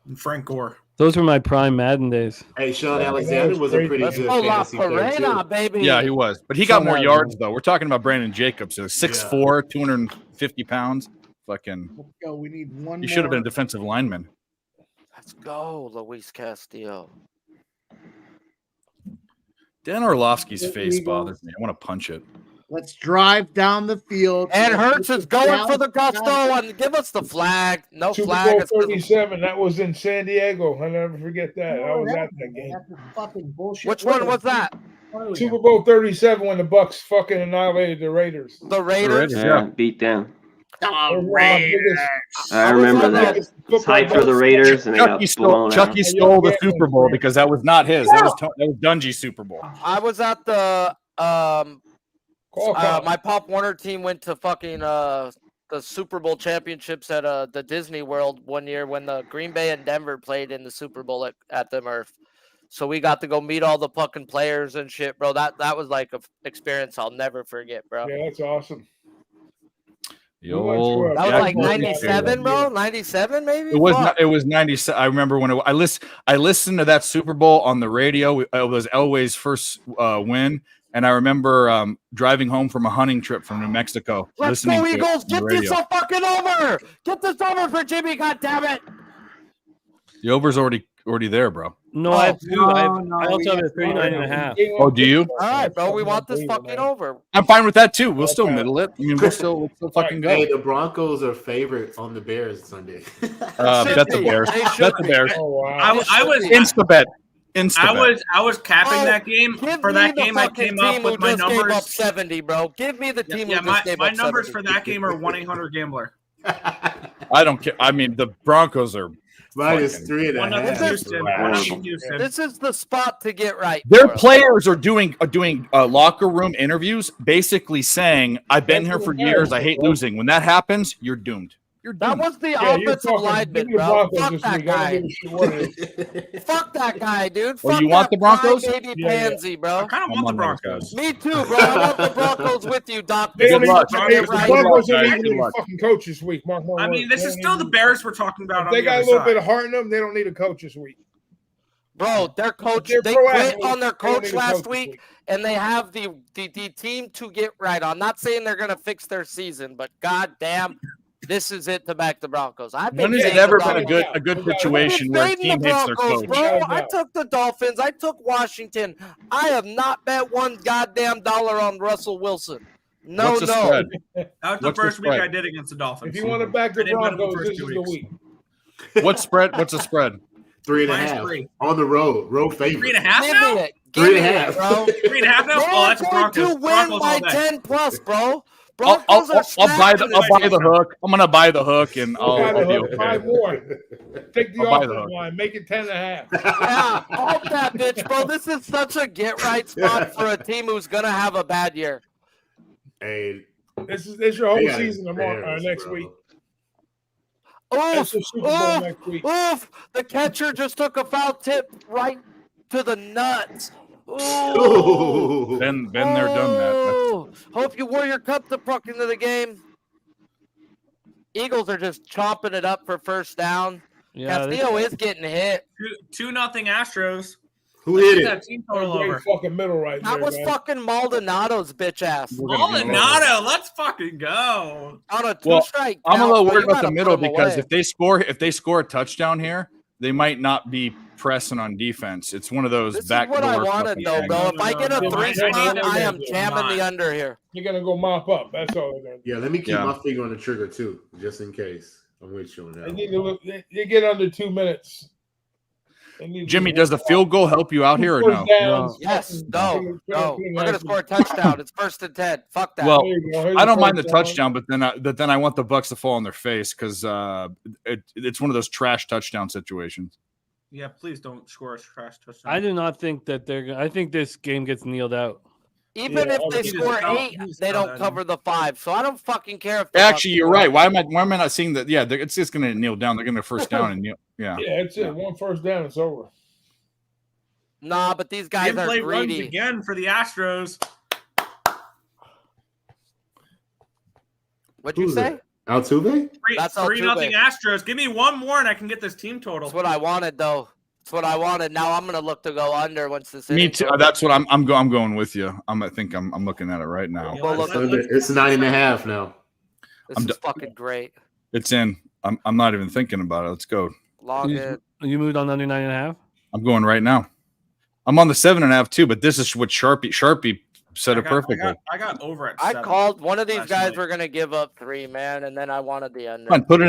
And Frank Gore. those were my prime Madden days. Hey, Sean Alexander was a pretty Let's good go La fantasy player too. Pareda, baby. Yeah, he was, but he got Some more have yards them. though. We're talking about Brandon Jacobs, 6'4", 250 pounds. Fucking, Let's go. We need one. he should have been a more. defensive lineman. Let's go, Luis Castillo. Dan Orlovsky's The face Eagles. bothers me. I want to punch it. Let's drive down the field. And Hurts is going for the gusto down- and give us the flag. No Super flag. Bowl It's 'cause of- 37. That was in San Diego. I'll never forget that. I was at that game. That's a fucking bullshit. Which one was that? Super Bowl 37 when the Bucs fucking annihilated the Raiders. The Raiders. Raiders. Yeah, beat down. The Raiders. I remember that. It's hype for the Raiders, and they got blown out. Chucky stole the Super Bowl because that was not his. That was Dungy's Super Bowl. I was at the Call count. my Pop Warner team went to fucking the Super Bowl championships at the Disney World one year when the Green Bay and Denver played in the Super Bowl at the Murph. So we got to go meet all the fucking players and shit, bro. That was like an experience I'll never forget, bro. Yeah, that's awesome. The old That That was Jack like Morgan 97, bro. 97, maybe. It was Fuck. it was 97. I remember when I listened to that Super Bowl on the radio. It was Elway's first win, and I remember driving home from a hunting trip from New Mexico. Let's listening go, to it Eagles! on the Get radio. this so fucking over! Get this over for Jimmy! God damn it! The over's already there, bro. No, I have two. I also have a 39.5. Oh, do you? All right, bro. We want this fucking over. I'm fine with that too. We'll still middle it. I mean, we'll still fucking go. Hey, the Broncos are favorite on the Bears Sunday. Bet the Bears. They should Bet the be. Bears. Oh, wow. I was Insta bet. I was capping that game. Give For me that the game, I fucking came team up who with my just gave up numbers. 70, bro. Give me the team Yeah, who just gave my up numbers 70. for that game are 1-800-GAMBLER. I don't care. I mean, the Broncos are. Minus fucking- 3.5. Houston. This is the spot to get right. Their for us. players are doing locker room interviews, basically saying, "I've been here for years. I hate losing." When that happens, you're doomed. You're That doomed. was the Yeah, you're offensive talking- lineman, give me the bro. Broncos Fuck this that week. I don't guy. give a shit what it is. Fuck that guy, dude. Oh, Fuck you want that the Broncos? baby Yeah, yeah. pansy, I bro. kind of want the on those Broncos. Me too, bro. I want the Broncos with you, Doc. They This don't is even, luck. the the get right. Broncos don't guys. even Good need a luck. fucking coach this week. Mark my I mean, words. this They is don't still need- the Bears we're talking about. If On they the got a other little side. bit of heart in them, they don't need a coach this week. Bro, their coach, They're they proactive. quit on their They don't coach need a last coach this week, and they have the team to get right. I'm not saying they're going to fix their season, but goddamn, this is it to back the Broncos. I've been When has it fading ever the been a Broncos. good situation where a I've been fading team the hates their Broncos, coach? bro. Without a I doubt. took the Dolphins. I took Washington. I have not bet one goddamn dollar on Russell Wilson. No, What's the no. spread? That was the What's the first week spread? I did against the Dolphins. If you want to back the I didn't bet them the Broncos, first this 2 is the weeks. week. What spread? What's the spread? 3.5 -3. on the road. Road favorite. 3.5 Give now? me it. Give 3.5. me it, bro. 3.5 now? Oh, that's They're Broncos. going to win Broncos by all day. 10 plus, bro. I'll Broncos are buy the smacking it. hook. I'm gonna buy the hook, and Buy I'll the be hook. okay. Buy more. Take the I'll buy the offensive hook. line. Make it 10.5. Yeah, hold that bitch, bro. This is such a get right spot for a team who's gonna have a bad year. Hey, This is your they whole got season Bears, next bro. week. Oof, That's the Super Bowl next week. oof. The catcher just took a foul tip right to the nuts. Ooh. Ooh. Been there, done that. Ooh. Hope you wore your cup to puck into the game. Eagles are just chopping it up for first down. Yeah, Castillo is getting hit. 2-0 Astros. Who hit it? That team total Great over. fucking middle right That there, was man. fucking Maldonado's bitch ass. Maldonado, let's fucking go. On a Well, two-strike I'm a count, little bro, worried you about the gotta middle put 'em because away. if they score a touchdown here, they might not be pressing on defense. It's one of those This is back what I door wanted, fucking though, things. bro. If I get a No, three I spot, need I am them. jamming the under here. You're gonna go mop up. That's all they're gonna do. Yeah, let me keep Yeah. my finger on the trigger too, just in case. I'm with you on They that. need to look. You get under 2 minutes. They need to Jimmy, just does the field goal help you out here or first no? downs, Yes, fucking- no. We're gonna score a touchdown. It's 1st and 10. Fuck that. Well, There you go. Here's I don't mind the first down. touchdown, but then I want the Bucs to fall on their face because it's one of those trash touchdown situations. Yeah, please don't score a trash touchdown. I do not think that they're going to. I think this game gets kneeled out. Even Yeah, if they obviously. score Just 8, don't- they just don't don't. cover the 5. So I don't fucking care if. the Actually, Bucs you're score. right. Why am I not seeing that? Yeah, it's just going to kneel down. They're going to first down and kneel. Yeah. Yeah, it's it. One first down, it's over. Nah, but these guys are Gameplay runs greedy. again for the Astros. What'd you Who's say? that? Altuve? That's 3-0 Altuve. Astros. Give me one more and I can get this team total. That's what I wanted, though. That's what I wanted. Now I'm gonna look to go under once this. Me inning too. goes. That's what I'm going with you. I think I'm looking at it right now. Go look at It's, it's 9.5 now. This I'm is d- fucking great. It's in. I'm not even thinking about it. Let's go. Log in. You moved on under 9.5. I'm going right now. I'm on the 7.5 too, but this is what Sharpie said it perfectly. I got over at I 7. called one of these last guys night. were gonna give up 3, man, and then I wanted the under. Come on, put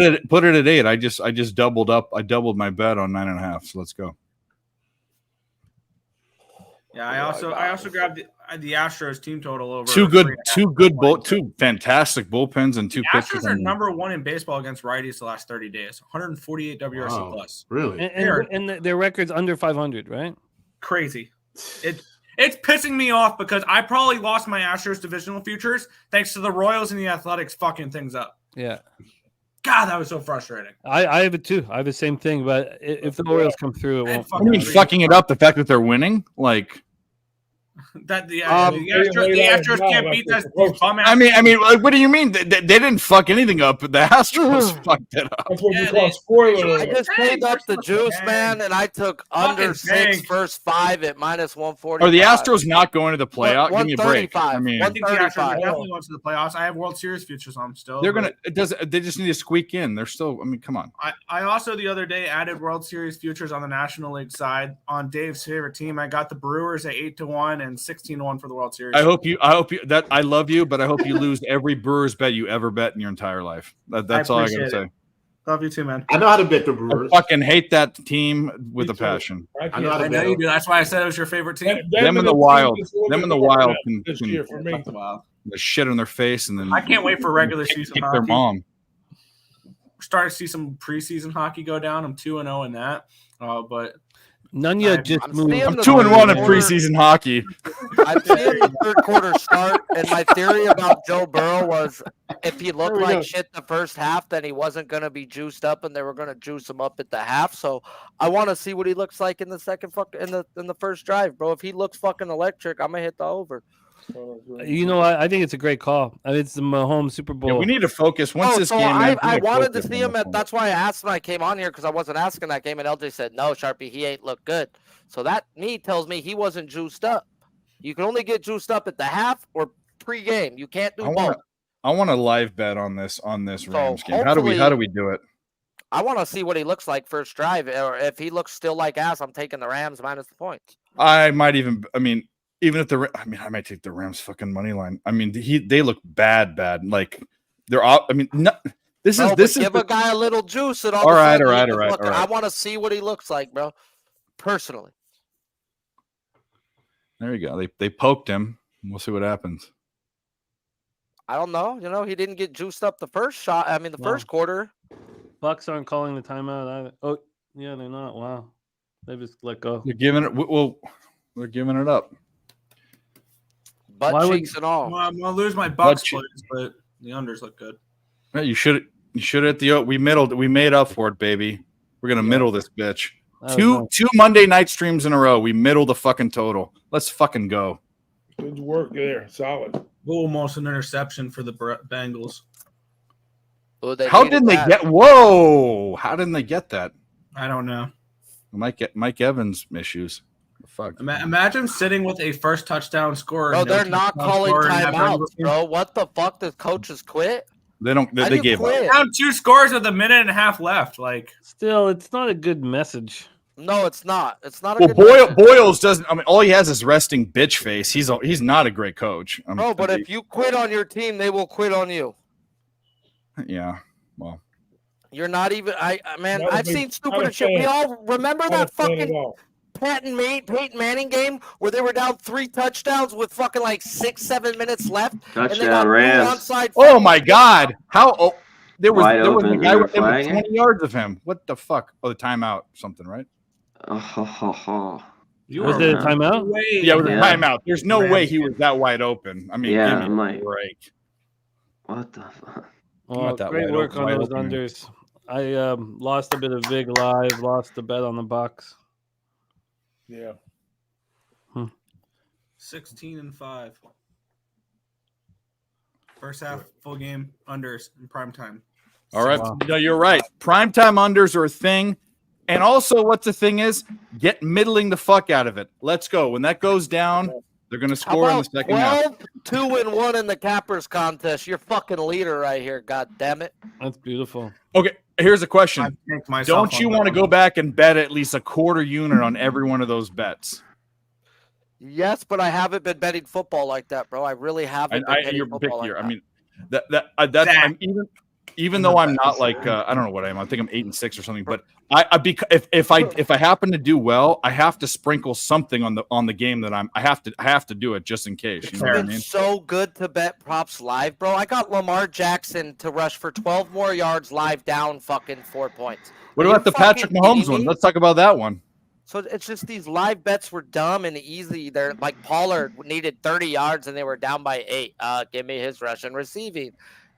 it at 8. I just doubled up. I doubled my bet on 9.5. So let's go. Yeah, I also grabbed the Astros team total over. Two 3.5. fantastic bullpens and two The pitchers. Astros are number 1 in baseball against righties the last 30 days. 148 WRC Wow. plus. Really? And their record's under 500, right? Crazy. It's pissing me off because I probably lost my Astros divisional futures thanks to the Royals and the Athletics fucking things up. Yeah. God, that was so frustrating. I have it too. I have the same thing, but if the Orioles come through, it won't. I mean, fucking it up. The fact that they're winning, like, The They Astros can't beat that bum ass. I mean, like, what do you mean? They didn't fuck anything up. The Astros fucked it up. That's what you Yeah, call spoiler I alert. just paid up the juice, man, and I took under Fucking 6 tank. first 5 at minus 140. Are the Astros not going to the playoff? Give me a break. 135. I mean, I think the Astros are 135. definitely going to the playoffs. I have World Series futures on them still. they're but gonna. They just need to squeak in. They're still. I mean, come on. I also the other day added World Series futures on the National League side on Dave's favorite team. I got the Brewers at 8-1 and 16-1 for the World Series. I hope you that I love you, but I hope you lose every Brewers bet you ever bet in your entire life. That's all I gotta say. Love you too, man. I know how to bet the I Brewers. fucking hate that team with Me a too. passion. I know how to I bet know you them. do. That's why I said it was your favorite team. Them in the wild. Them in the wild can this year for me. the shit on their face and then I can't wait for regular season kick hockey. their mom. We're starting to see some preseason hockey go down. I'm 2-0 in that. But Nunya I'm just seeing moved. I'm the 2-1 in third preseason hockey. I'm seeing the third quarter start, and my theory about Joe Burrow was if he looked like shit the first half, then he wasn't going to be juiced up, and they were going to juice him up at the half. So I want to see what he looks like in the in the first drive, bro. If he looks fucking electric, I'm gonna hit the over. You know, I think it's a great call. I mean, it's the Mahomes Super Bowl. Yeah, we need to focus once this game. I wanted to see him. That's why I asked when I came on here because I wasn't asking that game, and LJ said no, Sharpie, he ain't look good. So that tells me he wasn't juiced up. You can only get juiced up at the half or pre-game. You can't do both. I want a live bet on this Rams game. How do we do it? I want to see what he looks like first drive, or if he looks still like ass, I'm taking the Rams minus the points. I might even. I mean, even if I might take the Rams fucking money line. I mean, they look bad. Like they're out. I mean, no, this is give a guy a little juice and all right. I want to see what he looks like, bro. Personally. There you go. They poked him. We'll see what happens. I don't know. You know, he didn't get juiced up the first shot. I mean, the first quarter. Bucs aren't calling the timeout either. Oh, yeah, they're not. Wow, they just let go. They're giving it. Well, they're giving it up. Butt cheeks and all. Well, I'm gonna lose my Bucs plays, but the unders look good. Yeah, you should hit the. We made up for it, baby. We're gonna middle this bitch. Two Monday night streams in a row. We middle the fucking total. Let's fucking go. Good work there. Solid. Almost an interception for the Bengals. How didn't they get? Whoa! How didn't they get that? I don't know. Mike Evans issues. Fuck. Imagine sitting with a first touchdown scorer. Bro, they're not calling timeouts, bro. What the fuck? Does coaches quit? They don't. They gave up. Down 2 scores with a minute and a half left. Like, still, it's not a good message. No, it's not. It's not. Boyles doesn't. I mean, all he has is resting bitch face. He's not a great coach. Bro, but if you quit on your team, they will quit on you. Yeah. Well, you're not even. I've seen stupider shit. We all remember that fucking Peyton Manning game where they were down 3 touchdowns with fucking like 6-7 minutes left. Touchdown Rams. Oh my God! How? Oh, there was a guy within 20 yards of him. What the fuck? Oh, the timeout, something, right? Was it a timeout? Yeah, it was a timeout. There's no way he was that wide open. I mean, give me a break. What the fuck? Well, great work on those unders. I lost a bit of big live, lost the bet on the Bucs. Yeah. 16-5. First half full game unders in prime time. All right. No, you're right. Primetime unders are a thing. And also what the thing is, get middling the fuck out of it. Let's go. When that goes down, they're going to score in the second half. 2-1 in the Cappers contest. You're fucking leader right here. God damn it. That's beautiful. Okay, here's a question. Don't you want to go back and bet at least a quarter unit on every one of those bets? Yes, but I haven't been betting football like that, bro. I really haven't. You're pickier. I mean, I'm even though I'm not like I don't know what I am. I think I'm 8-6 or something. But if I happen to do well, I have to sprinkle something on the game that I have to do it just in case. You know what I mean? So good to bet props live, bro. I got Lamar Jackson to rush for 12 more yards live, down fucking 4 points. What about the Patrick Mahomes one? Let's talk about that one. So it's just these live bets were dumb and easy. They're like Pollard needed 30 yards and they were down by 8. Give me his rush and receiving.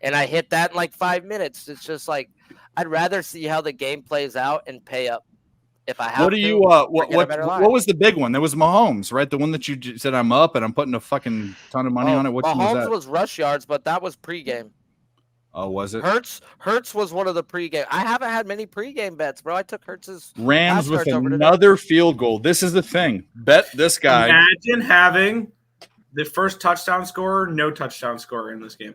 And I hit that in like 5 minutes. It's just like, I'd rather see how the game plays out and pay up. If I have What do you what was the big one? There was Mahomes, right? The one that you said I'm up and I'm putting a fucking ton of money on it. Which one was Mahomes that? was rush yards, but that was pregame. Oh, was it? Hurts was one of the pregame. I haven't had many pregame bets, bro. I took Hurts's Rams with another field goal. This is the thing. Bet this guy. Imagine having the first touchdown scorer, no touchdown scorer in this game.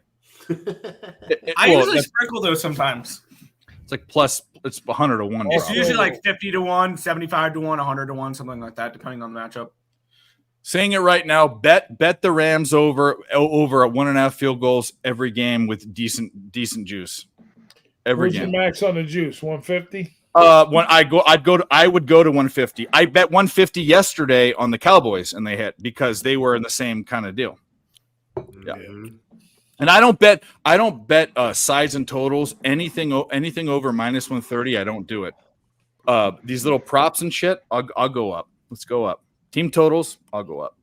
I usually sprinkle those sometimes. It's like plus, it's 100 to 1. It's usually like 50 to 1, 75 to 1, 100 to 1, something like that, depending on the matchup. Saying it right now, bet the Rams over at 1.5 field goals every game with decent juice. Where's the max on the juice? 150. When I would go to 150. I bet 150 yesterday on the Cowboys and they hit because they were in the same kind of deal. Yeah. And I don't bet sides and totals. Anything over minus 130, I don't do it. These little props and shit, I'll go up. Let's go up. Team totals, I'll go up.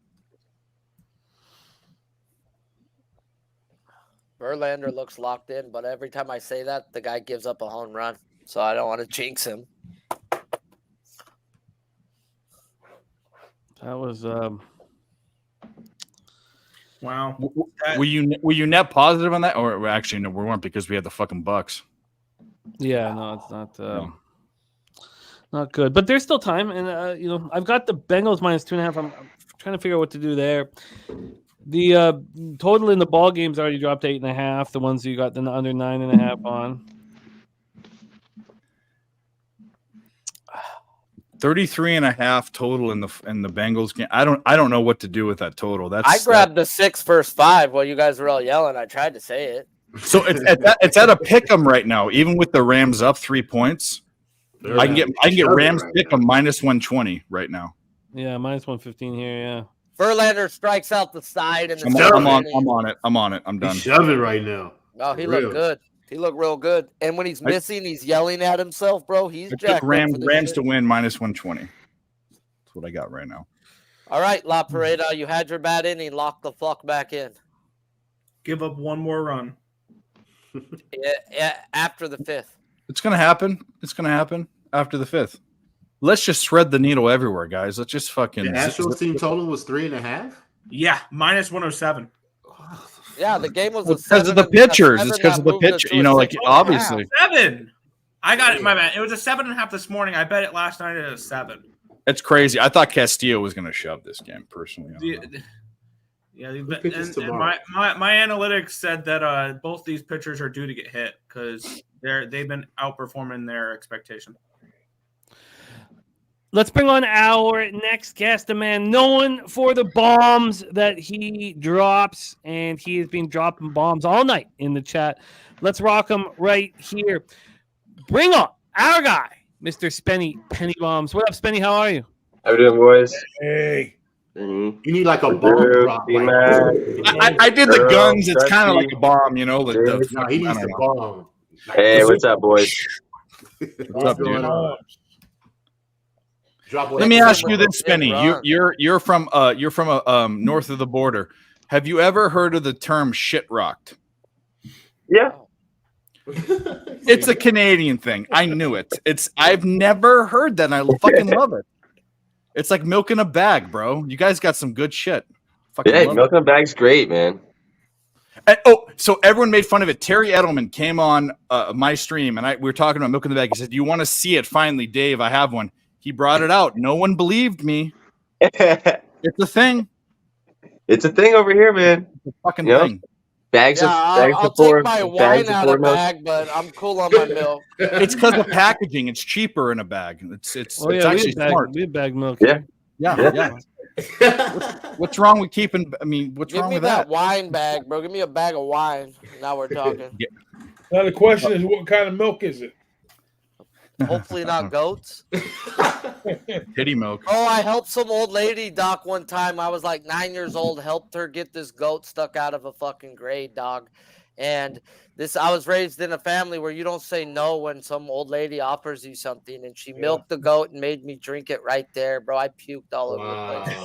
Verlander looks locked in, but every time I say that, the guy gives up a home run. So I don't want to jinx him. That was wow. Were you net positive on that? Or actually, no, we weren't because we had the fucking Bucs. Yeah, no, it's not. Not good, but there's still time, and I've got the Bengals minus 2.5. I'm trying to figure out what to do there. The total in the ball games already dropped to 8.5. The ones you got the under 9.5 on. 33.5 total in the Bengals game. I don't know what to do with that total. I grabbed the 6 versus 5 while you guys were all yelling. I tried to say it. So it's at a pick 'em right now, even with the Rams up 3 points. I can get Rams pick 'em minus 120 right now. Yeah, minus 115 here. Yeah. Verlander strikes out the side and I'm on it. I'm done. He's shoving right now. Oh, he looked good. He looked real good. And when he's missing, he's yelling at himself, bro. He's jacked. Rams to win minus 120. That's what I got right now. All right, La Pareda, you had your bad inning. Lock the fuck back in. Give up one more run. Yeah, after the 5th. It's gonna happen. It's gonna happen after the 5th. Let's just thread the needle everywhere, guys. Let's just fucking. The Astros team total was 3.5. Yeah, minus 107. Yeah, the game was because of the pitchers. It's because of the pitcher. Obviously 7. I got it. My bad. It was a 7.5 this morning. I bet it last night at a 7. It's crazy. I thought Castillo was going to shove this game personally. My analytics said that both these pitchers are due to get hit because they've been outperforming their expectation. Let's bring on our next guest, a man known for the bombs that he drops, and he has been dropping bombs all night in the chat. Let's rock him right here. Bring on our guy, Mr. Spenny Penny Bombs. What up, Spenny? How are you? How we doing, boys? Hey. You need like a bomb drop. I did the guns. It's kind of like a bomb, he needs the bomb. Hey, what's up, boys? What's up, dude? Let me ask you this, Spenny. You're from north of the border. Have you ever heard of the term shit rocked? Yeah. It's a Canadian thing. I knew it. I've never heard that, and I fucking love it. It's like milk in a bag, bro. You guys got some good shit. Milk in a bag's great, man. And, so everyone made fun of it. Terry Edelman came on my stream, and we were talking about milk in the bag. He said, "You want to see it? Finally, Dave, I have one." He brought it out. No one believed me. It's a thing. It's a thing over here, man. It's a fucking thing. I'll take my wine out of bag, but I'm cool on my milk. It's because of packaging. It's cheaper in a bag. It's actually smart. We have bag milk. Yeah. What's wrong with keeping? What's wrong with that? Give me that wine bag, bro. Give me a bag of wine. Now we're talking. Now the question is, what kind of milk is it? Hopefully not goats. Kitty milk. Oh, I helped some old lady, Doc, one time. I was like 9 years old, helped her get this goat stuck out of a fucking grade, dog. And I was raised in a family where you don't say no when some old lady offers you something. And she milked the goat and made me drink it right there, bro. I puked all over the place.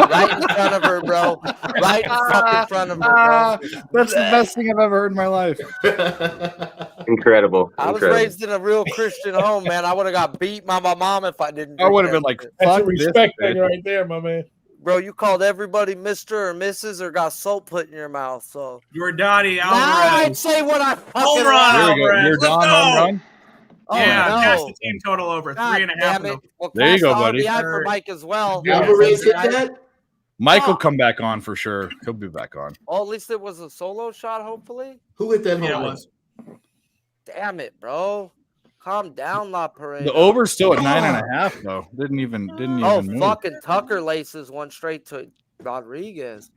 Right in front of her, bro. Right in fucking front of her, bro. That's the best thing I've ever heard in my life. Incredible. I was raised in a real Christian home, man. I would have got beat by my mom if I didn't. I would have been like, That's fuck a respect this, thing right there, my man. Bro, you called everybody Mr. or Mrs. or got soap put in your mouth. So Your daddy, now I'd Alvarez. say what I fucking Home run, There we go. Alvarez. You're Let's Don go. home run. Oh, Yeah, no. that's the team total over. God 3.5. damn it. Well, There you cross go, the buddy. RBI for Mike as well. Alvarez hit that? Mike will come back on for sure. He'll be back on. Oh, at least it was a solo shot, hopefully. Who hit that home Yeah, it run? was. Damn it, bro. Calm down, La Parade. The over's still at 9.5 though. Didn't even move. Fucking Tucker laces one straight to Rodriguez.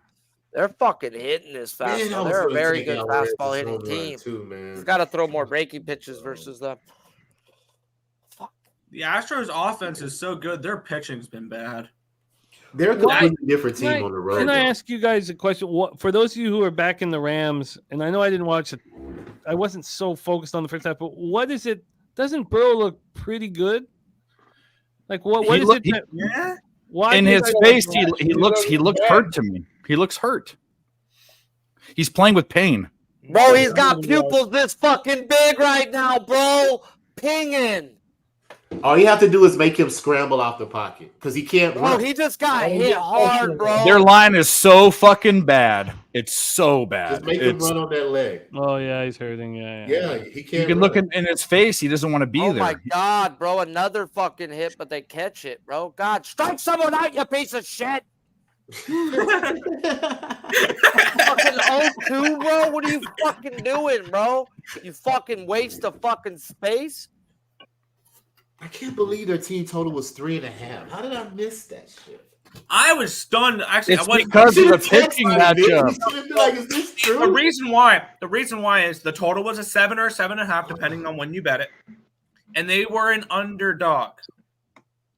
They're fucking hitting this Man, I fastball. was They're a gonna very take good Alvarez's fastball hitting home run team. too, man. He's got to throw more breaking pitches versus them. The Astros offense is so good. Their pitching's been bad. They're a completely different team on the road. Can I though. ask you guys a question? What, for those of you who are back in the Rams, and I know I didn't watch it, I wasn't so focused on the first half, but what is it? Doesn't Burrow look pretty good? Like what is it? Yeah. Why In did his I- face, he looks hurt to me. He looks hurt. He's playing with pain. Bro, he's got pupils this fucking big right now, bro. Pinging. All you have to do is make him scramble out the pocket because he can't Bro, run. he just got hit hard, bro. Their line is so fucking bad. It's so bad. Just make him run on that leg. Oh yeah, he's hurting. Yeah, he can't. You can look in his face. He doesn't want to be Oh there. my God, bro. Another fucking hit, but they catch it, bro. God, strike someone out, you piece of shit. Fucking 0-2, bro. What are you fucking doing, bro? You fucking waste of fucking space. I can't believe their team total was 3.5. How did I miss that shit? I was stunned. Actually, It's I wasn't. because of the Should've texted pitching me, matchup. bitch. You should've been like, is this true? The reason why is the total was a 7 or 7.5, depending on when you bet it, and they were an underdog.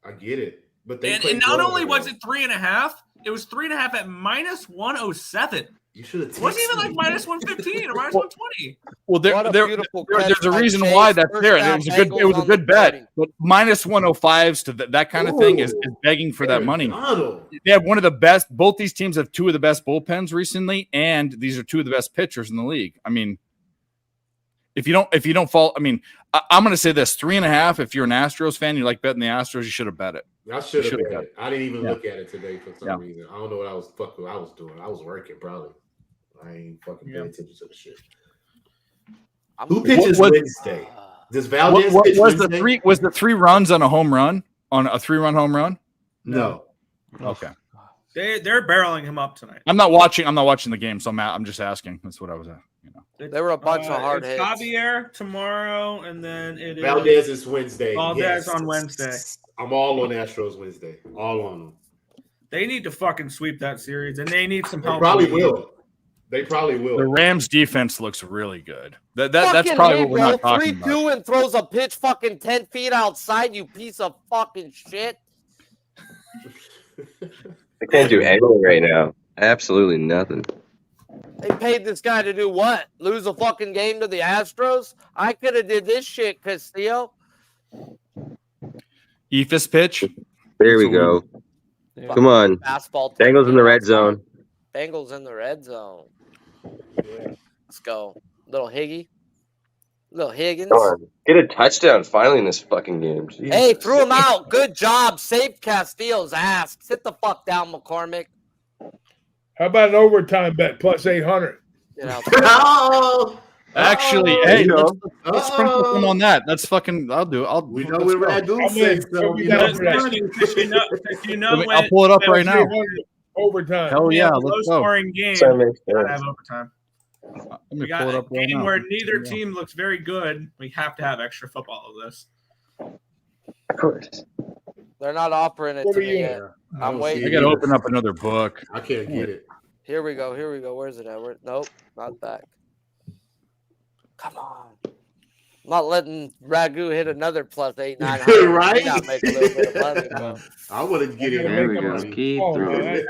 I get it, but they And not only was it 3.5, it was 3.5 at minus 107. You should have. It wasn't even like minus 115 or minus 120. Well, What a beautiful catch there's a by reason Chase. why that's First there. down, It was a Bengals good on the bet, 30. but minus 105s to that kind of thing is begging for that money. Donald. They have one of the best. Both these teams have two of the best bullpens recently, and these are two of the best pitchers in the league. I mean, if you don't fall, I mean, I'm going to say this: 3.5. If you're an Astros fan, you like betting the Astros, you should have bet it. I should have Should've bet got it. I didn't even Yeah. look at it today for some Yeah. reason. I don't know what I was doing. I was working probably. I ain't fucking paying attention to the shit. Who pitches Wednesday? Does Valdez pitch Was Wednesday? the three runs on a home run on a 3-run home run? No. Okay. They're barreling him up tonight. I'm not watching the game, so I'm just asking. That's what I was. They were a bunch of hard it's hits. Javier tomorrow, and then it is Valdez is Wednesday. Valdez on Wednesday. I'm all on Astros Wednesday. All on them. They need to fucking sweep that series, and they need some They help. probably will. They probably The will. Rams defense looks really good. That's Fucking probably hit, what we're not bro. talking about. 3-2 and throws a pitch fucking 10 feet outside, you piece of fucking shit. I can't do anything right now. Absolutely nothing. They paid this guy to do what? Lose a fucking game to the Astros? I could have did this shit, Castillo. Ephus pitch. There we go. Come on. Fastball. Bengals in the red zone. Bengals in the red zone. Let's go. Little Higgins. Come on. Get a touchdown finally in this fucking game. Jesus. Hey, threw him out. Good job. Saved Castillo's ass. Sit the fuck down, McCormick. How about an overtime bet plus 800? You know, Actually, hey, let's sprinkle some on that. That's fucking. I'll do. We know what Ragu said. So you Because you know I'll pull it up right now. Overtime. Hell yeah, low let's go. scoring game. So makes Gotta sense. have overtime. Let We me got pull it a up right game now. where neither team looks very good. We have to have extra football of this. Of course. they're not offering it What to are me you- yet. I'm I waiting. got to open up another book. I can't get it. Here we go. Where's it at? Nope, not back. Come on. I'm not letting Ragu hit another plus 800-900. Right? We gotta make a little bit of money, bro. I want to get it. There we go. Everybody. Keep Oh, throwing. man,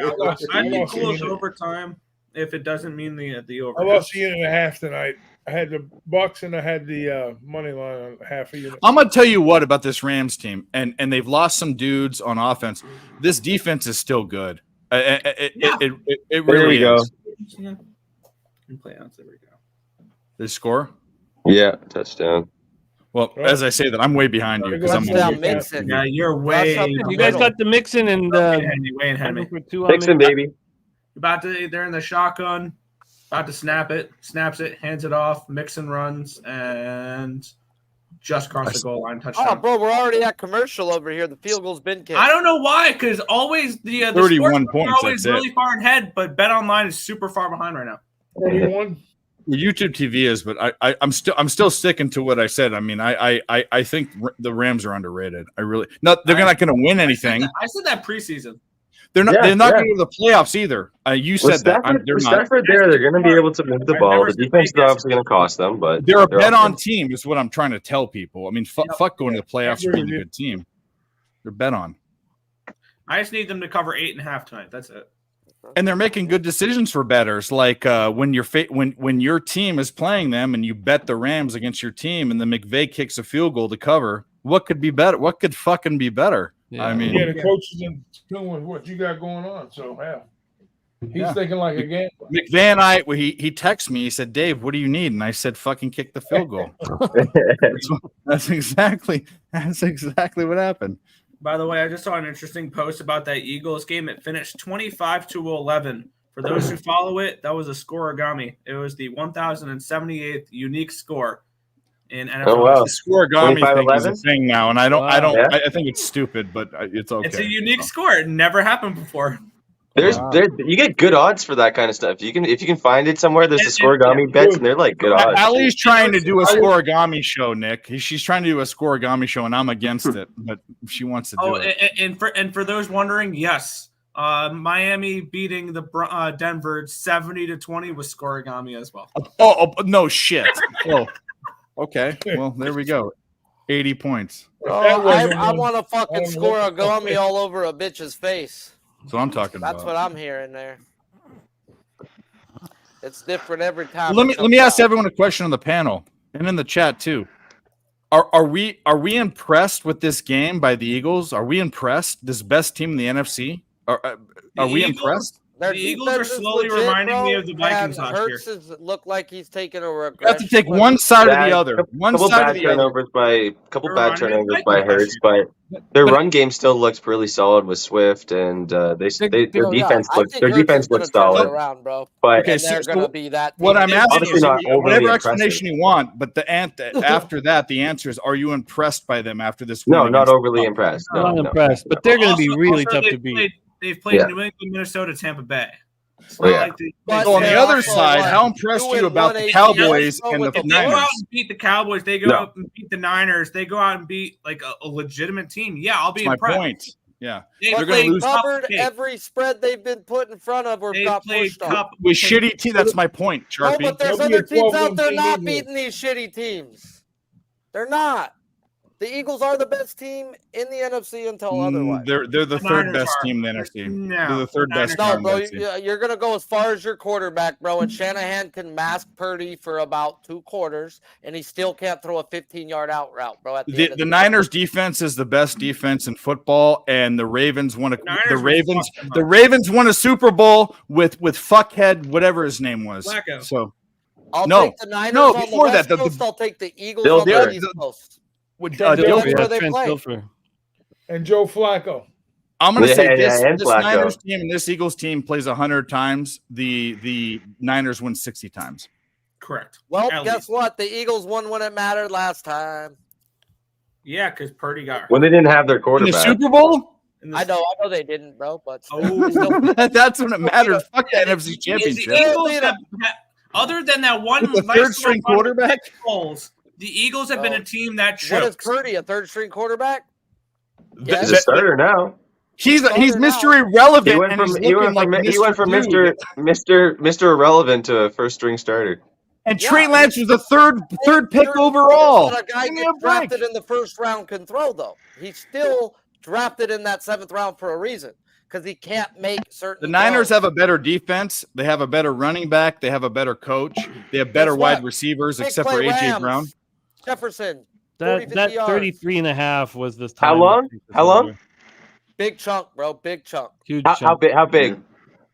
I'd be lost cool a with unit. overtime if it doesn't mean the over. I lost a unit and a half tonight. I had the Bucs and I had the money line on half a unit. I'm gonna tell you what about this Rams team, and they've lost some dudes on offense. This defense is still good. It There really we go. is. Yeah. Play outs. There we go. They score. Yeah, touchdown. Well, as I say that, I'm way behind you because I'm Touchdown on Mixon. Yeah, you're Rush up way. the You guys got the Mixon and way ahead of me. for two on Mixon, me. baby. They're in the shotgun, about to snap it, snaps it, hands it off. Mixon runs and just crossed the goal line, touchdown. Oh, bro, we're already at commercial over here. The field goal's been kicked. I don't know why, because always the 31 sports points, are always that's really far ahead, but Bet Online is super far behind right now. 31. Well, YouTube TV is, but I'm still sticking to what I said. I mean, I think the Rams are underrated. I really they're not going to win anything. I said that preseason. They're not going to go to the playoffs either. You said that. They're not. Stafford there, they're going to be able to move the ball. The defense is obviously going to cost them, but They're a bet-on team is what I'm trying to tell people. I mean, fuck going to the playoffs or being a good team. They're bet-on. I just need them to cover 8.5 tonight. That's it. And they're making good decisions for bettors. Like when your team is playing them and you bet the Rams against your team and then McVay kicks a field goal to cover, what could be better? What could fucking be better? Yeah. I mean, The coach is in tune with what you got going on. So, he's thinking like a game. McVay and he texted me. He said, "Dave, what do you need?" And I said, "Fucking kick the field goal." That's exactly what happened. By the way, I just saw an interesting post about that Eagles game. It finished 25-11. For those who follow it, that was a scoregami. It was the 1,078th unique score in NFL. Oh, wow. The scoregami thing is a 25-11? thing now, and I don't. Yeah. I think it's stupid, but it's okay. It's a unique score. It never happened before. You get good odds for that kind of stuff. If you can find it somewhere, there's the scoregami bets, and they're like good odds. Allie's trying to do a scoregami show, Nick. She's trying to do a scoregami show, and I'm against it, but she wants to do it. And for those wondering, yes, Miami beating the Denver 70-20 was scoregami as well. Oh no shit. Oh, okay. Well, there we go. 80 points. Oh, I want to fucking score a gummy all over a bitch's face. That's what I'm talking about. That's what I'm hearing there. It's different every time. Let me ask everyone a question on the panel and in the chat too. Are we impressed with this game by the Eagles? Are we impressed? This best team in the NFC? Are we impressed? The Eagles are slowly reminding me of the Vikings last year. Hurts look like he's taking a regression. You have to take one side or the other. Couple bad turnovers by Hurts, but their run game still looks really solid with Swift, and their defense looks solid. Around, bro. But okay, they're going to be that. What I'm asking is, whatever explanation impressive. you want, but after that, the answer is: are you impressed by them after this? No, not overly impressed. Not impressed, but they're going to be really tough to beat. They've played New England, Minnesota, Tampa Bay. So on the other side, how impressed are you about the Cowboys and the Niners? They go out and beat the Cowboys. They go out and beat the Niners. They go out and beat like a legitimate team. Yeah, I'll be impressed. My point. Yeah, they're going to lose. Covered every spread they've been put in front of or got pushed on. With shitty teams. That's my point, Sharpie. No, but there's other teams out there not beating these shitty teams. They're not. The Eagles are the best team in the NFC until otherwise. They're the third best team in the NFC. No, they're the third best no, team. Bro, you're going to go as far as your quarterback, bro, and Shanahan can mask Purdy for about 2 quarters, and he still can't throw a 15-yard out route, bro. At the Niners defense is the best defense in football, and the Ravens won the Ravens won a Super Bowl with fuckhead, whatever his name was. Flacco. So I'll take the Niners on the West Coast. I'll take the Eagles on the East Coast. And Joe Flacco. I'm going to say this Niners team and this Eagles team plays 100 times. The Niners win 60 times. Correct. Well, guess what? The Eagles won when it mattered last time. Yeah, because Purdy got hurt. When they didn't have their quarterback. In the Super Bowl? I know they didn't, bro. But that's when it mattered. Fuck the NFC Championship. Other than that one third-string quarterback, the Eagles have been a team that chokes. What is Purdy, a third-string quarterback? He's a starter now. He's Mr. Irrelevant. He went from Mr. Irrelevant to a first-string starter. And Trey Lance was the third pick overall. A guy gets drafted in the first round can throw, though. He's still drafted in that 7th round for a reason. Because he can't make certain. The Niners have a better defense. They have a better running back. They have a better coach. They have better wide receivers, except for A.J. Brown. Jefferson. That 33.5 was this time. How long? Big chunk, bro. Big chunk. Huge chunk. How big?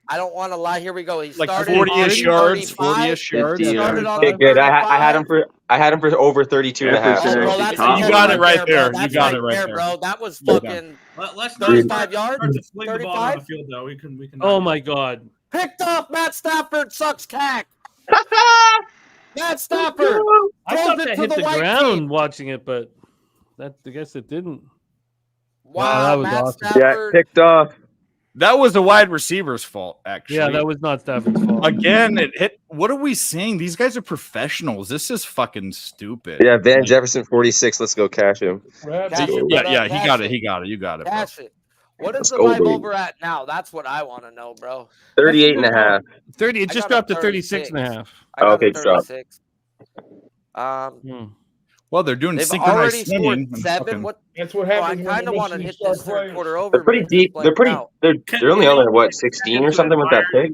I don't want to lie. Here we go. He Like started 40-ish on yards, 35. 40-ish yards. Yeah. Started on Okay, the good. I had 35. him for over 32 and a half. Jefferson Oh, bro, actually that's topped You a got it hit right there. bro. You That's got it right there. bro. That was Yeah. fucking Let's not 35 yards. start to fling the ball down 35? the field, though. We can. Oh my God. Picked off. Matt Stafford sucks cack. Matt Stafford. I throws thought it that to hit the white ground team. watching it, but I guess it didn't. Wow, that was Matt awesome. Yeah, Stafford. picked off. That was the wide receiver's fault, actually. Yeah, that was not Stafford's fault. Again, it hit. What are we saying? These guys are professionals. This is fucking stupid. Yeah, Van Jefferson 46. Let's go cash him. Cash it, Yeah, brother. he got it. He got it. You got it, bro. Cash it. What is Let's the go, live baby. over at now? That's what I want to know, bro. 38 and a half. 30. It I just got a dropped to 36 and a half. I got Okay, a drop. 36. Well, they're doing They've already synchronized swimming. scored 7. What? That's what Oh, I happens. kind of want to hit this third quarter over. They're pretty but it's deep. just They're playing pretty. out. They're only on what 16 or something with that pick.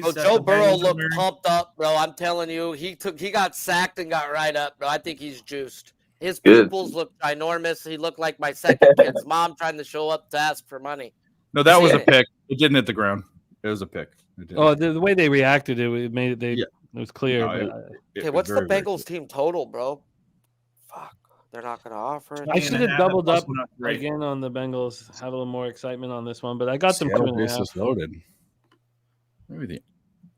Oh, Joe Burrow looked pumped up, bro. I'm telling you, he got sacked and got right up, bro. I think he's juiced. His Good. pupils look ginormous. He looked like my second kid's mom trying to show up to ask for money. No, that was a it. pick. It didn't hit the ground. It was a pick. Oh, the way they reacted, it made it. It was clear. No, Okay, what's the Bengals team total, bro? Fuck, they're not gonna offer it. I should have doubled up again on the Bengals. Have a little more excitement on this one, but I got them 2.5. Loaded. Maybe the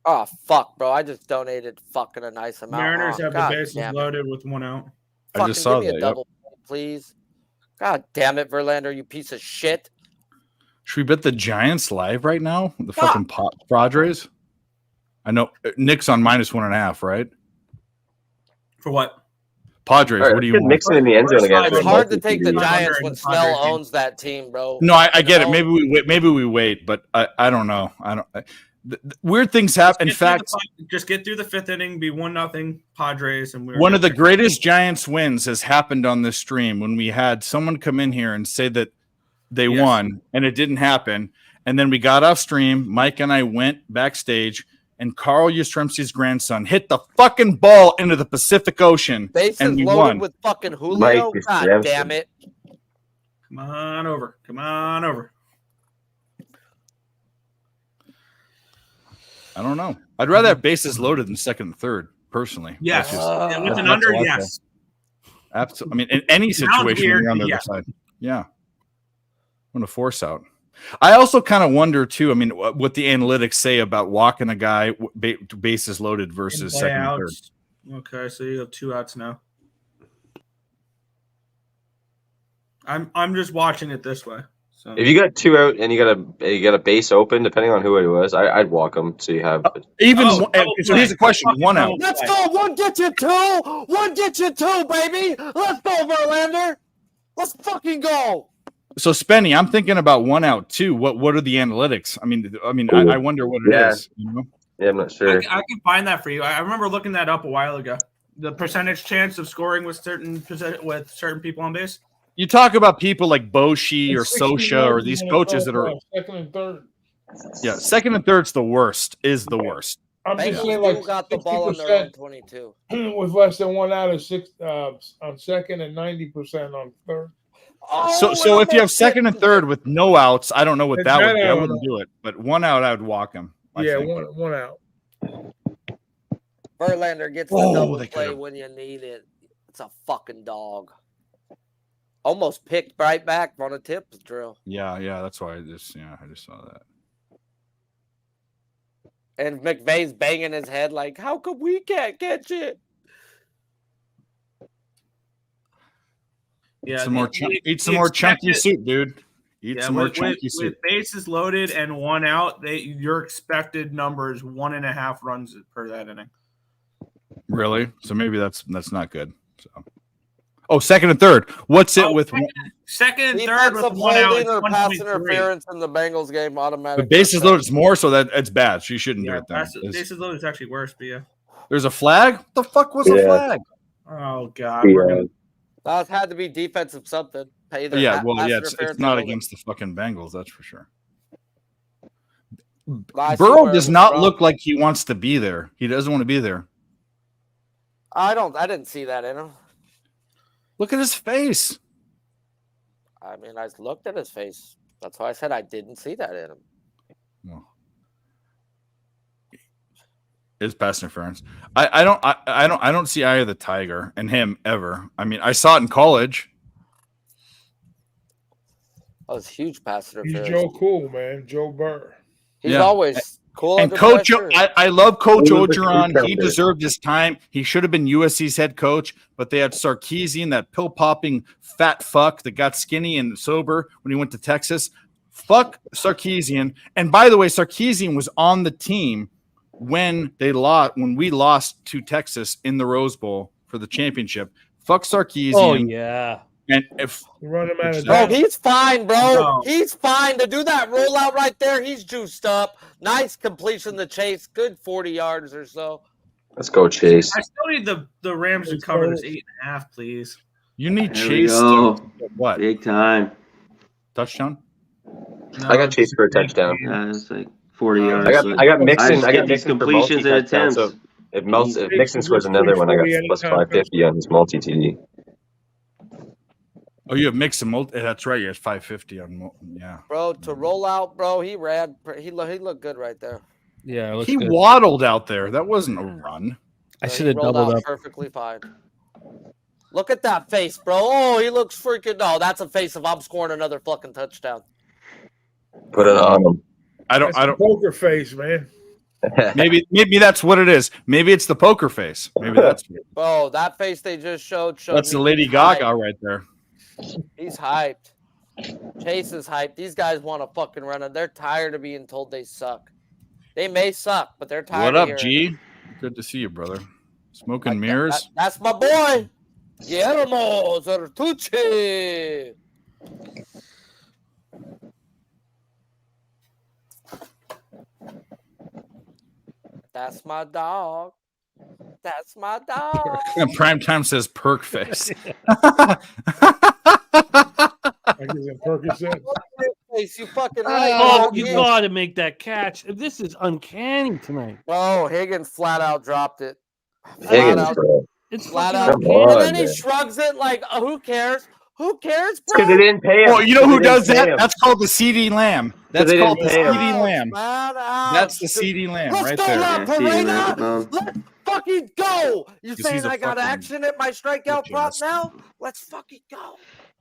Oh fuck, bro! I just donated fucking a nice amount. Mariners have God the bases damn it. loaded with 1 out. I Fucking just saw give me that. a double, please. God damn it, Verlander, you piece of shit. Should we bet the Giants live right now? The fucking Padres. I know Nick's on -1.5, right? For what? Padres. All right, What do you let's get want? Mixon in the end zone again. It's hard to take the Under Giants in when the Snell Padres game. owns that team, bro. No, I get it. Maybe we wait, but I don't know. Weird things happen. In fact, Just get through the 5th inning, be 1-0 Padres, and one of the greatest Giants wins has happened on this stream when we had someone come in here and say that they won, and it didn't happen. And then we got off stream. Mike and I went backstage, and Carl Yastrzemski's grandson hit the fucking ball into the Pacific Ocean, Bases and we loaded won. with fucking Julio. Mike God Yastrzemski. damn it. Come on over. Come on over. I don't know. I'd rather have bases loaded than second and third, personally. Yes. That's just- With an that's under, how I feel. yes. Absolutely. I mean, in any Sounds situation, when you're on the weird, other side. Yeah. I'm going to force out. I also kind of wonder, too, I mean, what the analytics say about walking a guy bases loaded versus Play second and third. outs. Okay, so you have 2 outs now. I'm just watching it this way. So If you got 2 out and you got a base open, depending on who it was, I'd walk them so you have. Even Oh, so, here's the question: fucking 1 out. double Let's go. One get you two. One get you two, baby. Let's go, Verlander. Let's fucking go. So, Spenny, I'm thinking about 1 out too. What are the analytics? I wonder what it is. You know? Yeah, I'm not sure. I can find that for you. I remember looking that up a while ago. The percentage chance of scoring with certain people on base. You talk about people like Boshi or Sosha or these coaches that are second and third. second and third's the worst. Is the worst. I'm just Bengals saying, still like got the ball on their own 60% 22. with less than 1 out of 6 on second and 90% on third. So if you have second and third with no outs, I don't know what It's that would be. that I out. wouldn't do it. But 1 out, I would walk him. I Yeah, think. one out. Verlander gets the Oh, double they play could've- when you need it. It's a fucking dog. Almost picked right back on a tip drill. Yeah, that's why I just saw that. And McVay's banging his head like, how come we can't catch it? Yeah, Eat some more chunky soup, dude. Eat some more with, chunky soup. with bases loaded and 1 out, your expected number is 1.5 runs per that inning. Really? So maybe that's not good. So, second and third. What's it with second and third with Defensive 1 out? holding or pass 1.3. interference in the Bengals game automatically. the bases loaded? It's more, so that it's bad. So you shouldn't do Yeah, it then. bases loaded is actually worse, but yeah. There's a flag. What the fuck was a flag? Oh god, we're gonna That had to be defensive something. Either Yeah, pass it's interference not or against the fucking Bengals, that's for sure. I see Burrow where does it was not from. look like he wants to be there. He doesn't want to be there. I didn't see that in him. Look at his face. I mean, I looked at his face. That's why I said I didn't see that in him. Well, Is pass interference. I don't see Eye of the Tiger and him ever. I mean, I saw it in college. That was huge pass He's interference. Joe Cool, man. Joe Burr. He's always cool. And Coach, I love Coach He was the Orgeron. He co-founder. deserved his time. He should have been USC's head coach, but they had Sarkisian, that pill popping fat fuck that got skinny and sober when he went to Texas. Fuck Sarkisian. And by the way, Sarkisian was on the team when we lost to Texas in the Rose Bowl for the championship. Fuck Sarkisian. Oh yeah. And if Run him out of Bro, town. he's fine, bro. No. He's fine to do that rollout right there. He's juiced up. Nice completion to Chase. Good 40 yards or so. Let's go, Chase. I still need the Rams to cover this 8.5, please. you need There we Chase go. to what? Big time. Touchdown? No, I got Chase for a touchdown. Yeah, it's like 40 yards. I got Mixon. just I get got these Mixon for completions and multi-touchdown. attempts. So if Mixon scores another one, I got plus 550 on his multi-TD. Oh, you have mixed and multi. That's right. You have 550 on. Yeah. Bro, to roll out, bro, he ran. He looked good right there. Yeah, it looks He good. waddled out there. That wasn't a run. I So should he have rolled doubled out up. perfectly fine. Look at that face, bro. Oh, he looks freaking. No, that's a face of I'm scoring another fucking touchdown. Put it on him. I don't. Poker face, man. Maybe that's what it is. Maybe it's the poker face. Maybe that's Bro, that face they just showed. that's the me Lady he's Gaga hyped. right there. He's hyped. Chase is hyped. These guys want to fucking run it. They're tired of being told they suck. They may suck, but they're tired. What of up, hearing G? it. Good to see you, brother. Smoking Like, mirrors. that's my boy. Guillermo Zertucci. That's my dog. That's my dog. And Primetime says perk face. Like he's in Percocet. Face, you fucking right. Oh, dog. you gotta make that catch. This is uncanny tonight. Bro, Higgins flat out dropped it. Flat Higgins, out. bro. It's Flat fucking out. Come uncanny. on, And then he man. shrugs it like, who cares? Who cares, Because they bro? didn't pay him. Oh, you know who They didn't does pay that? him. That's called the CD Lamb. That's they called the didn't pay CD him. Lamb. Man, ouch. That's the CD Lamb Let's right go, there. La Yeah, CD Lamb, Parada. Let's fucking go. You Because saying he's a I got fucking action at my strikeout bitch prop ass. now? Let's fucking go.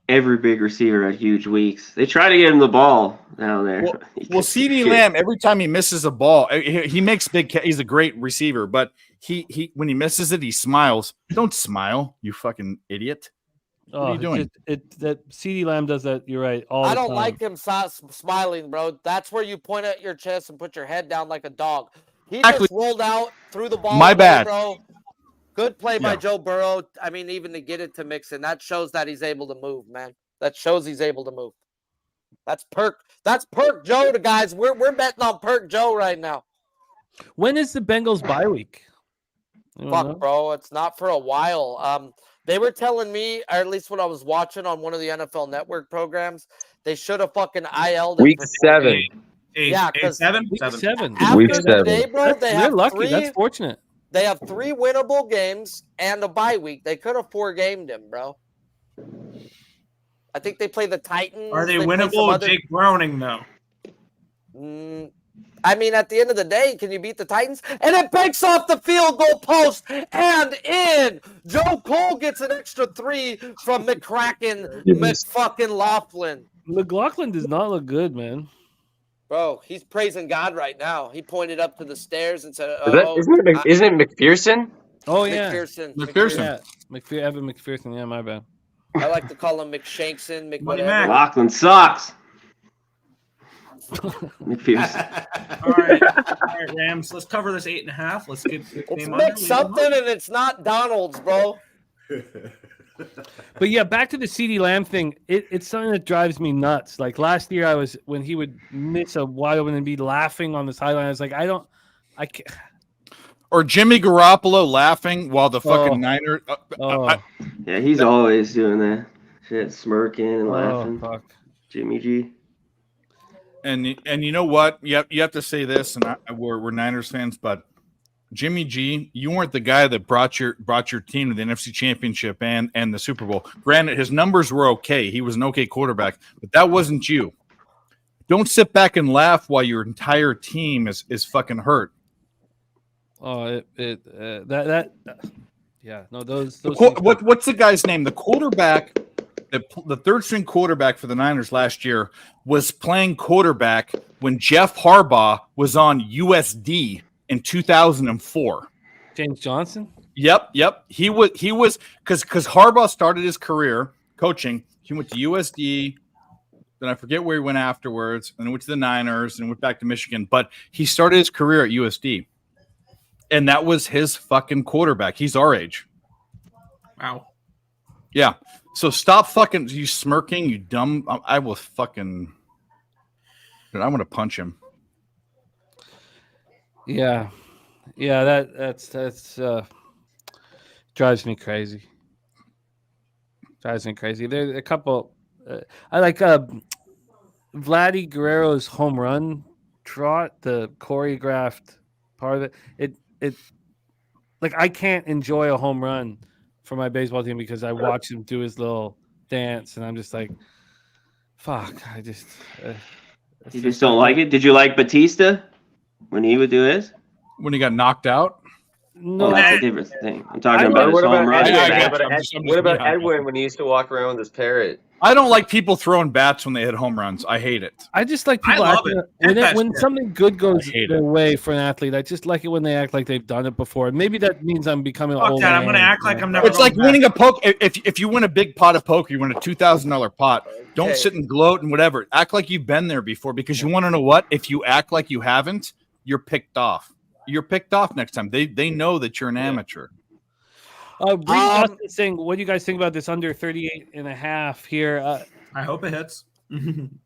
Every big receiver had huge weeks. They try to get him the ball down there. Well, CD Lamb, every time he misses a ball, he makes big. He's a great receiver, but he when he misses it, he smiles. Don't smile, you fucking idiot. What are you doing? That CD Lamb does that. You're right. All I the don't time. like him smiling, bro. That's where you point at your chest and put your head down like a dog. He Exactly. just rolled out, threw the ball. My away, bad. bro. Good play by Yeah. Joe Burrow. I mean, even to get it to Mixon, that shows that he's able to move, man. That shows he's able to move. That's perk. That's perk Joe, to guys. We're betting on perk Joe right now. When is the Bengals bye week? Anyone know? Fuck, bro. It's not for a while. They were telling me, or at least what I was watching on one of the NFL Network programs, they should have fucking IL'd him Week for 4 7. games. Yeah, 'cause seven. Week 7. After Week today, 7. bro, they They're have lucky. three. That's fortunate. They have 3 winnable games and a bye week. They could have 4-gamed him, bro. I think they play the Titans. Are they play some winnable? other- Jake Browning, though. I mean, at the end of the day, can you beat the Titans? And it breaks off the field goal post and in. Joe Cole gets an extra 3 from McCracken, Goodness. McFucking Laughlin. McLaughlin does not look good, man. Bro, he's praising God right now. He pointed up to the stairs and said, Isn't it McPherson? Oh yeah, McPherson. McPherson. yeah. Evan McPherson. Yeah, my bad. I like to call him McShankson, Money McWhatever. Mac. Lachlan sucks. McPherson. All right, Rams. Let's cover this 8.5. Let's get the Let's game under. make something, and it's not Donald's, bro. But yeah, back to the CD Lamb thing. It's something that drives me nuts. Like last year, when he would miss a wide open and be laughing on the sideline. I was like, I can't. Or Jimmy Garoppolo laughing while the fucking Oh. Niner. Yeah, he's always doing that shit, smirking and laughing. Fuck. Jimmy G. And you know what? You have to say this, and we're Niners fans, but Jimmy G, you weren't the guy that brought your team to the NFC Championship and the Super Bowl. Granted, his numbers were okay. He was an okay quarterback, but that wasn't you. Don't sit back and laugh while your entire team is fucking hurt. Oh, yeah. No, those. What's the guy's name? The quarterback, the third string quarterback for the Niners last year was playing quarterback when Jeff Harbaugh was on USD in 2004. James Johnson. Yep. He was because Harbaugh started his career coaching. He went to USD. Then I forget where he went afterwards, and then went to the Niners and went back to Michigan. But he started his career at USD, and that was his fucking quarterback. He's our age. Wow. Yeah. So stop fucking you smirking, you dumb. I will fucking. Dude, I want to punch him. Yeah. That's drives me crazy. There's a couple. I like Vladdy Guerrero's home run trot, the choreographed part of it. It like I can't enjoy a home run for my baseball team because I watch him do his little dance, and I'm just like, fuck. You just don't like it? Did you like Batista when he would do his? When he got knocked out? No, that's a different thing. I'm talking about his home run. What about Edwin when he used to walk around with his parrot? I don't like people throwing bats when they hit home runs. I hate it. I just like people when something good goes their way for an athlete. I just like it when they act like they've done it before. Maybe that means I'm becoming old. I'm going to act like I'm never. It's like winning a poke. If you win a big pot of poker, you win a $2,000 pot. Don't sit and gloat and whatever. Act like you've been there before, because you want to know what? If you act like you haven't, you're picked off. You're picked off next time. They know that you're an amateur. Saying, what do you guys think about this under 38.5 here? I hope it hits. I'm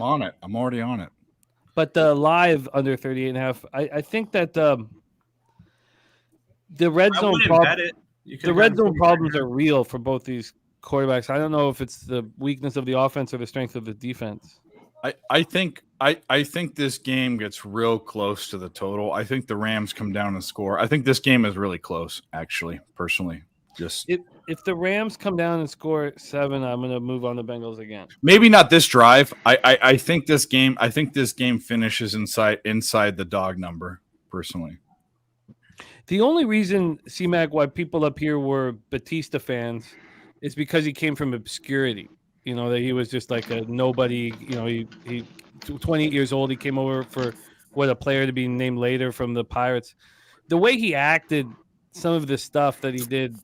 on it. I'm already on it. But the live under 38.5, I think that the red zone problems are real for both these quarterbacks. I don't know if it's the weakness of the offense or the strength of the defense. I think this game gets real close to the total. I think the Rams come down and score. I think this game is really close, actually, personally. Just if the Rams come down and score 7, I'm going to move on the Bengals again. Maybe not this drive. I think this game finishes inside the dog number, personally. The only reason, C-Mac, why people up here were Batista fans is because he came from obscurity. You know, that he was just like a nobody. You know, he 28 years old. He came over for a player to be named later from the Pirates. The way he acted, some of the stuff that he did,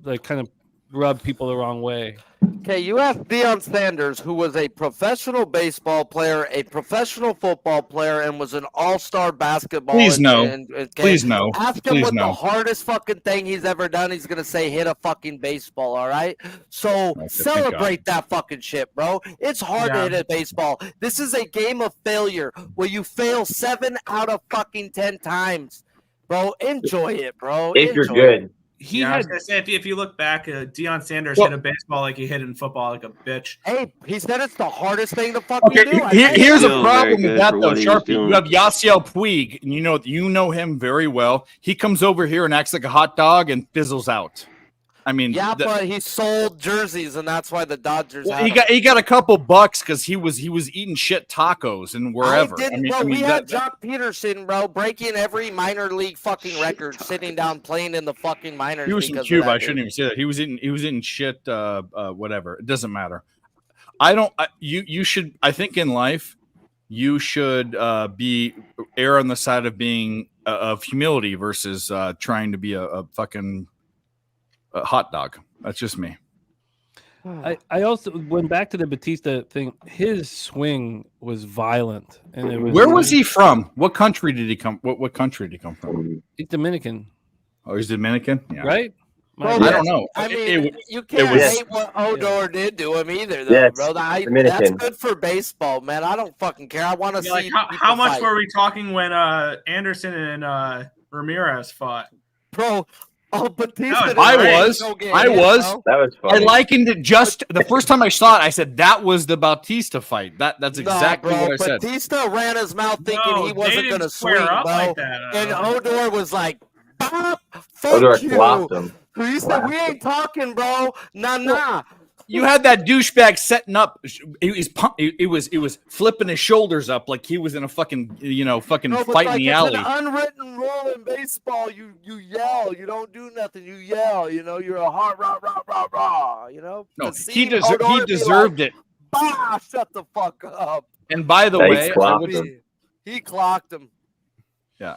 like kind of rubbed people the wrong way. Okay, you have Deion Sanders, who was a professional baseball player, a professional football player, and was an all-star basketball. Please no. Please no. Ask him what the hardest fucking thing he's ever done. He's going to say hit a fucking baseball, all right? So celebrate that fucking shit, bro. It's hard to hit a baseball. This is a game of failure where you fail 7 out of fucking 10 times. Bro, enjoy it, bro. If you're good. I was gonna say, if you look back, Deion Sanders hit a baseball like he hit in football like a bitch. Hey, he said it's the hardest thing to fucking do. Here's a problem with that, though, Sharpie. You have Yasiel Puig, and you know him very well. He comes over here and acts like a hot dog and fizzles out. I mean, but he sold jerseys, and that's why the Dodgers. Well, he got a couple bucks because he was eating shit tacos and wherever. We had Jock Peterson, bro, breaking every minor league fucking record, sitting down playing in the fucking minors. He was from Cuba. I shouldn't even say that. He was eating shit. Whatever. It doesn't matter. You should. I think in life, you should err on the side of being of humility versus trying to be a fucking. A hot dog. That's just me. I also went back to the Batista thing. His swing was violent, and it was. Where was he from? What country did he come? What country did he come from? He's Dominican. Oh, he's Dominican. Yeah. Right. I don't know. I mean, you can't hate what Odor did to him either, though, bro. That's good for baseball, man. I don't fucking care. I want to see. Like how much were we talking when Anderson and Ramirez fought, bro? Oh, Batista! I was. That was funny. I likened it just the first time I saw it. I said that was the Batista fight. That's exactly what I said. Batista ran his mouth thinking he wasn't going to swing, bro. Like that, and Odor was like, "Fuck Odor you." flopped him. He said, "We ain't talking, bro. Nah." You had that douchebag setting up. It was flipping his shoulders up like he was in a fucking fight in the alley. It's an unwritten rule in baseball. You yell. You don't do nothing. You yell. You're a hard rah. No, he deserved it. Bah, shut the fuck up. And by the way, he clocked him. Yeah,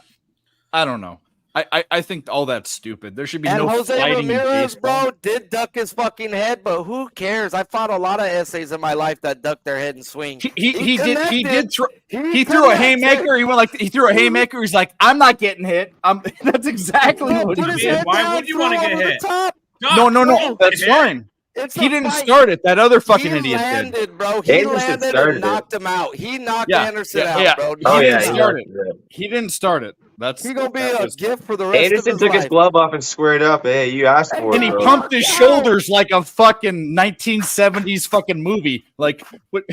I don't know. I think all that's stupid. There should be and no Jose fighting Ramirez, in bro, did duck his fucking head, but who cares? I fought a lot of essays in my life that ducked their head and swing. He threw a haymaker. He threw a haymaker. He's like, I'm not getting hit. That's exactly what he did. Why would you want to get hit? No, that's fine. He didn't start it. That other fucking idiot did. Bro. He landed and knocked him out. He knocked Anderson out, bro. He didn't start it. He's gonna be a gift for the rest Anderson of his took life. his glove off and squared up. Hey, you asked for it. And he pumped his shoulders like a fucking 1970s fucking movie. Like what?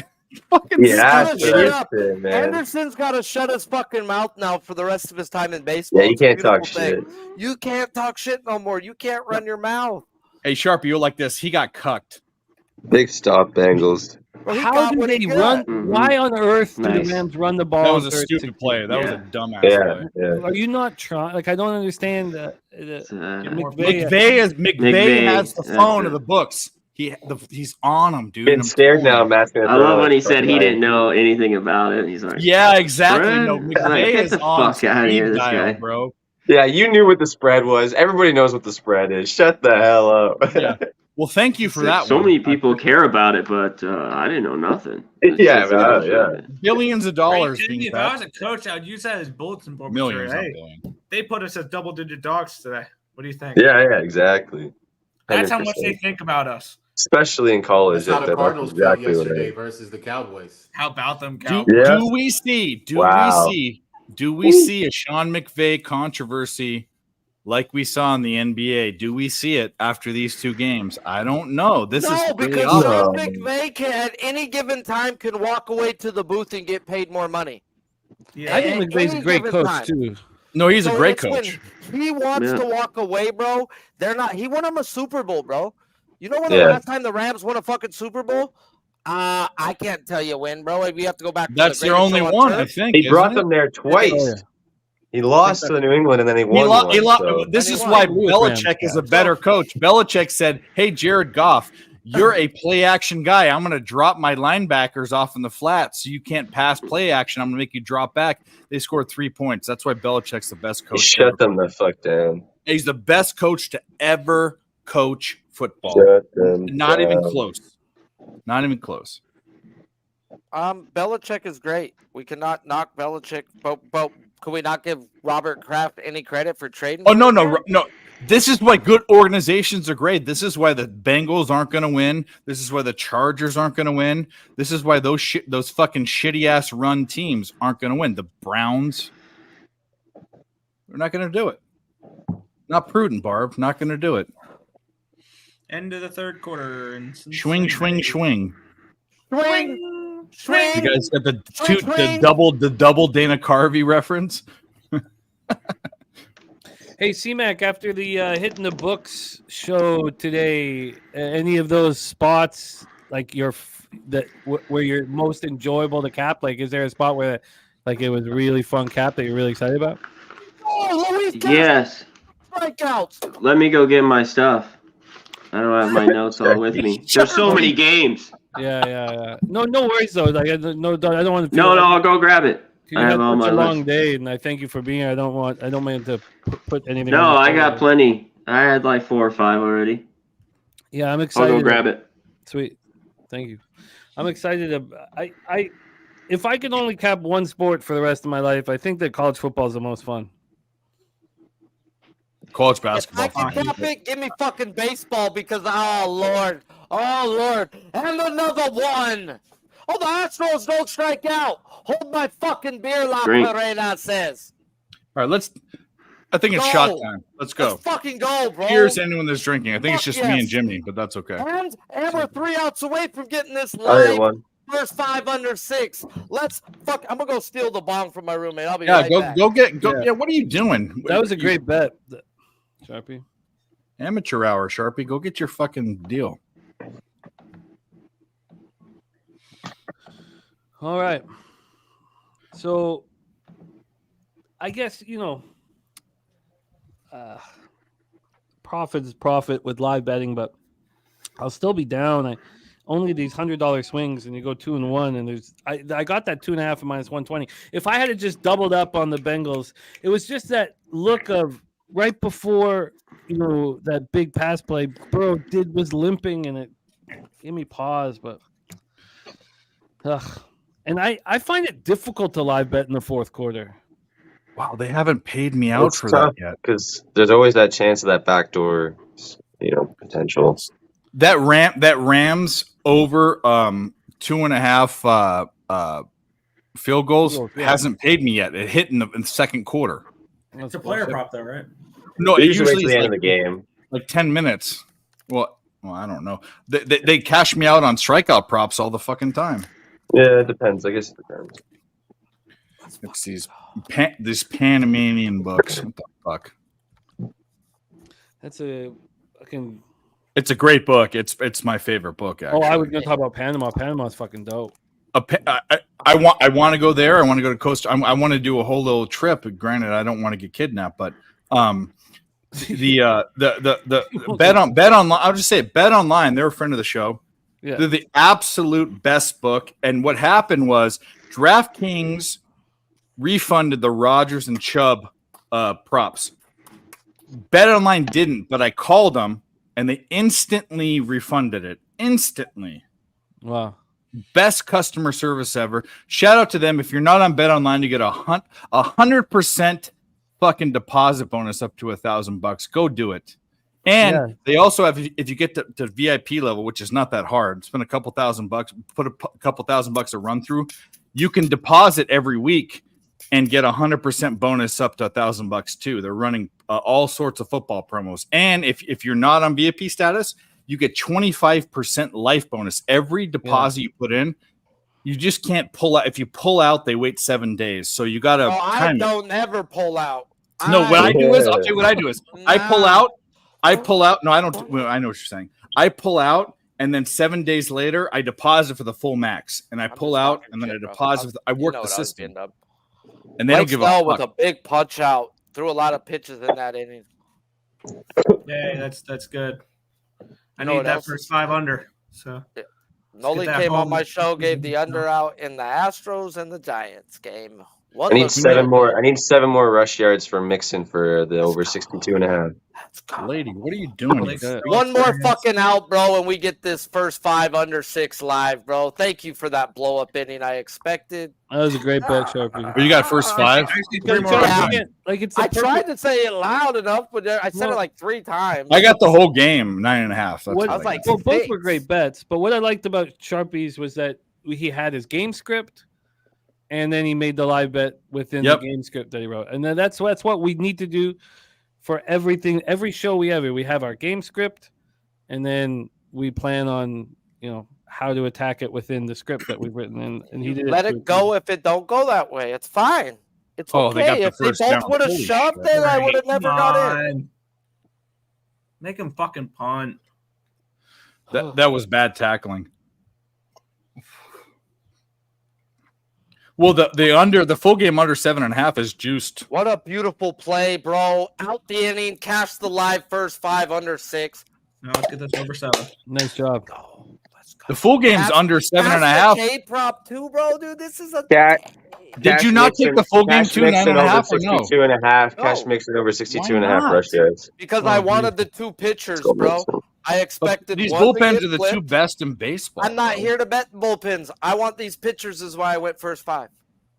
Fucking Anderson's got to shut his fucking mouth now for the rest of his time in baseball. Yeah, you can't talk shit. You can't talk shit no more. You can't run your mouth. Hey, Sharpie, you're like this. He got cucked. Big stop, Bengals. How do they run? Why on earth do the Rams run the ball? That was a stupid play. That was a dumbass play. Yeah. Are you not trying? Like, I don't understand. McVay has the phone of the books. He's on him, dude. Getting scared now, Matt's gonna I love when he said he didn't know anything about it. He's like, yeah, exactly. No, McVay get the fuck out of here, this guy, bro. Yeah, you knew what the spread was. Everybody knows what the spread is. Shut the hell up. Yeah. Well, thank you for that. So many people care about it, but I didn't know nothing. Yeah. Billions of dollars. If I was a coach, I would use that as bulletin board. Millions. Hey, they put us as double-digit dogs today. What do you think? Yeah, exactly. 100%. That's how much they think about us. Especially in college. That's how the Cardinals played yesterday right. versus the Cowboys. How about them Cowboys? Do we see a Sean McVay controversy like we saw in the NBA? Do we see it after these two games? I don't know. This is because Sean McVay at any given time can walk away to the booth and get paid more money. Yeah, I think McVay's a great coach too. No, he's a great coach. He wants to walk away, bro. They're not. He won him a Super Bowl, bro. You know when the last time the Rams won a fucking Super Bowl? I can't tell you when, bro. We have to go back. That's their only one, I think. He brought them there twice. He lost to New England and then he won. This is why Belichick is a better coach. Belichick said, "Hey, Jared Goff, you're a play action guy. I'm going to drop my linebackers off in the flat so you can't pass play action. I'm going to make you drop back." They scored 3 points. That's why Belichick's the best coach. Shut them the fuck down. He's the best coach to ever coach football. Not even close. Not even close. Belichick is great. We cannot knock Belichick, but can we not give Robert Kraft any credit for trading? Oh, no. This is why good organizations are great. This is why the Bengals aren't going to win. This is why the Chargers aren't going to win. This is why those fucking shitty ass run teams aren't going to win. The Browns, they're not going to do it. Not prudent, Barb. Not going to do it. End of the third quarter. Swing. Swing. You guys got the double Dana Carvey reference. Hey, C-Mac, after the Hitting the Books show today, any of those spots like where you're most enjoyable to cap? Like, is there a spot where like it was really fun cap that you're really excited about? Yes. Strikeouts. Let me go get my stuff. I don't have my notes all with me. There's so many games. Yeah. No worries though. Like, I don't want to. No, I'll go grab it. I have such a long day, and I thank you for being here. I don't mean to put anything. No, I got plenty. I had like 4 or 5 already. Yeah, I'm excited. I'll go grab it. Sweet, thank you. I'm excited. If I could only cap one sport for the rest of my life, I think that college football is the most fun. College basketball. If I can cap it, give me fucking baseball because oh Lord, and another one. Oh, the Astros don't strike out. Hold my fucking beer, La Perena says. All right, I think it's shot time. Let's go. Let's fucking go, bro. Here's anyone that's drinking. I think it's just me and Jimmy, but that's okay. And we're 3 outs away from getting this live. First 5 under 6. I'm gonna go steal the bong from my roommate. I'll be right back. Go. Yeah, what are you doing? That was a great bet, Sharpie. Amateur hour, Sharpie. Go get your fucking deal. All right. So, I guess, profit is profit with live betting, but I'll still be down. Only these $100 swings, and you go 2-1, and I got that 2.5 and minus 120. If I had just doubled up on the Bengals, it was just that look of right before that big pass play. Burrow was limping, and it gave me pause. But and I find it difficult to live bet in the fourth quarter. Wow, they haven't paid me out for that yet. Because there's always that chance of that backdoor, potential. That Rams over 2.5 field goals hasn't paid me yet. It hit in the second quarter. It's a player prop, though, right? No, it usually is the end of the game, like 10 minutes. Well, I don't know. They cash me out on strikeout props all the fucking time. Yeah, it depends. I guess it depends. It's these Panamanian books. What the fuck? That's a fucking. It's a great book. It's my favorite book. Actually. Oh, I was gonna talk about Panama. Panama's fucking dope. I want to go there. I want to go to Costa. I want to do a whole little trip. Granted, I don't want to get kidnapped, but the bet online. I'll just say it, Bet Online. They're a friend of the show. Yeah. They're the absolute best book. And what happened was DraftKings refunded the Rodgers and Chubb props. Bet Online didn't, but I called them and they instantly refunded it. Instantly. Wow. Best customer service ever. Shout out to them. If you're not on Bet Online, you get 100% fucking deposit bonus up to $1,000. Go do it. And they also have, if you get to VIP level, which is not that hard, spend a couple $1,000, put a couple $1,000 a run through, you can deposit every week and get 100% bonus up to $1,000 too. They're running all sorts of football promos. And if you're not on VIP status, you get 25% life bonus every deposit you put in. You just can't pull out. If you pull out, they wait 7 days. So you got to. I don't ever pull out. No, what I do is, I'll tell you what I do is, I pull out. No, I don't. Well, I know what you're saying. I pull out, and then 7 days later, I deposit for the full max, and I pull out, and then I deposit. I work the system, and they don't give a fuck. With a big punch out, threw a lot of pitches in that inning. Yeah, that's good. I need that first 5 under. So Noli came on my show, gave the under out in the Astros and the Giants game. I need 7 more. I need 7 more rush yards for Mixon for the over 62.5. Lady, what are you doing? One more fucking out, bro, and we get this first 5 under 6 live, bro. Thank you for that blow up inning I expected. That was a great bet, Sharpie. You got first 5? I tried to say it loud enough, but I said it like 3 times. I got the whole game 9.5. I was like, both were great bets. But what I liked about Sharpie's was that he had his game script, and then he made the live bet within the game script that he wrote. And then that's what we need to do for everything. Every show we have our game script, and then we plan on how to attack it within the script that we've written. And he did let it go if it don't go that way. It's fine. It's okay. If they both would have shoved it, I would have never got in. Make him fucking punt. That was bad tackling. Well, the full game under 7.5 is juiced. What a beautiful play, bro! Out the inning, cash the live first 5 under 6. Now let's get this over 7. Nice job. Let's go. The full game's under 7.5. K prop too, bro, dude. This is a. Did you not take the full game 9.5 or no? 62.5. Cash Mixon over 62.5 rush yards. Because I wanted the 2 pitchers, bro. I expected these bullpens are the 2 best in baseball. I'm not here to bet bullpens. I want these pitchers is why I went first 5.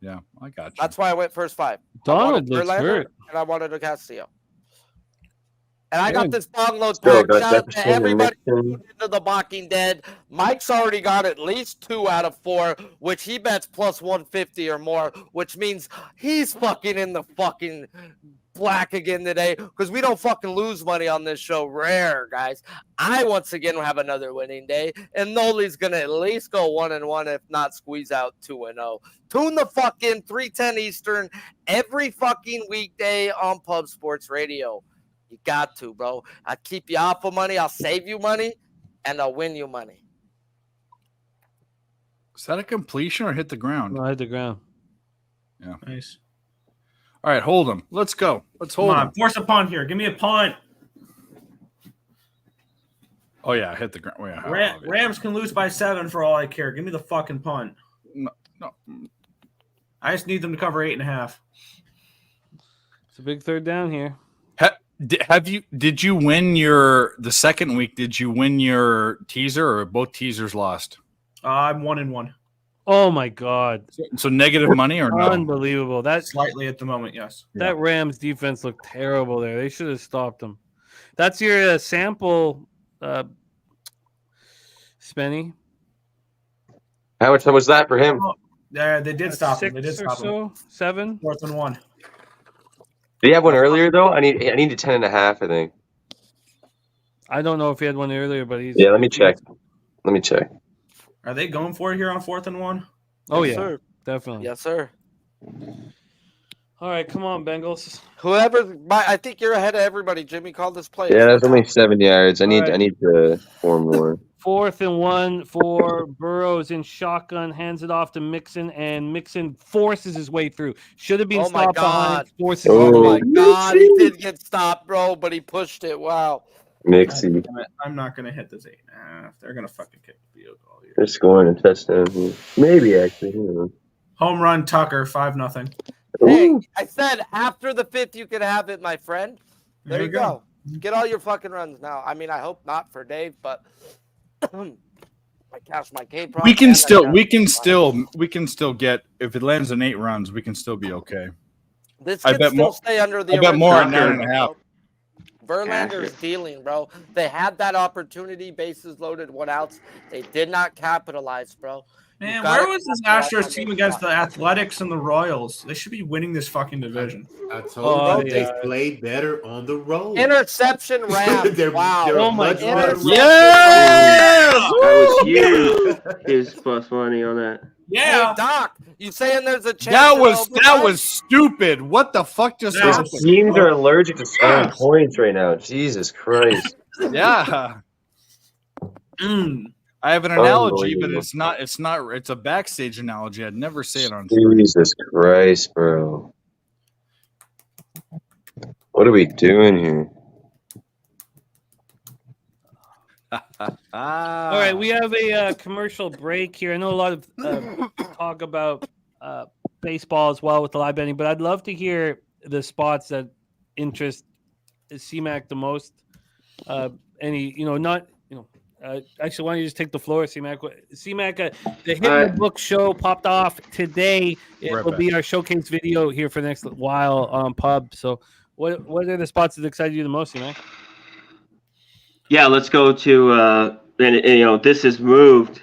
Yeah, I got you. That's why I went first 5. Donald looks hurt. And I wanted a Castillo. And I got this download pack. Shout out to everybody into the Walking Dead. Mike's already got at least 2 out of 4, which he bets plus 150 or more, which means he's fucking in the fucking black again today because we don't fucking lose money on this show. Rare, guys. I once again have another winning day, and Noli's gonna at least go 1-1, if not squeeze out 2-0. Tune the fucking 3:10 Eastern every fucking weekday on Pub Sports Radio. You got to, bro. I'll keep you off of money. I'll save you money, and I'll win you money. Is that a completion or hit the ground? No, hit the ground. Yeah. Nice. All right, hold him. Let's go. Let's hold him. Force a punt here. Give me a punt. Oh, yeah, hit the ground. Oh, yeah, Rams can lose by 7 for all I care. Give me the fucking punt. No. I just need them to cover 8.5. It's a big third down here. Did you win the second week? Did you win your teaser or both teasers lost? I'm 1-1. Oh my God! So negative money or no? Unbelievable. That slightly at the moment, yes. That Rams defense looked terrible there. They should have stopped them. That's your sample, Spenny. How much was that for him? Yeah, they did stop him. They did 6 stop or him. so? 7. 4th and 1. Did he have one earlier though? I need a 10.5, I think. I don't know if he had one earlier, but he's. Yeah, let me check. Are they going for it here on 4th and 1? Oh Yes, yeah, sir. definitely. Yes, sir. All right, come on, Bengals. I think you're ahead of everybody. Jimmy called this play. Yeah, that's only 7 yards. I need to form more. 4th and 1 for Burrows in shotgun, hands it off to Mixon, and Mixon forces his way through. Should have been stopped behind. Forces his Oh way. my God, he did get stopped, bro, but he pushed it. Wow. Mixie. I'm not going to hit this 8.5. They're going to fucking kick the field goal here. They're scoring a touchdown here. Maybe actually. Home run Tucker, 5-0. Hey, I said after the 5th you can have it, my friend. There you go. Get all your fucking runs now. I mean, I hope not for Dave, but I cash my K prop. We can still get, if it lands in 8 runs, we can still be okay. This can still stay under the. I bet more at 9.5. Verlander's dealing, bro. They had that opportunity, bases loaded, 1 outs. They did not capitalize, bro. Man, where was this Astros team against the Athletics and the Royals? They should be winning this fucking division. I told you they played better on the road. Interception Rams. Wow. Oh my God. Yeah! I was huge. His plus money on that. Yeah. Hey, Doc, you saying there's a chance? That was stupid. What the fuck just happened? Teams are allergic to scoring points right now. Jesus Christ. Yeah. I have an analogy, but it's not. It's a backstage analogy. I'd never say it on. Jesus Christ, bro. What are we doing here? All right, we have a commercial break here. I know a lot of talk about baseball as well with the live betting, but I'd love to hear the spots that interest CMAC the most. Actually, why don't you just take the floor, CMAC? CMAC, the Hit in the Book show popped off today. It will be our showcase video here for the next while on Pub. So, what are the spots that excite you the most, CMAC? Yeah, let's go to this has moved,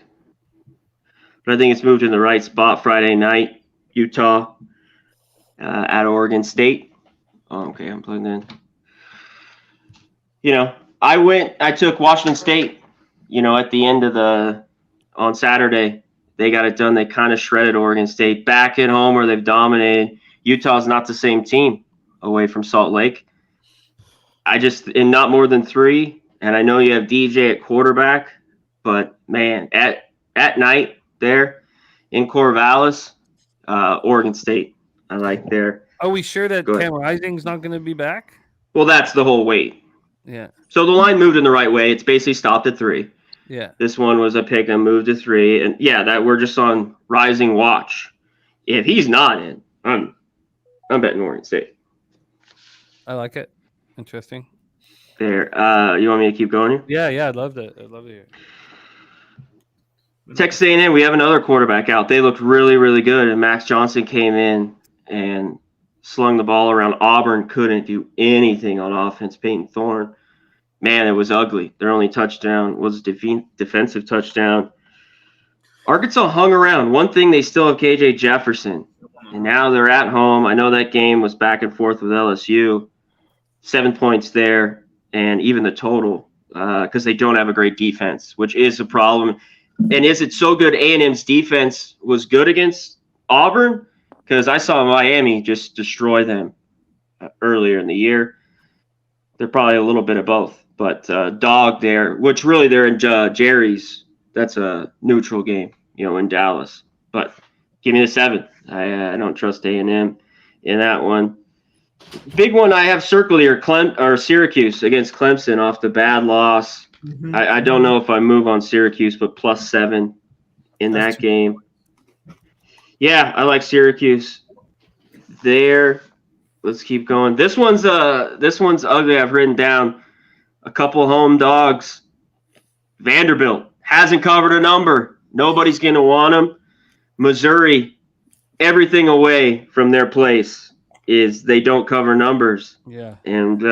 but I think it's moved in the right spot. Friday night, Utah at Oregon State. Oh, okay, I'm plugged in. I took Washington State. At the end of on Saturday, they got it done. They kind of shredded Oregon State back at home where they've dominated. Utah's not the same team away from Salt Lake. In not more than 3. And I know you have DJ at quarterback, but man, at night there in Corvallis, Oregon State, I like there. Are we sure that Cam Rising's not going to be back? Well, that's the whole weight. Yeah. So the line moved in the right way. It's basically stopped at 3. Yeah. This one was a pick and moved to 3. And yeah, that we're just on rising watch. If he's not in, I'm betting Oregon State. I like it. Interesting. There. You want me to keep going here? Yeah, I'd love to hear it. Texas A&M, we have another quarterback out. They looked really, really good, and Max Johnson came in and slung the ball around. Auburn couldn't do anything on offense. Peyton Thorne, man, it was ugly. Their only touchdown was a defensive touchdown. Arkansas hung around. One thing, they still have KJ Jefferson, and now they're at home. I know that game was back and forth with LSU. 7 points there, and even the total, because they don't have a great defense, which is a problem. And is it so good A&M's defense was good against Auburn? Because I saw Miami just destroy them earlier in the year. They're probably a little bit of both. But dog there, which really they're in Jerry's. That's a neutral game. in Dallas. But give me the 7. I don't trust A&M in that one. Big one I have circled here, Syracuse against Clemson off the bad loss. Mm-hmm. I don't know if I move on Syracuse, but +7 in that game. Yeah, I like Syracuse there. Let's keep going. This one's ugly. I've written down a couple home dogs. Vanderbilt hasn't covered a number. Nobody's going to want them. Missouri, everything away from their place is they don't cover numbers. Yeah. And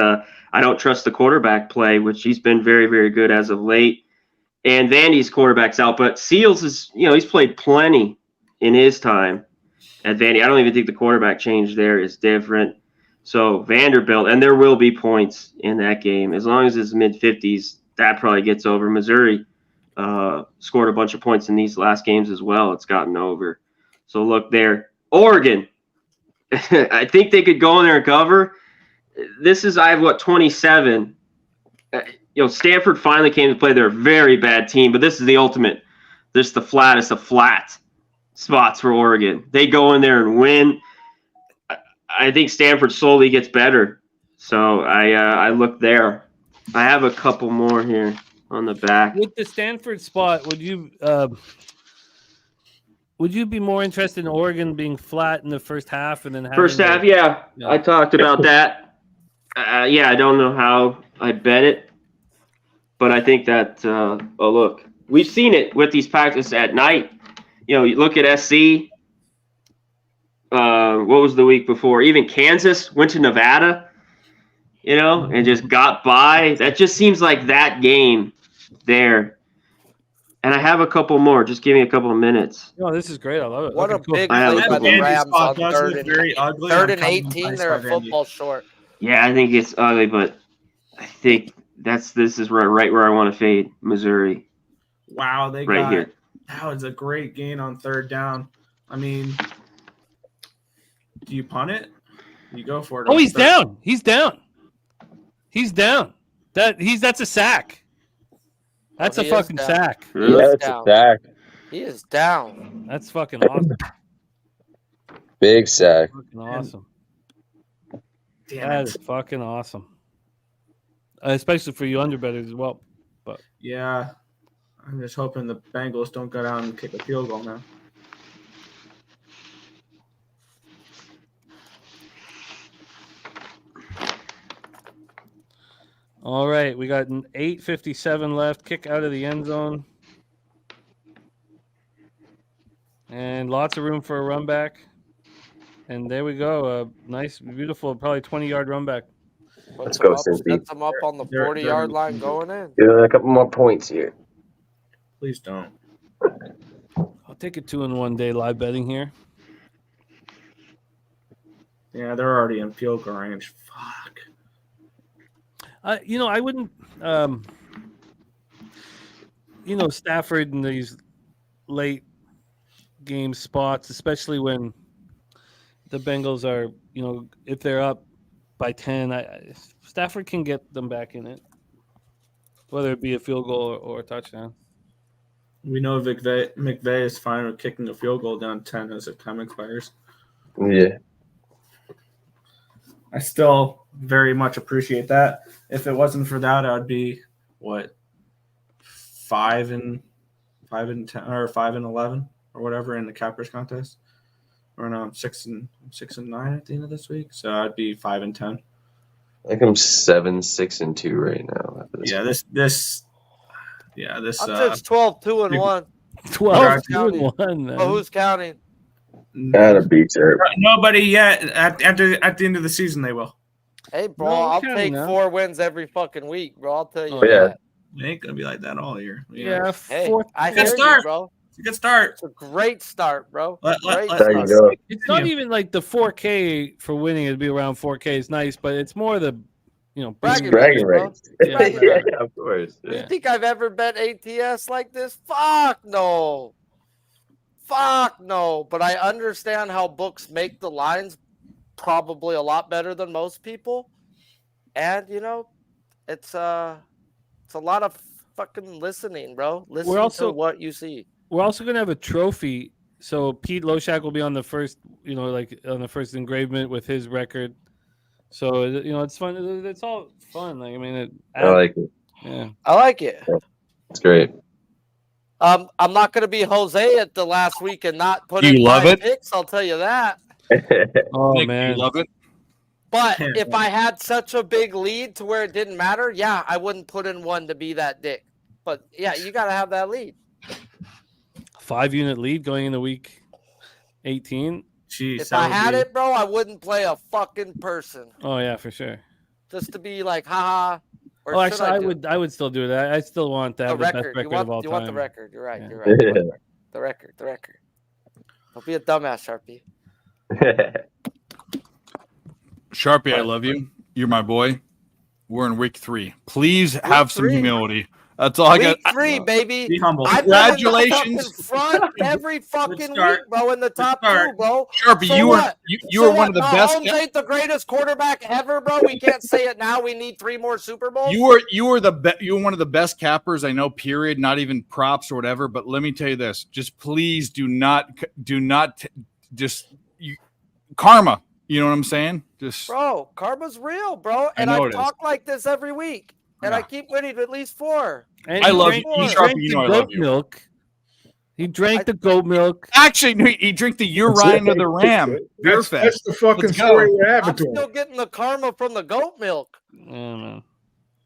I don't trust the quarterback play, which he's been very, very good as of late. And Vandy's quarterback's out, but Seals is, he's played plenty in his time at Vandy. I don't even think the quarterback change there is different. So Vanderbilt, and there will be points in that game. As long as it's mid-50s, that probably gets over. Missouri scored a bunch of points in these last games as well. It's gotten over. So look there. Oregon, I think they could go in there and cover. I have 27. Stanford finally came to play. They're a very bad team, but this is the ultimate. This is the flattest of flat spots for Oregon. They go in there and win. I think Stanford slowly gets better. So I look there. I have a couple more here on the back. With the Stanford spot, would you be more interested in Oregon being flat in the first half and then First half, yeah. I talked about that. I don't know how I'd bet it, but I think that look, we've seen it with these practices at night. You look at SC. What was the week before? Even Kansas went to Nevada, and just got by. That just seems like that game there. And I have a couple more. Just give me a couple of minutes. Oh, this is great. I love it. What okay, a big play by the Rams on third and 18. They're a football short. Yeah, I think it's ugly, but I think this is right where I want to fade Missouri. Wow, here. That was a great gain on third down. I mean, do you punt it? You go for it. Oh, he's down. He's down. He's down. That's a sack. That's a fucking sack. Yeah, it's a sack. He is down. That's fucking awesome. Big sack. Fucking awesome. Damn That it. is fucking awesome. Especially for you underbettors as well. But Yeah. I'm just hoping the Bengals don't go down and kick a field goal now. all right, we got 8:57 left. Kick out of the end zone. And lots of room for a run back. And there we go. A nice, beautiful, probably 20-yard run back. Let's go, Cincy. Sets them up on the 40-yard line going in. Get a couple more points here. Please don't. I'll take a 2-in-1 day live betting here. Yeah, they're already in field goal range. Fuck. I wouldn't, Stafford in these late game spots, especially when the Bengals are, if they're up by 10, Stafford can get them back in it, whether it be a field goal or a touchdown. We know McVay is fine with kicking a field goal down 10 as it time expires. Yeah. I still very much appreciate that. If it wasn't for that, I would be 5 and 10 or 5 and 11 or whatever in the Cappers contest. Or no, I'm 6 and 9 at the end of this week, so I'd be 5 and 10. I think I'm 7, 6, and 2 right now. After this I'm just 12, 2 and 1. 12, 2 and 1, man. Oh, who's counting? Gotta beat her. Nobody yet. At the end of the season, they will. Hey, bro, No, I'll counting take now. 4 wins every fucking week, bro. I'll tell you Oh, yeah. that. It ain't gonna be like that all year. Yeah, Hey, fourth. I Good hear start. you, bro. It's a good start. It's a great start, bro. Let- Great let- There you start. go. It's not even like the 4K for winning. It'd be around 4K is nice, but it's more the, Bragging Bragging rights, rights. bro. Yeah. Yeah, of course. You Yeah. think I've ever bet ATS like this? Fuck no. Fuck no. But I understand how books make the lines probably a lot better than most people. And, it's a lot of fucking listening, bro. Listen also- to what you see. we're also gonna have a trophy. So Pete Loshak will be on the first, like on the first engravement with his record. So it's fun. It's all fun. Like I mean, I like it. Yeah, I like it. It's great. I'm not going to be Jose at the last week and not put Do in you love 5 it? picks. I'll tell you that. Oh Nick, man, you love it. But if I had such a big lead to where it didn't matter, yeah, I wouldn't put in one to be that dick. But yeah, you got to have that lead. 5-unit lead going into week 18. Jeez, If I had it, bro, I wouldn't play a fucking person Oh yeah, for sure. just to be like, haha. Or Oh, should actually, I would still do that. I still want that the best record. record You of all want time. the record. You're right. Yeah. You're right. You want the record. The record. Don't be a dumbass, Sharpie. Sharpie, I love you. You're my boy. We're in week 3. Please have some 3? humility. That's all I got. Week 3, baby. Be humble. Congratulations. In front every fucking week, bro. In the top 2, bro. Sharpie, So you what? were one of the best. Mahomes ain't the greatest quarterback ever, bro. We can't say it now. We need 3 more Super Bowls. You were one of the best cappers I know. Period. Not even props or whatever. But let me tell you this: just please do not karma. You know what I'm saying? Just bro, karma's real, bro. And I talk like this every week, and I keep winning at least 4. And I love you, Sharpie. You know I goat love you. milk. He drank the goat milk. Actually, no, he drank the urine of the ram. That's the fucking story we're having. I'm still getting the karma from the goat milk. Man.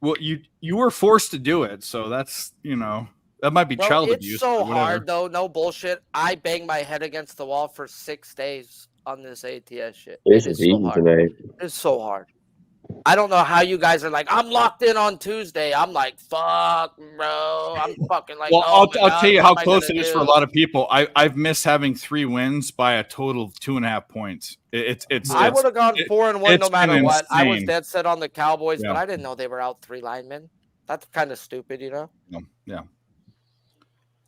Well, you were forced to do it, so that's that might be Bro, child it's abuse. so or whatever. hard though. No bullshit. I banged my head against the wall for 6 days on this ATS shit. This It is so easy hard. tonight. It's so hard. I don't know how you guys are like, I'm locked in on Tuesday. I'm like, fuck, bro. I'm fucking like, Well, oh I'll God, tell you what how am I close gonna it is do? for a lot of people. I've missed having 3 wins by a total of 2.5 points. I would have gone 4-1 no matter what. I was insane. dead set on the Cowboys, Yeah. but I didn't know they were out 3 linemen. That's kind of stupid, you know? Yeah.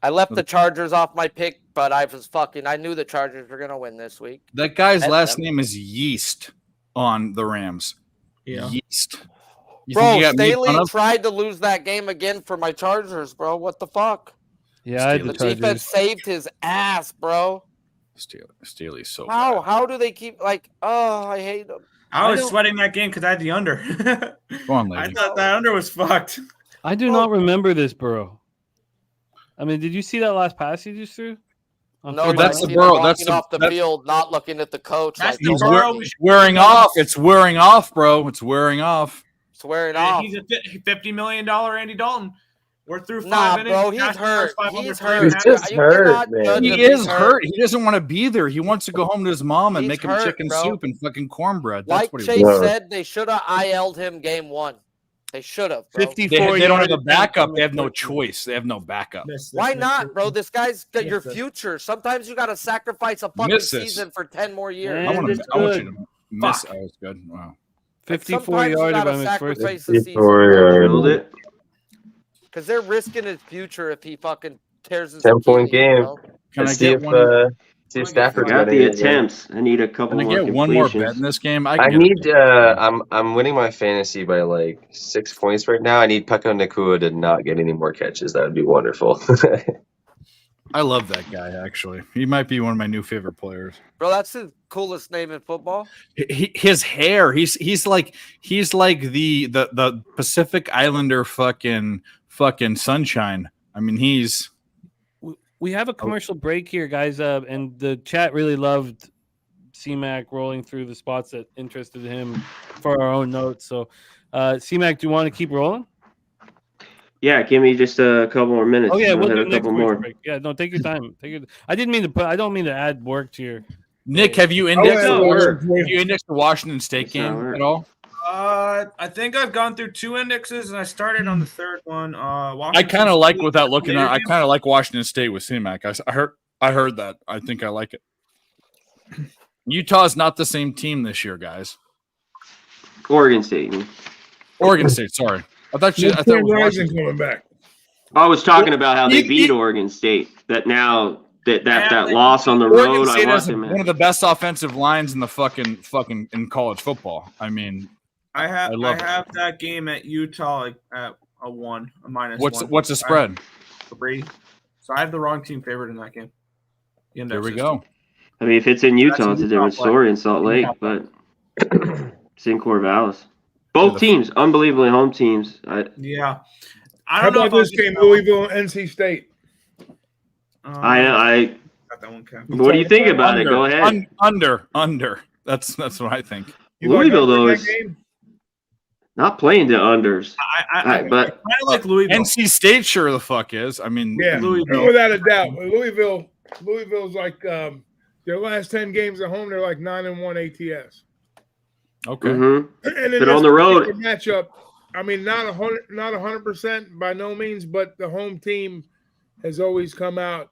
I left the Chargers off my pick, but I knew the Chargers were gonna win this week. That guy's Bet last them. name is Yeast on the Rams. Yeah. Yeast. You think Bro, you got made fun Staley of? tried to lose that game again for my Chargers, bro. What the fuck? Yeah, I had The the Chargers. defense saved his ass, bro. Staley's so How? bad. How do they keep like? Oh, I hate them. I was sweating that game because I had the under. Go on, I lady. thought that under was fucked. I do not remember this, Burrow. I mean, did you see that last pass he just threw? No, that's I the seen Burrow. him That's walking the- off the that's- field, not looking at the coach. That's Like, the He's Burrow. wearing off. It's wearing off, bro. It's wearing off. swearing And off. he's a $50 million Andy Dalton. We're through 5 Nah, innings. bro, he's Josh hurt. Allen's 500 He's for hurt. He's half. just You hurt, cannot man. judge He him. is He's hurt. He doesn't want to be there. He wants to go home to his mom and He's make him hurt, chicken bro. soup and fucking cornbread. That's Like what he Chase wants. said, they should have IL'd him game 1. They should have. 54 They don't have a yards. backup. They have no choice. They have no backup. Why not, bro? This guy's got your future. Sometimes you got to sacrifice a fucking Miss this. season for 10 more years. Man, I want it's you good. to miss. Fuck. I was good. Wow. 54 Sometimes you yards gotta by his first. sacrifice the season. 54 Build yards. it. Because they're risking his future if he fucking tears his 10-point Achilles, game. bro. Can I Let's see get if one? Stafford's Got got the it. attempts. I need a couple Can I more get one more bet completions. in this game? I can need. get I'm winning my fantasy by like 6 points right now. I need Peko Nakua to not get any more catches. That would be wonderful. I love that guy. Actually, he might be one of my new favorite players. Bro, that's the coolest name in football. His hair. He's like the Pacific Islander fucking sunshine. I mean, he's. We have a commercial break here, guys, and the chat really loved C-Mac rolling through the spots that interested him for our own notes. So, C-Mac, do you want to keep rolling? Yeah, give me just a couple more minutes. Oh yeah, I'll we'll hit do a next couple commercial more. break. Yeah, no, take your time. I didn't mean to put. I don't mean to add work to your. Nick, have you indexed yeah, have you indexed the Washington State That's not game work. at all? I think I've gone through 2 indexes and I started on the third one. I kind of like without looking at. I kind of like Washington State with C-Mac. I heard that. I think I like it. Utah's not the same team this year, guys. Oregon State. Oregon State. Sorry, I thought it was Rising Washington. coming back. I was talking about how they you- beat you- Oregon State. That now that Yeah, loss on the Oregon road, I State want has them. one of the best offensive lines in the fucking in college football. I mean, I have I love it. that game at Utah like, at a 1, a -1. what's the spread? 3. So I have the wrong team favored in that game. There we go. I mean, if it's in Utah, That's it's a different Utah story in Salt Lake, but it's in Corvallis. Both teams, unbelievably home teams. Yeah. How about this game, Louisville and NC State? I got that one, Ken. What do you think about it? Go ahead. Under. That's what I think. Louisville, though, is not playing to unders. But I like Louisville. NC State sure the fuck is. I mean, yeah, Louisville. without a doubt. Louisville's like their last 10 games at home, they're like 9-1 ATS. Okay. Mm-hmm. And but on the road matchup, I mean, not 100% by no means, but the home team has always come out,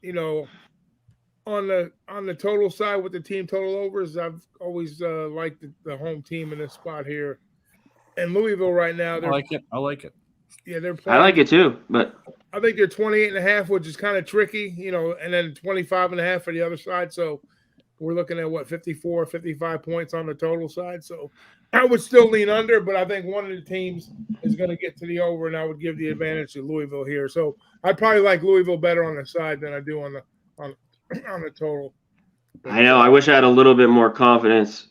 on the total side with the team total overs. I've always liked the home team in this spot here. And Louisville right now, I like it. Yeah, they're playing. I like it too, but I think they're 28.5, which is kind of tricky, and then 25.5 for the other side. So we're looking at 54, 55 points on the total side. So I would still lean under, but I think one of the teams is going to get to the over, and I would give the advantage to Louisville here. So I'd probably like Louisville better on the side than I do on the total. I know. I wish I had a little bit more confidence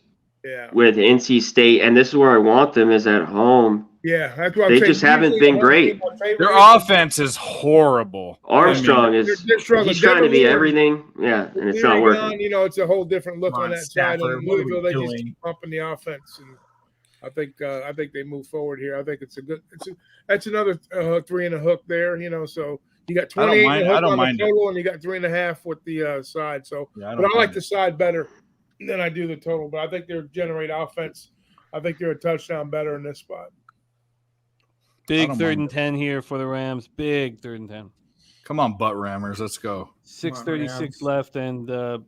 with NC State, and this is where I want them is at home. Yeah, that's what I'm they saying. Just haven't been great. Their offense is horrible. Armstrong he's trying to be everything. Yeah, and it's not working. It's a whole different look on that side. And Louisville, they just keep pumping the offense, and I think they move forward here. I think that's another three and a hook there. So you got 28 and a hook on the total, and you got 3.5 with the side. So, but I like the side better than I do the total. But I think they generate offense. I think they're a touchdown better in this spot. Big 3rd and 10 here for the Rams. Big 3rd and 10. Come on, butt rammers. Let's go. 6:36 left and a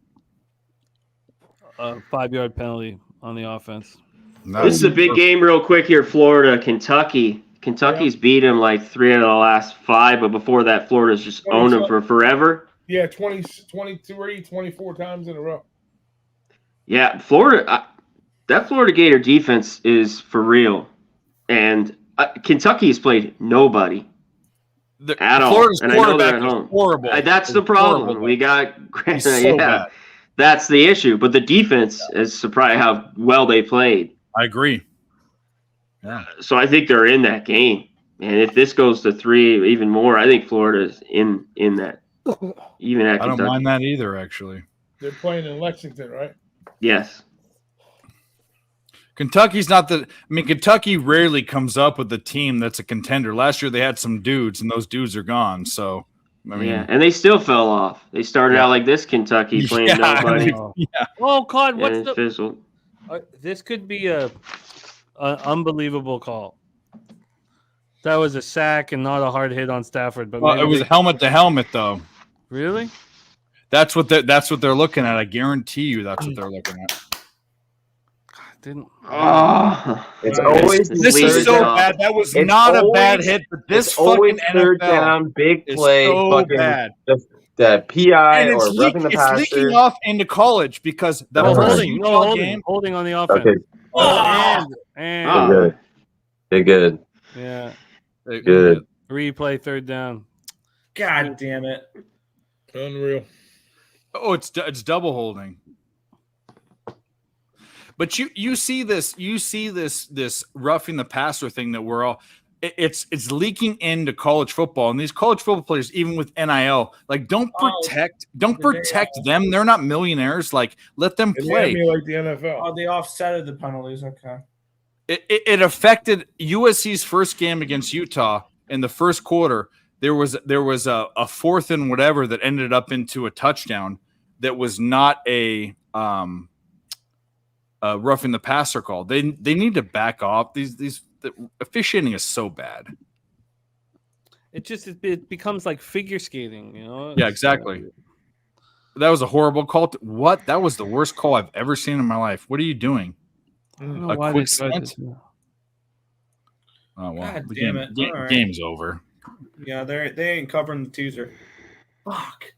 5-yard penalty on the offense. This is a big game real quick here, Florida, Kentucky. Kentucky's beat them like 3 out of the last 5, but before that, Florida's just owned them for forever. Yeah, 23, 24 times in a row. Yeah, Florida, that Florida Gator defense is for real. And Kentucky's played nobody at all. Florida's and I know they're at home. Horrible. That's the problem. Horrible. We got bad. That's the issue. But the defense is surprised how well they played. I agree. Yeah. So I think they're in that game. And if this goes to 3, even more, I think Florida's in that. Even at Kentucky. I don't mind that either, actually. They're playing in Lexington, right? Yes. Kentucky's not Kentucky rarely comes up with a team that's a contender. Last year they had some dudes, and those dudes are gone. So, and they still fell off. They started out like this Kentucky playing nobody. Oh God, what's the fizzled. This could be an unbelievable call. That was a sack and not a hard hit on Stafford, but it was helmet to helmet though. Really? That's what they're looking at. I guarantee you, that's what they're looking at. It's always this is so bad. That was not a bad hit, but this fucking third NFL down, big play, so fucking bad. The PI and or roughing the passer. It's leaking off into college because the holding on the offense. Okay. And They're good. Yeah. Good. Replay 3rd down. God damn it. Unreal. Oh, it's double holding. But you see this roughing the passer thing that we're all it's leaking into college football, and these college football players, even with NIL, like don't protect them. They're not millionaires. Like let them play. Like the NFL. Oh, they offsetted the penalties. Okay. It affected USC's first game against Utah in the first quarter. There was a 4th and whatever that ended up into a touchdown that was not a roughing the passer call. They need to back off. The officiating is so bad. It becomes like figure skating, Yeah, exactly. That was a horrible call. What? That was the worst call I've ever seen in my life. What are you doing? A quick slant? Oh well, God damn it! Game's over. Yeah, they ain't covering the teaser. Fuck.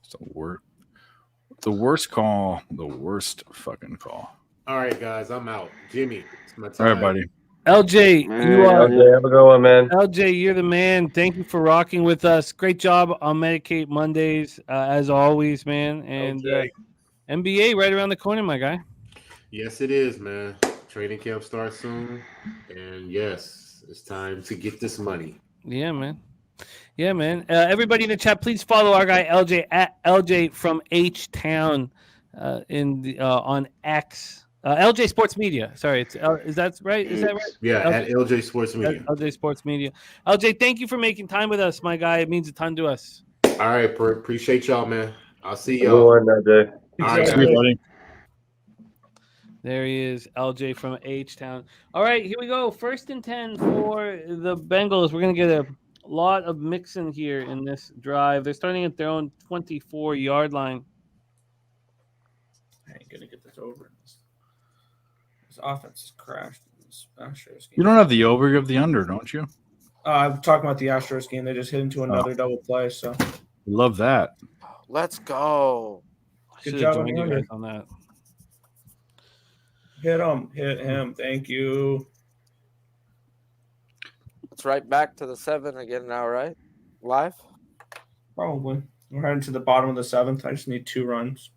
So the worst call, the worst fucking call. All right, guys, I'm out. Jimmy, it's my All time. right, buddy. LJ, you are. LJ, have a good one, man. LJ, you're the man. Thank you for rocking with us. Great job on Medicate Mondays, as always, man. And NBA right around the corner, my guy. Yes, it is, man. Training camp starts soon, and yes, it's time to get this money. Yeah, man. Yeah, man. Everybody in the chat, please follow our guy LJ at LJ from H Town on X. LJ Sports Media. Sorry, is that right? Is that right? Yeah, LJ, at LJ Sports Media. LJ Sports Media. LJ, thank you for making time with us, my guy. It means a ton to us. All right, appreciate y'all, man. I'll see y'all. Good one, LJ. All right, See you, buddy. There he is, LJ from H Town. All right, here we go. 1st and 10 for the Bengals. We're gonna get a lot of mixing here in this drive. They're starting at their own 24-yard line. I ain't gonna get this over. This offense has crashed in this Astros game. You don't have the over, you have the under, don't you? I'm talking about the Astros game. They just hit into another double play. So Love that. Let's go. Good job on joined the you under. guys on that. Hit him. Thank you. It's right back to the 7 again now, right? Live? Probably. We're heading to the bottom of the 7th. I just need 2 runs.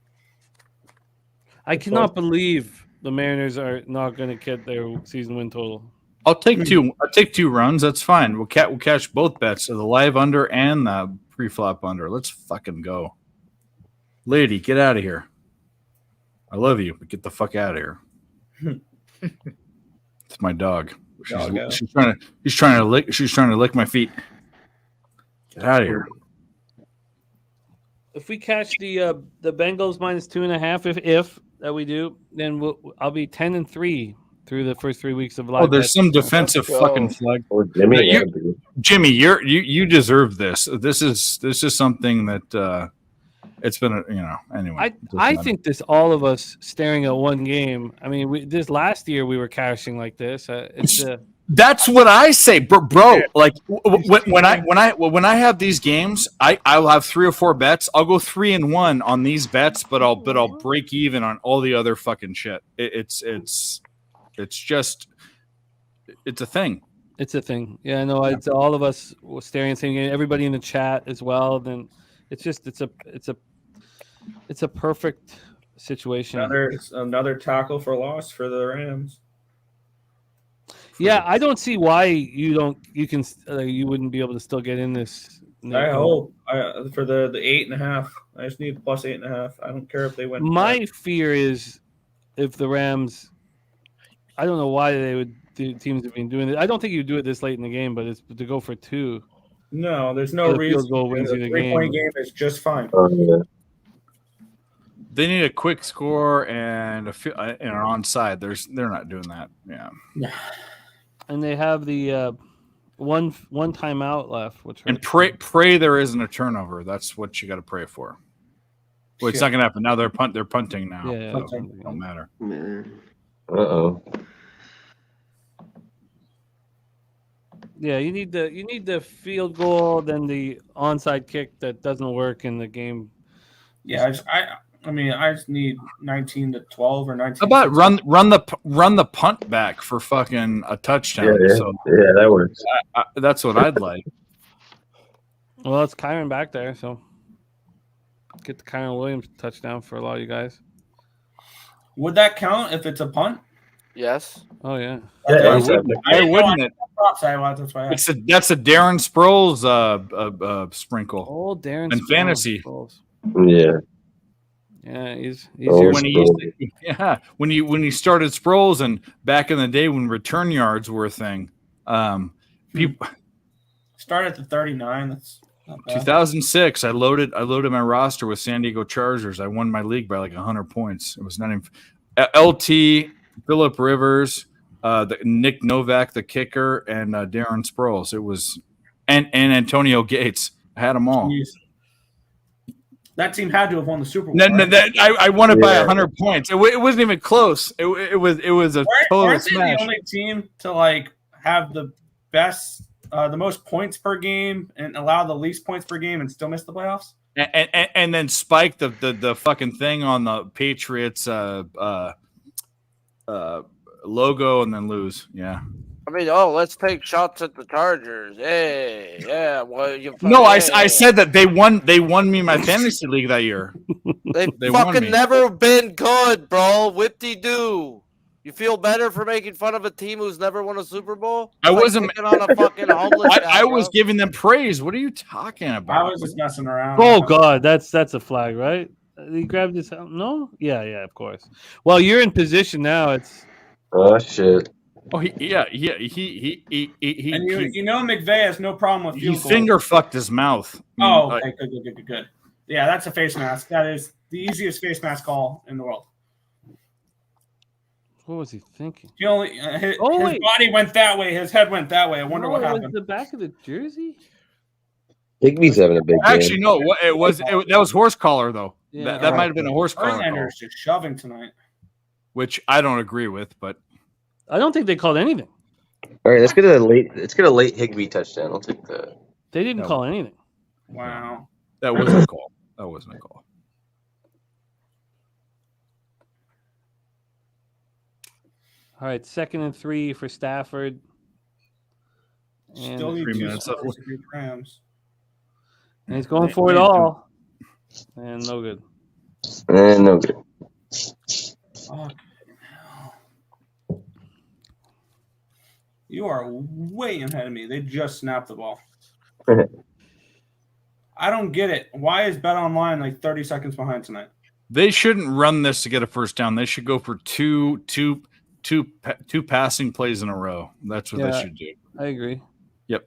I cannot believe the Mariners are not going to get their season win total. I'll take two. I'll take 2 runs. That's fine. We'll catch both bets, so the live under and the pre-flop under. Let's fucking go, lady. Get out of here. I love you, but get the fuck out of here. It's my dog. She's trying to lick my feet. Get out of here. If we catch the Bengals minus 2.5, if that we do, then I'll be 10-3 through the first 3 weeks of live. Oh, there's bets. some defensive fucking flag. Or Jimmy, you deserve this. This is something that it's been anyway. I think this all of us staring at one game. I mean, this last year we were cashing like this. That's what I say, bro. Like when I have these games, I'll have 3 or 4 bets. I'll go 3-1 on these bets, but I'll break even on all the other fucking shit. It's a thing. It's a thing. Yeah, no, it's all of us staring at the same game. Everybody in the chat as well. Then it's a perfect situation. Another tackle for loss for the Rams. Yeah, I don't see why you wouldn't be able to still get in this. I hope for the 8.5. I just need plus 8.5. I don't care if they win. My fear is if the Rams. I don't know why the teams have been doing it. I don't think you do it this late in the game, but it's to go for 2. No, there's no reason. Field goal wins you the 3-point game is just fine. They need a quick score and an onside. They're not doing that. Yeah. And they have the one timeout left, which and pray there isn't a turnover. That's what you got to pray for. Well, it's not going to happen now. They're punting now. Yeah, so it don't matter. Uh-oh. Yeah, you need the field goal, then the onside kick that doesn't work in the game. Yeah, I just need 19-12 or 19. How about run the punt back for fucking a touchdown? Yeah, so, yeah, that works. That's what I'd like. Well, it's Kyron back there, so get the Kyron Williams touchdown for a lot of you guys. Would that count if it's a punt? Yes. Oh yeah. Why wouldn't it? That's a Darren Sproles sprinkle. Oh, Darren and Sproles. fantasy. Yeah. Yeah, he's when he started Sproles and back in the day when return yards were a thing. People start at the 39. That's 2006. I loaded my roster with San Diego Chargers. I won my league by like 100 points. It was not even LT, Phillip Rivers, Nick Novak, the kicker, and Darren Sproles. It was and Antonio Gates. I had them all. Jeez. That team had to have won the Super Bowl. I won it by 100 points. It wasn't even close. It was a total smash. They the only team to have the best, the most points per game and allow the least points per game and still miss the playoffs? And then spike the fucking thing on the Patriots logo and then lose. Yeah. I mean, let's take shots at the Chargers. Hey, yeah. Well, No, I said that they won me my fantasy league that year. They won fucking me. never been good, bro. Whip-de-doo. You feel better for making fun of a team who's never won a Super Bowl? I wasn't picking on a fucking homeless guy. I was giving them praise. What are you talking about? I was just messing around. Oh God, that's a flag, right? He grabbed his helmet. No, yeah, of course. Well, you're in position now. It's Oh shit. Oh, he and you know McVay has no problem with field goals. Finger fucked his mouth. Okay, good. Yeah, that's a face mask. That is the easiest face mask call in the world. What was he thinking? He only his body went that way. His head went that way. I wonder what happened. Was the back of the jersey? Higby's having a big game. Actually, no. That was horse collar though. Yeah. That might have been a horse collar. Verlander's just shoving tonight, which I don't agree with, but I don't think they called anything. All right, let's get a late Higbee touchdown. I'll take that. They didn't call anything. Wow. That wasn't a call. That wasn't a call. All right, 2nd and 3 for Stafford. And Still need 3 2 minutes scores to beat the Rams. And he's going for it all. And no good. And no good. Oh, you are way ahead of me. They just snapped the ball. I don't get it. Why is BetOnline like 30 seconds behind tonight? They shouldn't run this to get a first down. They should go for two passing plays in a row. That's what they should do. I agree. Yep.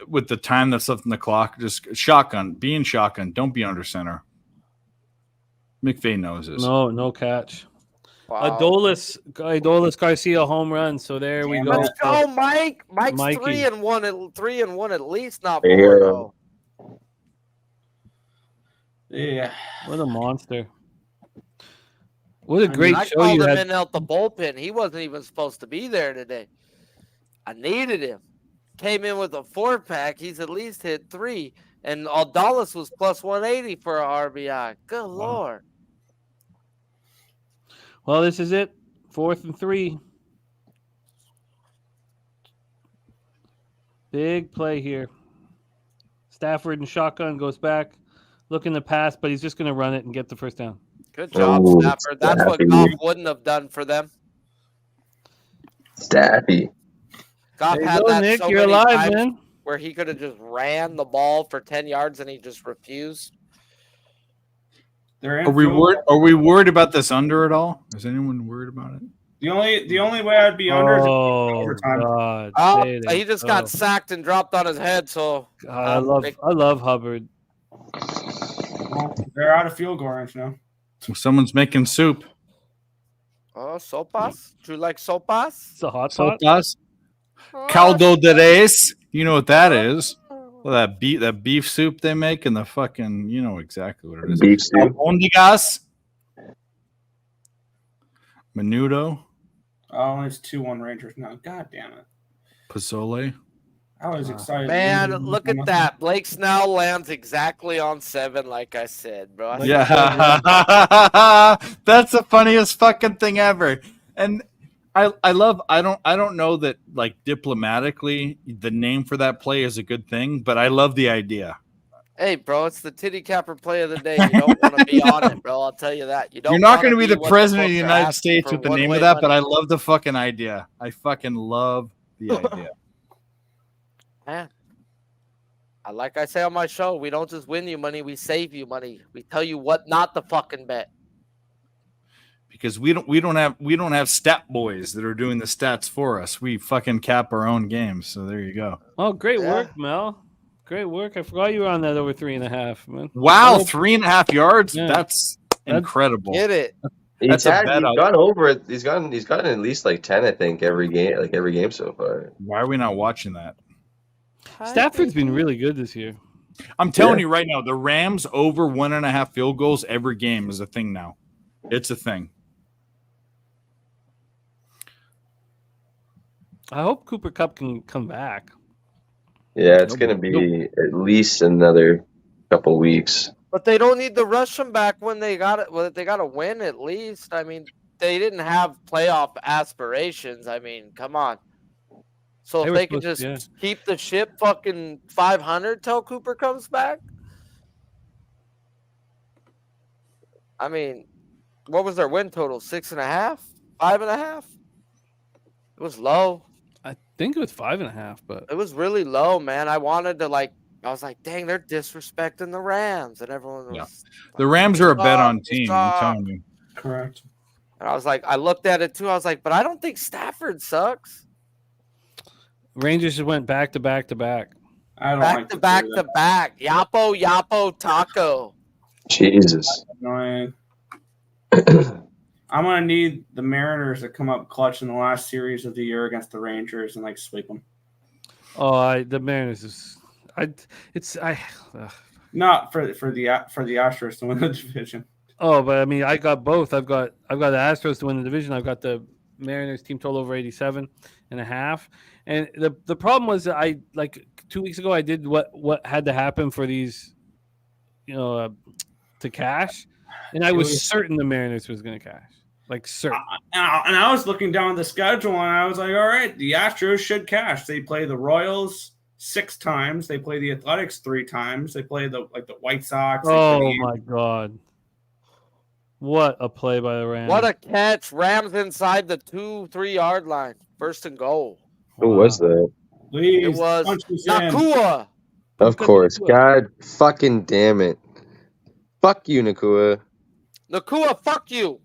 With the time that's left in the clock, just shotgun. Be in shotgun. Don't be under center. McVay knows this. No catch. Wow. Adolis Garcia home run. So there we go. Let's go, Mike. Mike's Mikey. 3-1 at least, not Yeah. 4 though. Yeah. What a monster. What a great I show called you him had. in out the bullpen. He wasn't even supposed to be there today. I needed him. Came in with a 4-pack. He's at least hit 3. And Aldalis was plus 180 for a RBI. Good Lord. Well, this is it. 4th and 3. Big play here. Stafford and shotgun goes back. Looking to pass, but he's just going to run it and get the first down. Good job, Oh, Stafford. That's what Staffy. Goff wouldn't have done for them. Staffy. Goff There you had go, that Nick. so You're many alive, times man. where he could have just ran the ball for 10 yards and he just refused. They're in Are we field worried? goal. Are we worried about this under at all? Is anyone worried about it? The only way I'd be under is Oh, overtime. God. Oh, Say it. he just got sacked and dropped on his head. So God, I love Hubbard. Well, they're out of field goal range now. Someone's making soup. sopas? Do you like sopas? It's a hot pot. Sopas. Caldo de res. You know what that is. Well, that beef soup they make in the fucking, you know exactly what it is. Beef soup. Albondigas. Menudo. Oh, it's 2-1 Rangers now. God damn it. Pozole. I was excited. Man, look at that. Blake Snell lands exactly on 7, like I said, bro. Yeah. That's the funniest fucking thing ever. And I don't know that, like, diplomatically the name for that play is a good thing, but I love the idea. Hey, bro, it's the titty capper play of the day. You don't want to be on it, bro. I'll tell you that. You're not going to be the what president of the folks are United asking States for with the name one-way of that, but money. I love the fucking idea. I fucking love the idea. Man, like I say on my show, we don't just win you money, we save you money. We tell you what not to fucking bet. Because we don't have stat boys that are doing the stats for us. We fucking cap our own games. So there you go. Oh, great Yeah. work, Mel. Great work. I forgot you were on that over 3.5, man. Wow, Oh, 3.5 yards. Yeah. That's incredible. Get it. That's He's a bet. gone over it. He's gotten at least like 10, I think, every game so far. Why are we not watching that? Stafford's been really good this year. I'm telling you right now, the Rams over 1.5 field goals every game is a thing now. It's a thing. I hope Cooper Kupp can come back. Yeah, it's going to be at least another couple weeks. But they don't need to rush them back when they got it. Well, they got to win at least. I mean, they didn't have playoff aspirations. I mean, come on. So if they can just keep the ship fucking 500 till Cooper comes back. I mean, what was their win total? 6.5? 5.5? It was low. I think it was 5.5, but it was really low, man. I wanted to I was like, dang, they're disrespecting the Rams, and everyone was. The Rams are a bet on team. I'm telling you. Correct. And I was like, I looked at it too. I was like, but I don't think Stafford sucks. Rangers just went back to back to back. I don't back like to back to back. Yapo taco. Jesus. Annoying. I'm gonna need the Mariners to come up clutch in the last series of the year against the Rangers and sweep them. Oh, the Mariners is. Not for the Astros to win the division. Oh, but I mean, I got both. I've got the Astros to win the division. I've got the Mariners team total over 87.5. And the problem was that I 2 weeks ago I did what had to happen for these, to cash, and I was certain the Mariners was going to cash. Certain. And I was looking down the schedule and I was like, all right, the Astros should cash. They play the Royals 6 times. They play the Athletics 3 times. They play the White Sox. Oh my God. What a play by the Rams. What a catch. Rams inside the 2-3 yard line. First and goal. Who was that? Please, it was Nakua. Of course. God fucking damn it. Fuck you, Nakua. Nakua, fuck you.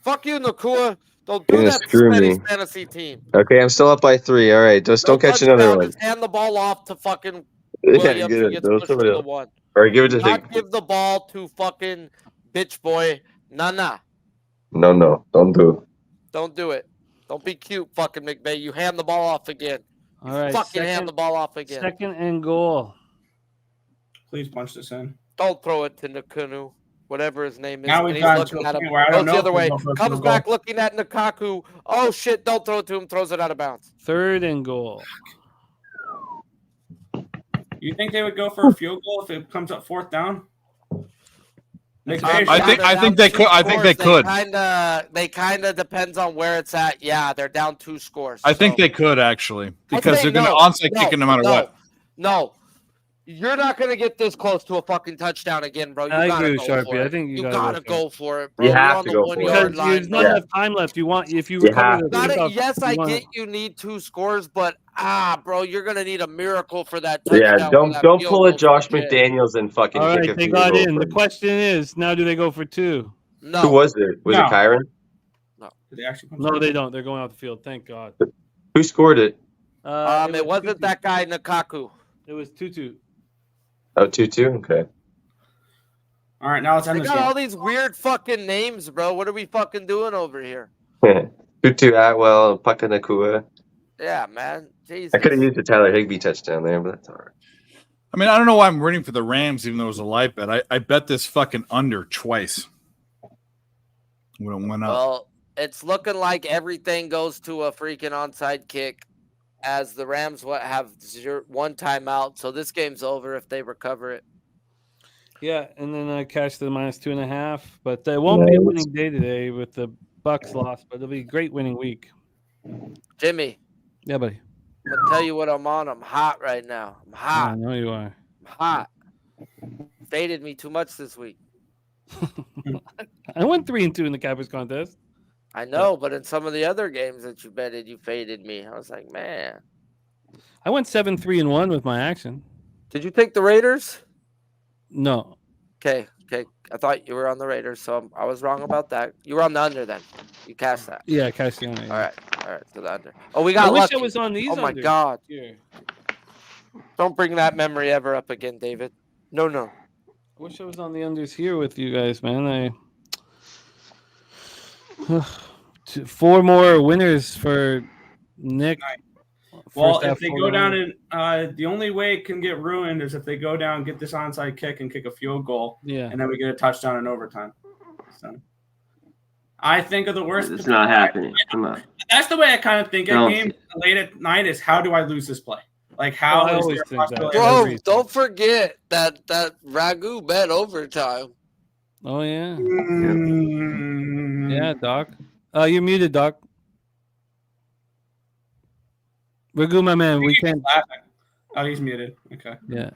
Fuck you, Nakua. Don't do that to Cincinnati fantasy team. Okay, I'm still up by 3. All right, just don't catch another one. Just hand the ball off to fucking Williams. Yeah, He gets pushed to the one. All right, give it to Not give the ball to fucking bitch boy. Nah. No, don't do it. Don't do it. Don't be cute, fucking McVay. You hand the ball off again. All right, hand the ball off again. Second and goal. Please punch this in. Don't throw it to Nakunu, whatever his name is. Now we've got looking at him. where I don't know the other way. Comes Comes back looking at Nakaku. Oh shit! Don't throw it to him. Throws it out of bounds. Third and goal. You think they would go for a field goal if it comes up 4th down? I think they could. I think they could. They kind of depends on where it's at. Yeah, they're down 2 scores. I think they could actually because they're going to onside kick it no matter what. No, you're not going to get this close to a fucking touchdown again, bro. I agree with Sharpie. I think you gotta go for it, bro. You have to go for it because there's not enough time left. You want if you recover yes, I get you need 2 scores, but bro, you're gonna need a miracle for that touchdown. Yeah, don't pull a Josh McDaniels and fucking. All right, they got in. The question is now: do they go for 2? No. Who was it? Was it Kyron? No. Did they actually? No, they don't. They're going off the field. Thank God. Who scored it? It wasn't that guy Nakaku. It was 2-2. Oh, 2-2? Okay. All right, now let's end this game. All these weird fucking names, bro. What are we fucking doing over here? Tutu Atwell, Puka Nakua. Yeah, man. Jesus. I could have used the Tyler Higbee touchdown there, but that's all right. I mean, I don't know why I'm rooting for the Rams, even though it was a live bet. I bet this fucking under twice when it went up. Well, it's looking like everything goes to a freaking onside kick as the Rams have 1 timeout. So this game's over if they recover it. Yeah, and then I cashed the -2.5. But it won't be a winning day today with the Bucs loss, but it'll be a great winning week. Jimmy. Yeah, buddy. I'm going to tell you what I'm on. I'm hot right now. I'm hot. I know you are. I'm hot. Faded me too much this week. I went 3-2 in the Cappers contest. I know, but in some of the other games that you betted, you faded me. I was like, man. I went 7-3-1 with my action. Did you take the Raiders? No. Okay. I thought you were on the Raiders, so I was wrong about that. You were on the under then. You cashed that. Yeah, I cashed the under. All right. So the under. Oh, we got lucky. I wish I was on these. Oh my God. Here. Don't bring that memory ever up again, David. No. I wish I was on the unders here with you guys, man. 4 more winners for Nick. Well, if they go down and the only way it can get ruined is if they go down, get this onside kick, and kick a field goal. Yeah. And then we get a touchdown in overtime. So I think of the worst. It's not happening. Come on. That's the way I kind of think of game late at night is how do I lose this play? Like how is there a possibility? Bro, don't forget that Ragu bet overtime. Oh yeah. Yeah, Doc. You're muted, Doc. Ragu, my man, we can't. Oh, he's muted. Okay. Yeah.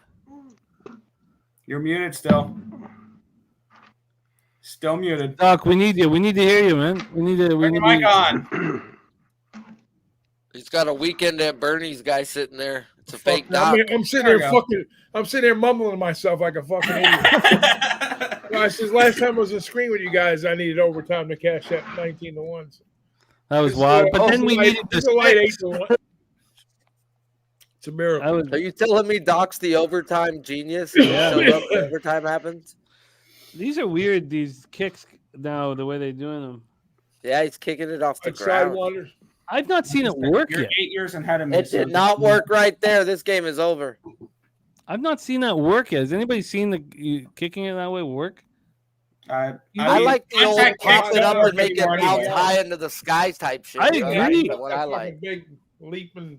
You're muted still. Still muted. Doc, we need you. We need to hear you, man. We need to. Turn your mic on. He's got a weekend at Bernie's guy sitting there. It's a fake I doc. mean, I'm sitting there mumbling to myself like a fucking idiot. Since last time I was on screen with you guys, I needed overtime to cash that 19-1. That was wild. But then we needed this light 8-1. It's a miracle. Are you telling me Doc's the overtime genius? Yeah. Overtime happens. These are weird. These kicks now, the way they're doing them. Yeah, he's kicking it off the ground. I've not seen it work You're yet. 8 years and had him. It did not work right there. This game is over. I've not seen that work yet. Has anybody seen the kicking it that way work? I like the old pop it up and make it bounce high into the sky type shit. I agree. That's what I like. Big leaping.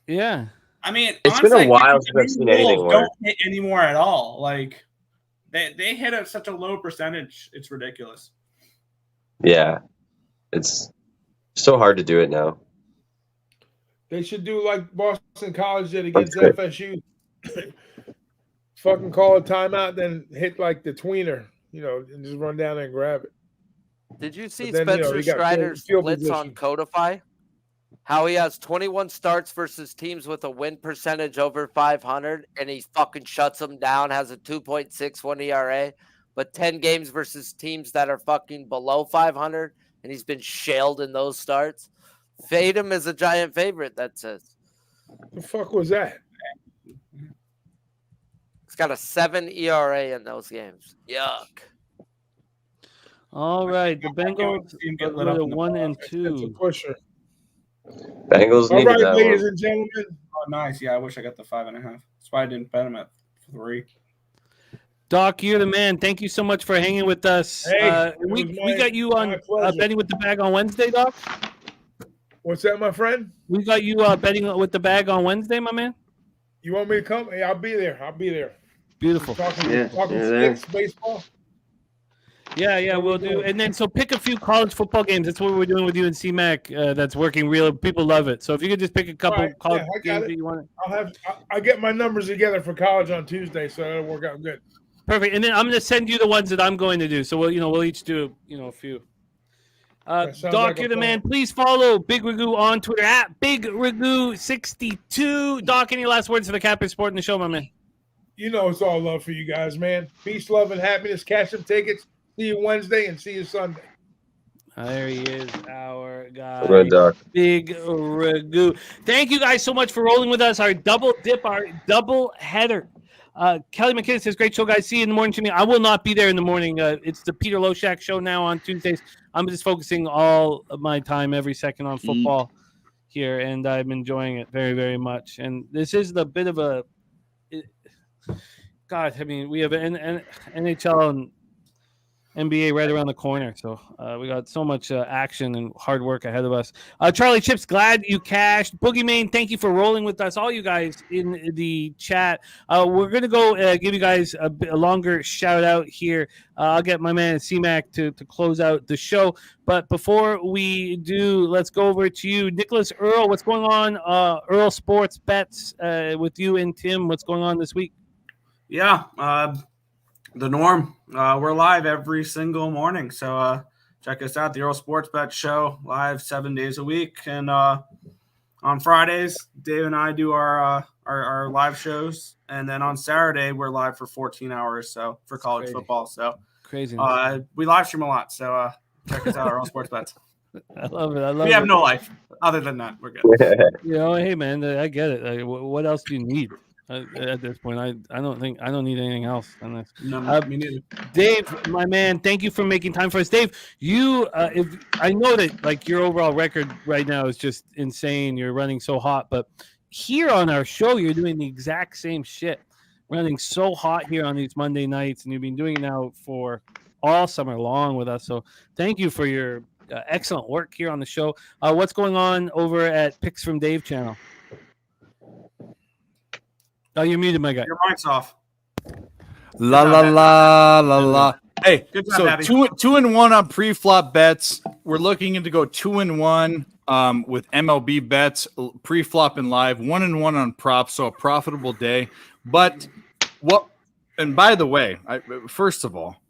Yeah. I mean, it's honestly, been a while since I've seen anything work. Don't hit anymore at all. Like they hit at such a low percentage. It's ridiculous. Yeah, it's so hard to do it now. They should do like Boston College did against FSU. Fucking call a timeout, then hit like the tweener, and just run down there and grab it. Did you see Spencer Strider's blitz on Codify? How he has 21 starts versus teams with a win percentage over 500, and he fucking shuts them down, has a 2.61 ERA, but 10 games versus teams that are fucking below 500, and he's been shelled in those starts. Fade him as a giant favorite, that says. The fuck was that? He's got a 7 ERA in those games. Yuck. All right, the Bengals are a 1 and 2. That's a pusher. Bengals All needed right, that ladies one. and gentlemen. Oh, nice. Yeah, I wish I got the 5.5. That's why I didn't bet him at 3. Doc, you're the man. Thank you so much for hanging with us. Hey, we got you on betting with the bag on Wednesday, Doc. What's that, my friend? We got you betting with the bag on Wednesday, my man. You want me to come? Hey, I'll be there. Beautiful. Talking sticks, baseball. Yeah, we'll do. And then so pick a few college football games. That's what we're doing with you and C-Mac. That's working real. People love it. So if you could just pick a couple college games that you want. I'll get my numbers together for college on Tuesday, so it'll work out good. Perfect. And then I'm going to send you the ones that I'm going to do. So we'll each do a few. Doc, you're the man. Please follow Big Ragu on Twitter at Big Ragu62. Doc, any last words for the Capper Sport in the show, my man? It's all love for you guys, man. Peace, love, and happiness. Cash some tickets. See you Wednesday and see you Sunday. There he is, our guy. Good, Doc. Big Ragu. Thank you guys so much for rolling with us. Our double dip, our double header. Kelly McKinnon says, great show, guys. See you in the morning, Jimmy. I will not be there in the morning. It's the Peter Loshak show now on Tuesdays. I'm just focusing all of my time every second on football here, and I'm enjoying it very, very much. And this is the bit of a God, I mean, we have an NHL and NBA right around the corner. So we got so much action and hard work ahead of us. Charlie Chips, glad you cashed. Boogie Main, thank you for rolling with us, all you guys in the chat. We're going to go give you guys a longer shout out here. I'll get my man C-Mac to close out the show. But before we do, let's go over to you. Nicholas Earl, what's going on? Earl Sports Bets with you and Tim. What's going on this week? Yeah, the norm. We're live every single morning, so check us out. The Earl Sports Bet Show, live 7 days a week, and on Fridays, Dave and I do our live shows, and then on Saturday we're live for 14 hours. So for college football, so crazy. We live stream a lot, so check us out. Earl Sports Bets. I love it. We have no life other than that. We're good. Hey man, I get it. What else do you need? At this point, I don't need anything else on this. No, me neither. Dave, my man, thank you for making time for us. Dave, you, if I know that like your overall record right now is just insane. You're running so hot, but here on our show, you're doing the exact same shit. Running so hot here on these Monday nights, and you've been doing it now for all summer long with us. So thank you for your excellent work here on the show. What's going on over at Picks from Dave channel? Oh, you're muted, my guy. Your mic's off. La la la la la. Hey, Good job, so Abby. 2-1 on pre-flop bets. We're looking to go 2-1 with MLB bets, pre-flop and live. 1-1 on props, so a profitable day. But what? And by the way, first of all,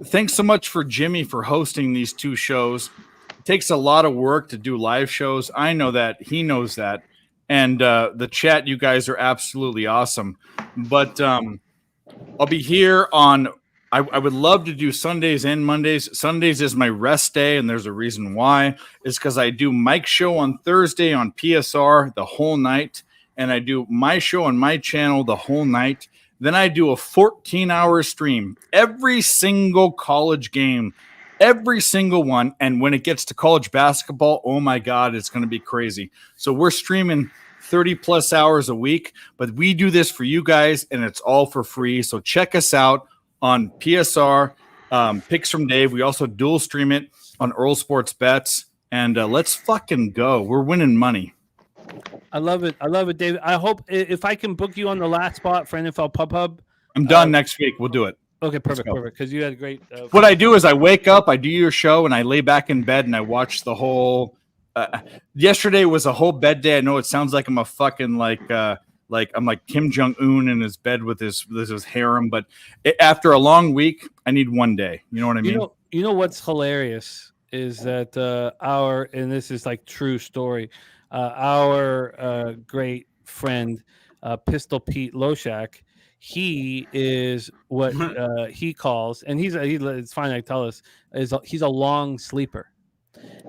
thanks so much for Jimmy for hosting these two shows. It takes a lot of work to do live shows. I know that. He knows that. And the chat, you guys are absolutely awesome. But I'll be here on. I would love to do Sundays and Mondays. Sundays is my rest day, and there's a reason why. It's because I do Mike's show on Thursday on PSR the whole night, and I do my show on my channel the whole night. Then I do a 14-hour stream every single college game, every single one. And when it gets to college basketball, oh my God, it's going to be crazy. So we're streaming 30 plus hours a week, but we do this for you guys, and it's all for free. So check us out on PSR, Picks from Dave. We also dual stream it on Earl Sports Bets, and let's fucking go. We're winning money. I love it. I love it, David. I hope if I can book you on the last spot for NFL Pub Hub. I'm done next week. We'll do it. Okay, perfect. Because you had a great. What I do is I wake up, I do your show, and I lay back in bed and I watch the whole. Yesterday was a whole bed day. I know it sounds like I'm a fucking like I'm like Kim Jong-un in his bed with his harem, but after a long week, I need one day. You know what I mean? You know what's hilarious is that and this is like true story, our great friend Pistol Pete Loshak, he is what he calls, and it's fine, I tell us, he's a long sleeper.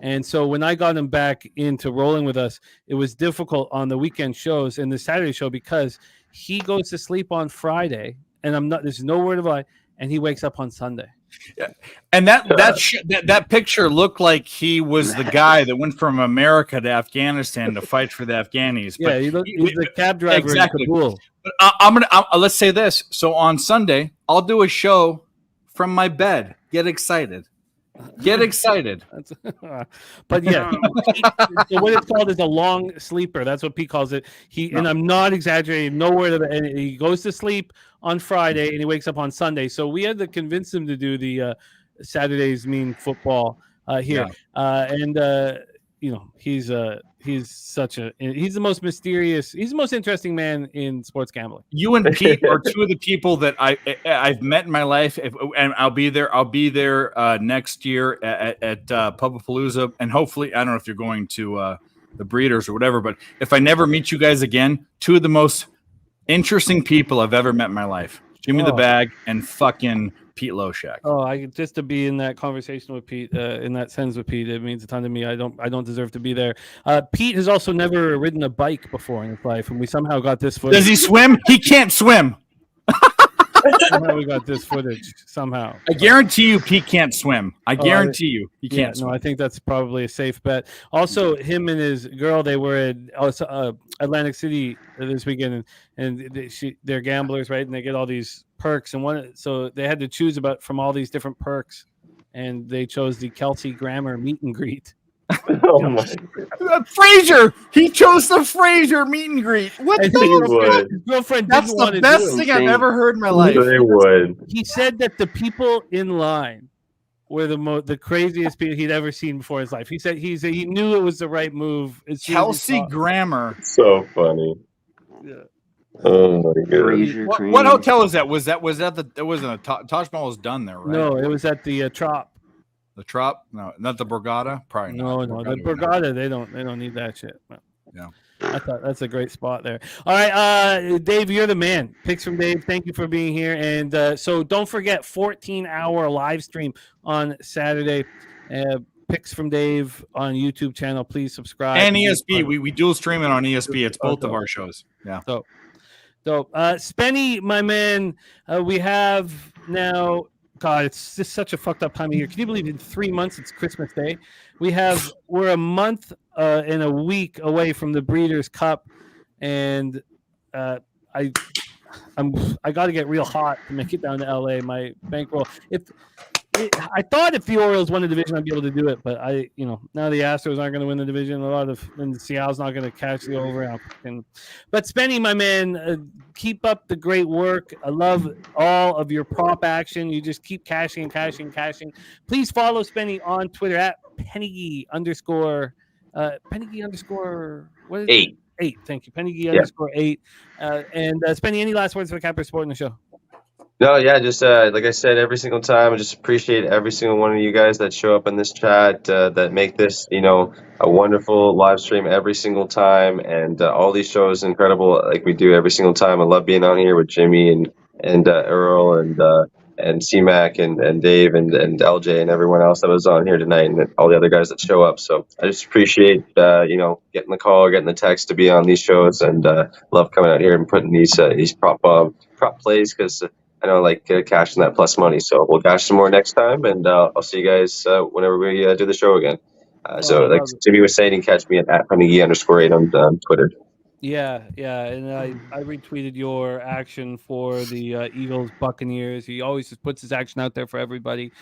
And so when I got him back into rolling with us, it was difficult on the weekend shows and the Saturday show because he goes to sleep on Friday, and there's no word of lie, and he wakes up on Sunday. Yeah. And that picture looked like he was the guy that went from America to Afghanistan to fight for the Afghanis. But yeah, he's the cab driver exactly. in Kabul. But let's say this. So on Sunday, I'll do a show from my bed. Get excited. Get excited. But yeah, so what it's called is a long sleeper. That's what Pete calls it. And I'm not exaggerating. Nowhere. And he goes to sleep on Friday and he wakes up on Sunday. So we had to convince him to do the Saturdays mean football here. Yeah. He's the most mysterious. He's the most interesting man in sports gambling. You and Pete are two of the people that I've met in my life, and I'll be there. I'll be there next year at Pubapalooza, and hopefully, I don't know if you're going to the Breeders or whatever, but if I never meet you guys again, two of the most interesting people I've ever met in my life: Jimmy the Bag and fucking Pete Loshak. Just to be in that conversation with Pete, in that sentence with Pete, it means a ton to me. I don't deserve to be there. Pete has also never ridden a bike before in his life, and we somehow got this footage. Does he swim? He can't swim. Somehow we got this footage. Somehow, I guarantee you, Pete can't swim. I guarantee you, he can't swim. No, I think that's probably a safe bet. Also, him and his girl, they were at Atlantic City this weekend, and they're gamblers, right? And they get all these perks, and so they had to choose from all these different perks, and they chose the Kelsey Grammer meet and greet. Oh my! Frazier, he chose the Frazier meet and greet. What the girlfriend? That's the best thing I've ever heard in my life. They would. He said that the people in line were the craziest people he'd ever seen before in his life. He said he knew it was the right move. Kelsey Grammer, so funny. Yeah. Oh my god! What hotel is that? Was that it wasn't a Taj Mahal was done there, right? No, it was at the Trop. The Trop? No, not the Borgata. Probably not. No, the Borgata. They don't need that shit. Yeah, I thought that's a great spot there. All right, Dave, you're the man. Picks from Dave. Thank you for being here. And so don't forget, 14-hour live stream on Saturday. Picks from Dave on YouTube channel. Please subscribe. And ESP. We dual stream it on ESP. It's both of our shows. Yeah. So Spenny, my man, we have now. God, it's just such a fucked up time of year. Can you believe in 3 months it's Christmas Day? We're a month and a week away from the Breeders' Cup, and I got to get real hot to make it down to LA. My bankroll. I thought if the Orioles won the division, I'd be able to do it, but now the Astros aren't going to win the division. And Seattle's not going to catch the over. But Spenny, my man, keep up the great work. I love all of your prop action. You just keep cashing. Please follow Spenny on Twitter at Penny_. What is 8. 8. Thank you. Penny_8. And Spenny, any last words for Capper Sport in the show? No, yeah, just like I said, every single time, I just appreciate every single one of you guys that show up in this chat, that make this, a wonderful live stream every single time, and all these shows incredible like we do every single time. I love being on here with Jimmy and Earl and C-Mac and Dave and LJ and everyone else that was on here tonight, and all the other guys that show up. So I just appreciate getting the call or getting the text to be on these shows, and love coming out here and putting these prop plays, because I know I like cashing that plus money. So we'll cash some more next time, and I'll see you guys whenever we do the show again. So like Jimmy was saying, you can catch me at Penny_8 on Twitter. Yeah, and I retweeted your action for the Eagles Buccaneers. He always just puts his action out there for everybody.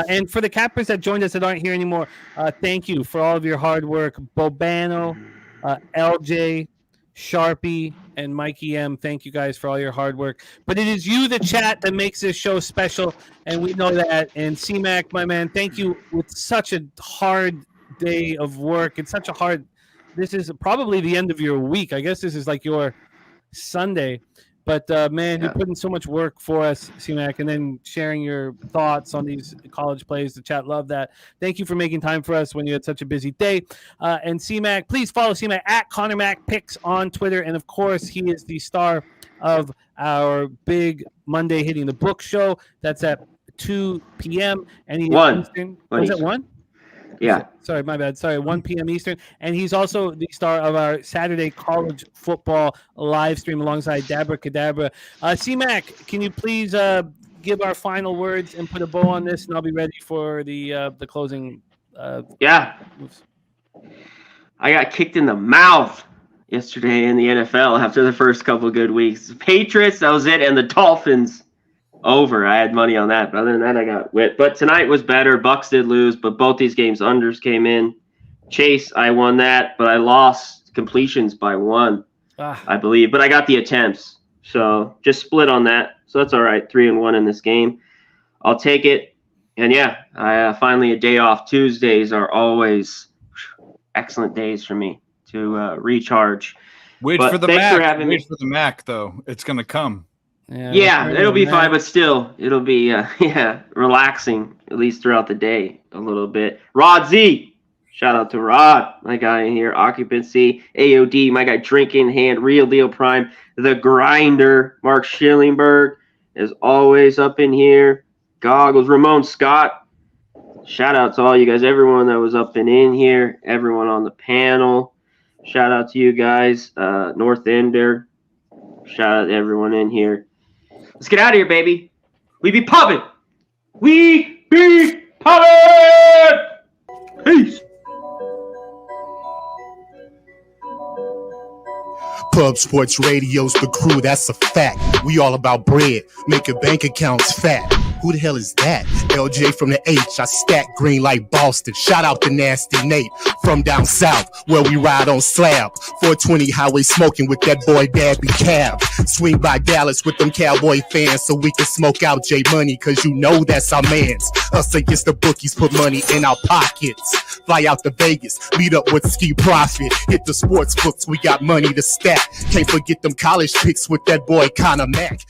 And for the cappers that joined us that aren't here anymore, thank you for all of your hard work. Bobano, LJ, Sharpie, and Mikey M. Thank you guys for all your hard work. But it is you, the chat, that makes this show special, and we know that. And C-Mac, my man, thank you with such a hard day of work. It's such a hard. This is probably the end of your week. I guess this is like your Sunday. But, man, You're putting so much work for us, C-Mac, and then sharing your thoughts on these college plays. The chat love that. Thank you for making time for us when you had such a busy day. And C-Mac, please follow C-Mac at Connor Mac Picks on Twitter. And, of course, he is the star of our big Monday Hitting the Book show. That's at 2 p.m. And he 1. Eastern. Was it 1? Yeah. Sorry, my bad. 1 p.m. Eastern. And he's also the star of our Saturday college football live stream alongside Dabra Kadabra. C-Mac, can you please give our final words and put a bow on this, and I'll be ready for the closing. Moves. I got kicked in the mouth yesterday in the NFL after the first couple of good weeks. The Patriots, that was it, and the Dolphins. Over. I had money on that, but other than that, I got wit. But tonight was better. Bucs did lose, but both these games unders came in. Chase, I won that, but I lost completions by 1, I believe. But I got the attempts, so just split on that. So that's all right. 3-1 in this game. I'll take it. And I finally a day off. Tuesdays are always excellent days for me to recharge. Wait for the Mac, though. It's gonna come. Yeah, it'll be fine, but still, it'll be relaxing, at least throughout the day a little bit. Rod Z, shout out to Rod, my guy in here. Occupancy, AOD, my guy Drinking Hand, Real Deal Prime, The Grinder, Mark Schillingberg is always up in here. Goggles, Ramon Scott, shout out to all you guys, everyone that was up and in here, everyone on the panel. Shout out to you guys, North Ender. Shout out to everyone in here. Let's get out of here, baby. We be pubbing. We be pubbing. Peace. Pub Sports Radio's the crew, that's a fact. We all about bread, making bank accounts fat. Who the hell is that? LJ from the H, I stack green like Boston. Shout out to Nasty Nate from down south, where we ride on slab. 420 highway smoking with that boy Dabby Cab. Swing by Dallas with them Cowboy fans so we can smoke out J Money, cause you know that's our mans. Us against the bookies, put money in our pockets. Fly out to Vegas, meet up with Ski Profit. Hit the sports books, we got money to stack. Can't forget them college picks with that boy Connor Mack.